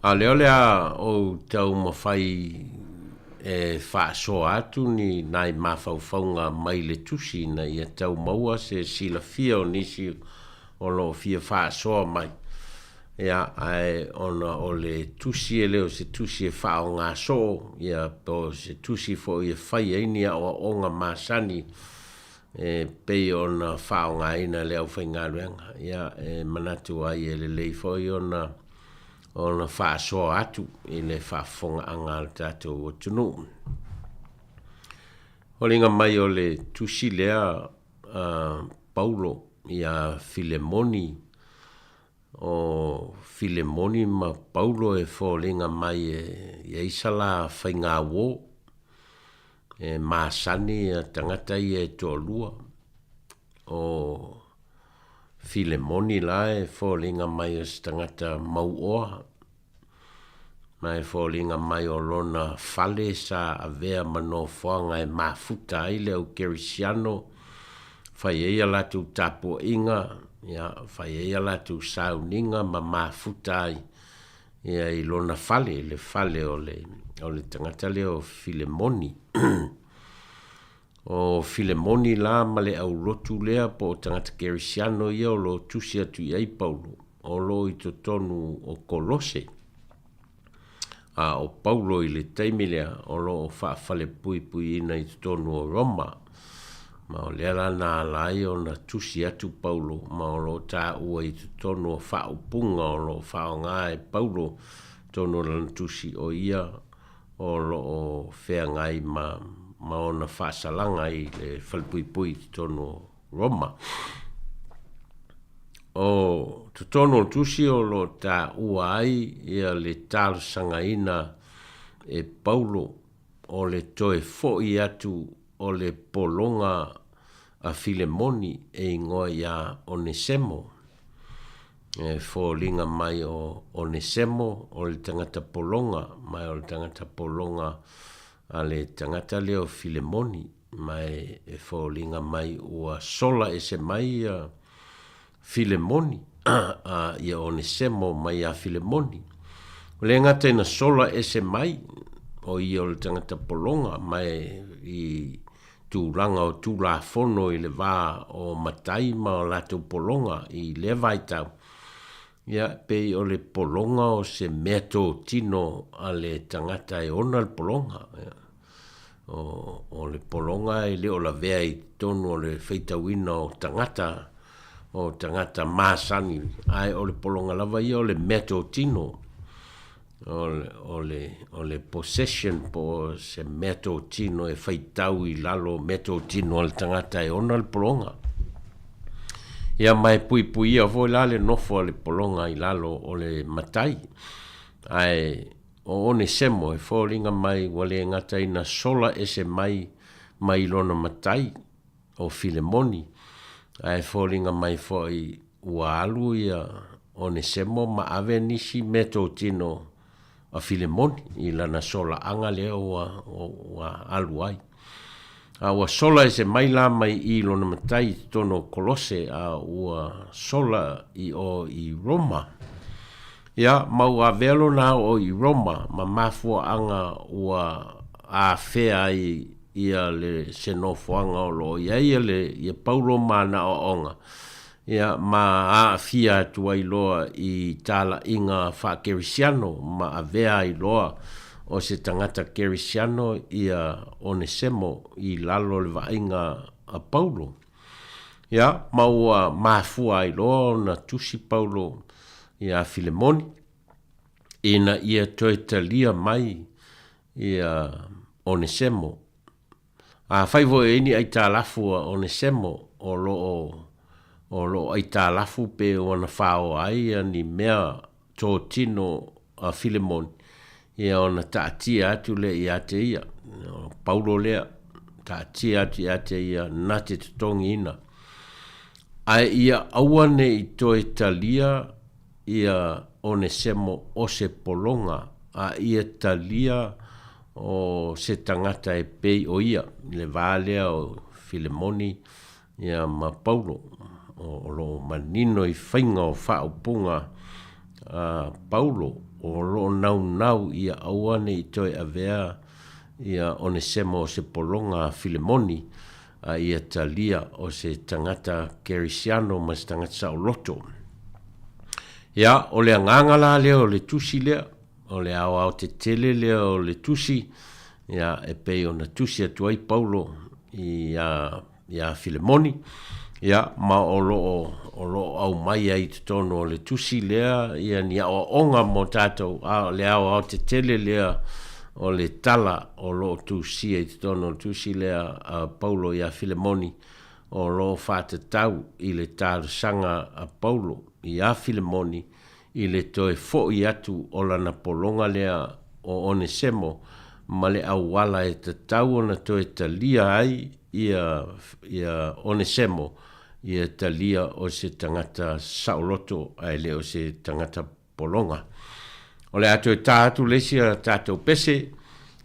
A leo lea o tau mawhai whaasoa atu ni nai mawhauwhaunga mai le tusi na ia tau maua se sila fia o nisi o lo fia whaasoa mai. Ia ai ona o le tusi e leo se tusi e whao ngā so, ia po se tusi fo ia whai eini a o onga masani pei ona whao ngā ina leo whai ngā ruenga. Ia manatu ai e le leifo i ona whaasoa atu i le whaafonga anga le tātou o tunu. Holinga mai o le tusi lea Paulo ia Filemoni. O Filemoni ma Paulo e wholinga mai e isala whai ngā wō. Māsani a tangata i e tō lua. O Filemoni la e wholinga mai o tangata mauoa. Mai wholinga mai o lona fale sa a vea mano whoanga e mafuta ai leo kerisiano. Whai eia latu tapo inga, ia, whai eia latu sauninga ma mafuta ai. Ia i lona fale, le fale o le tangata leo Filemoni. O Filemoni la ma le au rotu lea po o tangata kerisiano ia o lo tusi atu iai Paulo. O lo i to tonu o Kolose. O Paulo i le taimilea o lo o whaafale pui pui ina i to tonu o Roma. Ma o lea na lai o na tusi atu Paulo. Ma o lo tā ua i to tonu o whaupunga o lo whao ngā e Paulo. Tonu o tusi o ia o lo o whea ngai ma o na whaasalanga i le whalpui pui tonu o Roma. O tono tusi o lo ta ua ai ia le talo sangaina e Paulo o le toe foi atu o le polonga a Filemoni e ingoa ia Onesemo. E fōlinga mai o Onesemo o le tangata polonga, mai o le tangata polonga a le tangata leo Filemoni, mai e fōlinga mai ua sola e se mai Filemoni, ia Onesemo mai a Filemoni. O le ngata ina sola e se mai o ia o le tangata polonga, mai i tūranga o tūla fono i le wā o matai ma o lato polonga i le vaitau. Ia pei o le polonga o se meto tino a le tangata e ona le polonga. O le polonga e le o la vea i tonu o le feitawina o tangata masani. Ai o le polonga lava ia o le meto tino. O le possession po se meto tino e feitau i lalo meto tino o le tangata e ona le polonga. Ia mai pui pui ia voi la le nofo le polonga i lalo o le matai. Ai o Onesemo e fōlinga mai wale ngata ina sola e se mai lona matai o Filemoni. Ai fōlinga mai fōi ua alu ia Onesemo ma ave nisi meto tino a Filemoni i lana sola anga leo ua alu ai. Ua sola e se mai la mai i lona matai tono Kolose a ua sola i Roma. Ia mau a velo na o i Roma ma mafua anga ua a fea ia le senofoanga o lo ia le Paulo mana o onga. Ia ma a fia tua i loa i tala inga whakerisiano ma a vea i loa o se tangata Kerisiano ia Onesemo i lalo le vainga a Paulo. Ia, maua mafua i loa na tusi Paulo ia Filemoni. Ina ia toi talia mai ia Onesemo. A whaivo e ni ai tālafu a Onesemo o lo ai tālafu pe o na whao ai ni mea tō tino a Filemoni. Ia o na tātia atu le i ate ia. Paulo lea tātia atu i ate ia na te tutongi ina. Ai ia awane i toi talia ia Onesemo o se polonga. A ia talia o se tangata e pei o ia. Le valea o Filemoni ia ma Paulo. O lo manino i whainga o whaupunga Paulo. O lo nau ia awane i toi avea ia Onesemo o se polonga Filemoni. Ia talia o se tangata Kerisiano ma se tangata Sauloto. Ia, o le angangala lea o le tusi lea, o le au te tele lea o le tusi, ia e pei o na tusi atuai Paulo ia Filemoni, ia ma o lo au mai ai te tono o le tusi lea, ia ni o onga mo tātou, le au te tele lea o le tala o lo tusi ai te tono o le tusi lea Paulo ia Filemoni, o lo whāta tau i le tāru sanga a Paulo, ia Filemoni, i le toe fo'i atu o lana polonga lea o Onesemo, ma le awala e te tau o na toe talia ai ia Onesemo, ia talia o se tangata Sauloto, ai le o se tangata polonga. O le atu e tātu lesi a tātou pese,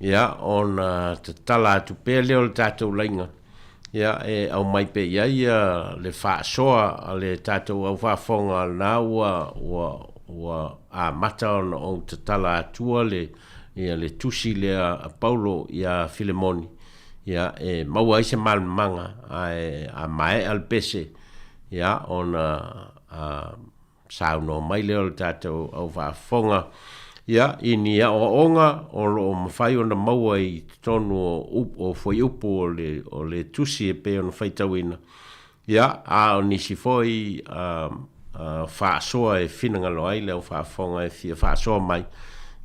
ia o na tala atu pēr leo le tātou lainga. Ia e au mai pe ia le whaasoa a le tātou au whaafonga nā ua a mata o te tala atua ia le tusi lea a Paulo ia Filemoni. Ia e maua ise malmanga a mae al pese ia o na sauno mai leo le tātou au whaafonga. Ia, ini ia o onga, o lo mawhai o na maua i tonu o foi upo o le tusi e pe o na whaitawina. Ia, a o nisi foi whaasoa e whinangalo ai leo whaafonga e whaasoa mai.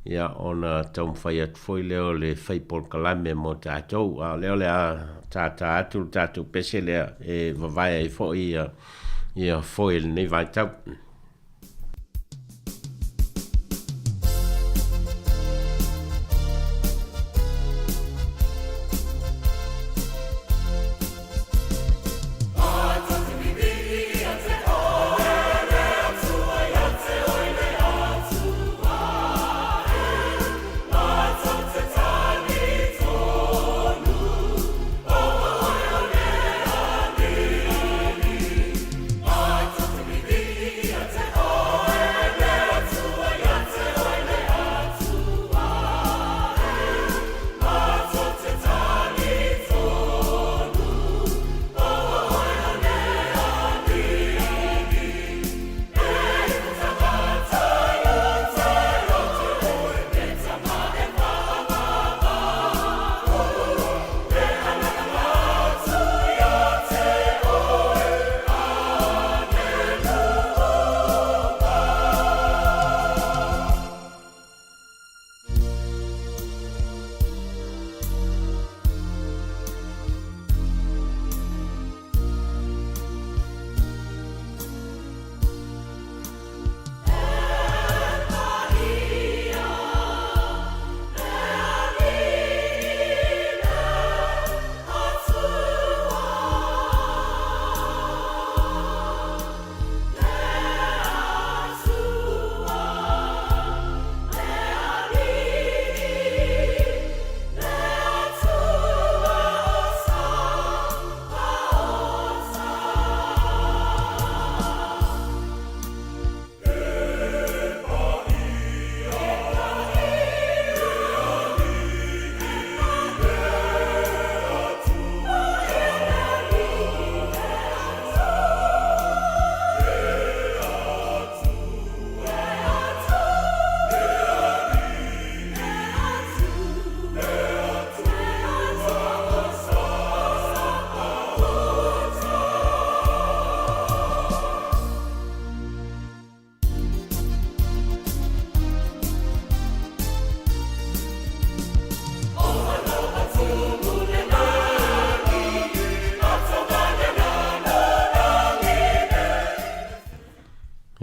Ia, o na tau mwhai atu foi leo le whaipol kalame mo tātou. Leo le a tātou atu, tātou pese lea e wawai e foi ia foi le nei vai tau.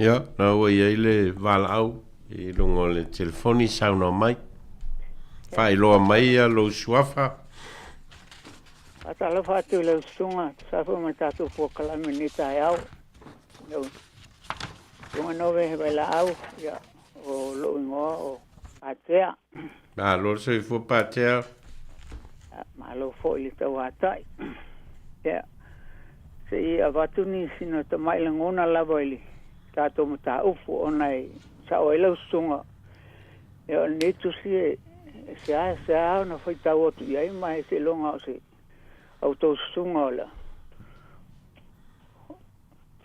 Ia, na ua iai le valaau I lungo le telefoni sauna mai. Whai loa mai a lo suafa. Atala whatu le sunga, safu ma tatu po kalami ni tai au. Lunga nove he baila au, ya o lo ingoa o atea. Ma lo so I fu patea. Ma lo fo I tau atai. Ya, se I avatu ni sino ta mai langona lava ili. Tato ma ta ufu o nai sa o ilo sunga. Ya, ni tu si se a na foi tau atu iai mai se longa o se au tau sunga la.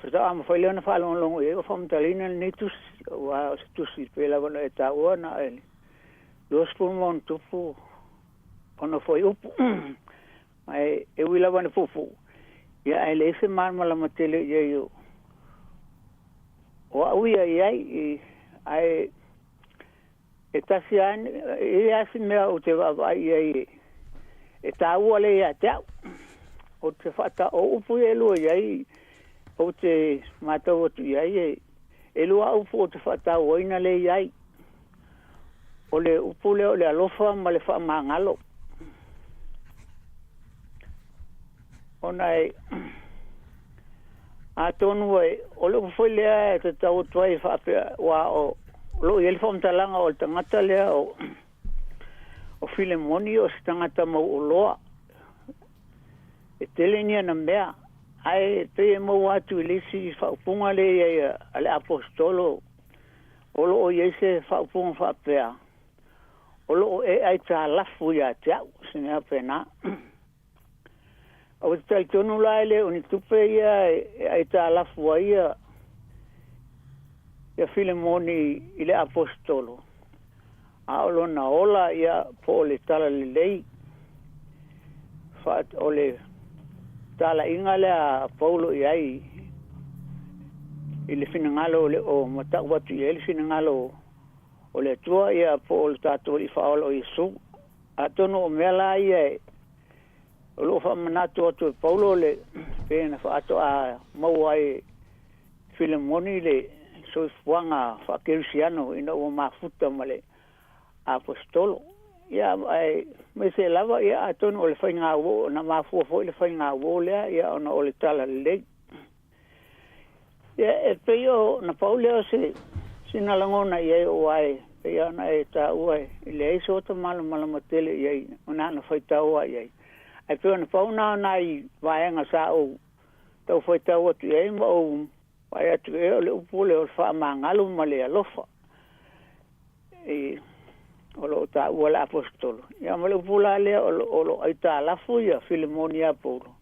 Fata ama foi leona fa longo e o famtalina ni tu wa tu si pela bona e tau na ele. Dos pulmon tupu ona foi upu. Mai e wila bona fufu. Ya ele se marma la matele ye yo. O uia iai ai e tasi ane, e asi mea o te wawai ai e tā ua le ia te au. O te whata o upu e lua iai, o te mātau atu iai e lua upu o te whata o ina le iai. O le upu leo le alofa ma le wha mangalo. O nei, a tonu e, o le upu lea e te tau tuai whapea wa o lo yel fom talanga o tangata lea o Filemoni o tangata mo o loa e telenia na mea ai te mo atu lisi whaupunga le ale apostolo o lo o yese whaupunga whapea o lo o e ai ta lafu ya te au sine apena o te taitonu laile o ni tupe ia e ai ta lafu a ia ia Filemoni ile apostolo. Aolo na ola ia po le tala le lei. Fat ole tala ingale a Paulo iai. Ile finangalo le o mata watu ile finangalo ole tua ia po le tato I faolo Yesu. Atono o mela ia lo fa manato to Paulo le pena fa ato a mawai Filemoni le so fuanga fa kersiano ina o mafuta male apostolo ya ai me se lava ya atono o le fainga wo na mafu fo le fainga wo le ya ona o le tala le ya e peyo na Paulo se sina langona ye o ai ya na eta o le so to malo matele ye ona na faita o ai ai peyo na Pauna na I vaenga sa o to faita o tu ye mo ai atu e le upu le o wha mangalo ma le alofa. E o lo ta ua la apostolo. Ia ma le upu la lea o lo ai ta alafu ia Filemoni a Paulo.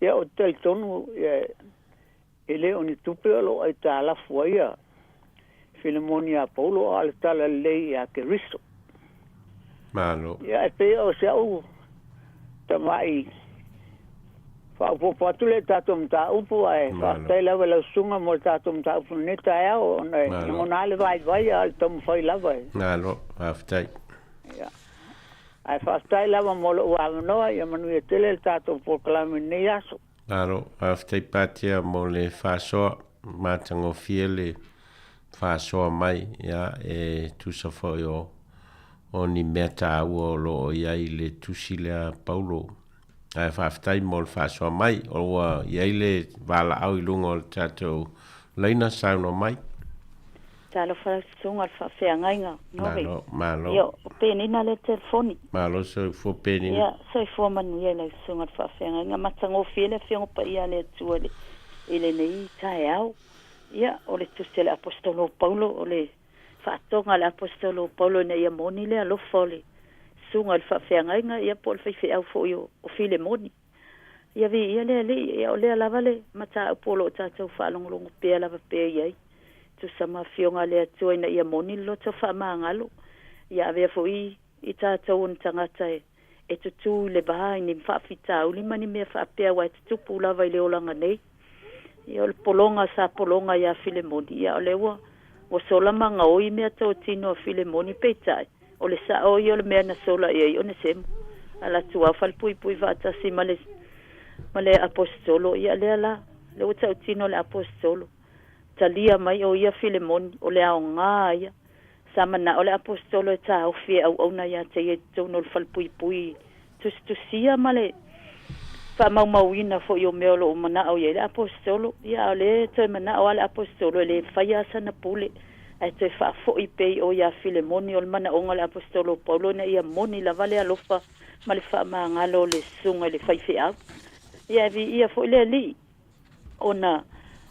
Ia o tel tonu e le o ni tupe o lo ai ta alafu ia Filemoni a Paulo o ale tala lei a Keristo. Malo. Ia e pe o se au tamai Fa patu le tatum ta upu ai fa tela vela sunga mo tatum ta upu neta ya o no nale vai al tom foi lava. Nalo, aftai. Ya. Ai fa tela mo lo wa no ya manu tele tatum por clamine yaso. Nalo, aftai patia mo le faso matango fiele faso mai ya e tu so foi o ni meta o lo ya ile tu sile Paulo. Ai whaftai mo le whaasua mai, o ua iei wala au I lunga o le tātou leina sauna mai. Tālo whaasunga le whawhiangainga. Malo. Ia, o penina le telefoni. Malo, so fu penina. Ia, so I fua manu ia le sunga le whawhiangainga. Matango whiele whiango pa ia le atua le ele nei tae au. Ia, o le tustele apostolo Paulo, o le whaatonga le apostolo Paulo nei a moni le alofa le sunga le whawhiangainga ia po le whaiwhi au fo o Filemoni. Ia vi ia lea li, ia o lea lava le mata au polo o tātou whaalongolongo pēa lava pēa iai. Tu sama whionga lea tuaina ia moni lo tau whaamangalo. Ia avea fo I tātou on tangata e tutu le baha ni mwhawhita au lima ni mea whaapea wa e tutupu lava I le olanga nei. Ia o le polonga sa polonga ia Filemoni. Ia o lewa o solama nga oi mea tau tino Filemoni peitai. O le sa o yo le mea na sola e o ne semu. Ala tua fal pui vata si male apostolo. Ia le ala. Le o tau tino le apostolo. talia mai o ia Filemoni o le ao ngā ia. Sa mana o le apostolo e tā au fia au na ia te e tōno le falpui tusia ma le whamau-mauina fo i o meolo o mana au ia le apostolo. Ia o le toi mana o le apostolo le whaia sana pule. Ai toi wha fo i pei o ia Filemoni o le mana onga le apostolo Paulo na ia moni la vale alofa ma le wha maangalo le sunga le whaifi au. Ia vi ia fo i le li ona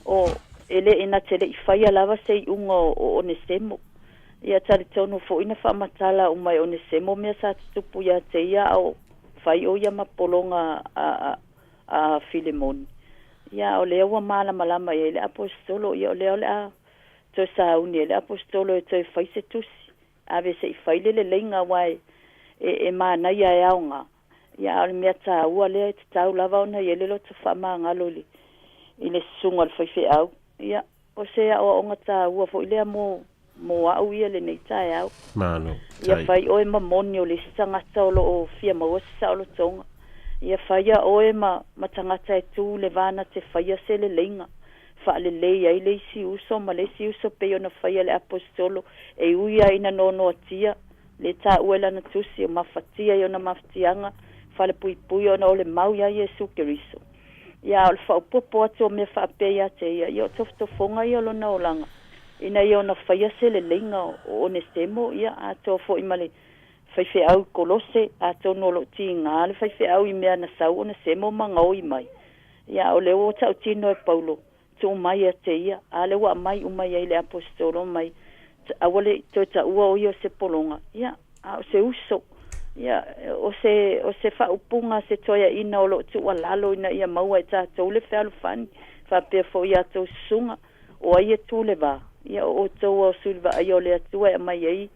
o ele ina tele i whaia lava se i unga o Onesemo. Ia tari tonu fo ina whamatala o mai Onesemo mea sa tupu ia te ia au whai o ia mapolonga a Filemoni. Ia o lea ua malama ia le apostolo, ia o lea o lea to sa uni le apostolo e toi whai se tusi. Ave se i whai le leinga wai e mana ia e aunga. Ia o le mea tā ua lea te tau lava ona ia le lo te whama ngalo li. I le sunga le whaife au. Ia o se a o onga tā ua fo i lea mo au ia le nei tae au. Mano. Ia whai oe ma moni o le tangata o lo o fia mawasa o lo tonga. Ia whai a oe ma tangata e tū le vana te whai a se le leinga. Wha le lei ai le si uso ma le si uso pe ona whai a le apostolo e uia ina nono atia le tā uela na tusi o mawhatia i ona mawhatianga wha le pui ona o le mau ia Jesu Keriso. Ia o le whaupopo atu o me whaapea te ia i o toftofonga i o lona o langa. Ina ia ona whaia se le leinga o Onesemo ia a tō fo i male whaife au kolose a tō nolo ti ngā le whaife au i mea na sau Onesemo ma ngau i mai. Ia o le o tau tino e Paulo tō mai a te ia a le wa mai umai ai le apostolo mai awale tō ta ua o i o se polonga. Ia a o se uso. Ia o se whaupunga se toia ina o lo tu wa lalo ina ia maua e tā tō le whalu fani whapea fo ia tō sunga o ai e tū le wā. Ia o tau o sulva ai o le atua e mai ei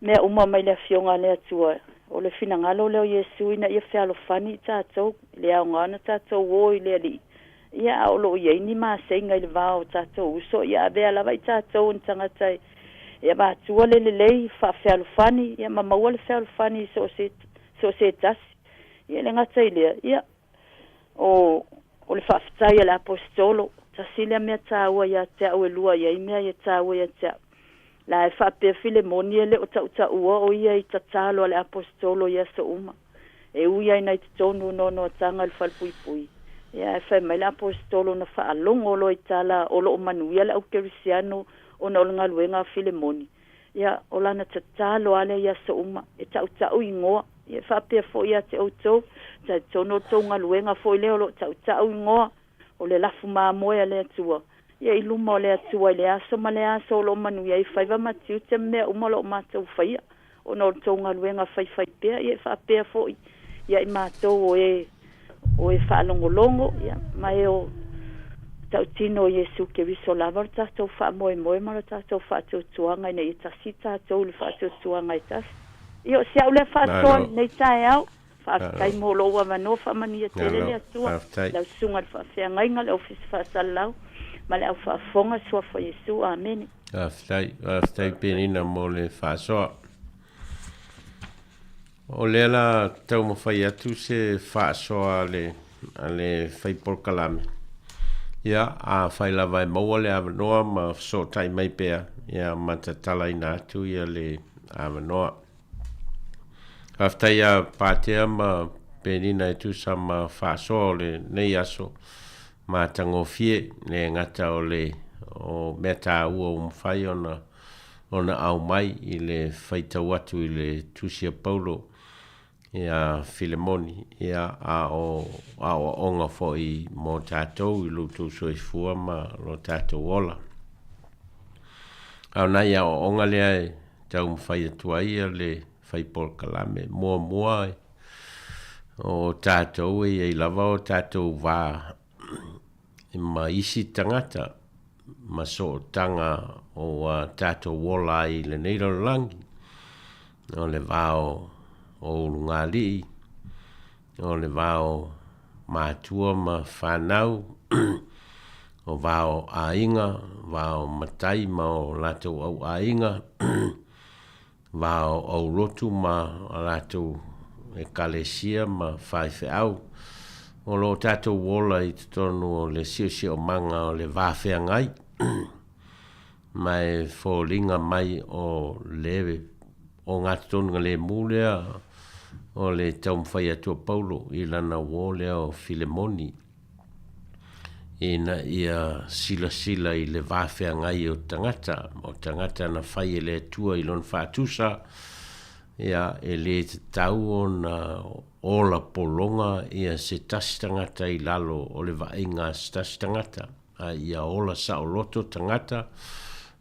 mea uma mai le fionga le atua o le fina ngalo leo Jesu ina ia whialo fani tātou le au ngana tātou o i le ali ia o lo iei ni maa seinga i le vao tātou uso ia avea lava i tātou n tangatai ia ma atua le lei wha whialo fani ia ma maua le whialo fani so se tasi ia le ngata i lea ia o le whaftai le apostolo tasile mea tāua ia te au e lua ia i mea ia tāua ia te la e whapea Filemoni ele o tau ua o ia i tatalo ale apostolo ia so uma e uia ina i te tonu nono tanga le whalpuipui ia e whai mai le apostolo na whaalongo lo i tala o lo o manuia le au kerisiano o na olanga luenga Filemoni ia o lana tatalo ale ia so uma e tau ingoa ia whapea fo ia te autou ta tono tonga luenga fo i leo lo tau ingoa o le lafu māmoe le atua. Ia i luma o le atua i le aso ma le aso o lo manu ia i whaiva matiu te mea umalo o mātou whaia. O no tonga luenga whai pēa, ia i whaapea fo i. Ia i mātou o e whaalongolongo, ia mai o tautino Jesu Keriso lava o tātou whaamoe moe ma o tātou whātou tuanga i nei tasi tātou le whātou tuanga i tasi. Ia o sia ule whātoa nei tae au. Whaafitai mo loa wano whamania tele le atua. Lau sunga le whaafea ngainga le ofisi whaasalau. Ma le au whaafonga sua wha Jesu. Amen. Whaafitai penina mo le whaasoa. O le ala tau mo whai atu se whaasoa le whaipol kalame. Ia a whai lawa e maua le awanoa ma so tai mai pea. Ia matatala ina atu ia le awanoa. Aftai a pātea ma penina e tu sa ma whaasoa le nei aso ma tango fie le ngata o le o meta ua umwhai ona au mai i le whaitau atu i le tusia Paulo ia Filemoni ia a o onga fo i mo tātou i lutu soifua ma lo tātou ola. Au nai a o onga lea e tau mwhai atua ia le Whaipol kalame mua o tātou e lava o tātou wā ma isi tangata ma so tanga o tātou wola i le neiro langi o le vāo o lungali o le vāo mātua ma whanau o vāo ainga vāo matai ma o latou au ainga Vao au lotu ma alatou e kalesia ma whaife au. O lo tātou wola i tonu o le sio manga o le wāwhea ngai. mai fōlinga mai o lewe o ngā tonu le mūlea o le tau mwhai atua Paulo i lana wōlea o Filemoni ina ia sila i le wāwhea ngai o tangata na whai e le atua i lon whātusa ia e le te tau o na ola polonga ia se tasi tangata i lalo o le vaenga se tasi tangata a ia ola sa o loto tangata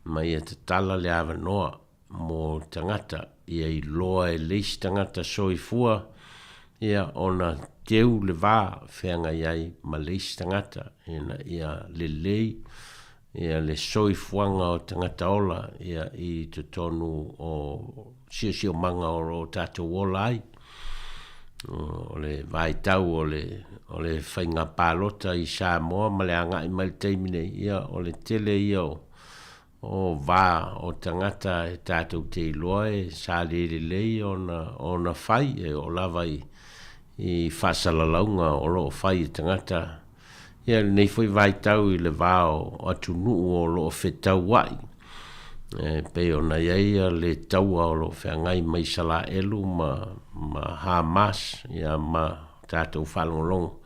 ma ia te tala le awa noa mo tangata ia i loa e leisi tangata soifua ia ona teu le vā whenga iai ma leisi tangata ia le lei ia le soifuanga o tangata ola ia i te tonu o sio manga o tātou ola ai o le vai tau o le whainga pālota i Samoa ma le anga i mai teimine ia o le tele ia o vā o tangata e tātou te iloa e sa le lei o na whai e o lava i whasalalaunga o lo whai tangata ia nei foi vai tau i le vā o atunu o lo whetau wai pe ona ia le taua o lo whengai mai sala elu ma Hamas ia ma tātou whalongolongo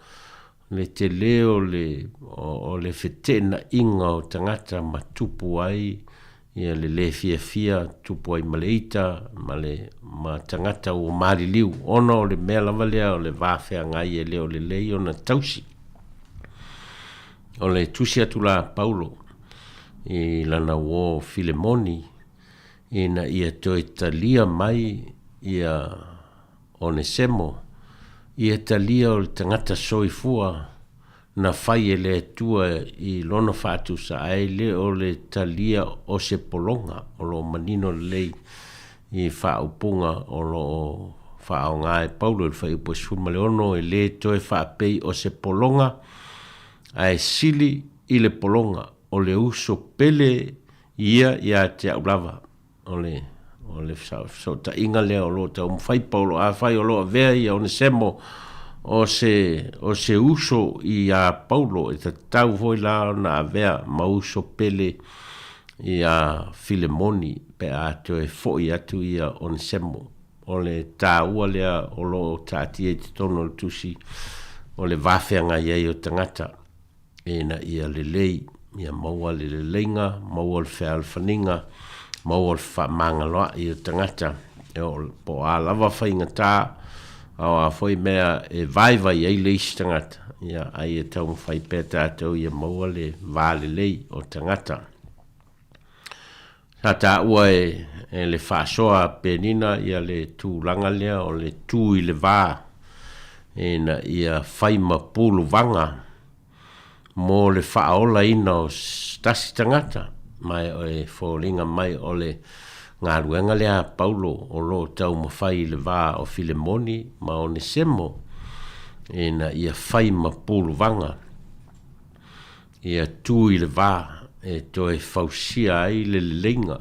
le te leo o le whetena inga o tangata ma tupu ai ia le fia tupu ai maleita ma tangata o mariliu ona o le mea lava lea o le wāwhea ngai e leo le lei o na tausi o le tusi atu la Paulo i lana wō Filemoni ina ia toi talia mai ia Onesemo ia talia o le tangata soifua na whai e le tua i lona whātusa ai le o le talia o se polonga o lo manino lei i whaupunga o lo whaonga e Paulo i whai upo suma le ono e le toi whaapei o se polonga ai sili i le polonga o le uso pele ia te aulava o le so ta inga lea o lo ta umwhai Paulo a whai o lo a vea ia o ne semo o se uso i a Paulo e ta tau hoi la na a vea ma uso pele i a Filemoni pe a te e foi atu ia o ne semo o le ta ua lea o lo ta atie te tono le tusi o le wawhianga iei o tangata e na ia le lei ia maua le leinga maua le whea alfaninga maua le whamangaloa i o tangata e o po a lava whainga tā au a whai mea e vaiva i eile isi tangata ia ai e tau mwhai pēta atau ia maua le vāle lei o tangata sa tā ua e le whaasoa penina ia le tūlanga lea o le tū i le vā e na ia whaima pulu vanga mo le whaola ina o stasi tangata mai o e fōringa mai o le ngā ruenga lea Paulo o lo tau mawhai le vā o Filemoni ma o ne semo e na ia whai ma pulu vanga ia tū i le vā e to e whausia ai le lenga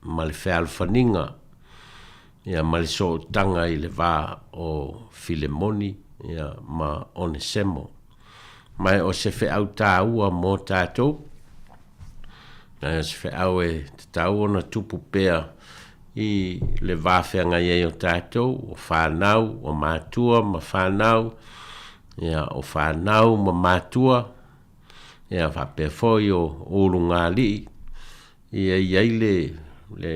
ma le whealwhaninga ia ma le so tanga i le vā o Filemoni ia ma o ne semo mai o se wheau tā ua mō tātou na se wheau e te tau ona tupu pēa i le wāwhenga iei o tātou o whānau o mātua ma whānau ia o whānau ma mātua ia whapea whoi o urunga li ia iei le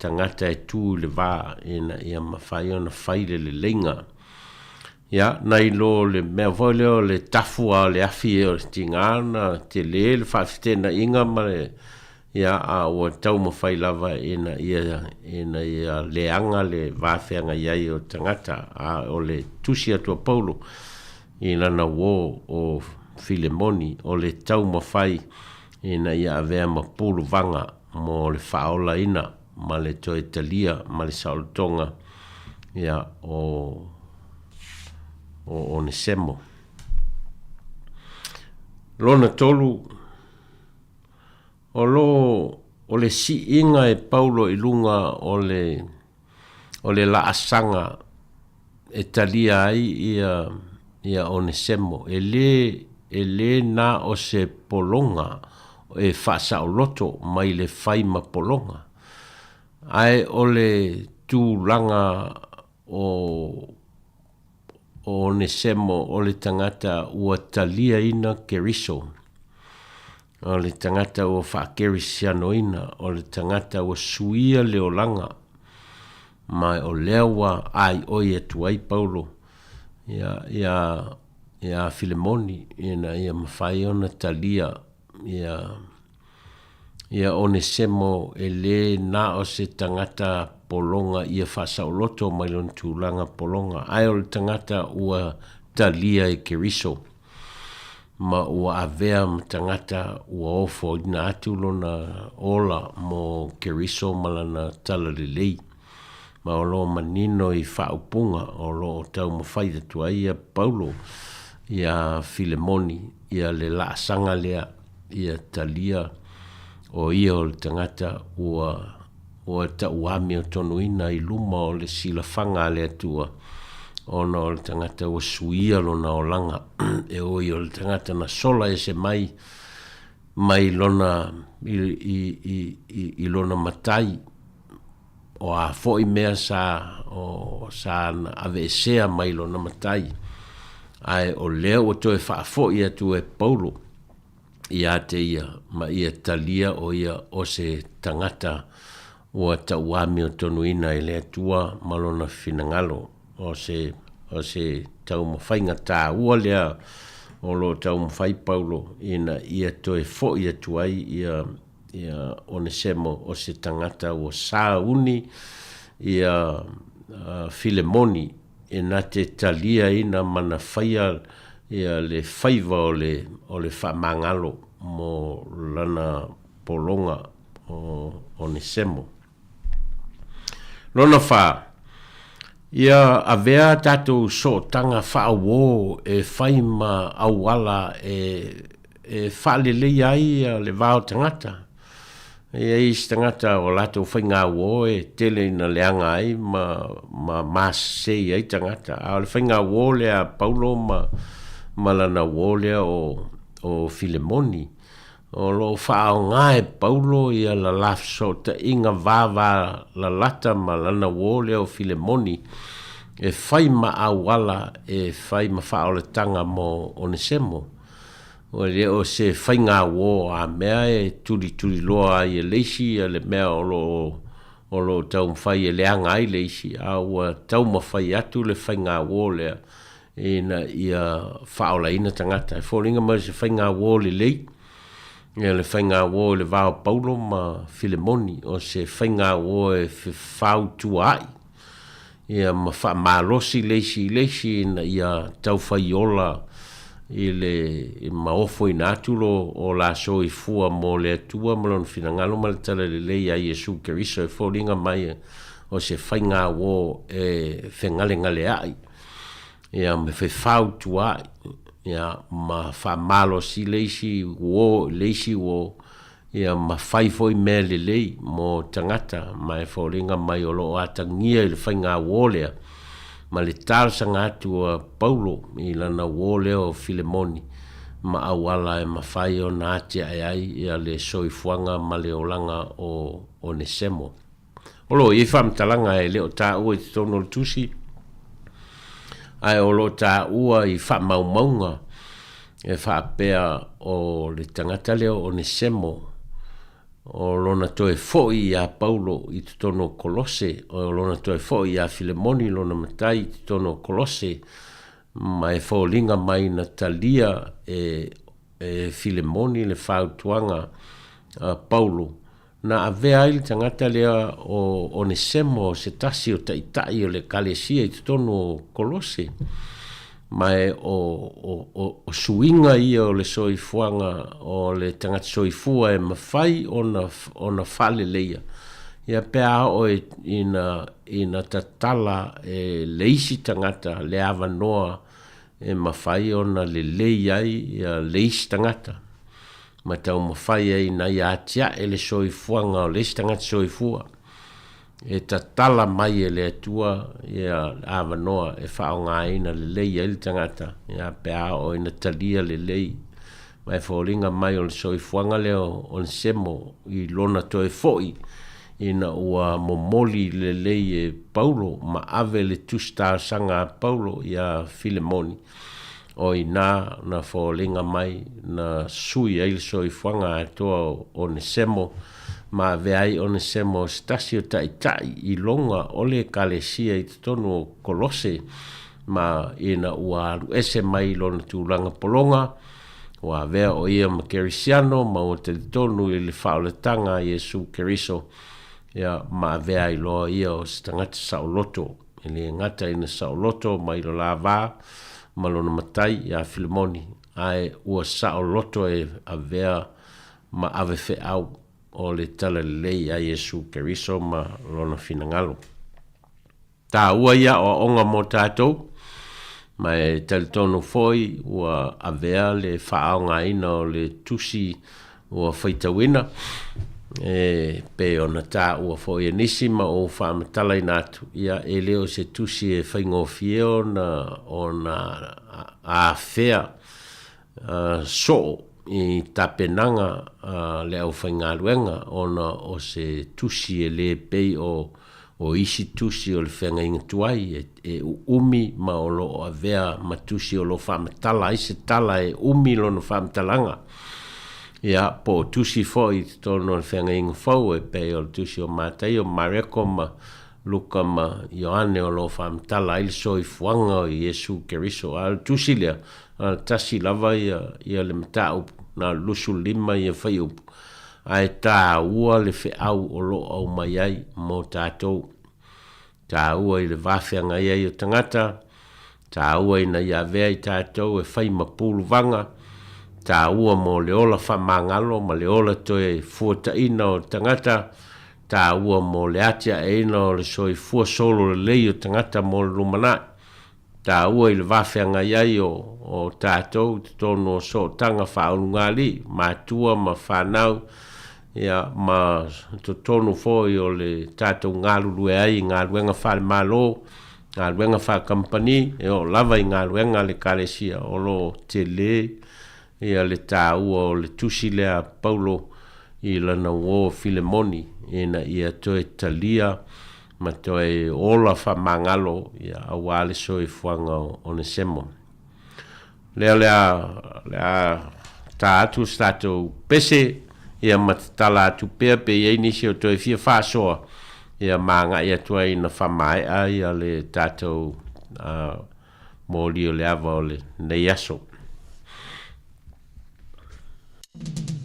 tangata e tū le wā ia ma whai ona whaile le lenga ia nai lo le mea voi leo le tafua le afi e o tingana te le whawhitena inga ma le ia a o tau ma whai lava ina ia leanga le wāwhenga iai o tangata a o le tusi atua Paulo i lana wō o Filemoni o le tau ma whai ina ia avea ma pulu vanga mo le whaola ina ma le toi talia ma le saolotonga ia o ne semo. Lona tolu o le si inga e Paulo i lunga o le la asanga e talia ai ia o ne semo. E le na o se polonga e whaasauloto mai le whai mapolonga. Ai o le tūlanga o Onesemo o le tangata ua talia ina Keriso. O le tangata ua whaakerisiano ina, o le tangata ua suia leolanga. Mai o lewa ai oi atu ai Paulo. Ia Filemoni, ia mawhai ona talia, ia Onesemo e le na o se tangata polonga ia whasauloto mai lon tūlanga polonga. Ai o le tangata ua talia e Keriso. Ma ua avea tangata ua ofo ina atu lona ola mo Keriso malana tala lelei. Ma o lo manino i whaupunga o lo tau mawhaida tua ia Paulo, ia Filemoni, ia le laasanga lea, ia talia o ia o le tangata ua ta uami o tonu ina i luma o le silafanga lea tua. Ona o le tangata ua suia lona o langa e oi o le tangata na sola e se mai lona i lona matai o a foi mea sa ave esea mai lona matai. Ai o leo o toe whaafoi atu e Paulo ia te ia ma ia talia o ia o se tangata ua ta uami o tonu ina e lea tua malona finangalo o se tau mawhainga tā ua lea o lo tau mawhai Paulo ina ia toe foi atu ai ia Onesemo o se tangata ua saa uni ia Filemoni e na te talia ina mana whaia ia le whaiva o le whamangalo mo lana polonga o Onesemo. Lona wha, ia avea tātou so tanga whaawō e whaima awala e whalelei ai le vāo tangata. Ia is tangata o lato whainga wō e tele ina leanga ai ma masei ai tangata. A le whainga wō lea Paulo ma lana wō lea o Filemoni. O lo whaao ngā e Paulo ia la lafso ta inga vāvā la lata ma lana wō lea o Filemoni. E whaima awala e whaima whao le tanga mo Onesemo. O le o se whainga wō a mea e turi loa ai e leisi a le mea o lo tau mwhai e leanga ai leisi a ua tau mawhai atu le whainga wō lea ina ia whaola ina tangata. E whoringa mai se whainga wō le lei ia le whainga wō le vāo Paulo ma Filemoni o se whainga wō e whau tua ai ia ma wha malosi leisi ina ia tau whaiola i le maofo ina atulo o la so i fua mo le atua malon finangalo ma le tala le lei a Iesu Keriso e whoringa mai o se whainga wō e whengale ngale ai ia me whau tua ia ma wha malo si leisi wō ia ma whaifoi me le lei mo tangata ma e whoringa mai o lo atangia i le whainga wō lea ma le tārsanga atu a Paulo i lana wō leo Filemoni ma awala e ma whai o na ate ai ia le soifuanga ma le olanga o Onesemo. Olo i whamtalanga e leo tā ua i tono le tusi ai o lo tā ua i whamaumaunga e whaapea o le tangata leo Onesemo o lona toe foi a Paulo i tono Kolose o lona toe foi a Filemoni lona matai i tono Kolose ma e whaulinga mai na talia e Filemoni le whautuanga a Paulo na avea ili tangata lea o Onesemo se tasi o taitai o le kalesia i tono Kolose mai o suinga ia o le soifuanga o le tangata soifua e mawhai ona whale leia ia pēa o ina tatala e leisi tangata le awa noa e mawhai ona le lei ai ia leisi tangata ma tau mawhai ai na ia atia e le soifuanga o leisi tangata soifua e tatala mai e le atua ia awanoa e whaonga ina le lei e le tangata ia pēa o ina talia le lei mai fōlinga mai o le soifuanga leo o le semo i lona toe fo'i ina ua momoli le lei e Paulo ma ave le tusta sanga Paulo ia Filemoni o ina na fōlinga mai na sui ai le soifuanga atoa o ne semo ma veai o ne semo stasio tai i longa o le kalesia i tonu o Kolose ma ina ua ese mai lona tūlanga polonga wa vea o ia ma kerisiano ma o te tonu i le whaoletanga Yesu Keriso ia ma vea i loa ia o stangata saoloto ili ngata ina saoloto ma ilo la vā ma lona matai ia Filemoni ai ua saoloto e a vea ma ave fe au o le tala lei a Yesu Keriso ma lona finangalo ta ua ia o onga mo tātou ma e talitonu foi ua avea le whaaonga ina o le tusi ua whaitawina pe ona tā ua foi e nisi ma o whaamatala inatu ia e leo se tusi e whaingofie ona a whea so i tapenanga le au whaingaruenga ona o se tusi e le pei o isi tusi o le whenga inga tuai e umi ma o lo a vea ma tusi o lo whamatala i se tala e umi lo no whamatalanga ia po tusi fo i tono le whenga inga fau e pe o tusi o matai o Mareko ma Luka ma Ioane o lo whamatala i so i fuanga o Yesu Keriso al tusi lea al tasi lava ia le mta upu na lusu lima ia whai upu ai tā ua le whi au o lo au mai ai mō tātou. Tā ua i le wāwhianga iai o tangata, tā ua i na ia vea i tātou e whai mapulu vanga, tā ua mō le ola whamangalo, ma le ola toe fuata ina o tangata, tā ua mō le atia e ina o le soi fua solo le lei o tangata mō le lumanai. Tā ua i le wāwhianga iai o tātou, tono o so tanga whaungali, mātua ma whanau, ia ma tonu foi o le tātou ngālulu e ai ngāluenga whale malo, ngāluenga whale company, e o lava i ngāluenga le kalesia o lo te le, ia le tā ua o le tusi lea Paulo i lana o Filemoni, ina ia toe talia, ma toe ola whamangalo, ia awale so i fuanga o ne semo. Lea tā atu statou pese, ia matatala atu pea pe ia inisi o toi fia whasoa ia maanga ia tua ina whamae a ia le tātou mōli o le awa o le nei aso. Oh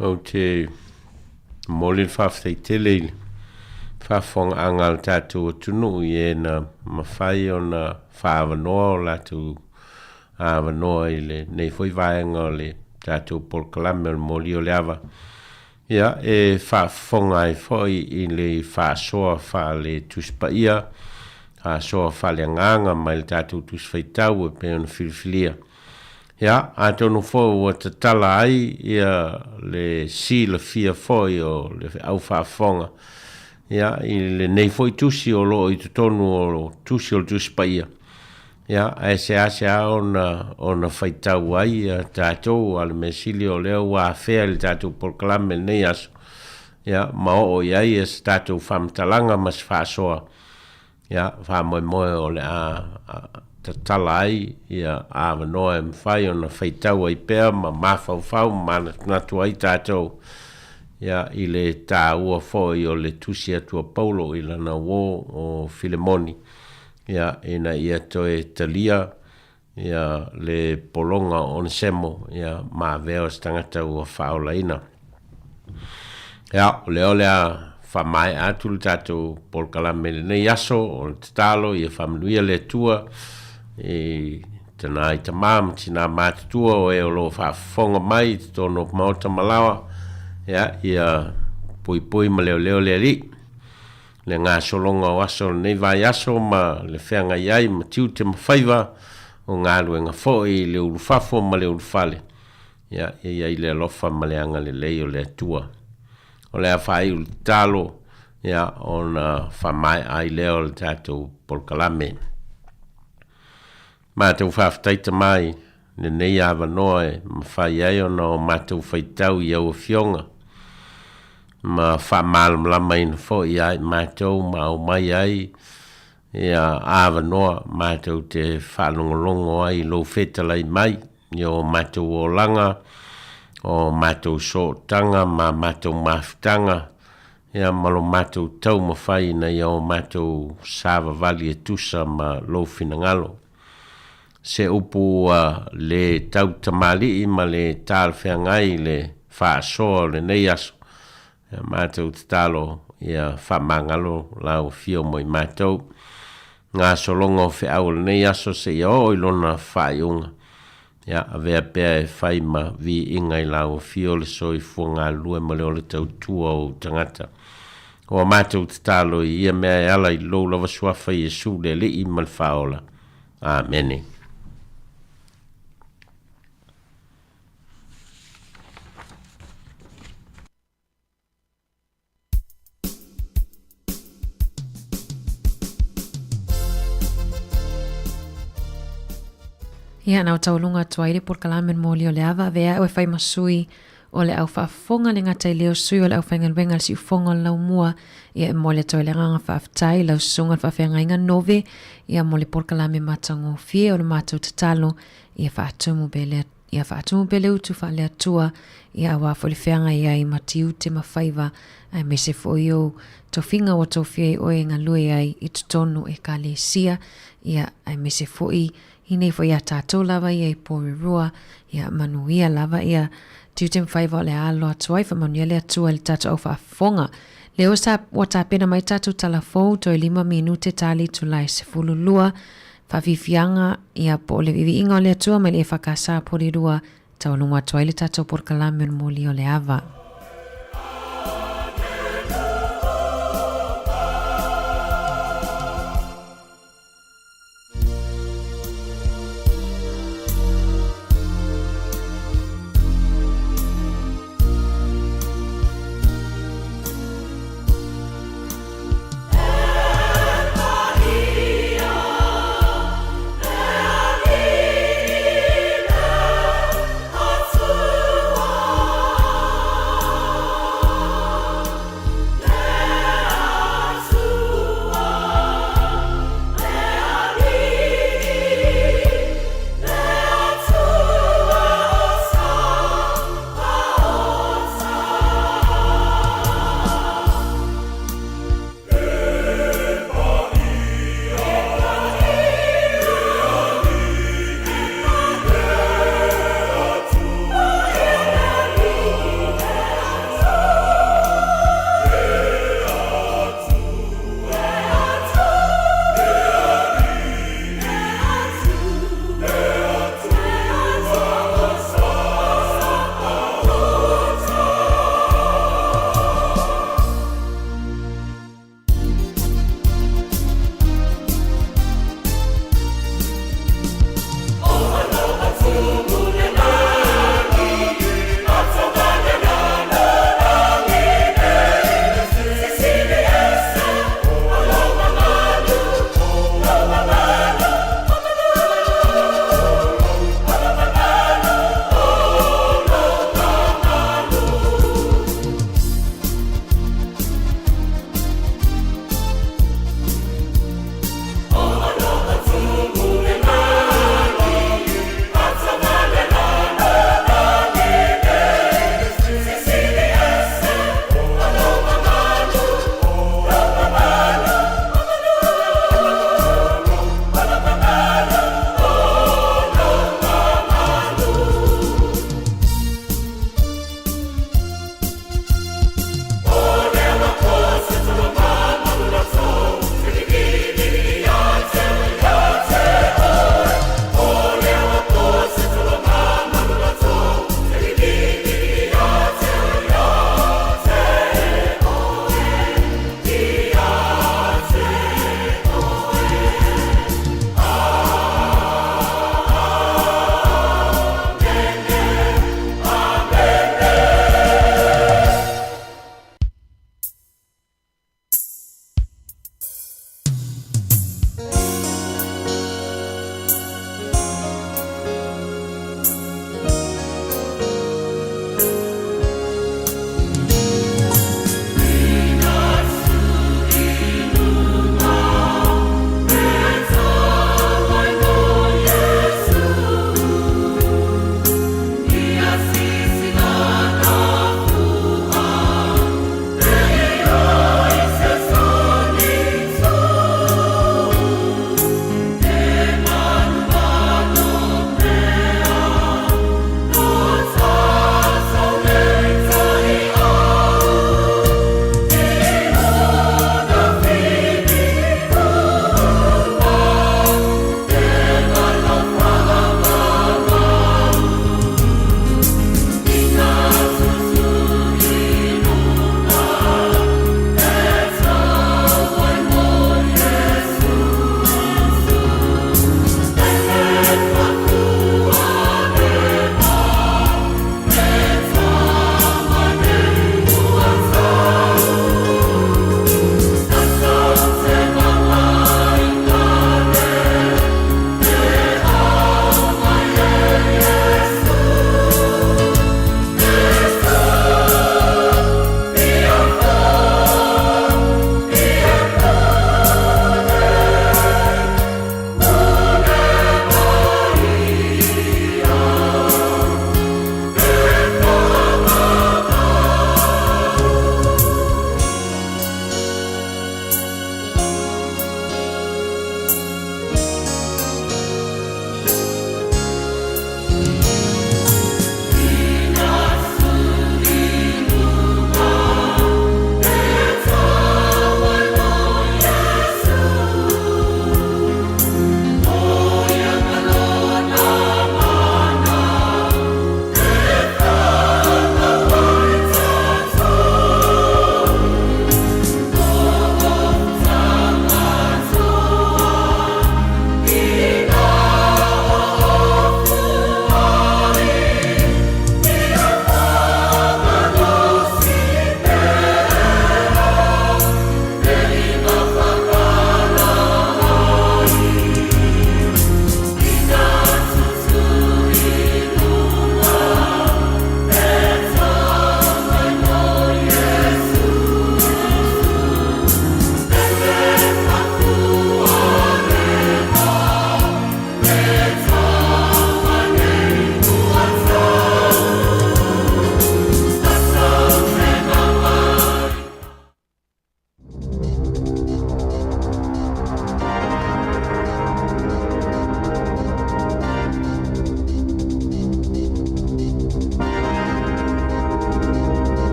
o te molin whawhai te leile. Whawhonga angal tātou tunu I e na mawhai o na whaawanoa o lātou awanoa I le nei fwoi vaenga o le tātou polkalame o moli o le awa. Ia, e whawhonga I fwoi I le whaasoa wha le tuspaia, whaasoa wha le nganga mai le tātou tuswhaitau e pe ona whiriwhilia. Ia, a tonu fwoi o te tala ai ia le si le fia fwoi o le au whaafonga. Ia, I le nei fwoi tusi o lo I te tonu o tusi o tuspaia. Ia, a se ona whaitau ai a tātou ale me sili o leo wa whea le tātou polkalame nei aso. Ia, ma o iai e se tātou whamtalanga mas whaasoa. Ia, whamoe o le ta tala ai ia awanoa e mwhai o na whaitau ai pēr ma mawhau ma natu ai tātou ia I le tā ua fōi o le tusi atua Paulo I lana wō o Filemoni ia ina ia toe talia ia le polonga o Onesemo ia ma veo stangata ua whaola ina ia leo lea whamai atu le tātou polkalame le nei aso o le tatalo ia whamnuia le tua tana I tamam tina mātua o e o lo whaafonga mai tono mauta malawa ia pui ma leo le li le ngā solonga o aso nei vai aso ma le whenga iai ma tiu te mawhaiva o ngā luenga fōi le urufafo ma le urufale ia le alofa ma le anga le lei o le atua o le a whai u talo ia o na whamai ai leo le tātou polkalame Mātou whawhtaita mai, le nei awa noa e mawhai ai o na o mātou whaitau I au whionga. Ma whamalam lama ina fo I ai mātou ma au mai ai ia awa noa mātou te whalongolongo ai lo whetalai mai I o mātou o langa, o mātou sōtanga ma mātou mawhtanga ia malo mātou tau mawhai na I o mātou sāwa vali e tusa ma lo whinangalo. Se upu le tau tamali ma le tal whengai le whaasoa le nei aso. Mātou te talo ia whamangalo lau whio moi mātou. Ngā solongo whiau le nei aso se ia o ilona whaiunga. Ia avea pēr e whai ma vi ingai lau whio le soi fua ngā lue ma leo le tau tua o tangata. O mātou te talo ia mea e ala I lo lava suafa Jesu le li I mal whaola. Amene. Ia nau taulunga tuaile por kalamen moli o le ava vea o e whai masui o le au whaafonga le ngata I leo sui o le au whaingalwenga le si ufonga lau mua ia e mole toi le nganga whaaftai lau sunga whaafenga inga nove ia mole por kalamen matango fie o le mātou tatalo ia whaatumu bele utu wha le atua ia awa fo le whenga ia I matiu te mawhaiva ai mese fo iou to finga o to fie o e ngalue ai I tutono e ka le sia ia ai mese fo I nei fo ia tātou lava ia I pōri rua, ia manuia lava ia tiutem whaiva o le alo atuai, wha manuia le atua le tātou au whaafonga. Leo sa wata pena mai tātou talafou toi 5 minute tali tulai se fululua, whavifianga ia po le vivi inga o le atua mai le whakasa pōri rua, taulunga atuai le tātou porkalame o moli o le ava.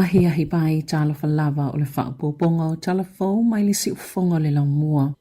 ahi pai talo falava o le whaapoponga o talafou mai le si ufonga le laumua.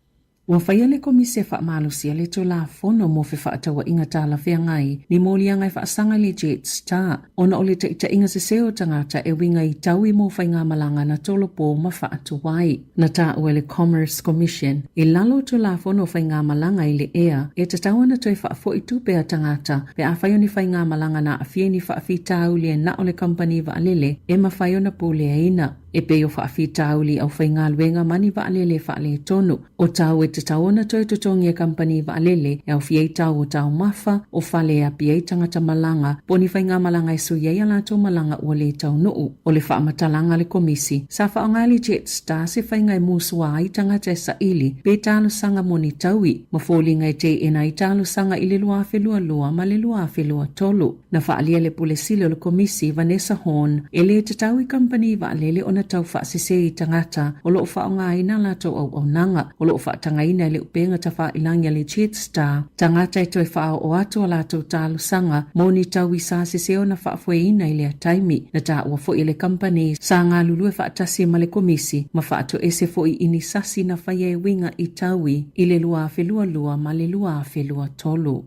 Ua whaia le komisi e whaamalusia le tō la fono mo whi whaatawa inga tāla whea ngai ni mōlia ngai whaasanga le Jet Star. Ona o le ta inga se seo tangata e winga I taui mo whainga malanga na tolo pō ma whaatawai. Na tā ua le Commerce Commission. I lalo tō la fono whainga malanga I le ea e te taua na toi whaafo I tūpea tangata pe a whaio ni whainga malanga na a fie ni whaafi tāu le na o le company wa alele e ma whaio na pōle aina. E peo whaafi tāuli au whainga luenga mani wa alele whaale tonu. O tāu e te taona toi tutongi e company wa alele e au fiei tau o tau mafa o whale a piei tangata malanga poni whainga malanga e suyei ala tō malanga ua le tau nuu. O le whaamatalanga le komisi. Sa whaonga le Jet Star se whainga e musua ai tangata e sa ili pe tālu sanga moni taui. Mafōlinga e te ena I tālu sanga I le lua whelua lua ma le lua whelua tolu. Na whaalia le pulesile o le komisi Vanessa Horn e le te tau I company wa alele ona tau whaasese I tangata o loo whaonga ina la tau au nanga o loo whaatanga ina le upenga ta whailanga le Jet Star tangata e toi whao o atua la tau tālu sanga moni tau I sa sese o na whaafue ina I le taimi na ta ua fo I le company sa ngā lulu e whaatasi ma le komisi ma whaato ese fo I ini sasi na whaie winga I taui I le lua whelua lua ma le lua whelua tolu.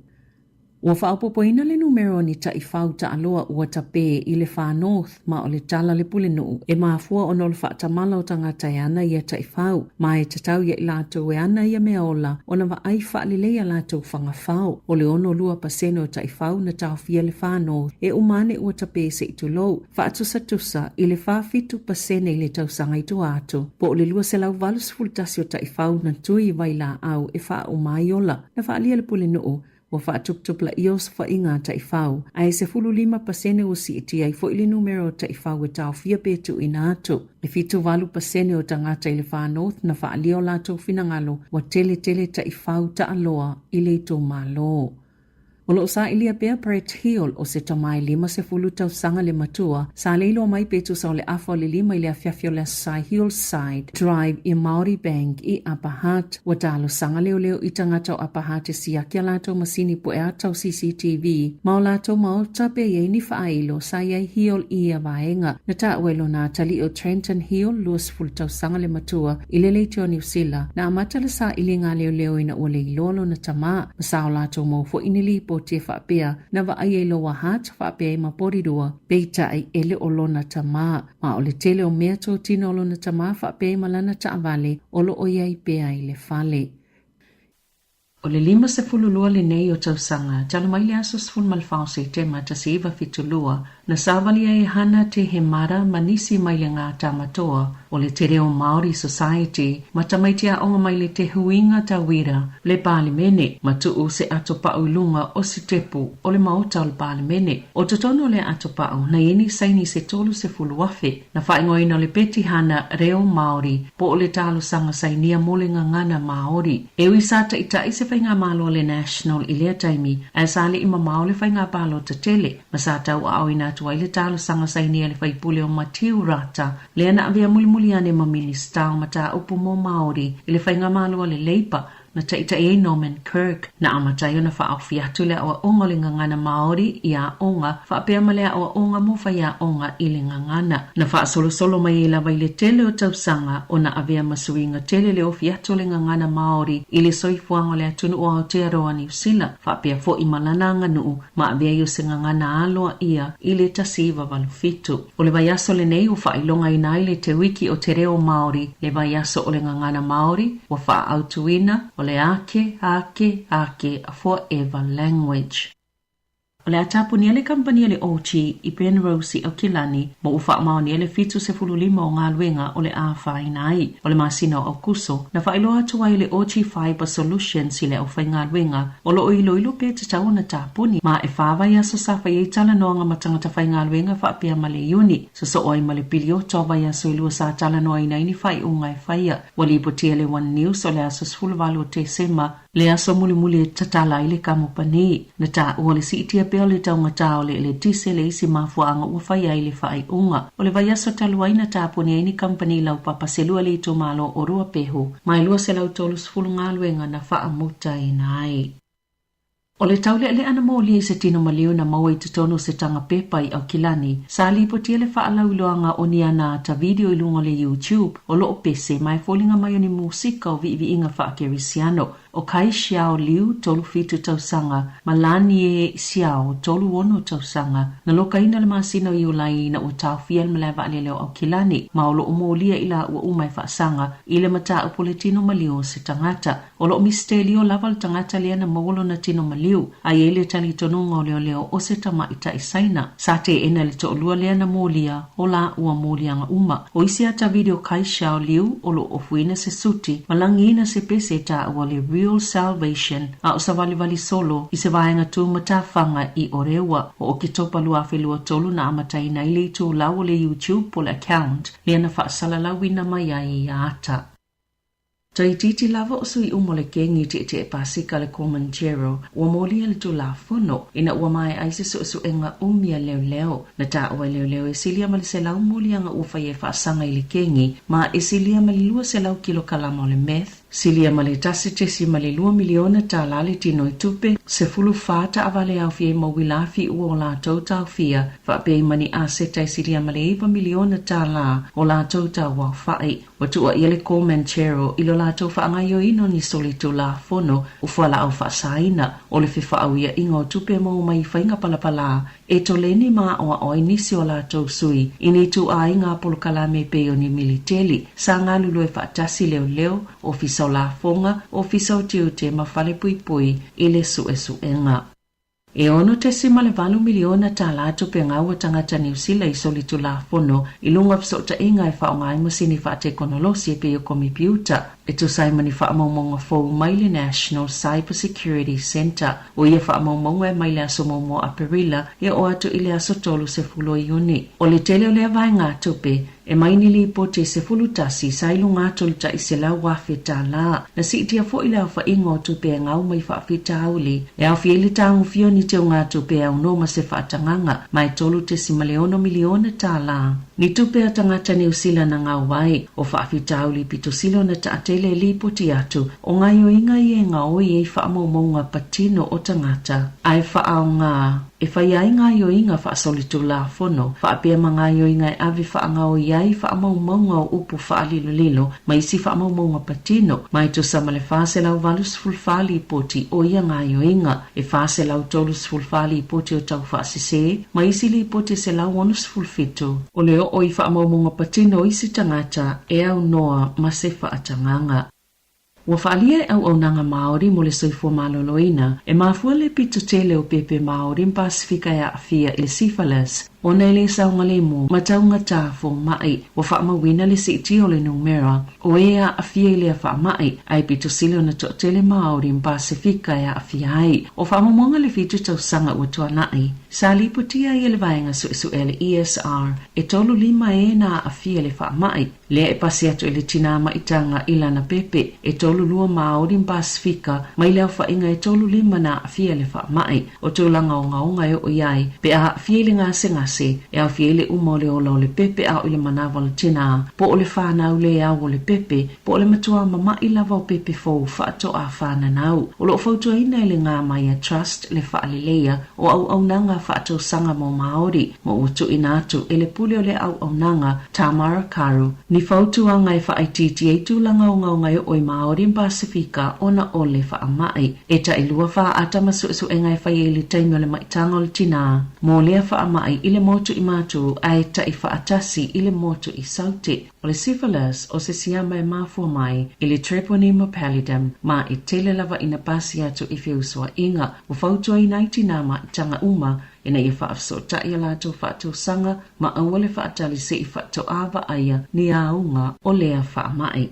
Ua whaapopoina le numero ni ta I whau ta aloa ua ta pē I le Far North ma o le tala le pule nuu e maafua o nol whaatamala o tangata e ana ia ta I whau ma e tatau ia I lātou e ana ia mea ola o na wa ai whaalelea lātou whanga whau o le ono lua paseno ta I whau na tau fia le Far North e umane ua ta pē se I tulou whaatusa tusa I le whaafitu pasene I le tausanga I tu atu po o le lua se lau valus fultasi o ta I whau na tui vai la au e wha umai ola na whaalia le pule nuu Wa whaatuptup la ios whainga ta I whau. Ai se 5% o si iti ai fo ili numero ta I whau e tau fia petu ina atu. Le fitu valu pasene o tangata I le Far North na whaalio lato finangalo wa tele ta I whau ta aloa I le to malo. O loo sa ilia pea Brett Hill o se tamai 5 tau sanga le matua, sa leilo mai petu sa o le afo le 5 I le afiafio le Sai Hillside Drive I Maori Bank I Apahat, wa talo sanga leo I tangata o Apahat e siakia lato masini po e atau CCTV, mao lato mao tape ye ni whaailo sa iai Hill I a vaenga, na ta uelo na tali o Trenton Hill 2 tau sanga le matua I le leitio New Zealand, na amata le sa ilinga leo ina ua le ilolo na tama, masao lato mo fo inili po te whapea na wa ai e loa hat whapea I maporirua peita ai ele o lona tama ma o le tele o mea tō tino o lona tama whapea malana ta avale o lo o iai pea I le whale. O le 5 le nei o tausanga, tala mai le aso sfun malfao se tema ta se iwa fitulua, na savalia e hana te he mara manisi mai le ngā tamatoa, o le te reo Maori Society, matamaitia onga mai le te huinga ta wira, le palimene, matu se atopau lunga o se tepu, o le maota o le palimene, o totono le atopau, na yeni saini se tolu se fuluafe, na whaingoina le peti hana reo Maori, po o le talo sanga sainia mole ngangana Maori, e wisata ita ise whainga malo le National I lea taimi, a sale I mamao le whainga palo ta tele, masata au au ina tuai le talo sanga sainia le whaipule o Matiu Rata, le ana avea mulimuli ane mamili stau mata upu mo Maori, I le whainga malo le Leipa, na taita e Norman Kirk, na amatayo na wha au fiatu le awa onga le ngangana Maori I a onga, wha pea male awa onga mo whai a onga I le ngangana. Na wha solo mai e lawa I le tele o tausanga, o na avea masuinga tele le o fiatu le ngangana Maori, I le soifuanga le atunu o Aotearoa New Zealand, wha pea fo I malananga nuu, ma avea io se ngangana aloa ia, I le tasiva walufitu. O le vaiaso le nei o wha ilonga ina I le te wiki o te reo Maori, le vaiaso o le ngangana Maori, wa wha autuina, o le ake a forever language. O le atapu ni ele kampani ele Ochi I Penrose o Kilani mo ufa mao ni ele fitu se 15 o ngā luenga o le A-whainai o le masina o kuso na whailoa tua I le Ochi Fiber Solutions I le au whai ngā luenga o lo ilo pe te tau na tapuni ma e whawai aso sa whai e tala noa ngā matangata whai ngā luenga whapea ma le uni so oi ma le pilio tau wai aso ilua sa tala noa ina ini whai unga e whaia wali ipotia le One News o le aso sfulwalu o te sema le aso muli tatala I le kamupani na ta ua le si itia peo le taunga tau le tise le isi mafuanga ua whai ai le whai unga o le vaiaso taluaina tapuni aini company lau papaselua le ito malo o rua pehu mai lua se lau tolu sfulu ngā luenga na wha amuta ina ai. O le taule le ana mo li se tino malio na maua i tutono se tanga pepa i au kilani. Sa li potia le whaalau loanga o ni ana ta video i lunga le YouTube o loo pese mai fōlinga mai o ni musika o vi inga whaakeri siano. O kai Xiao Liu tolu fitu tausanga, Malani e Xiao tolu ono tausanga, na loka ina le masino i ulai na utau fiel malewa aleleo au kilani, ma o loo molia ila ua umai whaasanga, ile mata upole tino malio se tangata. O loo mistelio laval tangata lea na mawolo na tino malio, a ele tali tonunga o leo o se tama ita isaina. Sate ena le to olua lea na molia, o la ua molia nga uma. O isi ata video kai Xiao Liu, o loo ofuina se suti, malangina se pese ta awale Real Salvation a o sa vali solo i se vaenga tu matawhanga i orewa o ke topa lua whelua tolu na amatai na ile tu lau le YouTube po le account le ana whaasala lawina mai ai i ata. Tai titi lava o sui umole kengi te pasika le Comanchero ua molia le tu la fono ina ua mai aise su enga umia leo na ta ua leo e silia mali se lau molia nga ufa ye whaasanga i le kengi ma e silia mali lua se lau kilo kalama o le meth silia mali tasi te si mali lua miliona ta lali tino i tupe se fulu fata avale au fie mawilafi ua o la tau tau fia fa pe mani a se tai silia mali 1 miliona ta la o la tau tau wau fai watu a iele Comanchero ilo la tau whaangaio ino ni soli tu la fono ufuala au whaasaina o le whiwha au ia ingo tupe mo mai whainga palapala e to leni ma o inisi o la tau sui ini tu a inga polokalame peo ni militeli sa ngā lulu e whaatasi leo o fisa o la fonga o fisa o te mawhale pui ile su enga. E ono te sima le 1 miliona ta lato pe ngau tangata New Zealand i soli tu la fono i lunga psota inga e whaonga i masini whaate konolosi e pe o kompiuta e tu sai mani whaamaumonga fōu mai le National Cyber Security Center o ia whaamaumonga e mai le aso maumo a Perila e o atu i le aso tolu se fulo i uni. O le tele o le avai ngā tupe e mai ni li po te se fulutasi sa ilu ngā tolta i se lau wafe tā la na si itia fo i le au whaingo tupe e ngau mai whaafita auli e au fiele tāngu fio ni te o ngā tupe au noma se whaatanganga mai tolu te si maleono miliona tā la. Ni tupe a tangata New Zealand na ngau wai o whaafita auli pito silo na taatele li po ti atu o ngai o inga i e ngau i e whaamaumonga patino o tangata ai whaau ngā e whai ai ngā i o inga whaasolitu la fono whaapea mga i o inga e avi whaangau i ai whaamaumonga o upu whaalilo ma isi whaamaumonga patino mai to sama le whaase lau valus fulfali poti o ia ngā i o inga e whaase lau tolus fulfali poti o tau whaasise ma isi li poti se lau onus fulfito o leo o i whaamaumonga patino isi tangata e au noa ma se whaatanganga. Ua whaalia e au nanga Māori mo le soifua maloloina e mafua le pito tele o pepe Māori Pasifika e afia i le syphilis. O nei le saunga le mo mataunga tāfo mai o whaamawina le siti o le numera o ea afia i le whaamai ai pito silo na tele Māori Pasifika e afia ai o whaamamonga le fitu tausanga ua tuanai. Sa liputia i le vaenga su ele ESR e tolu 5 e na afia le whaamai le e pasi atu i le tinama itanga ilana pepe e tolu 2 Māori Pasifika mai leo whainga e tolu 5 na afia le whaamai o tūlanga o ngaunga e o iai pe a afia le ngā senga e au fiele uma o le ola o le pepe au i le manawa le tina po o le whanau le au o le pepe po o le matua mama i lava o pepe fau whaato a whananau o lo whautua ina i le ngā Maya Trust le whaalelea o au nanga whaato sanga mo Māori mo utu inatu e le pule o le au nanga Tamara Karu ni whautua ngai whaaititi e tūlanga o ngaungai o i Māori Pasifika ona o le whaamai e ta ilua wha atama su engai whai e le taimi o le maitanga o le tina mo lea whaamai i le motu i matu ai ta i whaatasi i le motu i saute. O le syphilis o se siama e mafua mai i le treponema pallidum ma i tele lava ina pasi atu i whiusua inga o whautua i naitinama i tanga uma ina i whaafsota i alato whaatou sanga ma awale whaatali se i whaatou awa aia ni aunga o lea whaamai.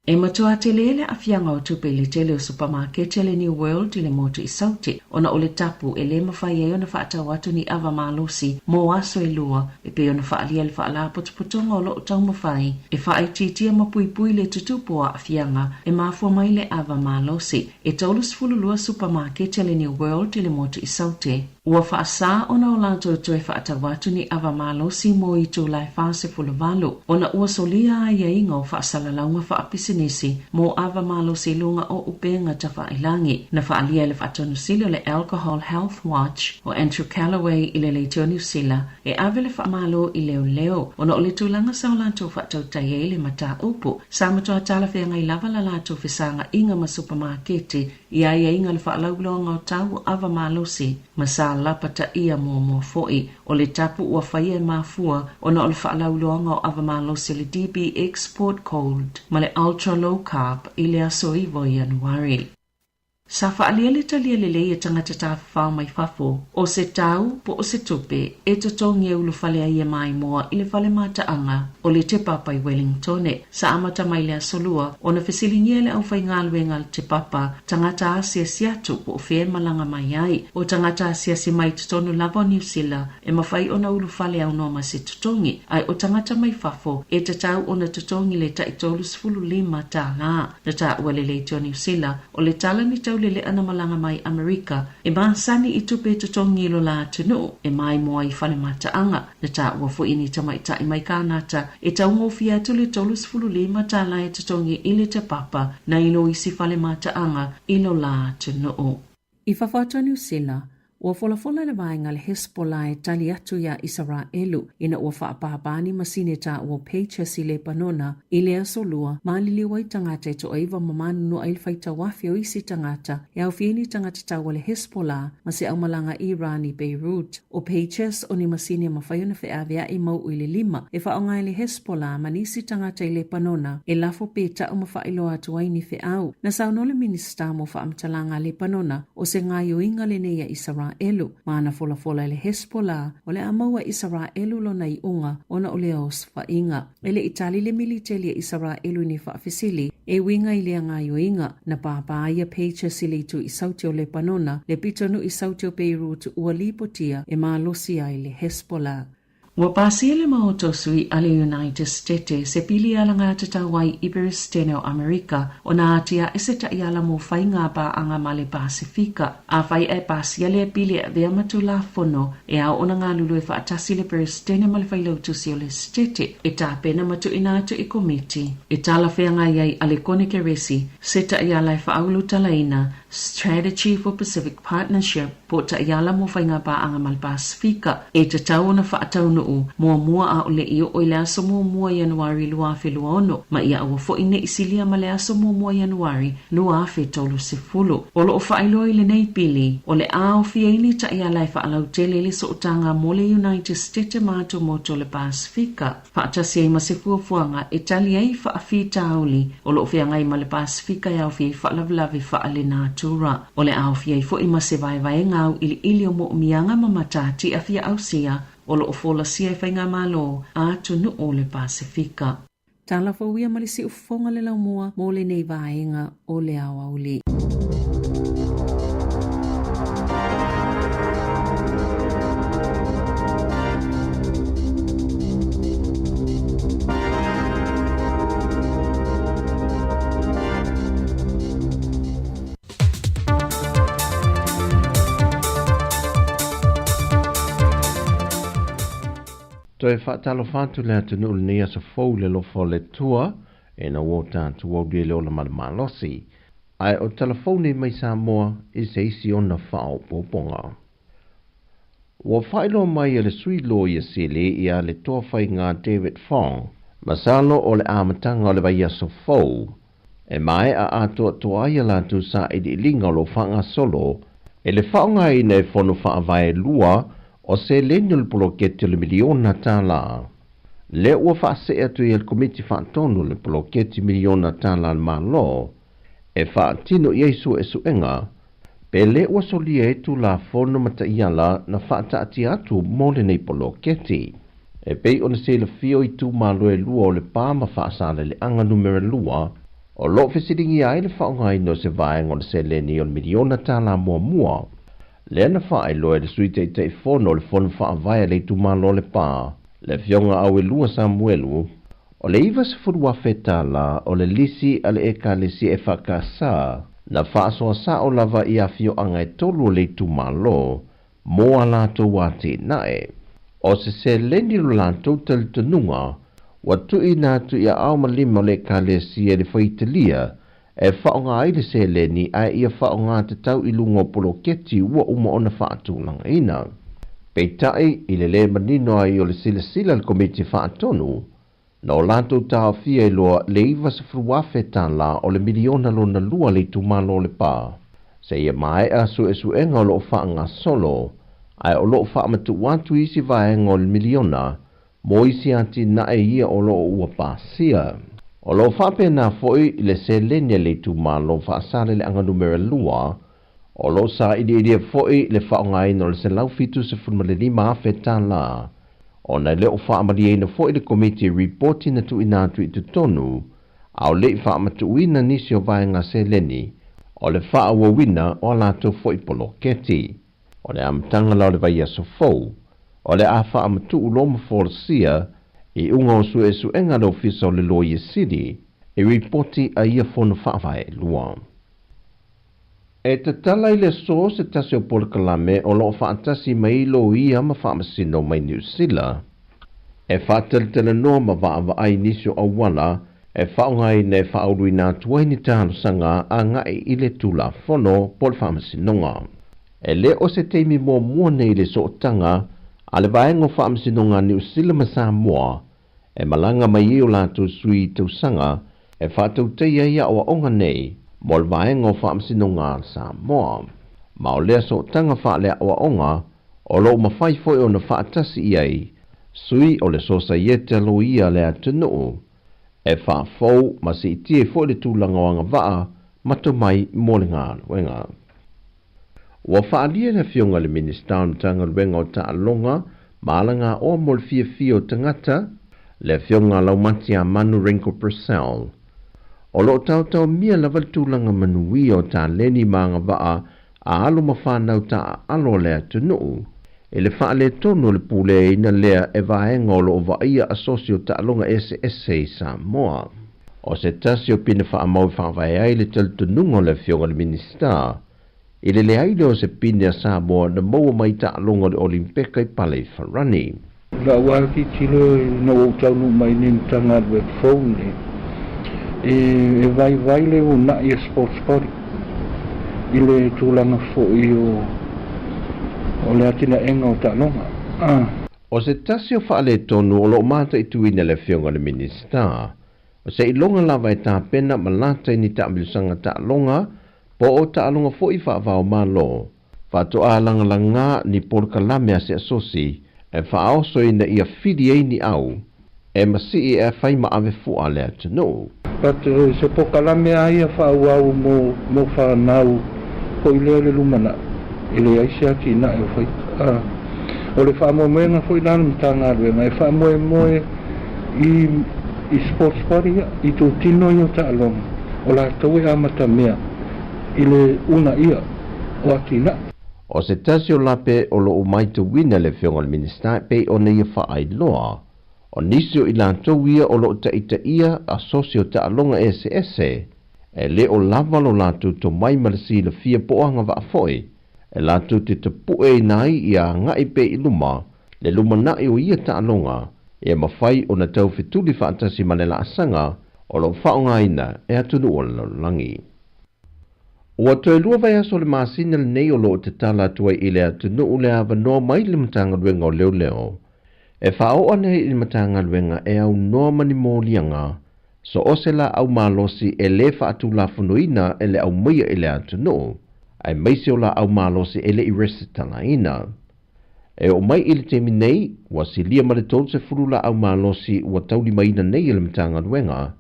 E matua te lele a fianga o tupe le tele o supermarket le New World i le motu i saute. Ona o le tapu e le mawhai e ona whaata watu ni awa malosi mo aso e lua e pe ona whaalia le whaala potopotonga o lo o tau mawhai. E whaai titia mapuipui le tutupo a fianga e mafua mai le awa malosi. E taulus fululua supermarket le New World i le motu i saute. Ua whaasa ona o lātou toe whaatawatu ni awa malosi mo i tū lai whase fulavalu. Ona ua solia ia inga o whaasalaunga whaapisinisi mo awa malosi lunga o upenga ta whaailangi na whaalia le whaatonu sila le Alcohol Health Watch o Andrew Callaway i le leitio New Zealand e ave le whaamalo i leo leo. Ona o le tūlanga sa o lātou whaatau tai le mata upu sa matua tala whianga i lava la lātou whisanga inga ma supermarketi ia inga le whaalauloanga o tau awa malosi masa lapata ia mo foi o le tapu ua whaia mafua ona o le whaalauloanga o awa malosi le DB Export Cold ma le Ultra Low Carb i le aso iwo i Januari. Sa whaalia le talia le lei e tangata ta whao mai fafo o se tau po o se tupe e tatongi e ulu whalea ia mai moa i le whale mataanga o le te papa i Wellingtone sa amata mai le asolua o na whesilingia le au whaingaluenga le te papa tangata asia siatu po o whea malanga mai ai o tangata asia si mai tutonu lava o New Zealand e mawhai o na ulu whale au noma se tutongi ai o tangata mai fafo e tatau o na tutongi le taitolu sfulu lima ta ngā na ta uale le tio New Zealand o le tala ni tau le ana malanga mai Amerika e maasani i tupe tutongi lo la tunu e mai moa i whale mataanga na ta ua fo ini tamaita i mai kānata e tau ngofia tuli tolus fulu lima ta lai tutongi ili te papa na ilo isi whale mataanga ilo la tunu. I whawhata New Zealand ua fola le vaenga le Hezbollah e tali atu ia Israelu ina ua whaapapani masine ta ua pecha si le panona i le asolua maaliliwa i tangata e to aiva mamanu no ail whaita wafi o isi tangata e au fieni tangata tawa le Hezbollah ma se au malanga Iran i Beirut o pechas o ni masine mawhaiona whaavea i mau i le lima e whaonga le Hezbollah manisi tangata i le panona e lafo peta o mawhailo atu aini whaau na saunole minista mo whaamtalanga le panona o se ngayo inga le neia Israelu mana fola le Hezbollah o le amaua Israelu lona i unga ona o le os whainga. Ele itali le militeli a Israelu ni whaafisili e winga i le ngayo inga na pāpāia pecha sili tu i sauti o le panona le pitonu i sauti o Beirut ua lipotia e malosi ai le Hezbollah. Ua pāsia le maoto sui ale United States se pili ala ngā tatawai Iberistene o Amerika o nā atia e se ta iala mo whai ngā pā anga male Pasifika. A whai e pāsia le pili e vea matu la fono e au ona ngā lulu e whaatasi le Iberistene male whailautu si o le stete e tā pena matu ina atu i komiti. E tāla whea ngā iai ale koneke resi se ta iala e whaaulu talaina Strategy for Pacific Partnership po ta iala mo whai ngā pā anga male Pasifika e te tau na whaataunu mua a ole i o le aso mua Januari lua fe lua ono ma ia ua fo ine isilia ma le aso mua Januari lua fe tolu se fulu o lo whailo i le nei pili o le ao fia ini ta ia lai whaalau tele le so utanga mo le United States mātu moto le Pasifika whaatasi ai ma se fuafuanga e tali ai whaafi tauli o lo fia ngai ma le Pasifika iau fia i whaalavlavi whaale natura o le ao fia i fo i ma se vai ngau ili o mo umianga mamatati a fia au sia o lo fola sia e whainga malo a tunu o le Pasifika. Tala fawia malisi ufonga le laumua mo le nei vaenga o le awauli. Toe whaatalo whantu lea tunu nia sa fau le lofo le tua e na wota tu wau le ola malamalosi. Ai o telefone mai sa moa i se isi ona whao poponga. Wa whailo mai le sui lo i se le i a le toa whai ngā David Fong. Masalo o le amatanga o le vai so fau. E mai a atua toa ia la tu sa i di linga lo whanga solo. E le whaonga i ne whonu wha vai lua o se lenul poloketi le miliona tala. Le ua whaase atu i al komiti whaatonu le poloketi miliona tala al malo, e whaatino Iesu e suenga, pe le ua solia etu la fono mata iala na whaata ati atu mole nei poloketi. E pei o se le fio i tu malo e lua o le pāma whaasale le anga numero lua, o lo fesiringi ai le whaongai no se vaenga o le se leni o le miliona tala mua. Le na whae loe le sui te fono le fono wha vai le tu malo le pā. Le fionga au e lua Samuelu. O le iwa se furua fetala o le lisi ale eka lisi e whakasa. Na wha soa sa o lava i a fio anga e tolu le tu malo. mo ala to wati nae. O se leni la total tenunga, watu ina tu ia au malima le kalesia le faitalia, e whaonga aile se leni ai ia whaonga te tau ilungo poloketi ua uma ona whaatulanga ina. Peitai ile le manino ai o le sila le komiti whaatonu, na o lantou tāwhia loa le iwa se fruafe tāla o le miliona lona lua le tumalo le pā. Se ia mai a su enga o loo whaanga solo, ai o loo whaamatu watu isi vaenga o le miliona, mo isi ati na e ia o loo ua pāsia. O loo whape na foi le se lenia le tumalo whaasare le anga numera lua, o loo sa idia foi le whaongai no le se laufitu se funmale lima afe tāla. O na leo whaamari eina foi le komiti reporti na tu inatu i tutonu, au le whaamatu wina nisi o vaenga se leni, o le whaawa wina o lato foi polo keti. O le amtanga lau le vai aso fau, o le a whaamatu uloma forsia, i unga o su enga lo fisa o le Lawyer City, e reporti a ia fono whaawai lua. E te tala i le so se tasi o Polokalame o loo whaatasi mai lo ia ma whaamasino mai New Zealand. E whaateltele noa ma waawa ai nisio au wala, e whaongai ne whaurui nā tuaini tālo sanga a ngai i le tula fono pol whaamasinonga. E le o se teimi mua nei le so tanga, a le vaengo whaamasinonga New Zealand ma Samoa, e malanga mai i o lātou sui tau sanga, e whaatau teia ia o onga nei, mol vaengo whaamasinonga Samoa. Ma o lea so tanga whaalea o onga, o lo mawhai foi o na whaatasi iai, sui o le sosa iete lo ia lea tunu, e whaafou ma si itie foi le tūlanga o anga waa, matu mai mo le ngā luenga. Wa whaalia na fionga le minister tanga luenga o ta alonga, maalanga o mol fia o tangata, le fionga lau mati a Manu Renko Purcell. O lo tau mia lawal tūlanga manui o ta leni maanga waa a alo mawhanau ta alo lea tunu. E le whaale tonu le pule ina lea e vaenga o lo vaia asosio ta alonga SSA Samoa. O se tasi o pina whaamau whaavai ai le tal tunungo le fionga le minister. I le aile o se pina Samoa na maua mai ta alonga le Olimpeka i pale wharani. La waki tilo na utau mai nintanga le phone e vai le o na i sports body i le tūlanga fo i o le atina enga o tālonga. O se tasi o whaale tonu o lo mata i tuina le fionga le minister. O se ilonga lava e tā pena ma lata i ni tāmilusanga tālonga, po o tālonga fo i whaavao malo. Whato a langa ni Polokalame a se asosi, e whaaoso ina ia whidi ei ni au, e masi e whai ma ave fua lea tunu. Pat se Polokalame a ia whaauau mo whanau ko i lea le lumana, i le aise aki na e whai. O le whaamomenga fo i lana mtanga aruenga, e whaamoe i sports party i tō tino i o tālonga, o la tau e amata mea, i le una ia o atina. O se tasi o lape o lo umaitu wina le fionga le minister pe o ne ia whaai loa. O nisio i lantou ia o lo taita ia a sosio ta alonga SSA, e le o lava lo lantou to mai marasi le fia poanga wa afoi, e lantou te tapue nai ia ngai pe i luma, le luma nai o ia ta alonga, e mawhai o na tau fituli whaatasi manela asanga, o lo whaonga ina e atunu o lo langi. Ua toi lua vai aso le maasina le nei o lo te tala tuai i le atunu o le awa noa mai le matanga luenga o leo leo. E whao ane i le matanga luenga e au noa mani mōlianga, so o se la au malosi e le whaatu la funuina e le au maia i le atunu, ai maisi o la au malosi e le i resi tala ina. E o mai i le temi nei, ua si lia ma le tolu se furu la au malosi ua tauli maina nei i le matanga luenga,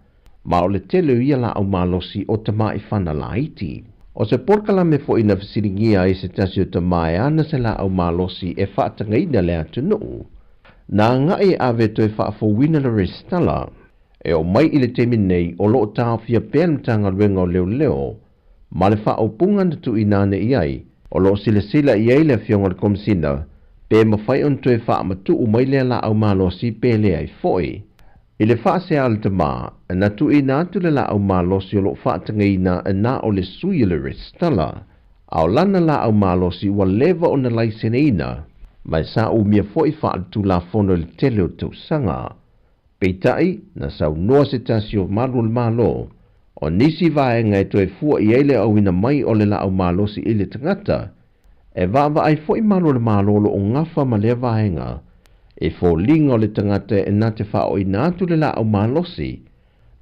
ma o le tele ia la au malosi o tama i whana la iti. O se Polokalame fo ina fisiringia i se tasi o tamae ana se la au malosi e whaatanga ina le atunu. Nā ngai ave toi whaafowina le restala, e o mai i le temi nei o loo tāwhia pēlamtanga luenga o leo leo, ma le whaopunga na tu inane iai, o loo sila iai le fionga le komisina, pe mawhai on toi whaamatu u mai le la au malosi pe le ai foi. I le whaase al te maa, na tu ina atu le la au malosi o loo whaatanga ina na o le sui le restala, Au lana la au malosi ua leva o na laiseneina, mai sa o mia foi whaatu la fono le tele o tau sanga. Peitai na sau noa se tasi o malu le malo, o nisi vaenga e toe fua i eile au ina mai o le la au malosi i le tangata, e vava ai foi malu le malo o ngafa ma le vaenga, e fo linga o le tangata e nate wha o ina atu le la au malosi,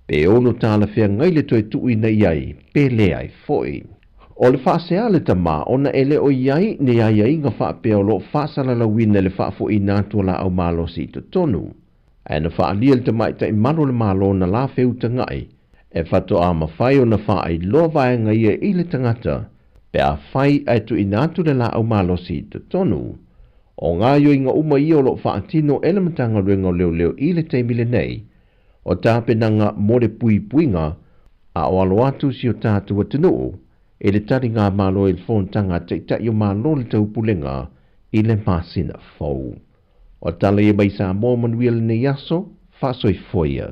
pe ono tala fea ngai le toe tu ina iai, pe le ai foi. O le whaasea le tama, ona ele o iai ne iai inga whaapea o lo whaasala la wina le whaafo ina atu la au malosi to tonu. E na whaalia le tamai ta i mano le malo na la feu tangai, e whato a mawhai o na whaai loa vaenga ia i le tangata, pe a whai ai tu ina atu le la au malosi to tonu. O ngā yo inga uma i o lo whaatino elementanga ruenga leo leo i le teimile nei, o tāpenanga mo le pui puinga, a o alo atu si o tātua tenuu, e le tari ngā malo i le whontanga te ta i o malo le taupulenga i le masina fau. O tala i mai sa mō manuel ne yaso, whasoi foia.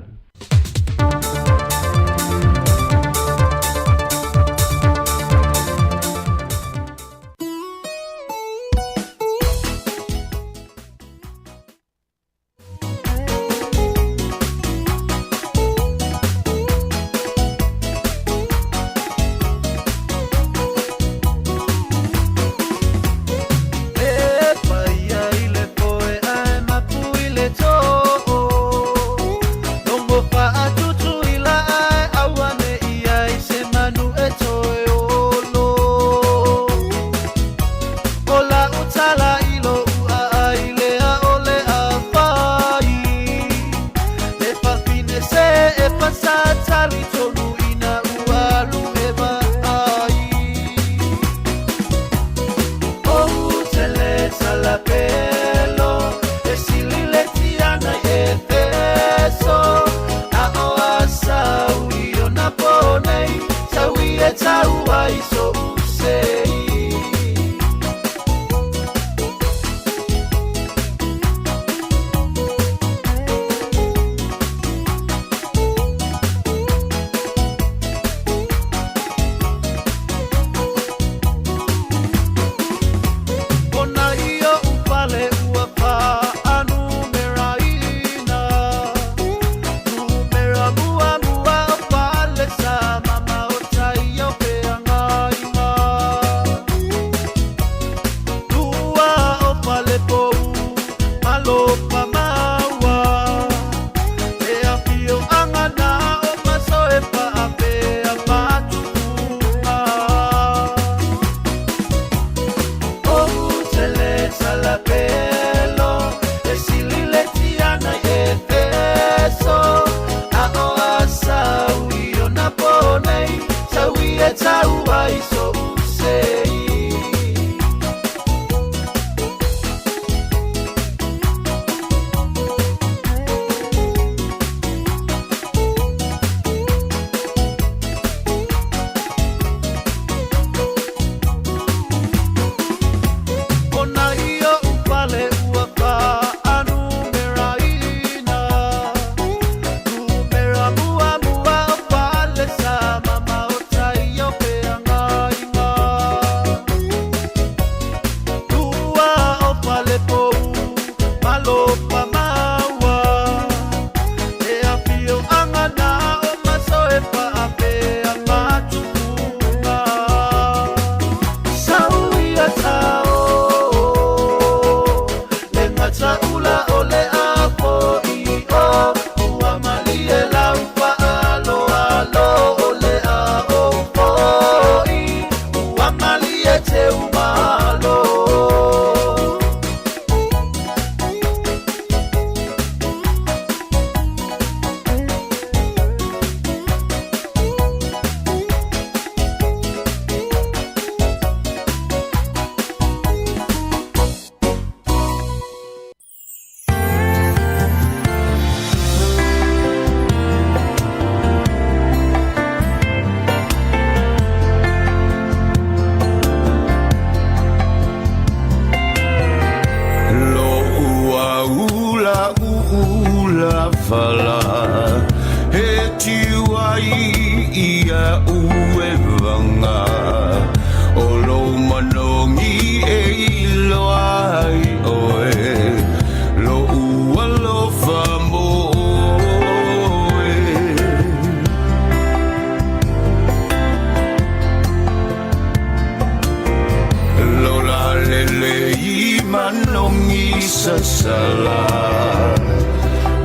sasala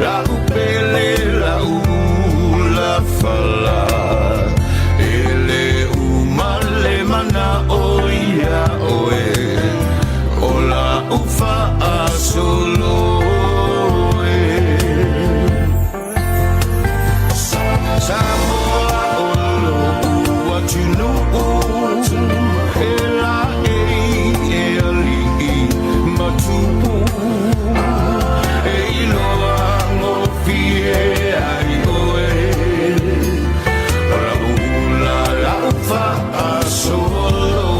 la upele la ula fala ele umale mana oia oe ola ufa asolo Samoa olo what you know ela eli matupu eiloa ngofie ai oe ora ula la ufa asolo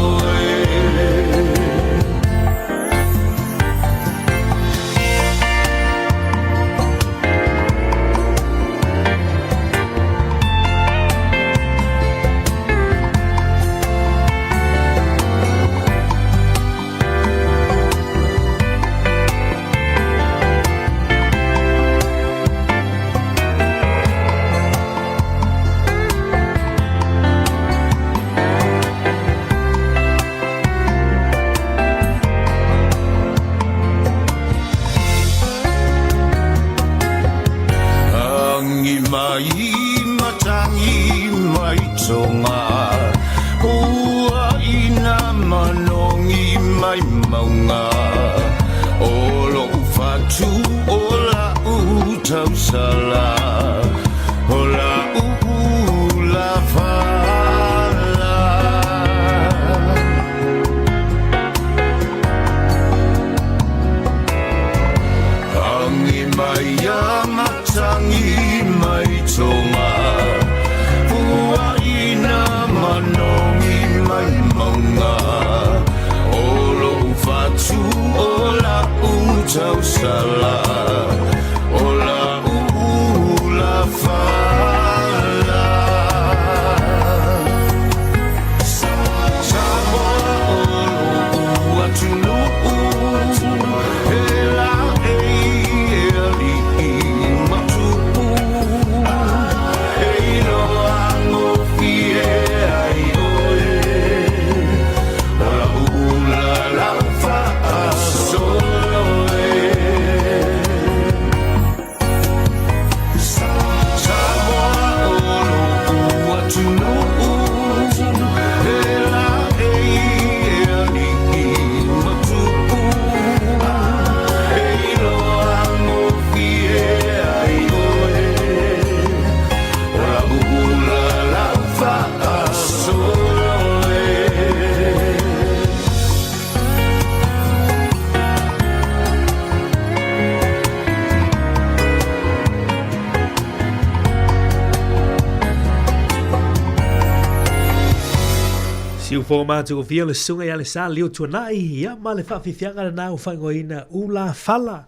Formato via le sunga ya le sa leo tuanai ya ma le fafifianga na u fangoina ula fala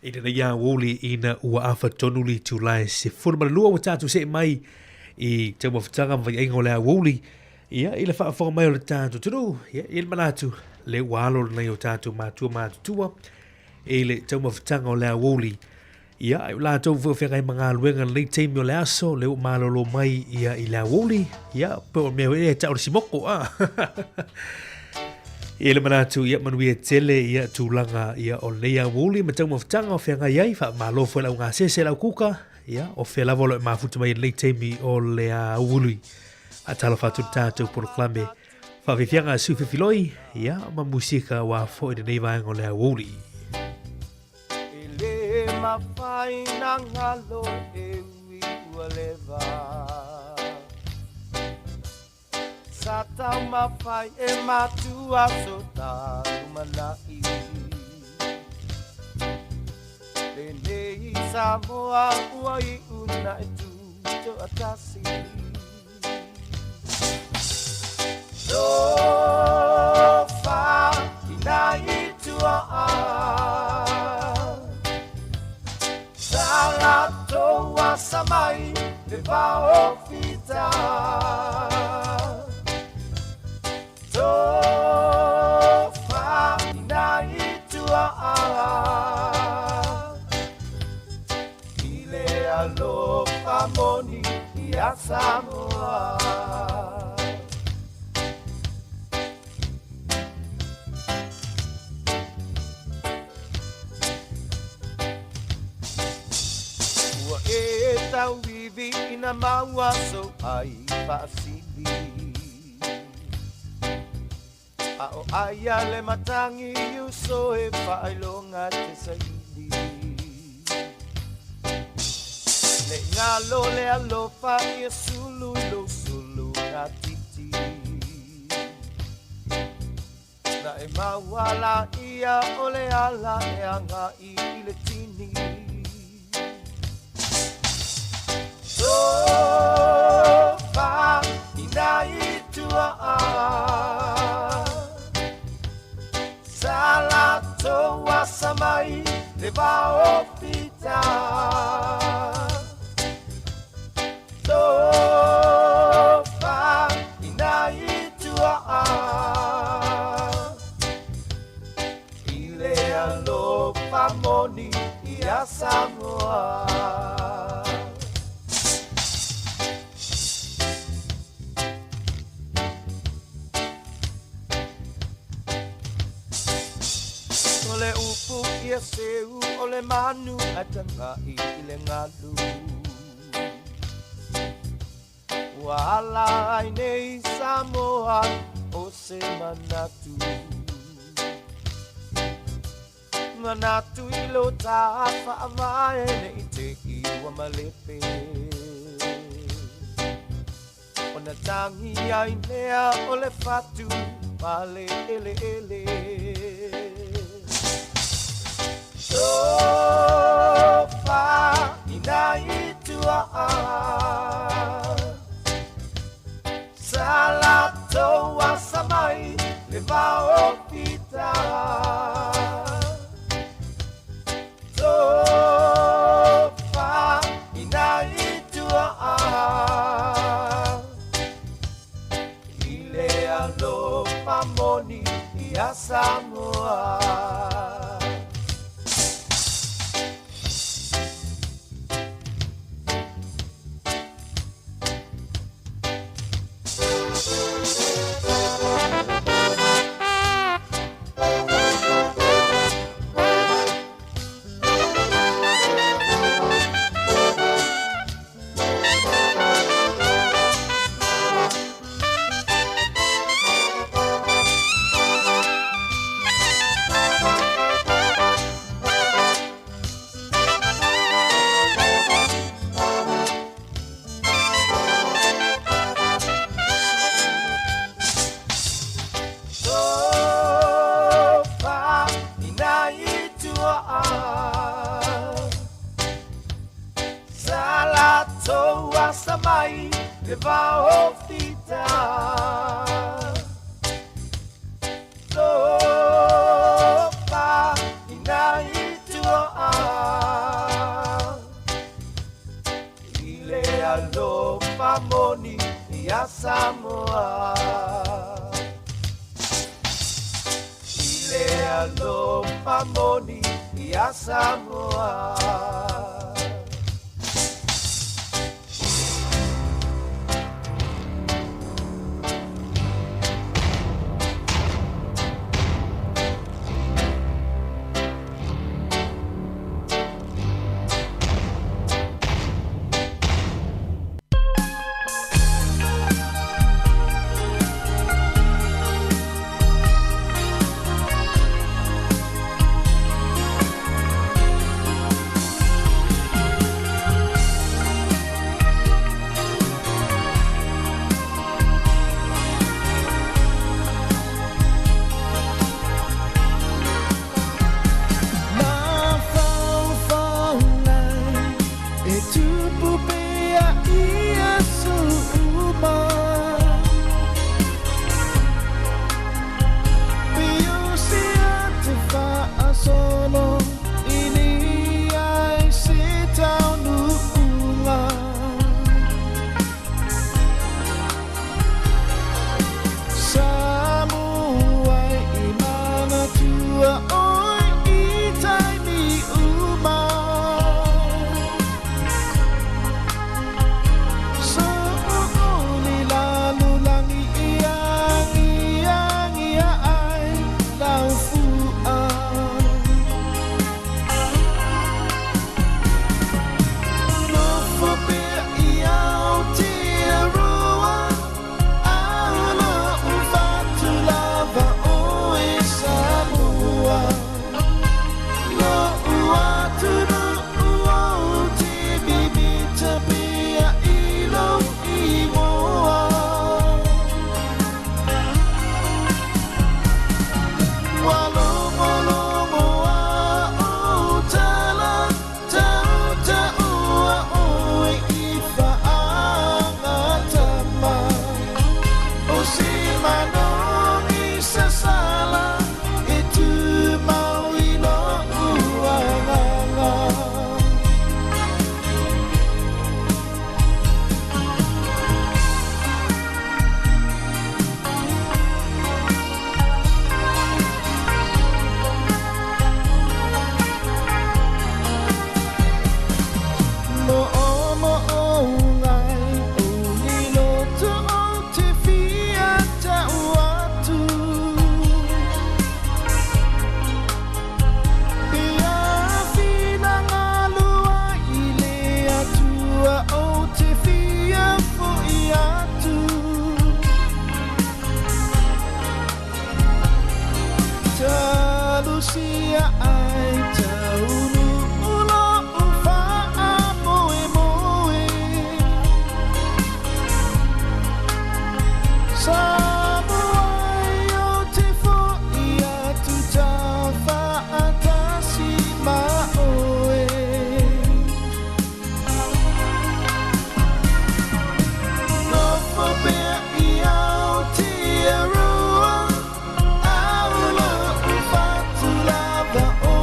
ina ya woli ina ua afa tonuli tulai se forma lua o tatu se mai I te mo fitanga vai engo le woli ya ile fa forma le tatu tu ya il manatu le walo na yo tatu matua ile te mo fitanga le woli ia la tau whewhengai mga luenga le teimi o le aso, leo malolo mai ia I la woli, ia po mea e tau si moko Ia le manatu ia manui e tele ia tūlanga ia o leia woli, ma tau mawhitanga o whengai ai, wha malo fwe lau ngā sese lau kuka, ia o whe lavo lo e mafuta mai le teimi o lea woli. A tala whatu tātou por klame, wha whiwhianga suwhi filoi, ia ma musika wa fo I nei vaenga o lea woli. Mawhai na ngalo e ui ua lewa Sa tau mawhai e matua so taru manai E nei Samoa ua I una e tuto atasi No fa ina I tua Sala toa samai le vao fita Tofa ina itua Ile alofa moni ia Samoa na maua so ai whaasili. A o aia le matangi uso e whailonga te saili. Le ngalo le alofa ia sulu lo sulu na titi. Na e mawala ia ole ala e anga i le tini. Sofa ina itua a Salato wasamai le bao pita Sofa ina itua a Ile alofa moni ia Samoa Ole upu ia seu ole manu atanga i le ngalu Wala ai nei Samoa o se manatu Manatu i lo ta whaamae nei te iwa malepe Ona tangi ai mea ole fatu Pale ele ele Sofa ina itua a Salato wasamai le vao pita Sofa ina itua a Ile alo pamoni ia Samoa sia ai taunu ulo ufa moe moe Samoa yo te fo ia tu tafa atasi maoe No fo bea ia o te arua Aula ufa tu lava o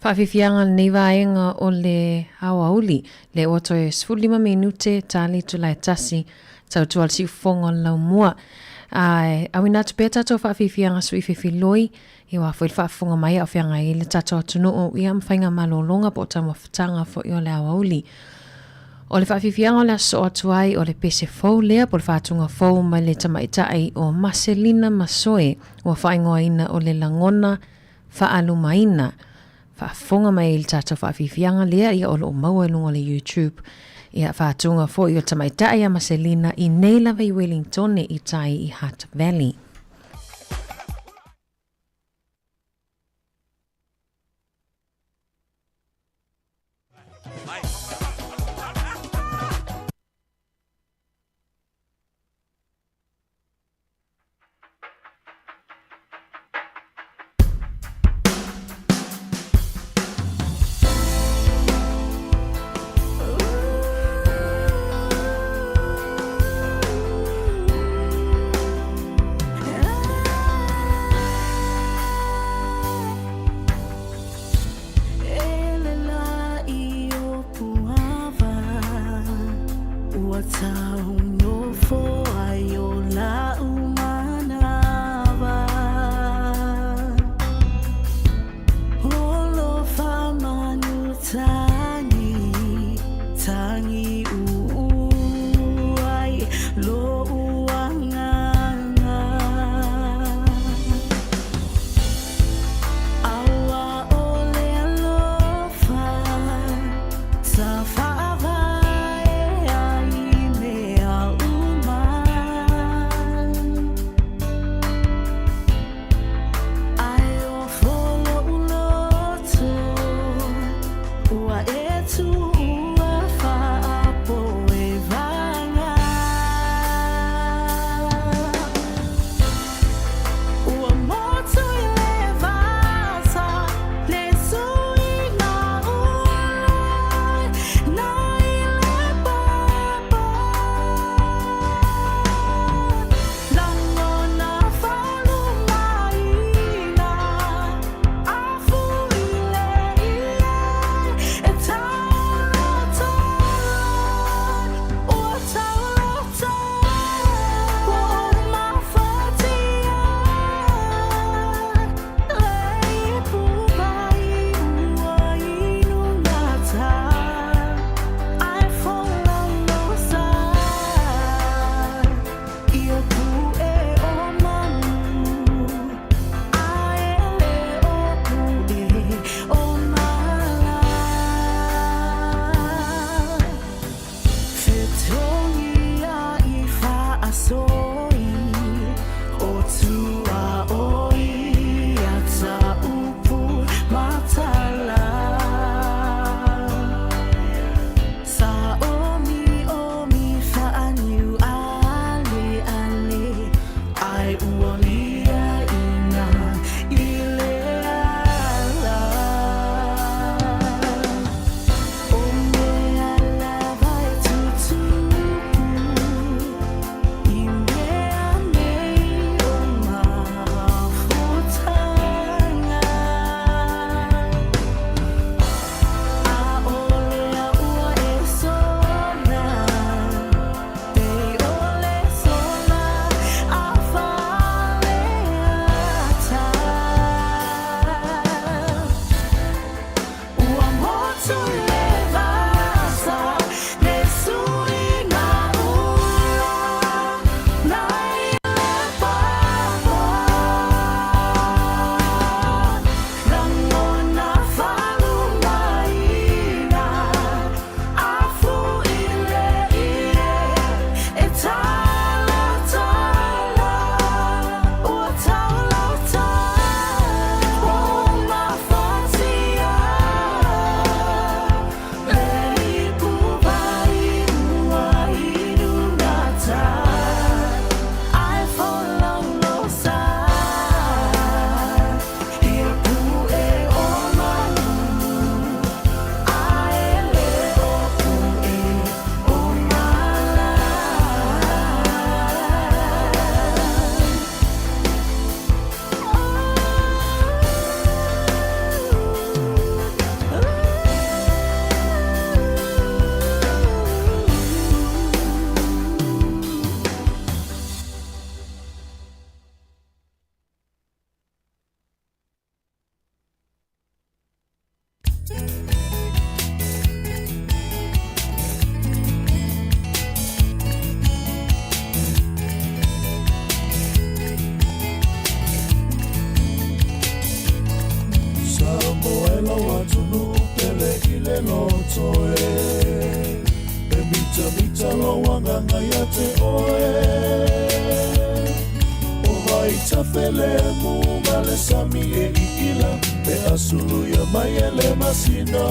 Whaawiwhianga nei vaenga o le hawauli, le oto e 15 minute tali tulai tasi, tau tual si fongo lau mua. Awina tu pe tato whaawiwhianga sui whiwhiloi, i wa fwil whaafunga mai a whianga i le tato atunu o ia mwhainga malolonga po tama whatanga fo i o le hawauli. O le whaawiwhianga o le aso atuai o le pese fau lea po le whaatunga fau mai le tamaitai o Marcelina Masoe, o whaingoa ina o le langona whaalumaina. Whaafonga mai il tata whaawiwhianga lea ia o lo maua lunga le YouTube. Ia whaatunga fo i o tamaitai a Marcelina i Neilawa i Wellington i tai i Hutt Valley. te loto e mita mita loanga ngai a te oe o vai tawhele mu ma le sami e iila pe asulu ia mai e le masina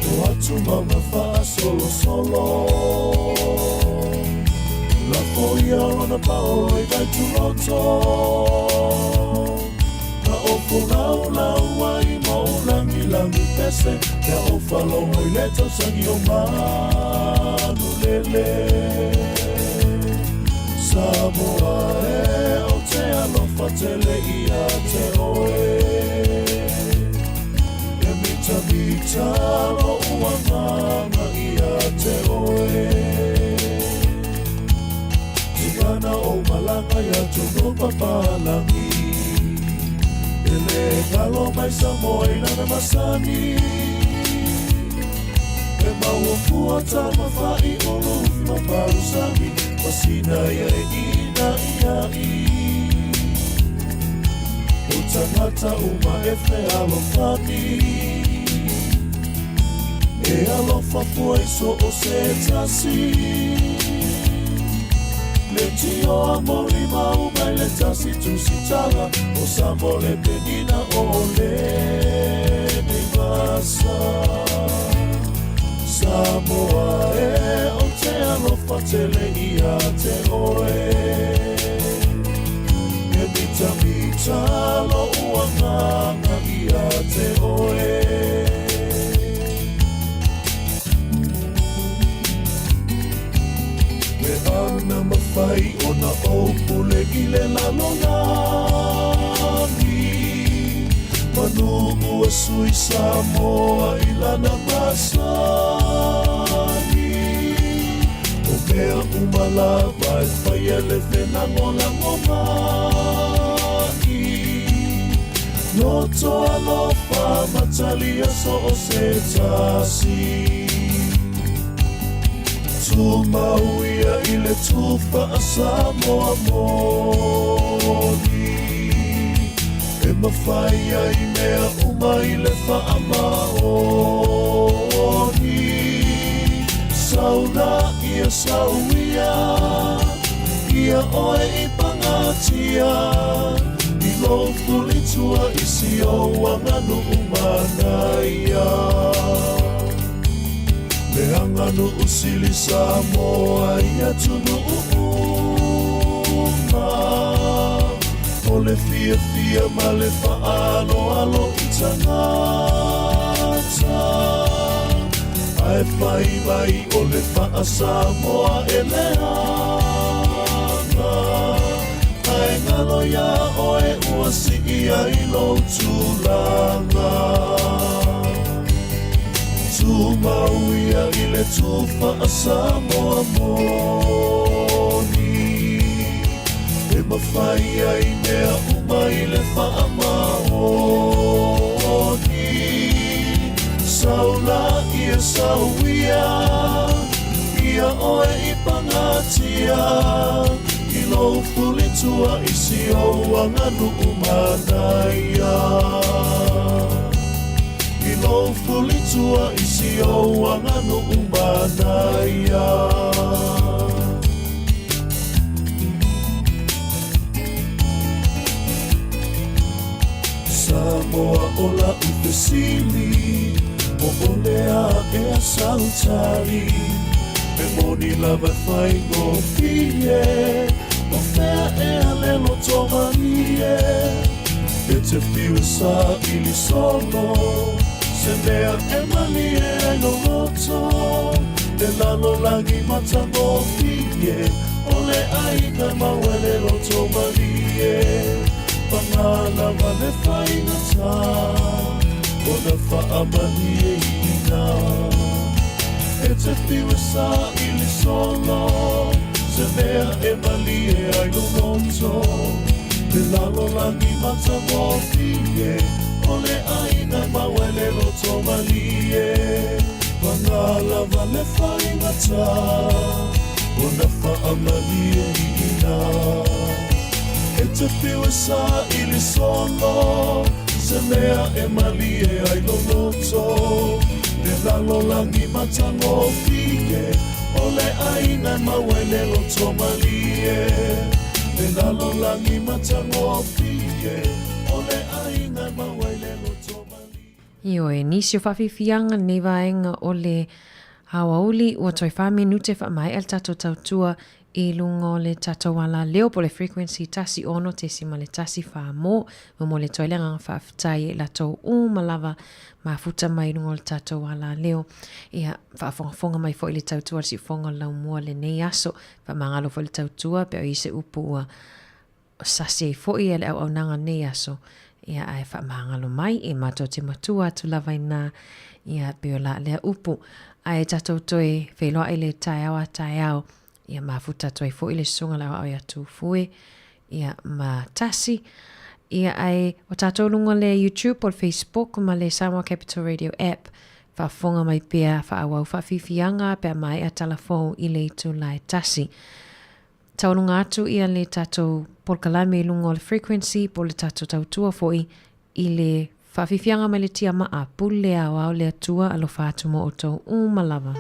o atu mauna wha solo solo la foia ona paolo i vai tu loto na o lau lau ai mo langi langi pese na o falo i leto sangi o manu lele Samoa e o te alofa tele i a te oe e mita mita lo uanganga i a te oe Tigana o malanga i a tuno papalangi Ele kalo mai Samoa i nana masani E maua fua tama whai ulu ma parusami Masina ia e ina ia i O tangata uma e whe alofani E alofa fua iso o se tasi Le tio amori mau mai le tasi tusi tala O samo le penina o le ni masa Samoa e o te alofa tele i a te oe E mita mita lo uanganga i a te oe Me ana mawhai o na opule i le lalonani Manu ua sui Samoa i lana masani O mea umalava e whai ele whenango lango mai No toa lofa matalia so o se tasi Tu mauia i le tufa a Samoa moni E mawhai ai mea uma i le whaamaoni Sauna ia sauia Ia oe i pangatia I lo fulitua i si o wanganu umanaia Me anganu usili Samoa ia tunu uma O le fia fia ma le whaalo alo i tangata Ai whai vai o le wha Samoa e le ana Ai ngalo ia oe ua si ia i lo tūlanga Tu mauia i le tufa a Samoa moni E mawhai ai mea uma i le whaamaoni Saula ia sauia Ia oe i pangatia I lo fulitua i si o wanganu umanaia I lo fulitua i si o wanganu umanaia Samoa ola upesili O olea e a sautari E moni lava whai no fie O fea e a lelo tomanie E te whiu sa ili solo Se mea e mali e no roto E lalo langi mata no fie O le aina mawele lo tomanie Pangala wale whainga tā O na whaamani e ina E te whiu sa ili solo Se mea e mali e aino roto Te lalo langi mata mo fie O le aina mawele lo to malie Pangala wale whainga tā O na whaamani e ina E te whiu sa ili solo se mea e mali e ai loto le lalo langi matango fike o le aina mawele loto mali e le lalo langi matango fike o le aina mawele loto mali Io e nisi o whawhiwhianga ne vaenga o le hawauli ua toi whaminute wha mai al tato tautua I lungo le tato wala leo po le frequency tasi ono te sima le tasi wha mo mo le toi lenga whawhitai e lato malava ma futa mai lungo le tato wala leo ia whafonga mai fo i le tautua si fonga lau mua le nei aso wha mangalo fo le tautua pe o i se upu ua sase fo I le au nanga nei aso ia ai wha mangalo mai e mato te matua tu lavaina ia pe o la lea upu ai tato toi wheloa I le tai au ia mafuta toi fo ile sunga la o ia tu fue ia ma tasi ia ai o tato lunga le YouTube o Facebook ma le Samoa Capital Radio app fa fonga mai pia fa awau fa fifianga pe mai a telefon ile tu lai tasi taununga atu ia le tato polkalame lunga le frequency po le tato tautua foi ile fa fifianga mai le tia ma a pule a le atua alo fa atu mo oto malava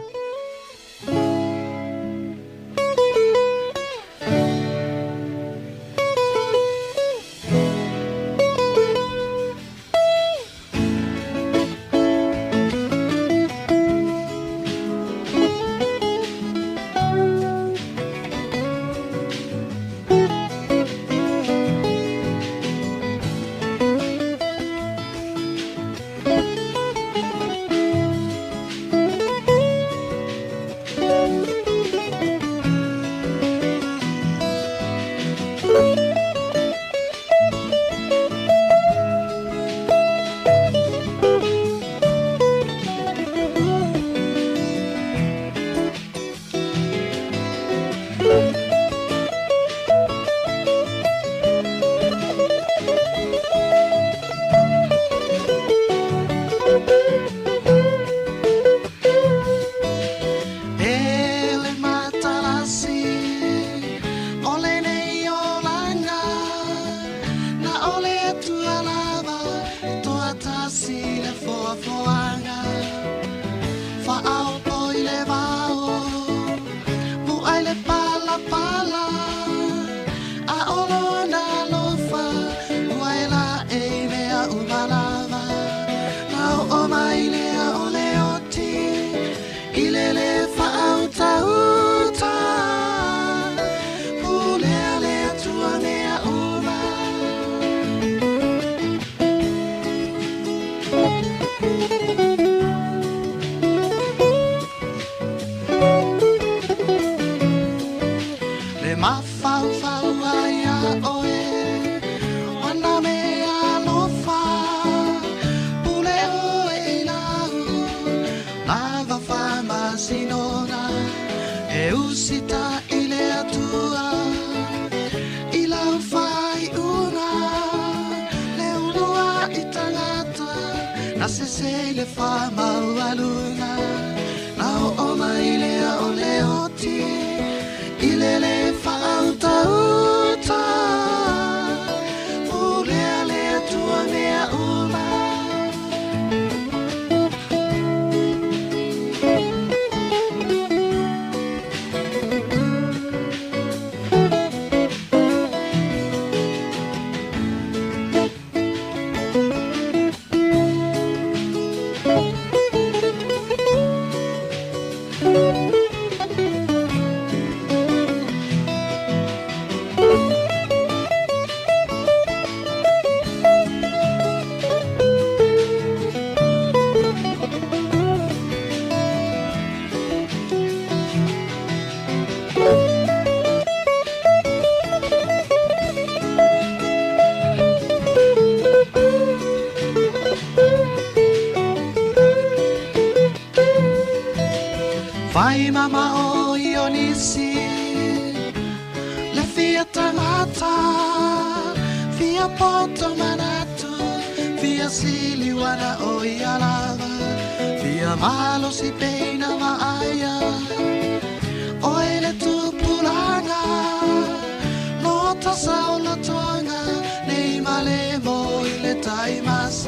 Vai mama o ionisi le fia tangata fia poto manatu fia sili wana o ialava fia malo si peina maaya o ele tu pulanga lota saula toanga nei male mo ile taimas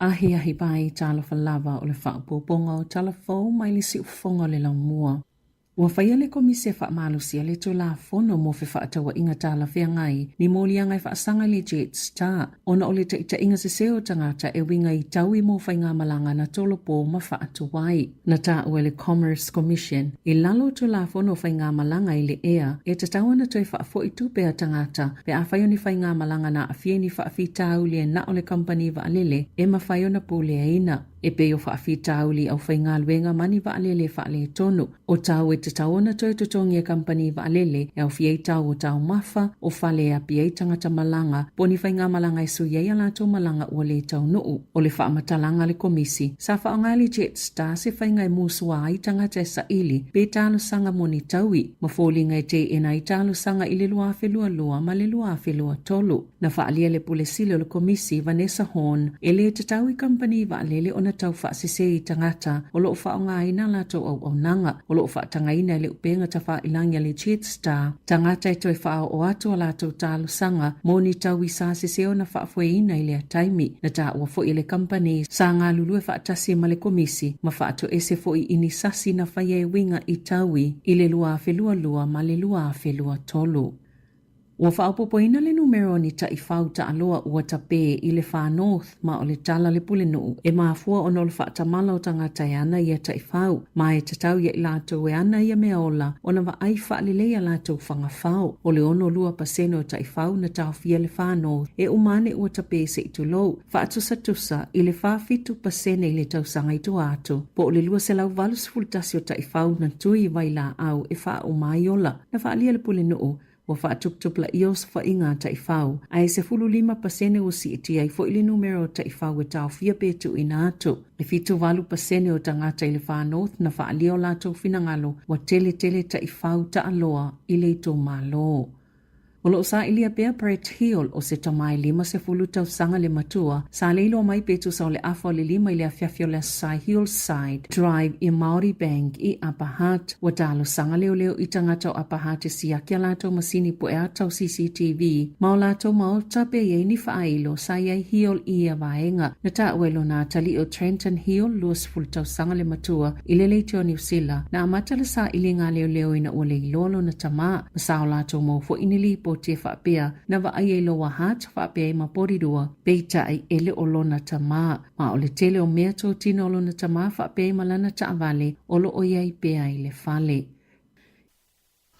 ahi pai tala falava o le whaapoponga o talafou mai le si ufonga le laumua. Ua whaia le komisia whaamalusia le tō la fono mo whaatawa inga tāla whea ngai ni mōli angai whaasanga le Jet Star. Ona o le ta inga se seo tangata e winga I taui mo whainga malanga na tolo pō ma whaatawai. Na tā ua le Commerce Commission. I lalo tō la fono whainga malanga I le ea e tatawa na toi whaafo I tūpea tangata pe a whaio ni whainga malanga na a fie ni whaafi tāu le na o le company wa alele e ma whaio na pōle aina. E pe o whaafi tāuli au whainga luenga mani wa alele whaale tonu. O tāu e te taona toi tutongi e company wa alele e au fiei tau o tau mafa o whale a piei tangata malanga po ni whainga malanga I suyei ala tō malanga ua le tau nuu. O le whaamatalanga le komisi. Sa whaongali Jet Star se whainga I musua I tangata e sa ili pe tālu sanga moni taui. Ma fōlinga e te ena I tālu sanga I le lua whelua lua ma le lua whelua tolu. Na whaalia le pulesile o le komisi Vanessa Horn e le te tau I company wa alele o na tau whaasese I tangata o loo whaonga ina la tau au nanga o loo whaatanga ina le upenga ta whailanga le Jet Star tangata e toi whao o ato la tau tālu sanga moni tau I sa sese o na whaafue ina I le taimi na ta ua fo I le company sa ngā lulu e whaatasi ma le komisi ma whaato ese fo I ini sasi na whaie winga I taui I le lua whelua lua ma le lua whelua tolu. Ua whaapopoina le numero ni ta I whau ta aloa ua tape I le Far North ma o le tala le pule nuu e maafua ono le whaatamala o tangata e ana ia ta I whau ma e tatau ia I lātou e ana ia mea ola o na wa ai whaalelea lātou whanga whau o le ono lua paseno ta I whau na tau fia le Far North e umane ua tape se I tulou whaatusa I le whaafitu pasene I le tausanga I tu atu po o le lua se lau valus fultasi o ta I whau na tui vai la au e wha umai ola na whaalia le pule nuu Wa whaatuptupla I os whainga ta I whau. Ai se 5% o si iti ai fo ili numero ta I whau e tau fia petu ina atu. Le fitu valu pasene o tangata I le Far North na whaalio lato finangalo wa tele ta I whau ta aloa I le to malo. O lo sa ilia pea Brett Hill o se tamai 5 tau sanga le matua, sa leilo mai petu sa o le afo le 5 ile afiafio le Sai Hillside Drive I Maori Bank I Apahat, wa talo sanga leo I tangata o Apahat e siakia lato masini po e atau CCTV, ma o lato maota pe ye ni whaailo sa iai Hill I a vaenga, na ta uelo na tali o Trenton Hill luas tau sanga le matua, ile leitio New Zealand, na amata le sa ilinga leo ina ua le ilolo na tama, ma o lato mo fo inili po te whaapea na wa ai e loa hat whaapea I maporirua peita ai ele o lona tama ma o le tele o mea tō tino o lona tama whaapea I malana ta avale o lo o iai pea I le whale.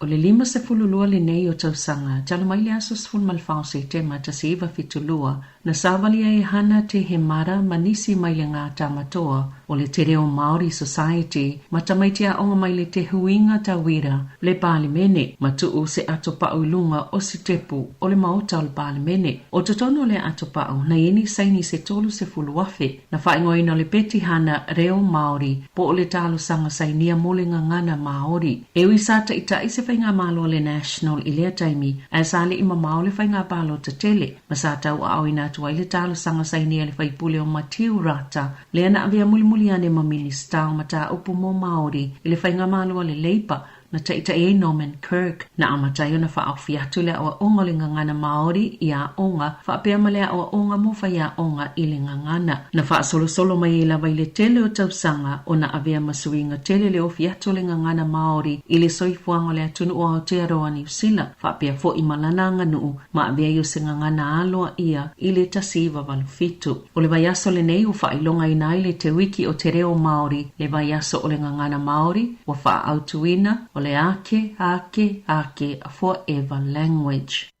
O le 5 le nei o tausanga, tala mai le aso sfun malfao se te mata se iwa fitulua, na savali ai hana te he mara manisi mai le ngā tamatoa, o le te reo Maori Society, mata mai te aonga mai le te huinga tawira, le palimene, matuu se atopau lunga o si tepu, o le maota o le palimene, o totono le atopau, na ini saini se tolu se fuluafe, na whaingoina le peti hana reo Maori, po o le talo sanga sainia mole ngangana Maori, e wisata ita ise whainga malo le National I lea taimi, a sale I mamao le whainga palo te tele, masata u au ina tuai le talo sanga sainia le whaipule o Matiu Rata, le ana avea mulimuli ane maminista o mata upu mo Maori, I le whainga malo le Leipa, na taita e Norman Kirk, na amatayo na wha fiatu le awa onga le ngangana Maori I a onga, wha pea male awa onga mo whai a onga I le ngangana. Na wha solo mai I lawa I le tele o tausanga, o na avea masuinga tele le o fiatu le ngangana Maori, I le soifuanga le atunu o Aotearoa New Zealand, wha pea fo I malananga nuu, ma avea yo se ngangana aloa ia, I le tasiva walufitu. O le vaiaso le nei o wha ilonga ina I le te wiki o te reo Maori, le vaiaso o le ngangana Maori, wa wha autuina, o le ake, a forever language.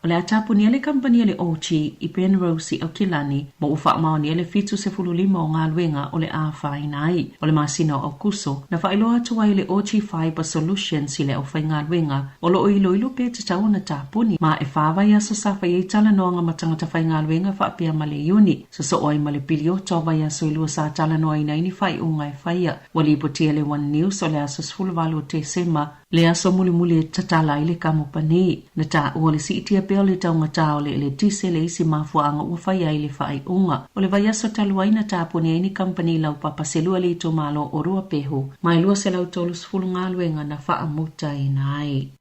O le atapuni ele kampani ele Ochi I Penrose I Okilani, mo ufa maoni ele fitu se 15 o ngā luenga o le A-whainai, o le masina o kuso, na whailoa tua I le Ochi Fiber Solutions I le o whai ngā luenga, o lo ilo pe te tau na tapuni, ma e whawai aso sa whai e tala noanga matangata whai ngā luenga whapea male iuni, so oi male pilio tawai aso ilua sa tala noa ina ini whai unga e whaia, wali ipotia le One News o le aso sfulvalu te sema, le aso muli tatala I le kamupani, na ta ua le si itia peo le taunga tau le tise le isi mafuanga ua whai ai le whai unga. O le vaiaso taluaina tāpuni aini company lau papaselua le ito malo o rua pehu, mai lua se lau tolu sfulu ngā luenga na wha amuta ina ai.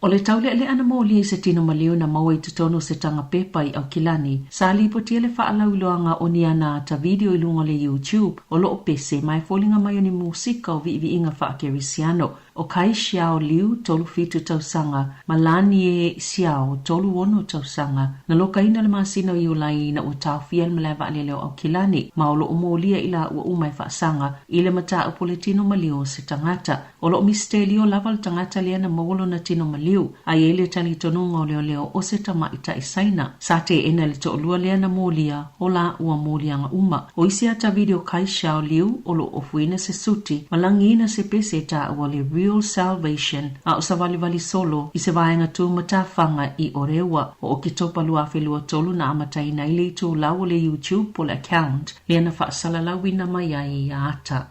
O le taule le ana mo li se tino malio na maua i tutono se tanga pepa i au kilani. Sa li po tia le whaalau iloanga o ni ana ta video ilunga le YouTube o lo o pese mai fōlinga mai o ni musika o vi inga whaakeri siano. O kai Xiao Liu tolu fitu tausanga, Malani e Xiao tolu ono tausanga, na loka ina le masina i ulai na o tau fiel malewa aleleo au kilani, ma o lo umolia ila ua umai whaasanga, ile mata o poletino malio se tangata, o lo mistelio laval tangata lea na mawolo na tino malio, a ele tali tonunga o leo o se tama ita isaina, sa te ena le to lua lea na molia, o la ua molia nga uma, o isi ata video kai Xiao Liu, o lo ofuina se suti, malangina se pese ta o le Real Salvation a o sa vali solo i se vaenga tu matawhanga i orewa o ki topa lua whelua tolu na amatai na ile tu lau le YouTube po le account le ana whaasala lawina mai ai a ata.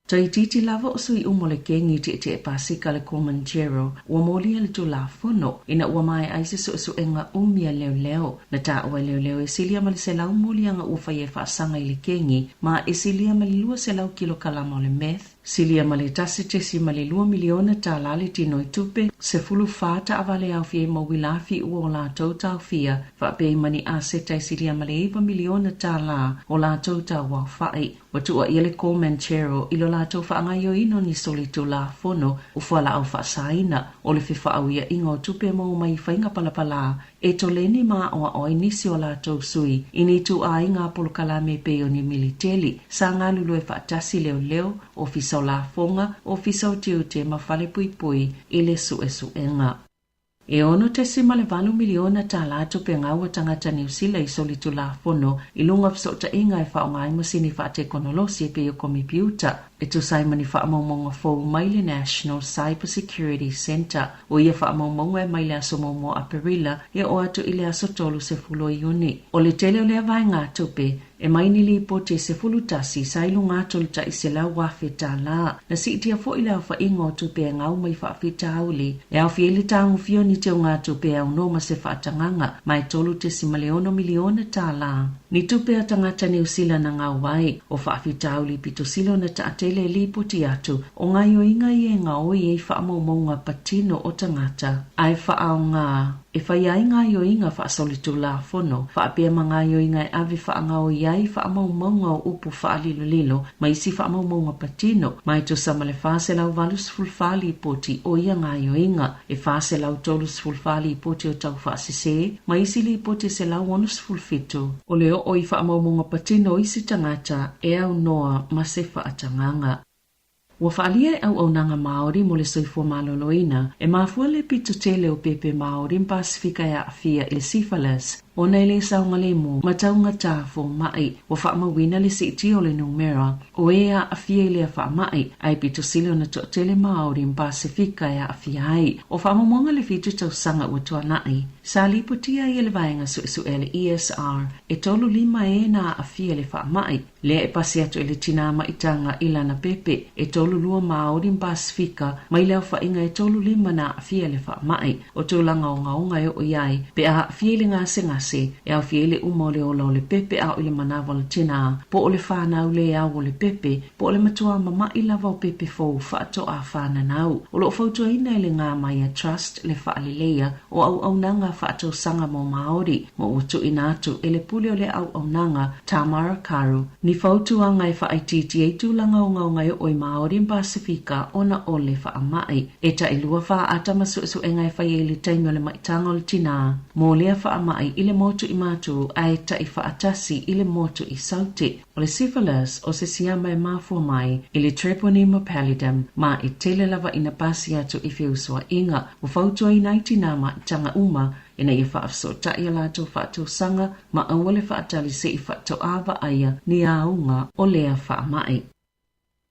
Tai titi lava o sui umole kengi te e pasika le Comanchero ua molia le tu la fono ina ua mai aise su enga umia leo na ta ua leo e silia mali se lau molia nga ufa ye whaasanga i le kengi ma e silia mali lua se lau kilo kalama o le meth silia mali tasi te si mali lua miliona ta lali tino i tupe se fulu fata avale au fie mawilafi ua o la tau tau fia fa pe mani a se tai silia mali 1 miliona ta la o la tau tau wa fai watua i le Comanchero ilo la tau whaangaio ino ni solitu la fono ufuala au whaasaina o le whiwha au ia ingo tupe mo mai whainga palapala e to leni ma o inisi o la tau sui ini tu a inga polokala me peo ni militeli sa ngā lulu e whaatasi leo o fisa o la fonga o fisa o te ma whale pui i le su enga. E ono te sima le 1 miliona ta lato pe ngau tangata New Zealand i solitu la fono i lunga fsota inga e whaonga i masini whaate konolosi pe o kompiuta e tu sai mani whaamaumonga fōu mai le National Cyber Security Center o ia whaamaumonga e mai le aso maumo a Perila e o atu i le aso tolu se fulo i uni. O le tele o le avai ngā tupe e mai ni li po te se fulutasi sa ilu ngā tolta i se lau wawheta la na si itia fo i lau wha ingo tupe e ngau mai whawheta auli e au fieli tangu fio ni te o ngā tupe au noma se whaatanganga mai tolu te si maleono miliona ta la. Ni tupe a tangata New Zealand na ngau wai o whawheta auli pito silo na ta atele li po ti atu o ngai o inga i e ngau i e whaamaumonga patino o tangata ai whaau ngā. E whai ai ngā yo inga wha solitu la fono, wha apea ma ngā yo inga e awe wha ngau iai wha maunga o upu wha lilo, ma isi wha maunga patino, mai to sama le whase lau valus fulfali poti o ia ngā yo inga, e whase lau tolus fulfali poti o tau wha sise, ma isi li poti se lau onus fulfitu. O leo o i wha maunga patino isi tangata e au noa ma se wha atanganga. Ua whaalia e au nanga Māori mo le soifua maloloina, e mafua le pito tele o pepe Māori Pasifika e awhia i le syphilis, o nei le saunga le mo, mataunga tāfo mai, o whaamawina le siti o le numera, o e a awhia i le a whaamai, ai pito sile o na to tele Māori Pasifika e awhia ai, o whaamamonga le fitu tau sanga ua tuanai. Sa liputia i le vaenga su e le ESR, e tolu 5 e na awhia le whaamai, le e pasi atu e le tinama itanga ilana pepe, e tolu 2 Māori Pasifika, mai leo whainga e tolu 5 na awhia le whaamai, o tūlanga o ngaunga e o iai, pe a awhia le ngase, e au fiele uma o le ola o le pepe au i le manawa le tina, po o le whanau le au o le pepe, po o le matua mama i lava o pepe fau whaato a whananau. O lo fautua ina i le ngā mai a trust le whaalilea o au nanga whaato sanga mo Māori, mo utu inatu e le pule o le au nanga Tamara Karu, ni fautua ngai whaaititi e tūlanga o ngaungai o i Māori Pasifika ona o le whaamai, e ta ilua wha atama su engai whai e le taimi o le maitanga o le tina, mo lea whaamai i le motu i matu ai ta i whaatasi i le motu i saute. O le syphilis o se siama e mafua mai i le treponema pallidum ma i tele lava ina pasi atu i whiusua inga o fautua i naitinama i tanga uma ina i whaafsota i alato whaatou sanga ma awale whaatali se i whaatou awa aia ni aunga o lea whaamai.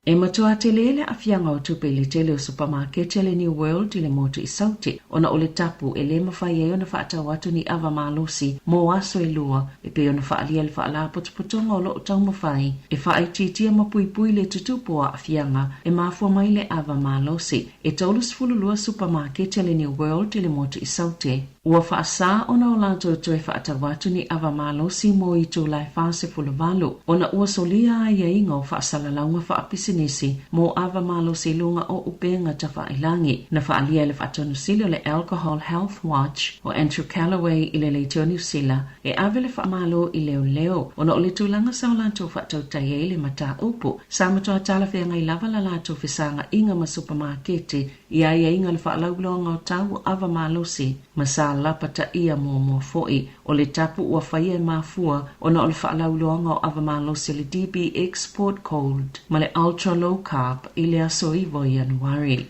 E matua te lele a fianga o tupe le tele o supermarket le New World i le motu i saute, ona o le tapu e le mawhai e ona whaata watu ni awa malosi, mo aso e lua, e pe ona whaalia le whaala potopotonga o lo o tau mawhai, e whaai titia mapuipui le tutupo a fianga, e mafua mai le awa malosi, e taulus fululua supermarket le New World i le motu i saute. Ua whaasa ona o lātou toi whaatawatu ni awa malo si mo i tū lai whase fulavalu. Ona ua solia ia inga o whaasalaunga whaapisinisi mo awa malo si lunga o upenga ta whailangi. Na whaalia le whaatonu sili o le Alcohol Health Watch o Andrew Callaway i le Leitoni Usila. E awe le whaamalo i leo leo. Ona o le tūlanga sa o lātou whaatautai e le mata upu. Sa matoa tala whenga i lava la lātou whisanga inga ma supermarketi. Ia inga le whaalauloanga o tau awa malo si. Masa lapata ia mo foi o le tapu ua whaia mafua ona o le whaalauloanga o avamalo se le DB Export Cold ma le Ultra Low Carb i le aso iwo i Januari.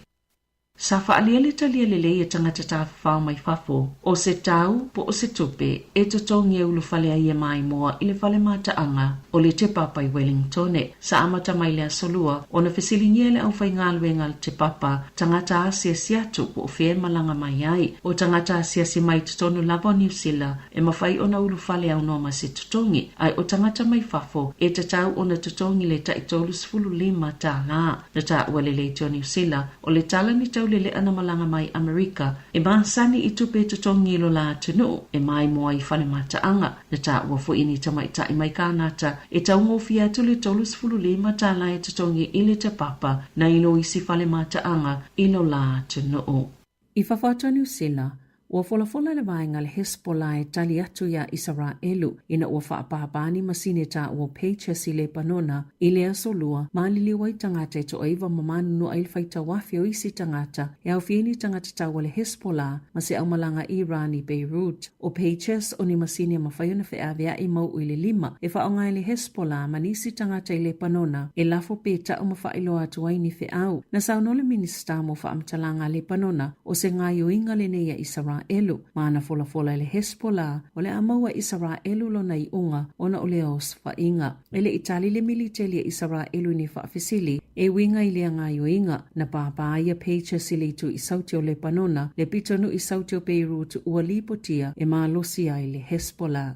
Sa whaalia le talia le lei e tangata ta whao mai whafo o se tau po o se tupe e totongi e ulu whalea ia mai moa i le whale mataanga o le te papa i Wellingtone. Sa amata mai le asolua o na whesilinia le au whaingaluenga le te papa tangata asia siatu po o whea malanga mai ai o tangata asia si mai tutonu lava New Zealand e mawhai o na ulu whale au noma se tutongi ai o tangata mai whafo e tatau o na tutongi le taitolu sfulu lima ta ngā na ta ua le leitio New Zealand o le tala ni tau le ana malanga mai Amerika e maasani i tupe tutongi lo la tunu e mai moa i whale mataanga na ta ua fu ini tamaita i mai kānata e taungo fia tuli tolu sfulu lima ta lai tutongi ili te papa na ilo isi whale mataanga ilo la tunu. I whawhata New Zealand ua folafola le vaenga le Hezbollah e tali atu ia Israelu ina ua whaapapani masine ta ua peiches i le panona i le asolua maaliliwa i tangata e to aiva mamanu no ail whaita wafi o isi tangata e au fieni tangata ta ua le Hezbollah ma se au malanga Iran i Beirut. O peiches o ni masine mawhaiona whaavea i mau i le lima e whaonga i le Hezbollah manisi tangata i le panona e lafo peta o mawhailo atu ai ni whaau na saunole minista mo whaamtalanga le panona o se ngayo inga le neia Israelu mana fola le Hezbollah o le amaua Israelu lona i unga ona o le os whainga. Ele itali le militeli Israelu ni whaafisili e winga i le ngayo inga na pāpāia peicha sili tu i sauti o le panona le pitonu i sauti o Beirut ua lipotia e malosi ai le Hezbollah.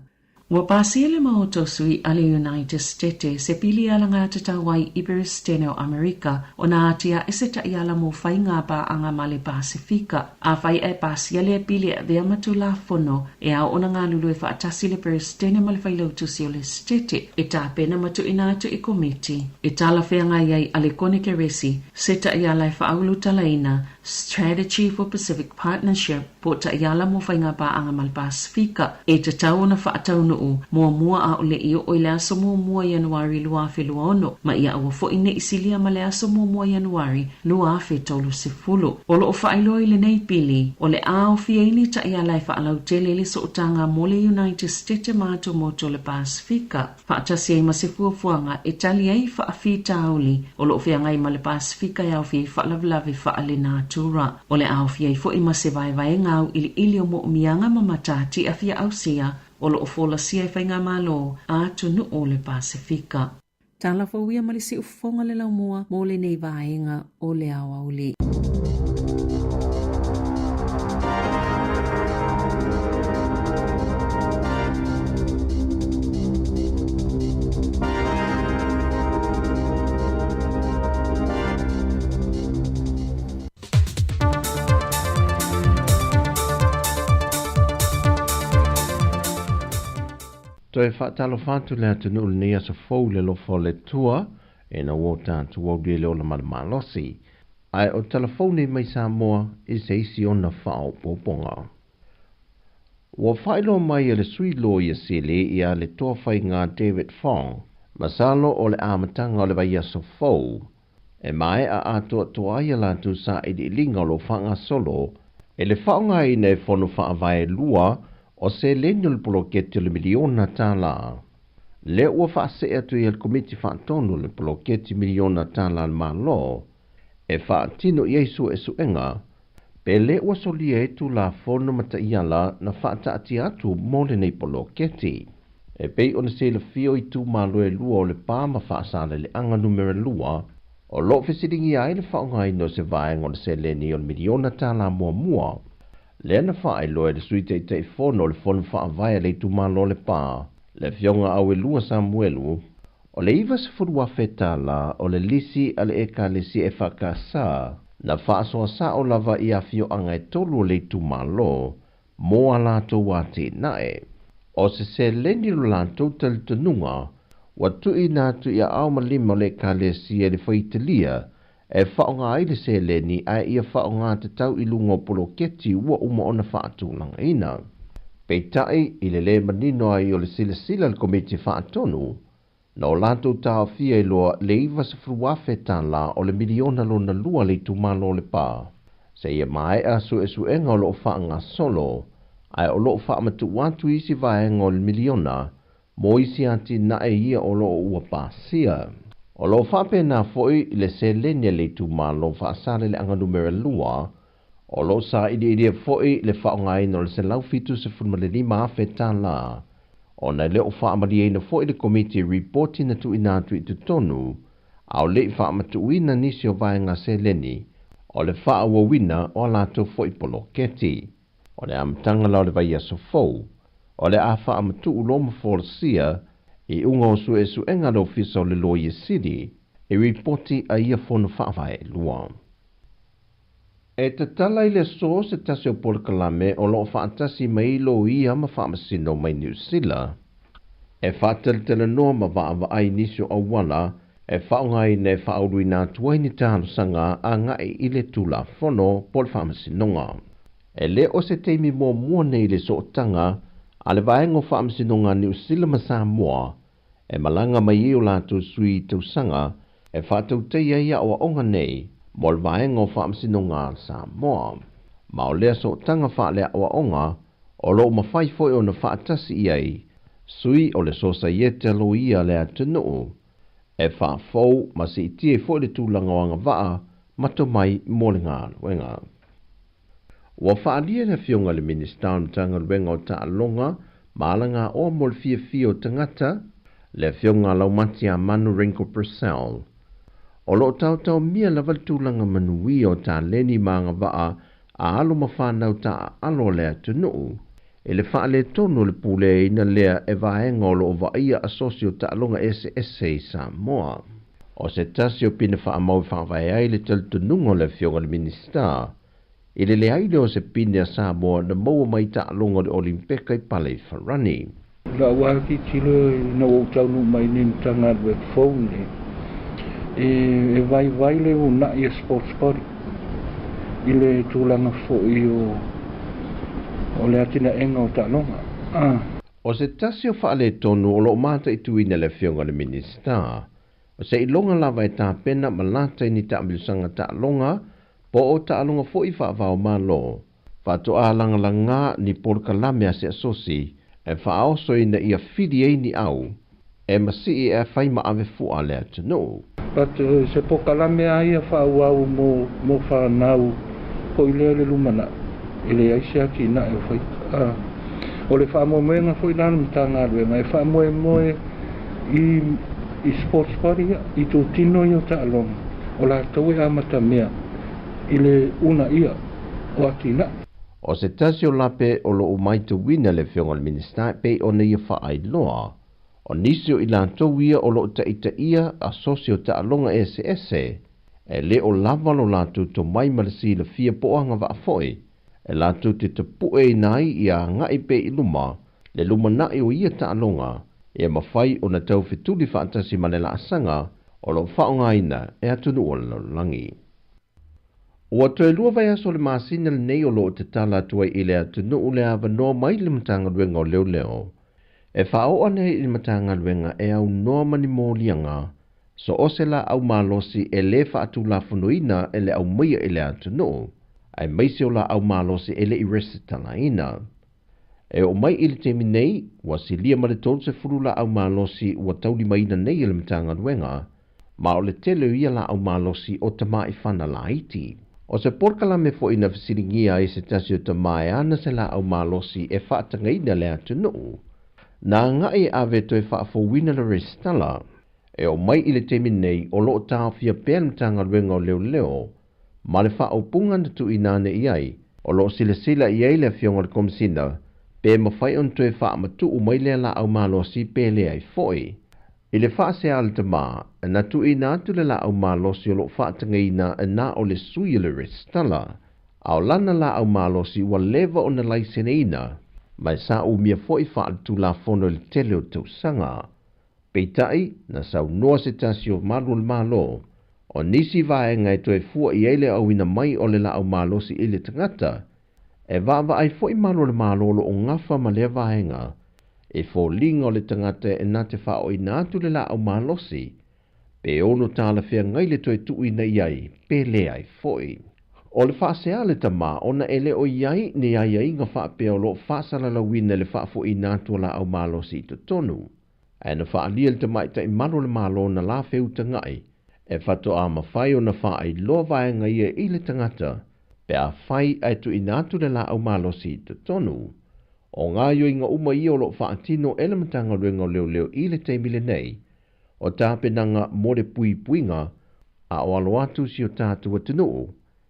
Ua pasia le maotosui ale United States se pili ala ngā tatawai Iberistene o Amerika o nā atia e se tai ala mo whainga pa anga male Pasifika. A whai e pasia le pili a vea matu la fono e a ona ngā lulu e whaatasi le Iberistene male whailautu si o le stete e tā pena matu ina atu i komiti. E tala whenga iai ale kone ke resi se tai ala e whaaulu talaina Strategy for Pacific Partnership po tai ala mo whainga pa anga male Pasifika e te tau na whaatau mua a ole i o le aso mua Januari lua fe lua ono ma ia ua fo ine isilia ma le aso mua Januari lua fe tolu se fulu. Olo o whailo i le nei pili o le a o fia ini ta ia lai whaalau tele le so utanga mo le United States mātou moto le Pasifika. Whaatasi ai ma se fuafuanga e tali ai whaafi tauli olo o fia ngai ma le Pasifika ia o fia whaalavlavi whaale nātura. O le a o fia i fo i ma se vai ngau ili ili o mo mianga mamatati a fia au sia o lo fola sia e whainga malo a tunu o le Pasifika. Tala whauia malisi ufonga le laumua mo le nei vaenga o le awauli. Toi whaatalo whantu lea tunu ni asa fau le lofo le tua e na wota tu waudia le ola malosi. Ai o telefone mai sa moa i se isi ona whao poponga. Wa whailo mai le sui lo i sile i a le toa whai ngā David Fong. Masalo o le amatanga o le vai aso fau. E mai a atua toa ia la tu sa i di linga lo whanga solo. E le whaonga i nei whonu whaavai lua o se lenul poloketi le miliona tala. Le ua whaase atu i al komiti whaatonu le poloketi miliona tala al malo, e whaatino i eisu e suenga, pe le ua solia etu la fono mata iala na whaata ati atu mole nei poloketi. E pei ona se le fio i tu malo e lua o le pāma whaasale le anga numero lua, o lo fesiringi ai le whaongai no se vaeng o le se leni o le miliona tala mua. Le na whae loe le sui te fono le fono wha vai le tu malo le pā. Le fionga au e lua Samuelu. O le iwa se furua fetala o le lisi ale eka lisi e whakasa. Na wha soa sa o lava i a fio anga e tolu le tu malo. mo ala to wati nae. O se leni la total tununga, wa tui na tu ia au malima le kalesia le faitalia, e whaonga aile se leni ai ia whaonga te tau ilungo poloketi ua uma ona whaatulanga ina. Peitai i le manino ai o le sila le komiti whaatonu, na o lato tau fia iloa le iwa se fruafe tala o le miliona lona lua le tumalo le pā. Se ia mai a su enga o lo whaanga solo, ai o lo whaamatu watu isi vaenga o le miliona, mo isi ati na e ia o lo ua pāsia. O lo whape na foi le se lenia le tumalo whaasare le anga numera lua, o lo sa idia foi le whaonga ino le se laufitu se funmale lima afe tala. O na leo whaamari eina foi le komiti reporti na tu inatu i tonu, au le whaamatu wina nisi o vaenga se leni, o le whaawawina o lato foi polo keti. O le amtanga lau le vai aso fau, o le a whaamatu uloma forsia, i unga o su enga lo fisa o le loie siri, e reporti a ia fono whaawai lua. E te tala i le so se tasi o Polokalame o lo whaatasi mai lo ia ma whaamasino mai New Zealand. E whaateletele noa ma waawa ai nisio au wala, e whaongai ne whaurui nā tuaini tāno sanga a ngai i le tula fono pol whaamasinonga. E le o se teimi mua nei le so tanga, a le vaengo whaamasinonga New Zealand ma Samoa, e malanga mai i o lātou sui tau sanga, e whaatau teia ia o onga nei, mo le vaenga o whaamasinonga Samoa. Ma o lea so tanga whaalea o onga, o lo mawhai foi o na whaatasi iai, sui o le sosa iete lo ia lea tunu, e whaafou ma si itie foi le tūlanga o anga waa, mato mai mo le ngā luenga. Wa whaalia na fionga le minister tanga luenga o ta longa, maalanga o mo le fia o tangata, le fionga lau mati a Manu Rinko Purcell. O lo tau mia lawal tūlanga manui o ta leni maanga waa, a alo mawhanau ta alo lea tunu, e le whaale tonu le pule ina lea e vaenga o lo vaia asosio ta alonga SSA Samoa. O se tasi o pina whaamau whaavai ai le taltunungo le fionga le minister, i le aile o se pina Samoa na maua mai ta alonga le Olimpeka i pale wharani. La waki tilo na o taunu mai nin tanga le phone e vai le o na i sports party. Ile tūlanga fo i o le atina enga o talonga. O se tasi o whaale tonu o lo mata i tuina le fionga le minister. O se ilonga lava e tā pena ma lata i ni ta amilusanga talonga, po o talonga fo i whaavao malo. Whato a langa ni Polokalame a se asosi, e whaoso i na ia whidi ei ni au, e masi e whai ma ave fua le atano. But se Polokalame a ia whaau mo whanau, po i lea le lumana, i le aise aki na e whai. O le whaamoemoenga fo i lana mtanga aruenga, e whaamoemoe i sports party i tō tino i o taalonga. O la tau e amata mea, i le una ia o atina. O se tasi o lape o lo umaitu wina le fionga le minister pe o ne ia whaai loa. O nisio i lantou ia o lo ita ia asosio taalonga SSA, e le o lava lo latu to mai malasi le fia poanga wa afoi, e latu te tapue nai ia ngai pe iluma, le luma nai o ia taalonga, e mawhai o na tau fituli whaatasi malela asanga, o lo whaonga ina e atunu o lo langi. O atoe lua vai aso le maasina le nei o lo te tala tuai i le atunu o le awa noa mai le matanga luenga o leo. E whao ane i le matanga luenga e au noa mani mōlianga, so o se la au malosi e le whaatu la funuina e le au maia i le atunu, ai maisi o la au malosi e le i resitala ina. E o mai i le temi nei, wa si lia ma le tolu se furu la au malosi ua tauli maina nei i le matanga luenga, ma o le tele ia la au malosi o tamai whana la iti. O se Polokalame fo ina fisiringia i se tasi o tamai ana se la au malosi e whaatanga ina le atunu. Nā ngai ave toi whaafowina le restala, e o mai i le temi nei o loo tāo fia pēlamtanga ruenga o leo, ma le whaopunga na tu inane iai, o loo sila iai le fionga le komisina, pē mawhai on toi whaamatu o mai le la au malosi pē le ai foi. I le whaase ala te maa, na tu ina atu le la au malosi o loo whaatanga ina na o le sui le restala, Au lana la au malosi wa lewa o na laisene ina, mai sa u mia foi wha tu la fono le tele o tau sanga. Peitai na sau noa se tasi o malu le malo, o nisi vae ngai toe fua i eile au ina mai o le la au malosi ile tangata, e vava ai foi malu le malolo o ngafa ma le vaenga, e fo linga o le tangata e nate wha o ina atu le la au malosi, pe ono tala fea ngai le toe tu ina iai, pe le ai foi. O le whaasea le tama, ona ele o iai ni ai ai ngā whaapea o lo whaasala la wina le whaafo i nātua la au malosi i tonu. E na whaalia le tamai ta i maro le malo na la feu tangai, e whato a mawhai o na wha ai loa vaenga ia i le tangata, pe a whai ai tu i nātua le la au malosi i tonu. O ngā yo i ngā uma i o lo whaatino elementanga ruenga leo leo i le teimile nei, o tāpenanga mo le pui puinga, a o alo atu si o tātua tenuu,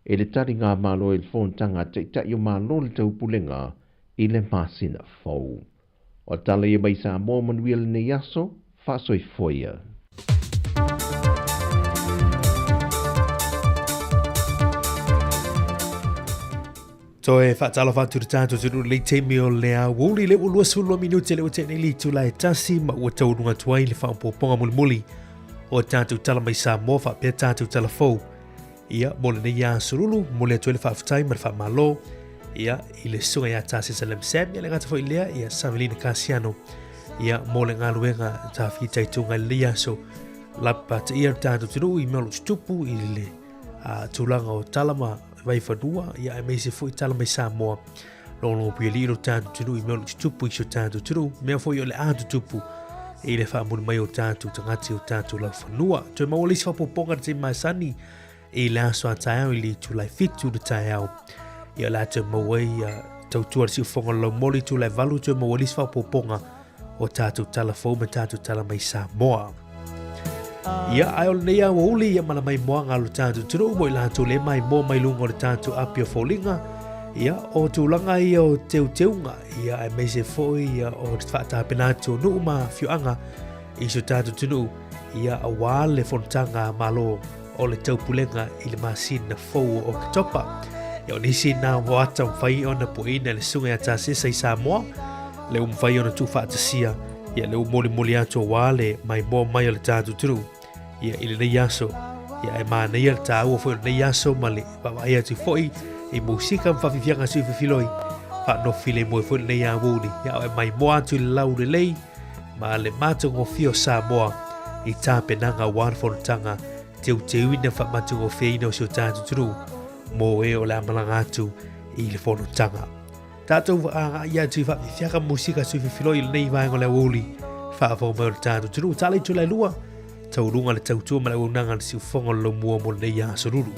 e le tari ngā malo i le whontanga te i o malo le tau pulenga i le masina fau. O tala i mai sa mō manuia le nei aso, whaso i foia. So e whaatala whātu re tātou tunu le teimi o le a wuli le ulua sulua minuti le o tene li tu lai tasi ma ua taurunga tuai le whaampoponga muli muli o tātou tala mai sa mō whaapea tātou tala fau. Ia mole nei ia surulu mole atu le whaafutai ma le whaamalo ia i le sunga ia tāsi Salem Sam ia le ngata fo ilea ia Samelina Kasiano ia mole ngā luenga tā whitai tunga le ia so lapa te ia tātou tunu i meolo tutupu i le tūlanga o talama vai whanua ia e meise fo i talama i Samoa longo pia li iro tātou tunu i meolo tutupu i so tātou tunu mea fo i o le tutupu i le whaamuni mai o tātou tangati o tātou lau whanua toi mawalisi whapoponga te mai sani e la so atao ili tu lai fitu de tao ia la te mawai tau tuar si fonga lo moli tu lai valu tu mawali sfa poponga o tatu telefone tatu tala mai Samoa ia ai ol nei au uli ia mana mai moanga lo tatu tru mo la tu le mai mo mai lungo le tatu apia folinga ia o tu langa ia o teunga ia ai mai se foi ia o fata penatu no ma fianga i so tatu tru ia awale fontanga malo o le taupulenga i le masina fou o katopa. Ia o nisi nā wata mwhai o na poina le sunga a tāsesa i Samoa, le mwhai o na tu whaatasia, ia le moli moli ato wale mai mō mai o le tātu turu, ia i le nei aso, ia e mā nei al tā ua fwoi o nei aso ma le wawai atu fwoi, i musika mwhawhiwhianga sui whiwhiloi, wha no file mo fwoi nei a wūni, ia o e mai mō atu le lau le lei, ma le mātongo fio Samoa, i tā penanga wānwhonotanga, teu ina whamatu o whina o sio tātu turu, mō e o le amalanga atu i le whonotanga. Tātou ia tu i whawhiaka musika sui whiwhiloi le nei vaenga le wuli, whaafo mai o le tātu turu, tālai tu lai lua, tau runga le tautua ma le unanga le siu whonga lo mua mo le nei a soruru.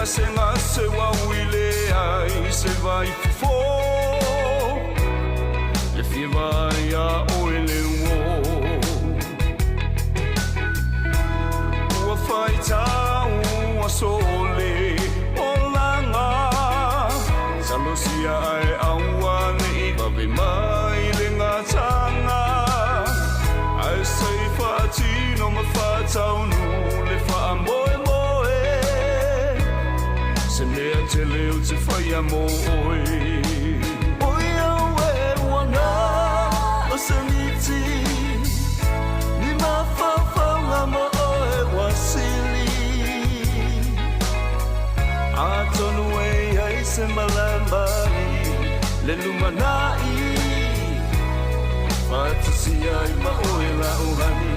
senga se wa wile ai se vai fo e fi vai a oile wo wa fai ta wa sole olanga salosia ai awa ni va be mai le ngatanga ai sei fa tino ma fa tau nu le fa moe te leo te whai a mo oi oi awe wana o se niti ni ma whawhanga mo oe wasili a tonu e ai se malambari le lumanai fatasi ai ma oe la ohani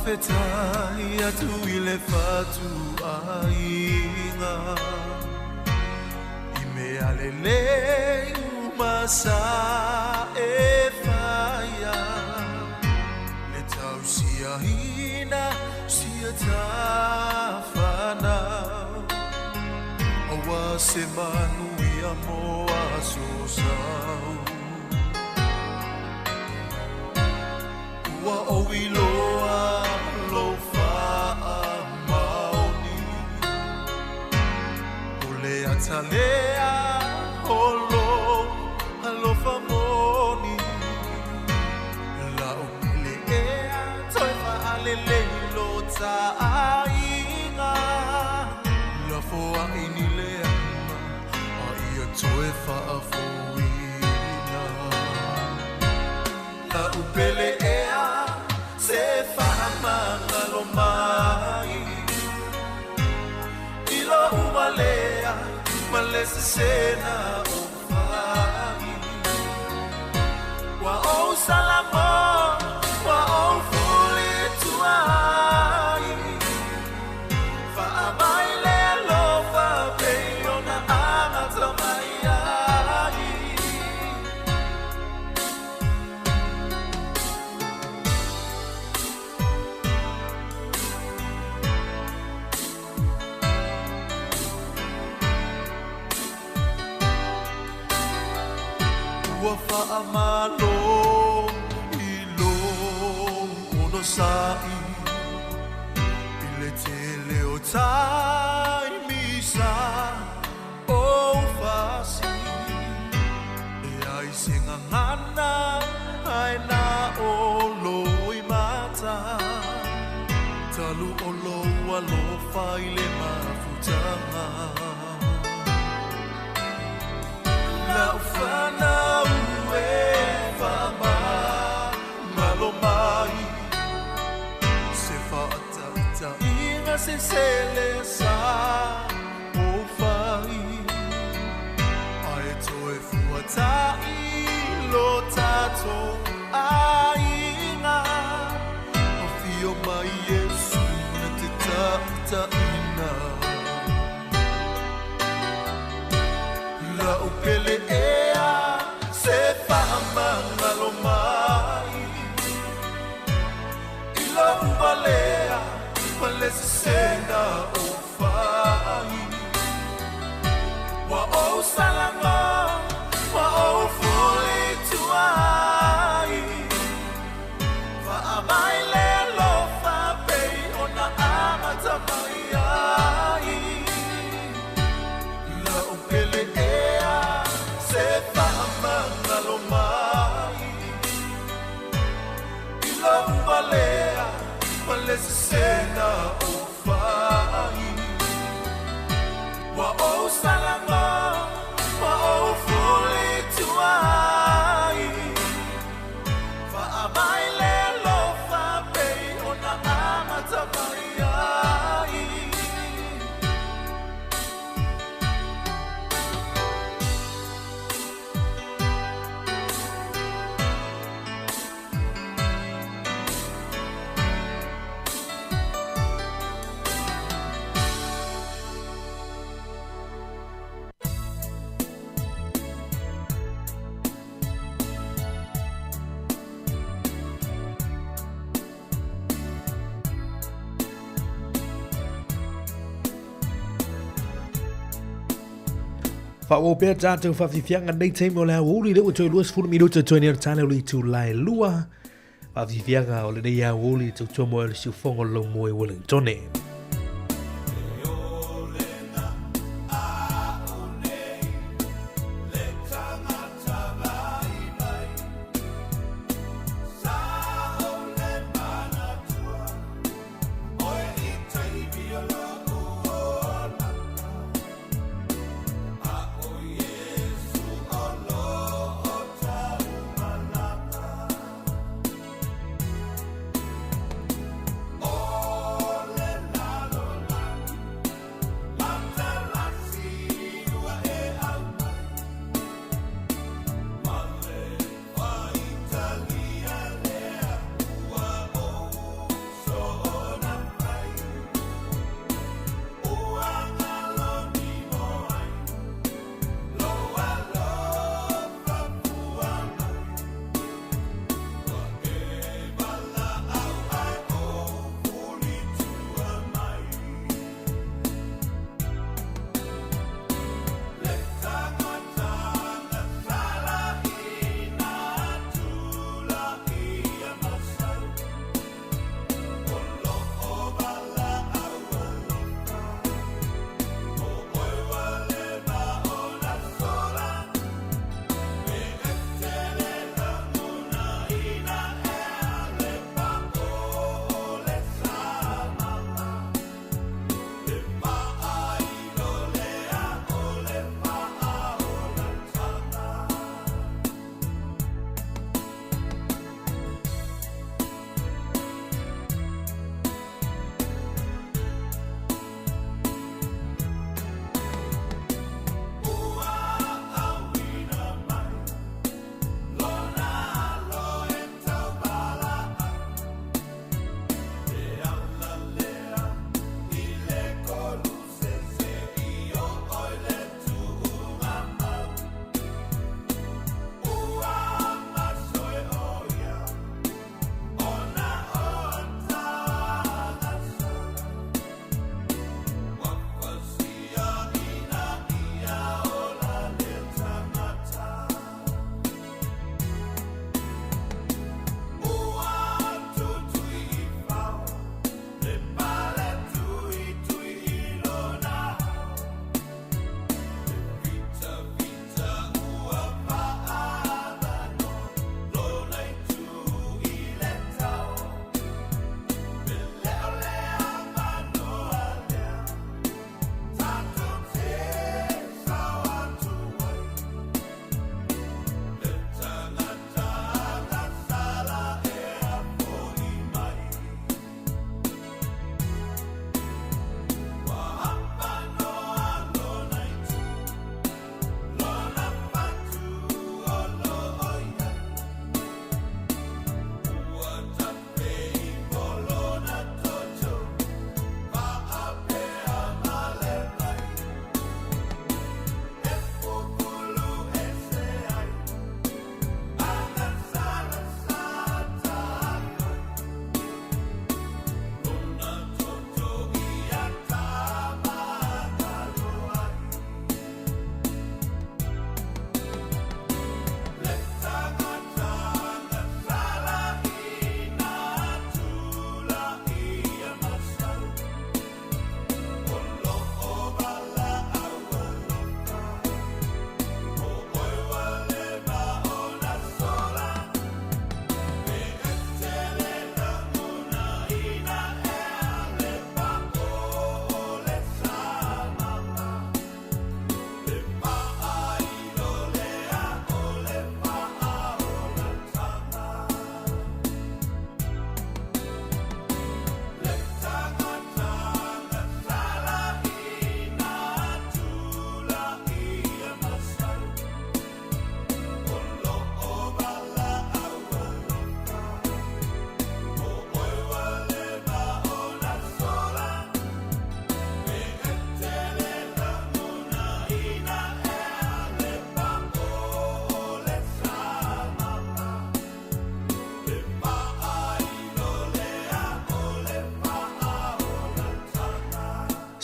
Fetai atu ile fatu ainga Ime alele umasa e faya Le tau sia hina sia tafana Awa se manu ia moa sosau Ua oiloa Talea holo alofa moni la umilea toifa alele lo ta ainga la foa ini toe whaafuina. La upele ea se whaamangalo mai. Ilo umalea malese sena o whai. Wa o salamo, wa o fuli tuai. Whaamai le lofa peo na amata mai ai. Ua whaamalo i lo ono sai. Te leo tai misa o fasi e ai singa ngana ai na o loi mata talu o loa lo fai le mafutanga la ufana ue fama malo mai se fata inga se selesa o fai ai toe fuatai lo tato ainga o fio mai Yesu na te tata ina la upele ea se whaamanga lo mai ila ubalea malese sena o whai. Wa o salama, wa o fuli tuai. Wa amai le lofa pei o na amata mai ai. La upele ea se whaamanga lo mai. Ila ubalea malese sena o whai. Wa o salama, wa o fuli tuai. Wa amai le lofa pei o na amata mai ai. Whao pēr tātou whawhiwhianga nei teimi o lea uri reo toi luas furu minuta toi nera tāne uli tu lai lua. Whawhiwhianga o le nei au uri tu tomo e le siufongo lau moe Wellingtone. Oh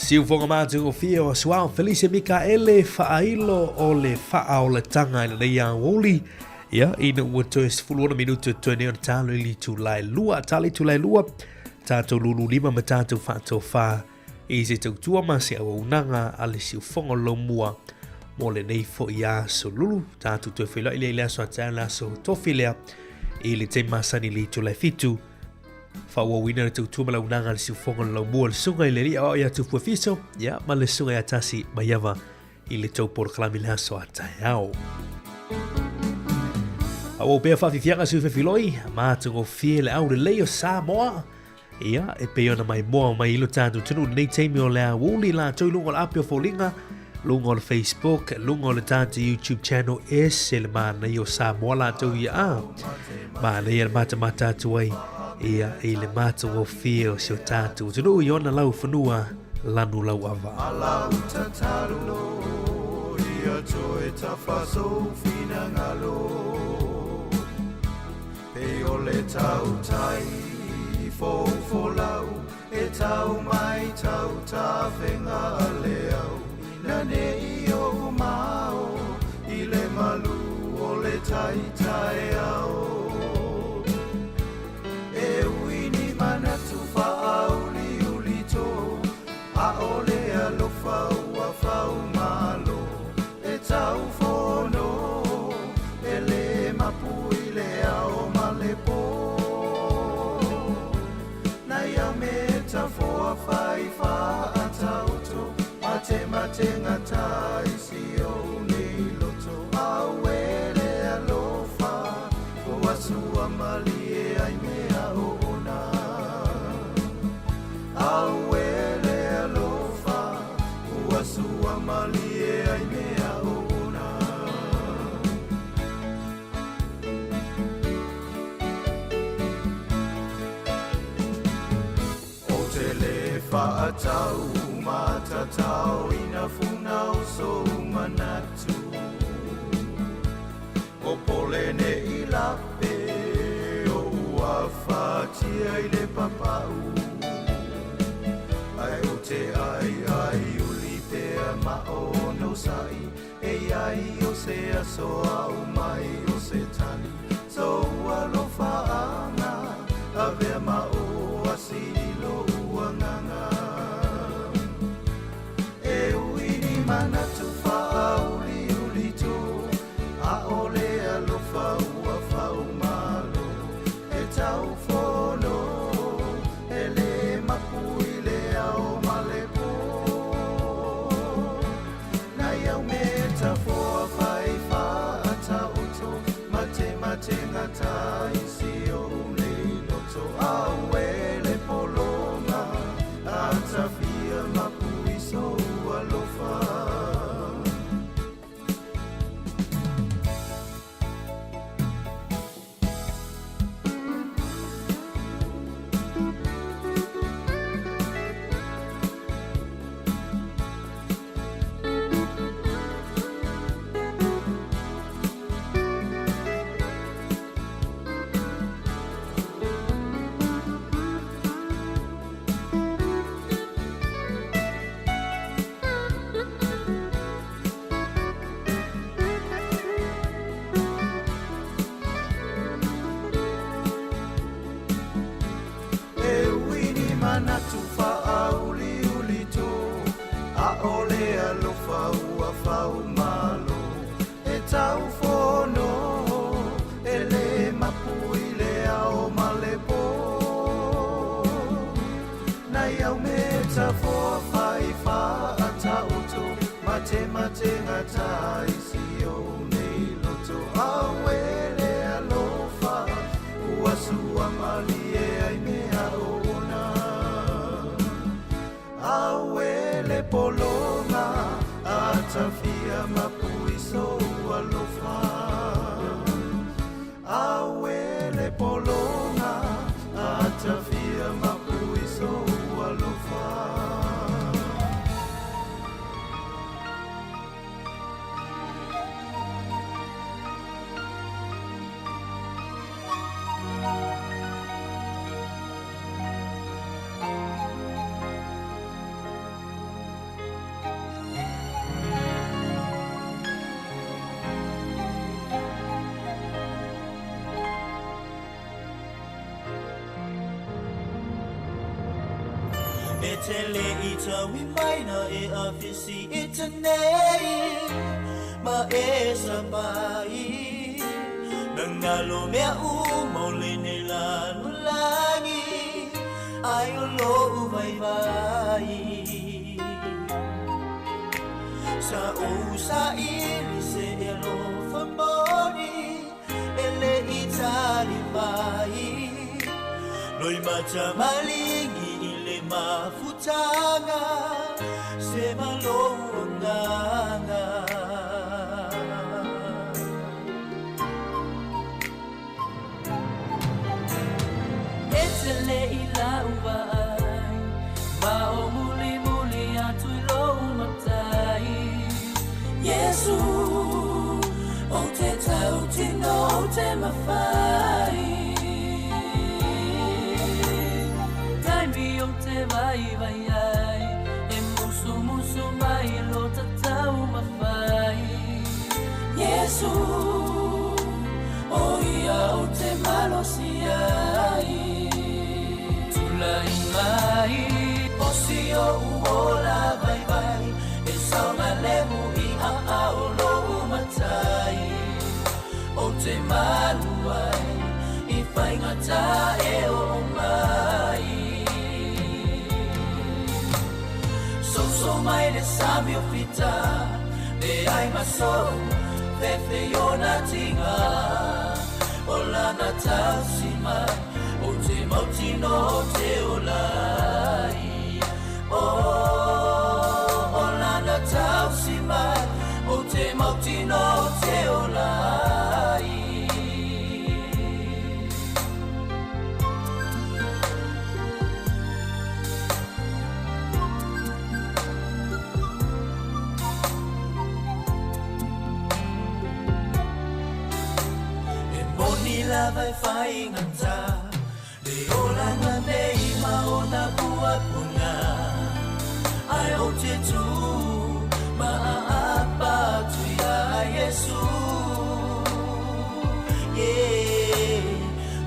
Siu fonga mātu o fia o Suao Felice Mikaele whaailo o le wha o le tanga ina nei a woli. Ia, ina ua toe 10 minuto tōne o tālo ili tūlai lua, tali tūlai lua. Tātou lulu lima ma tātou whātou whā. I se tau tua ma se awa unanga a le siu fonga lo mua. Mo le nei fo i a so lulu. Tātou toe whaila ile ile aso a tāna la so tofilea. I le te masani li tūlai fitu. Whaua wina le tau tua la unanga le siu fonga lo mua le sunga i le ria o ia tupua fiso. Ia, ma le sunga i atasi maiava i le tau por kalami le aso a tāiao. Au pea whawhiwhianga siu whewhiloi, mātungo fie le au le leo Samoa. Ia, e peona mai moa mai ilo tātou tunu nei teimi o le a wuli la tau lungo le apio fōlinga, lungo le Facebook, lungo le tātou YouTube channel se le mana i o Samoa la tau ia a. Mana ia le mata tātou ai, ia i le mātungo fie o sio tātou tunu i ona lau whanua lanu lau ava. Alau tataru lo, ia toe tawhaso fina ngalo. E o le tau tai, fo lau, e tau mai tau ta whenga le au. Ina ne i o mao, i le malu o le tai tai au. E uini manatu whaauli uli tō, a o le alofa ua whau malo. E tau whono, e le mapu i le ao whai wha a tauto, mate ngata i si o nei loto. Au e le alofa, o asua mali e ai mea o ona. Au e le alofa, o asua mali e ai mea o ona. O te le whaatau, matatau, ina funau so manatu. O polene i lape, o ua whatia i le papau. Ai o te ai uli pea ma o no sai. E ai o se aso au mai o se tani. So alo whaanga, a vea ma o asilo uanganga. E uini manatu whaauli uli tō, a ole alofa ua whau malo. E tau whono, e le mapu i le ao malepo. Nai au me ta whoa whai wha a ta oto, mate ngata i si o nei loto. Au e le polonga, a ta fia mapu i so alofa. Manatu whaauli uli tō, a ole alofa ua whau malo. E tau whono, e le mapu i le ao malepo. Nai au me ta whoa whai wha a ta oto, mate ngata i si o nei loto. Au e le alofa, ua sua mali e ai mea o. Au e le polonga, a ta fia mapu i so alofa. Au e le polonga, a ta fia mapu i so alofa. Etele ita we maina e afisi itanei ma e sabai nangalo mea umolene la nulangi ayo lo vai vai sa usa ilise elo famoni ele itali vai loi macha malingi ile mafutanga se malonganga etele ila ubai ma o muli muli atu lo matai Yesu o te tau te no te mafai o te vai vai ai e musu musu mai lo tatau mafai Yesu o ia o te malo si ai tulai mai o si o uola vai vai e sauna lemu I a o lo matai o te malu ai I whai ngata e o mai So mai le samio fita le ai maso fefe yona tinga ola na tausima o te mauti no te olai ola na tausima o te mauti no te olai la vai fai nganta de ola na nei ma ona bua puna ai o te tu ma apa tu ya Yesu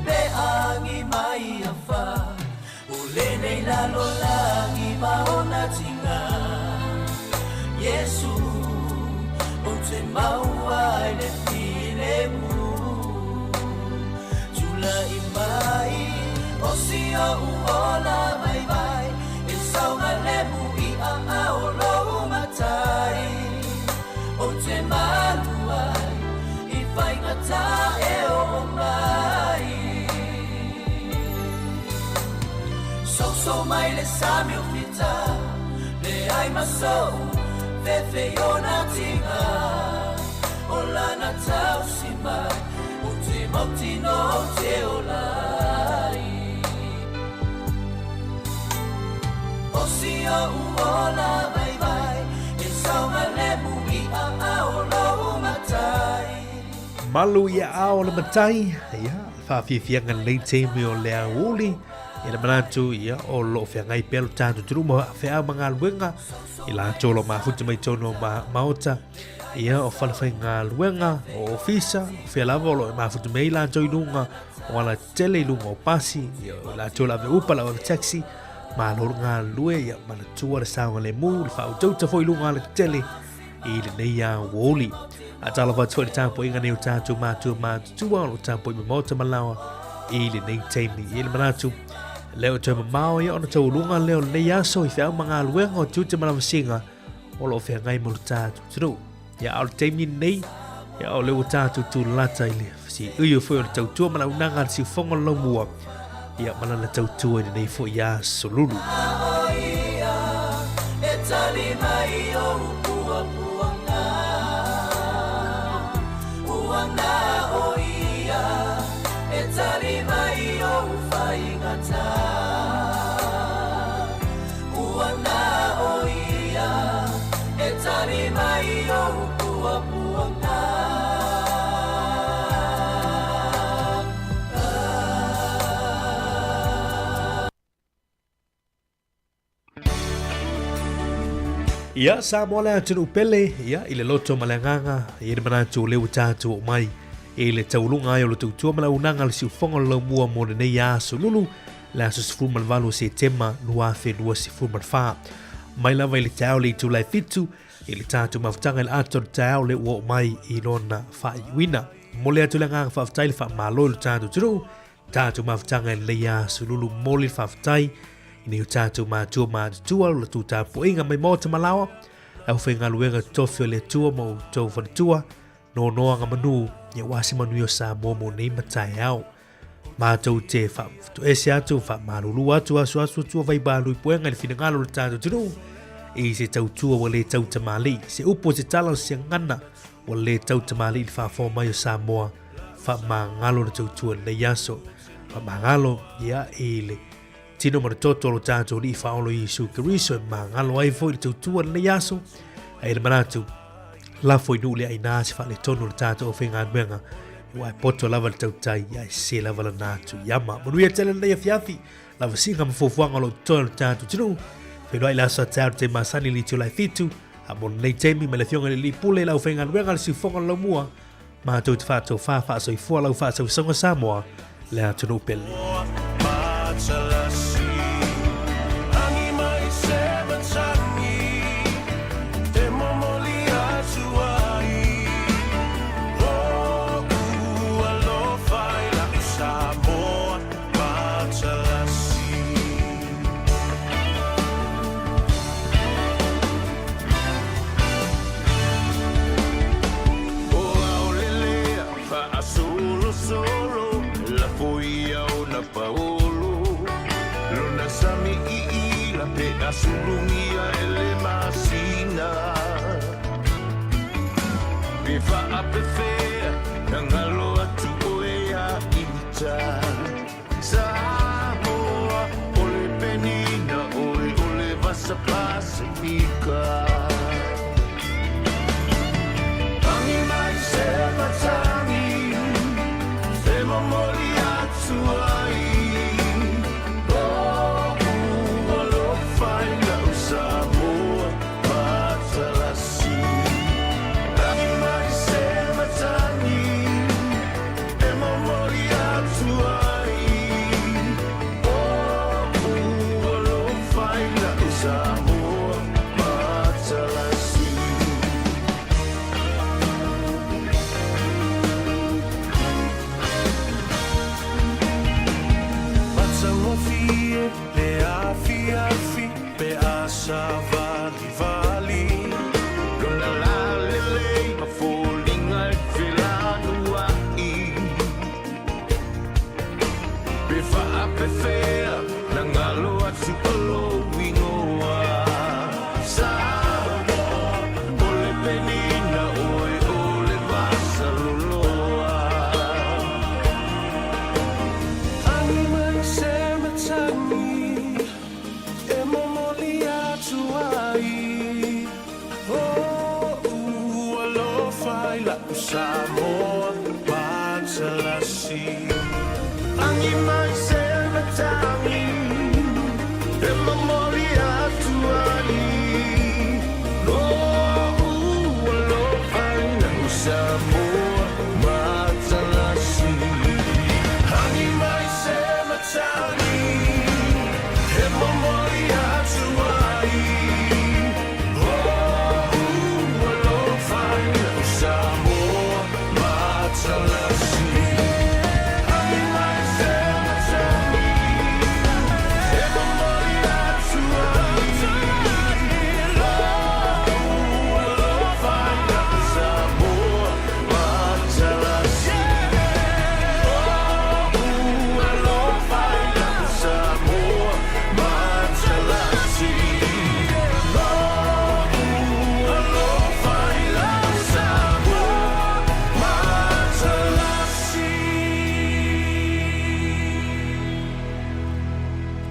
be angi mai afa ole nei la lola ngi ma ona tinga Yesu o te mau ai le file mu la imai o si o uola vai vai e sauna lemu I a o lo matai o te malu ai I whai ngata e o mai so mai le sami o fita le ai maso fefe yona tinga o lana tau si mai Mauti no te olai O si o uola vai vai E saunga lemu I a o lo matai Malu ia a o le matai ia whawhiwhianga nei te me o lea uli I le manatu ia o lo whiangai pelo tātu turu mo whea mga luenga I la tolo mafuta mai tono maota ia o whalawhai ngā luenga o ofisa o whialawa o lo e mafuta mei la toi lunga o ala tele lunga o pasi ia o la tola ve upala o taxi ma lor ngā lue ia mana tua le saunga le mu le whau tauta foi lunga ala tele I le nei a woli a talawa tua le tāpo inga neo tātou mātua mātua o lo tāpo I mamota malawa I le nei teimi I le manatu leo toi mamao ia ona tau lunga leo le nei aso I whiau mga luenga o tute malawa singa o lo whiangai mo le tātou turu ia au teimi nei ia o leo tātou tu lata I le si uio foi o le tautua mana unanga si fonga lo mua ia mana le tautua I nei fo ia solulu e tali mai o pua puanga uanga o ia e tali mai o whai ngata uanga o ia e tali mai o pua puanga Ia sa mola tunu pele ia ile loto malanganga ia manatu le utatu mai ile taulunga yo lo tutua mala unanga le sifonga lo mua mo nei ya sululu le aso se fulma valu se tema nua fe nua se fulma fa mai lava ile tau le tu lai fitu ile tatu mafutanga ile ato tau le wo mai I lona fa wina mole atu le ngang fa ftai fa malo le tatu tatu mafutanga le ya sululu mole fa ftai ini tatu ma tua le tu tapu inga mai mota malawa au fenga luenga tofio le tua mo to fa tua no nga manu ye wasi manu yo sa mo nei matai au ma tau te fa to ese atu fa malulu atu asu tua vai balu puenga le fina ngalo le tatu I se tau tua wale tau tamali se upo se tala se ngana wale tau tamali fa fo mai o Samoa fa mangalo le tau tua le yaso fa mangalo ya ile tino mo toto lo tatu li fa olo Yesu Kristo mangalo ai fo le tau tua le yaso ai le manatu la fo inu le ina se fa le tono le tatu o finga benga wa poto lava le tau tai ya se lava le natu yama mo ia tele le fiafi lava singa mo fo ngalo tono le tatu tino pero ai la sa te masani li tu lai fitu a mon nei temi me le fionga li pule la ufenga luenga si fonga la mua ma tu te fato fa so I fua la fa so songa Samoa le atu no pele Sulungia ele masina Bifa apefea Nangalo atu oea ita Samoa Ole penina ole vasa pasifika Tangi mai sema tangi Sema mori atu ai Sava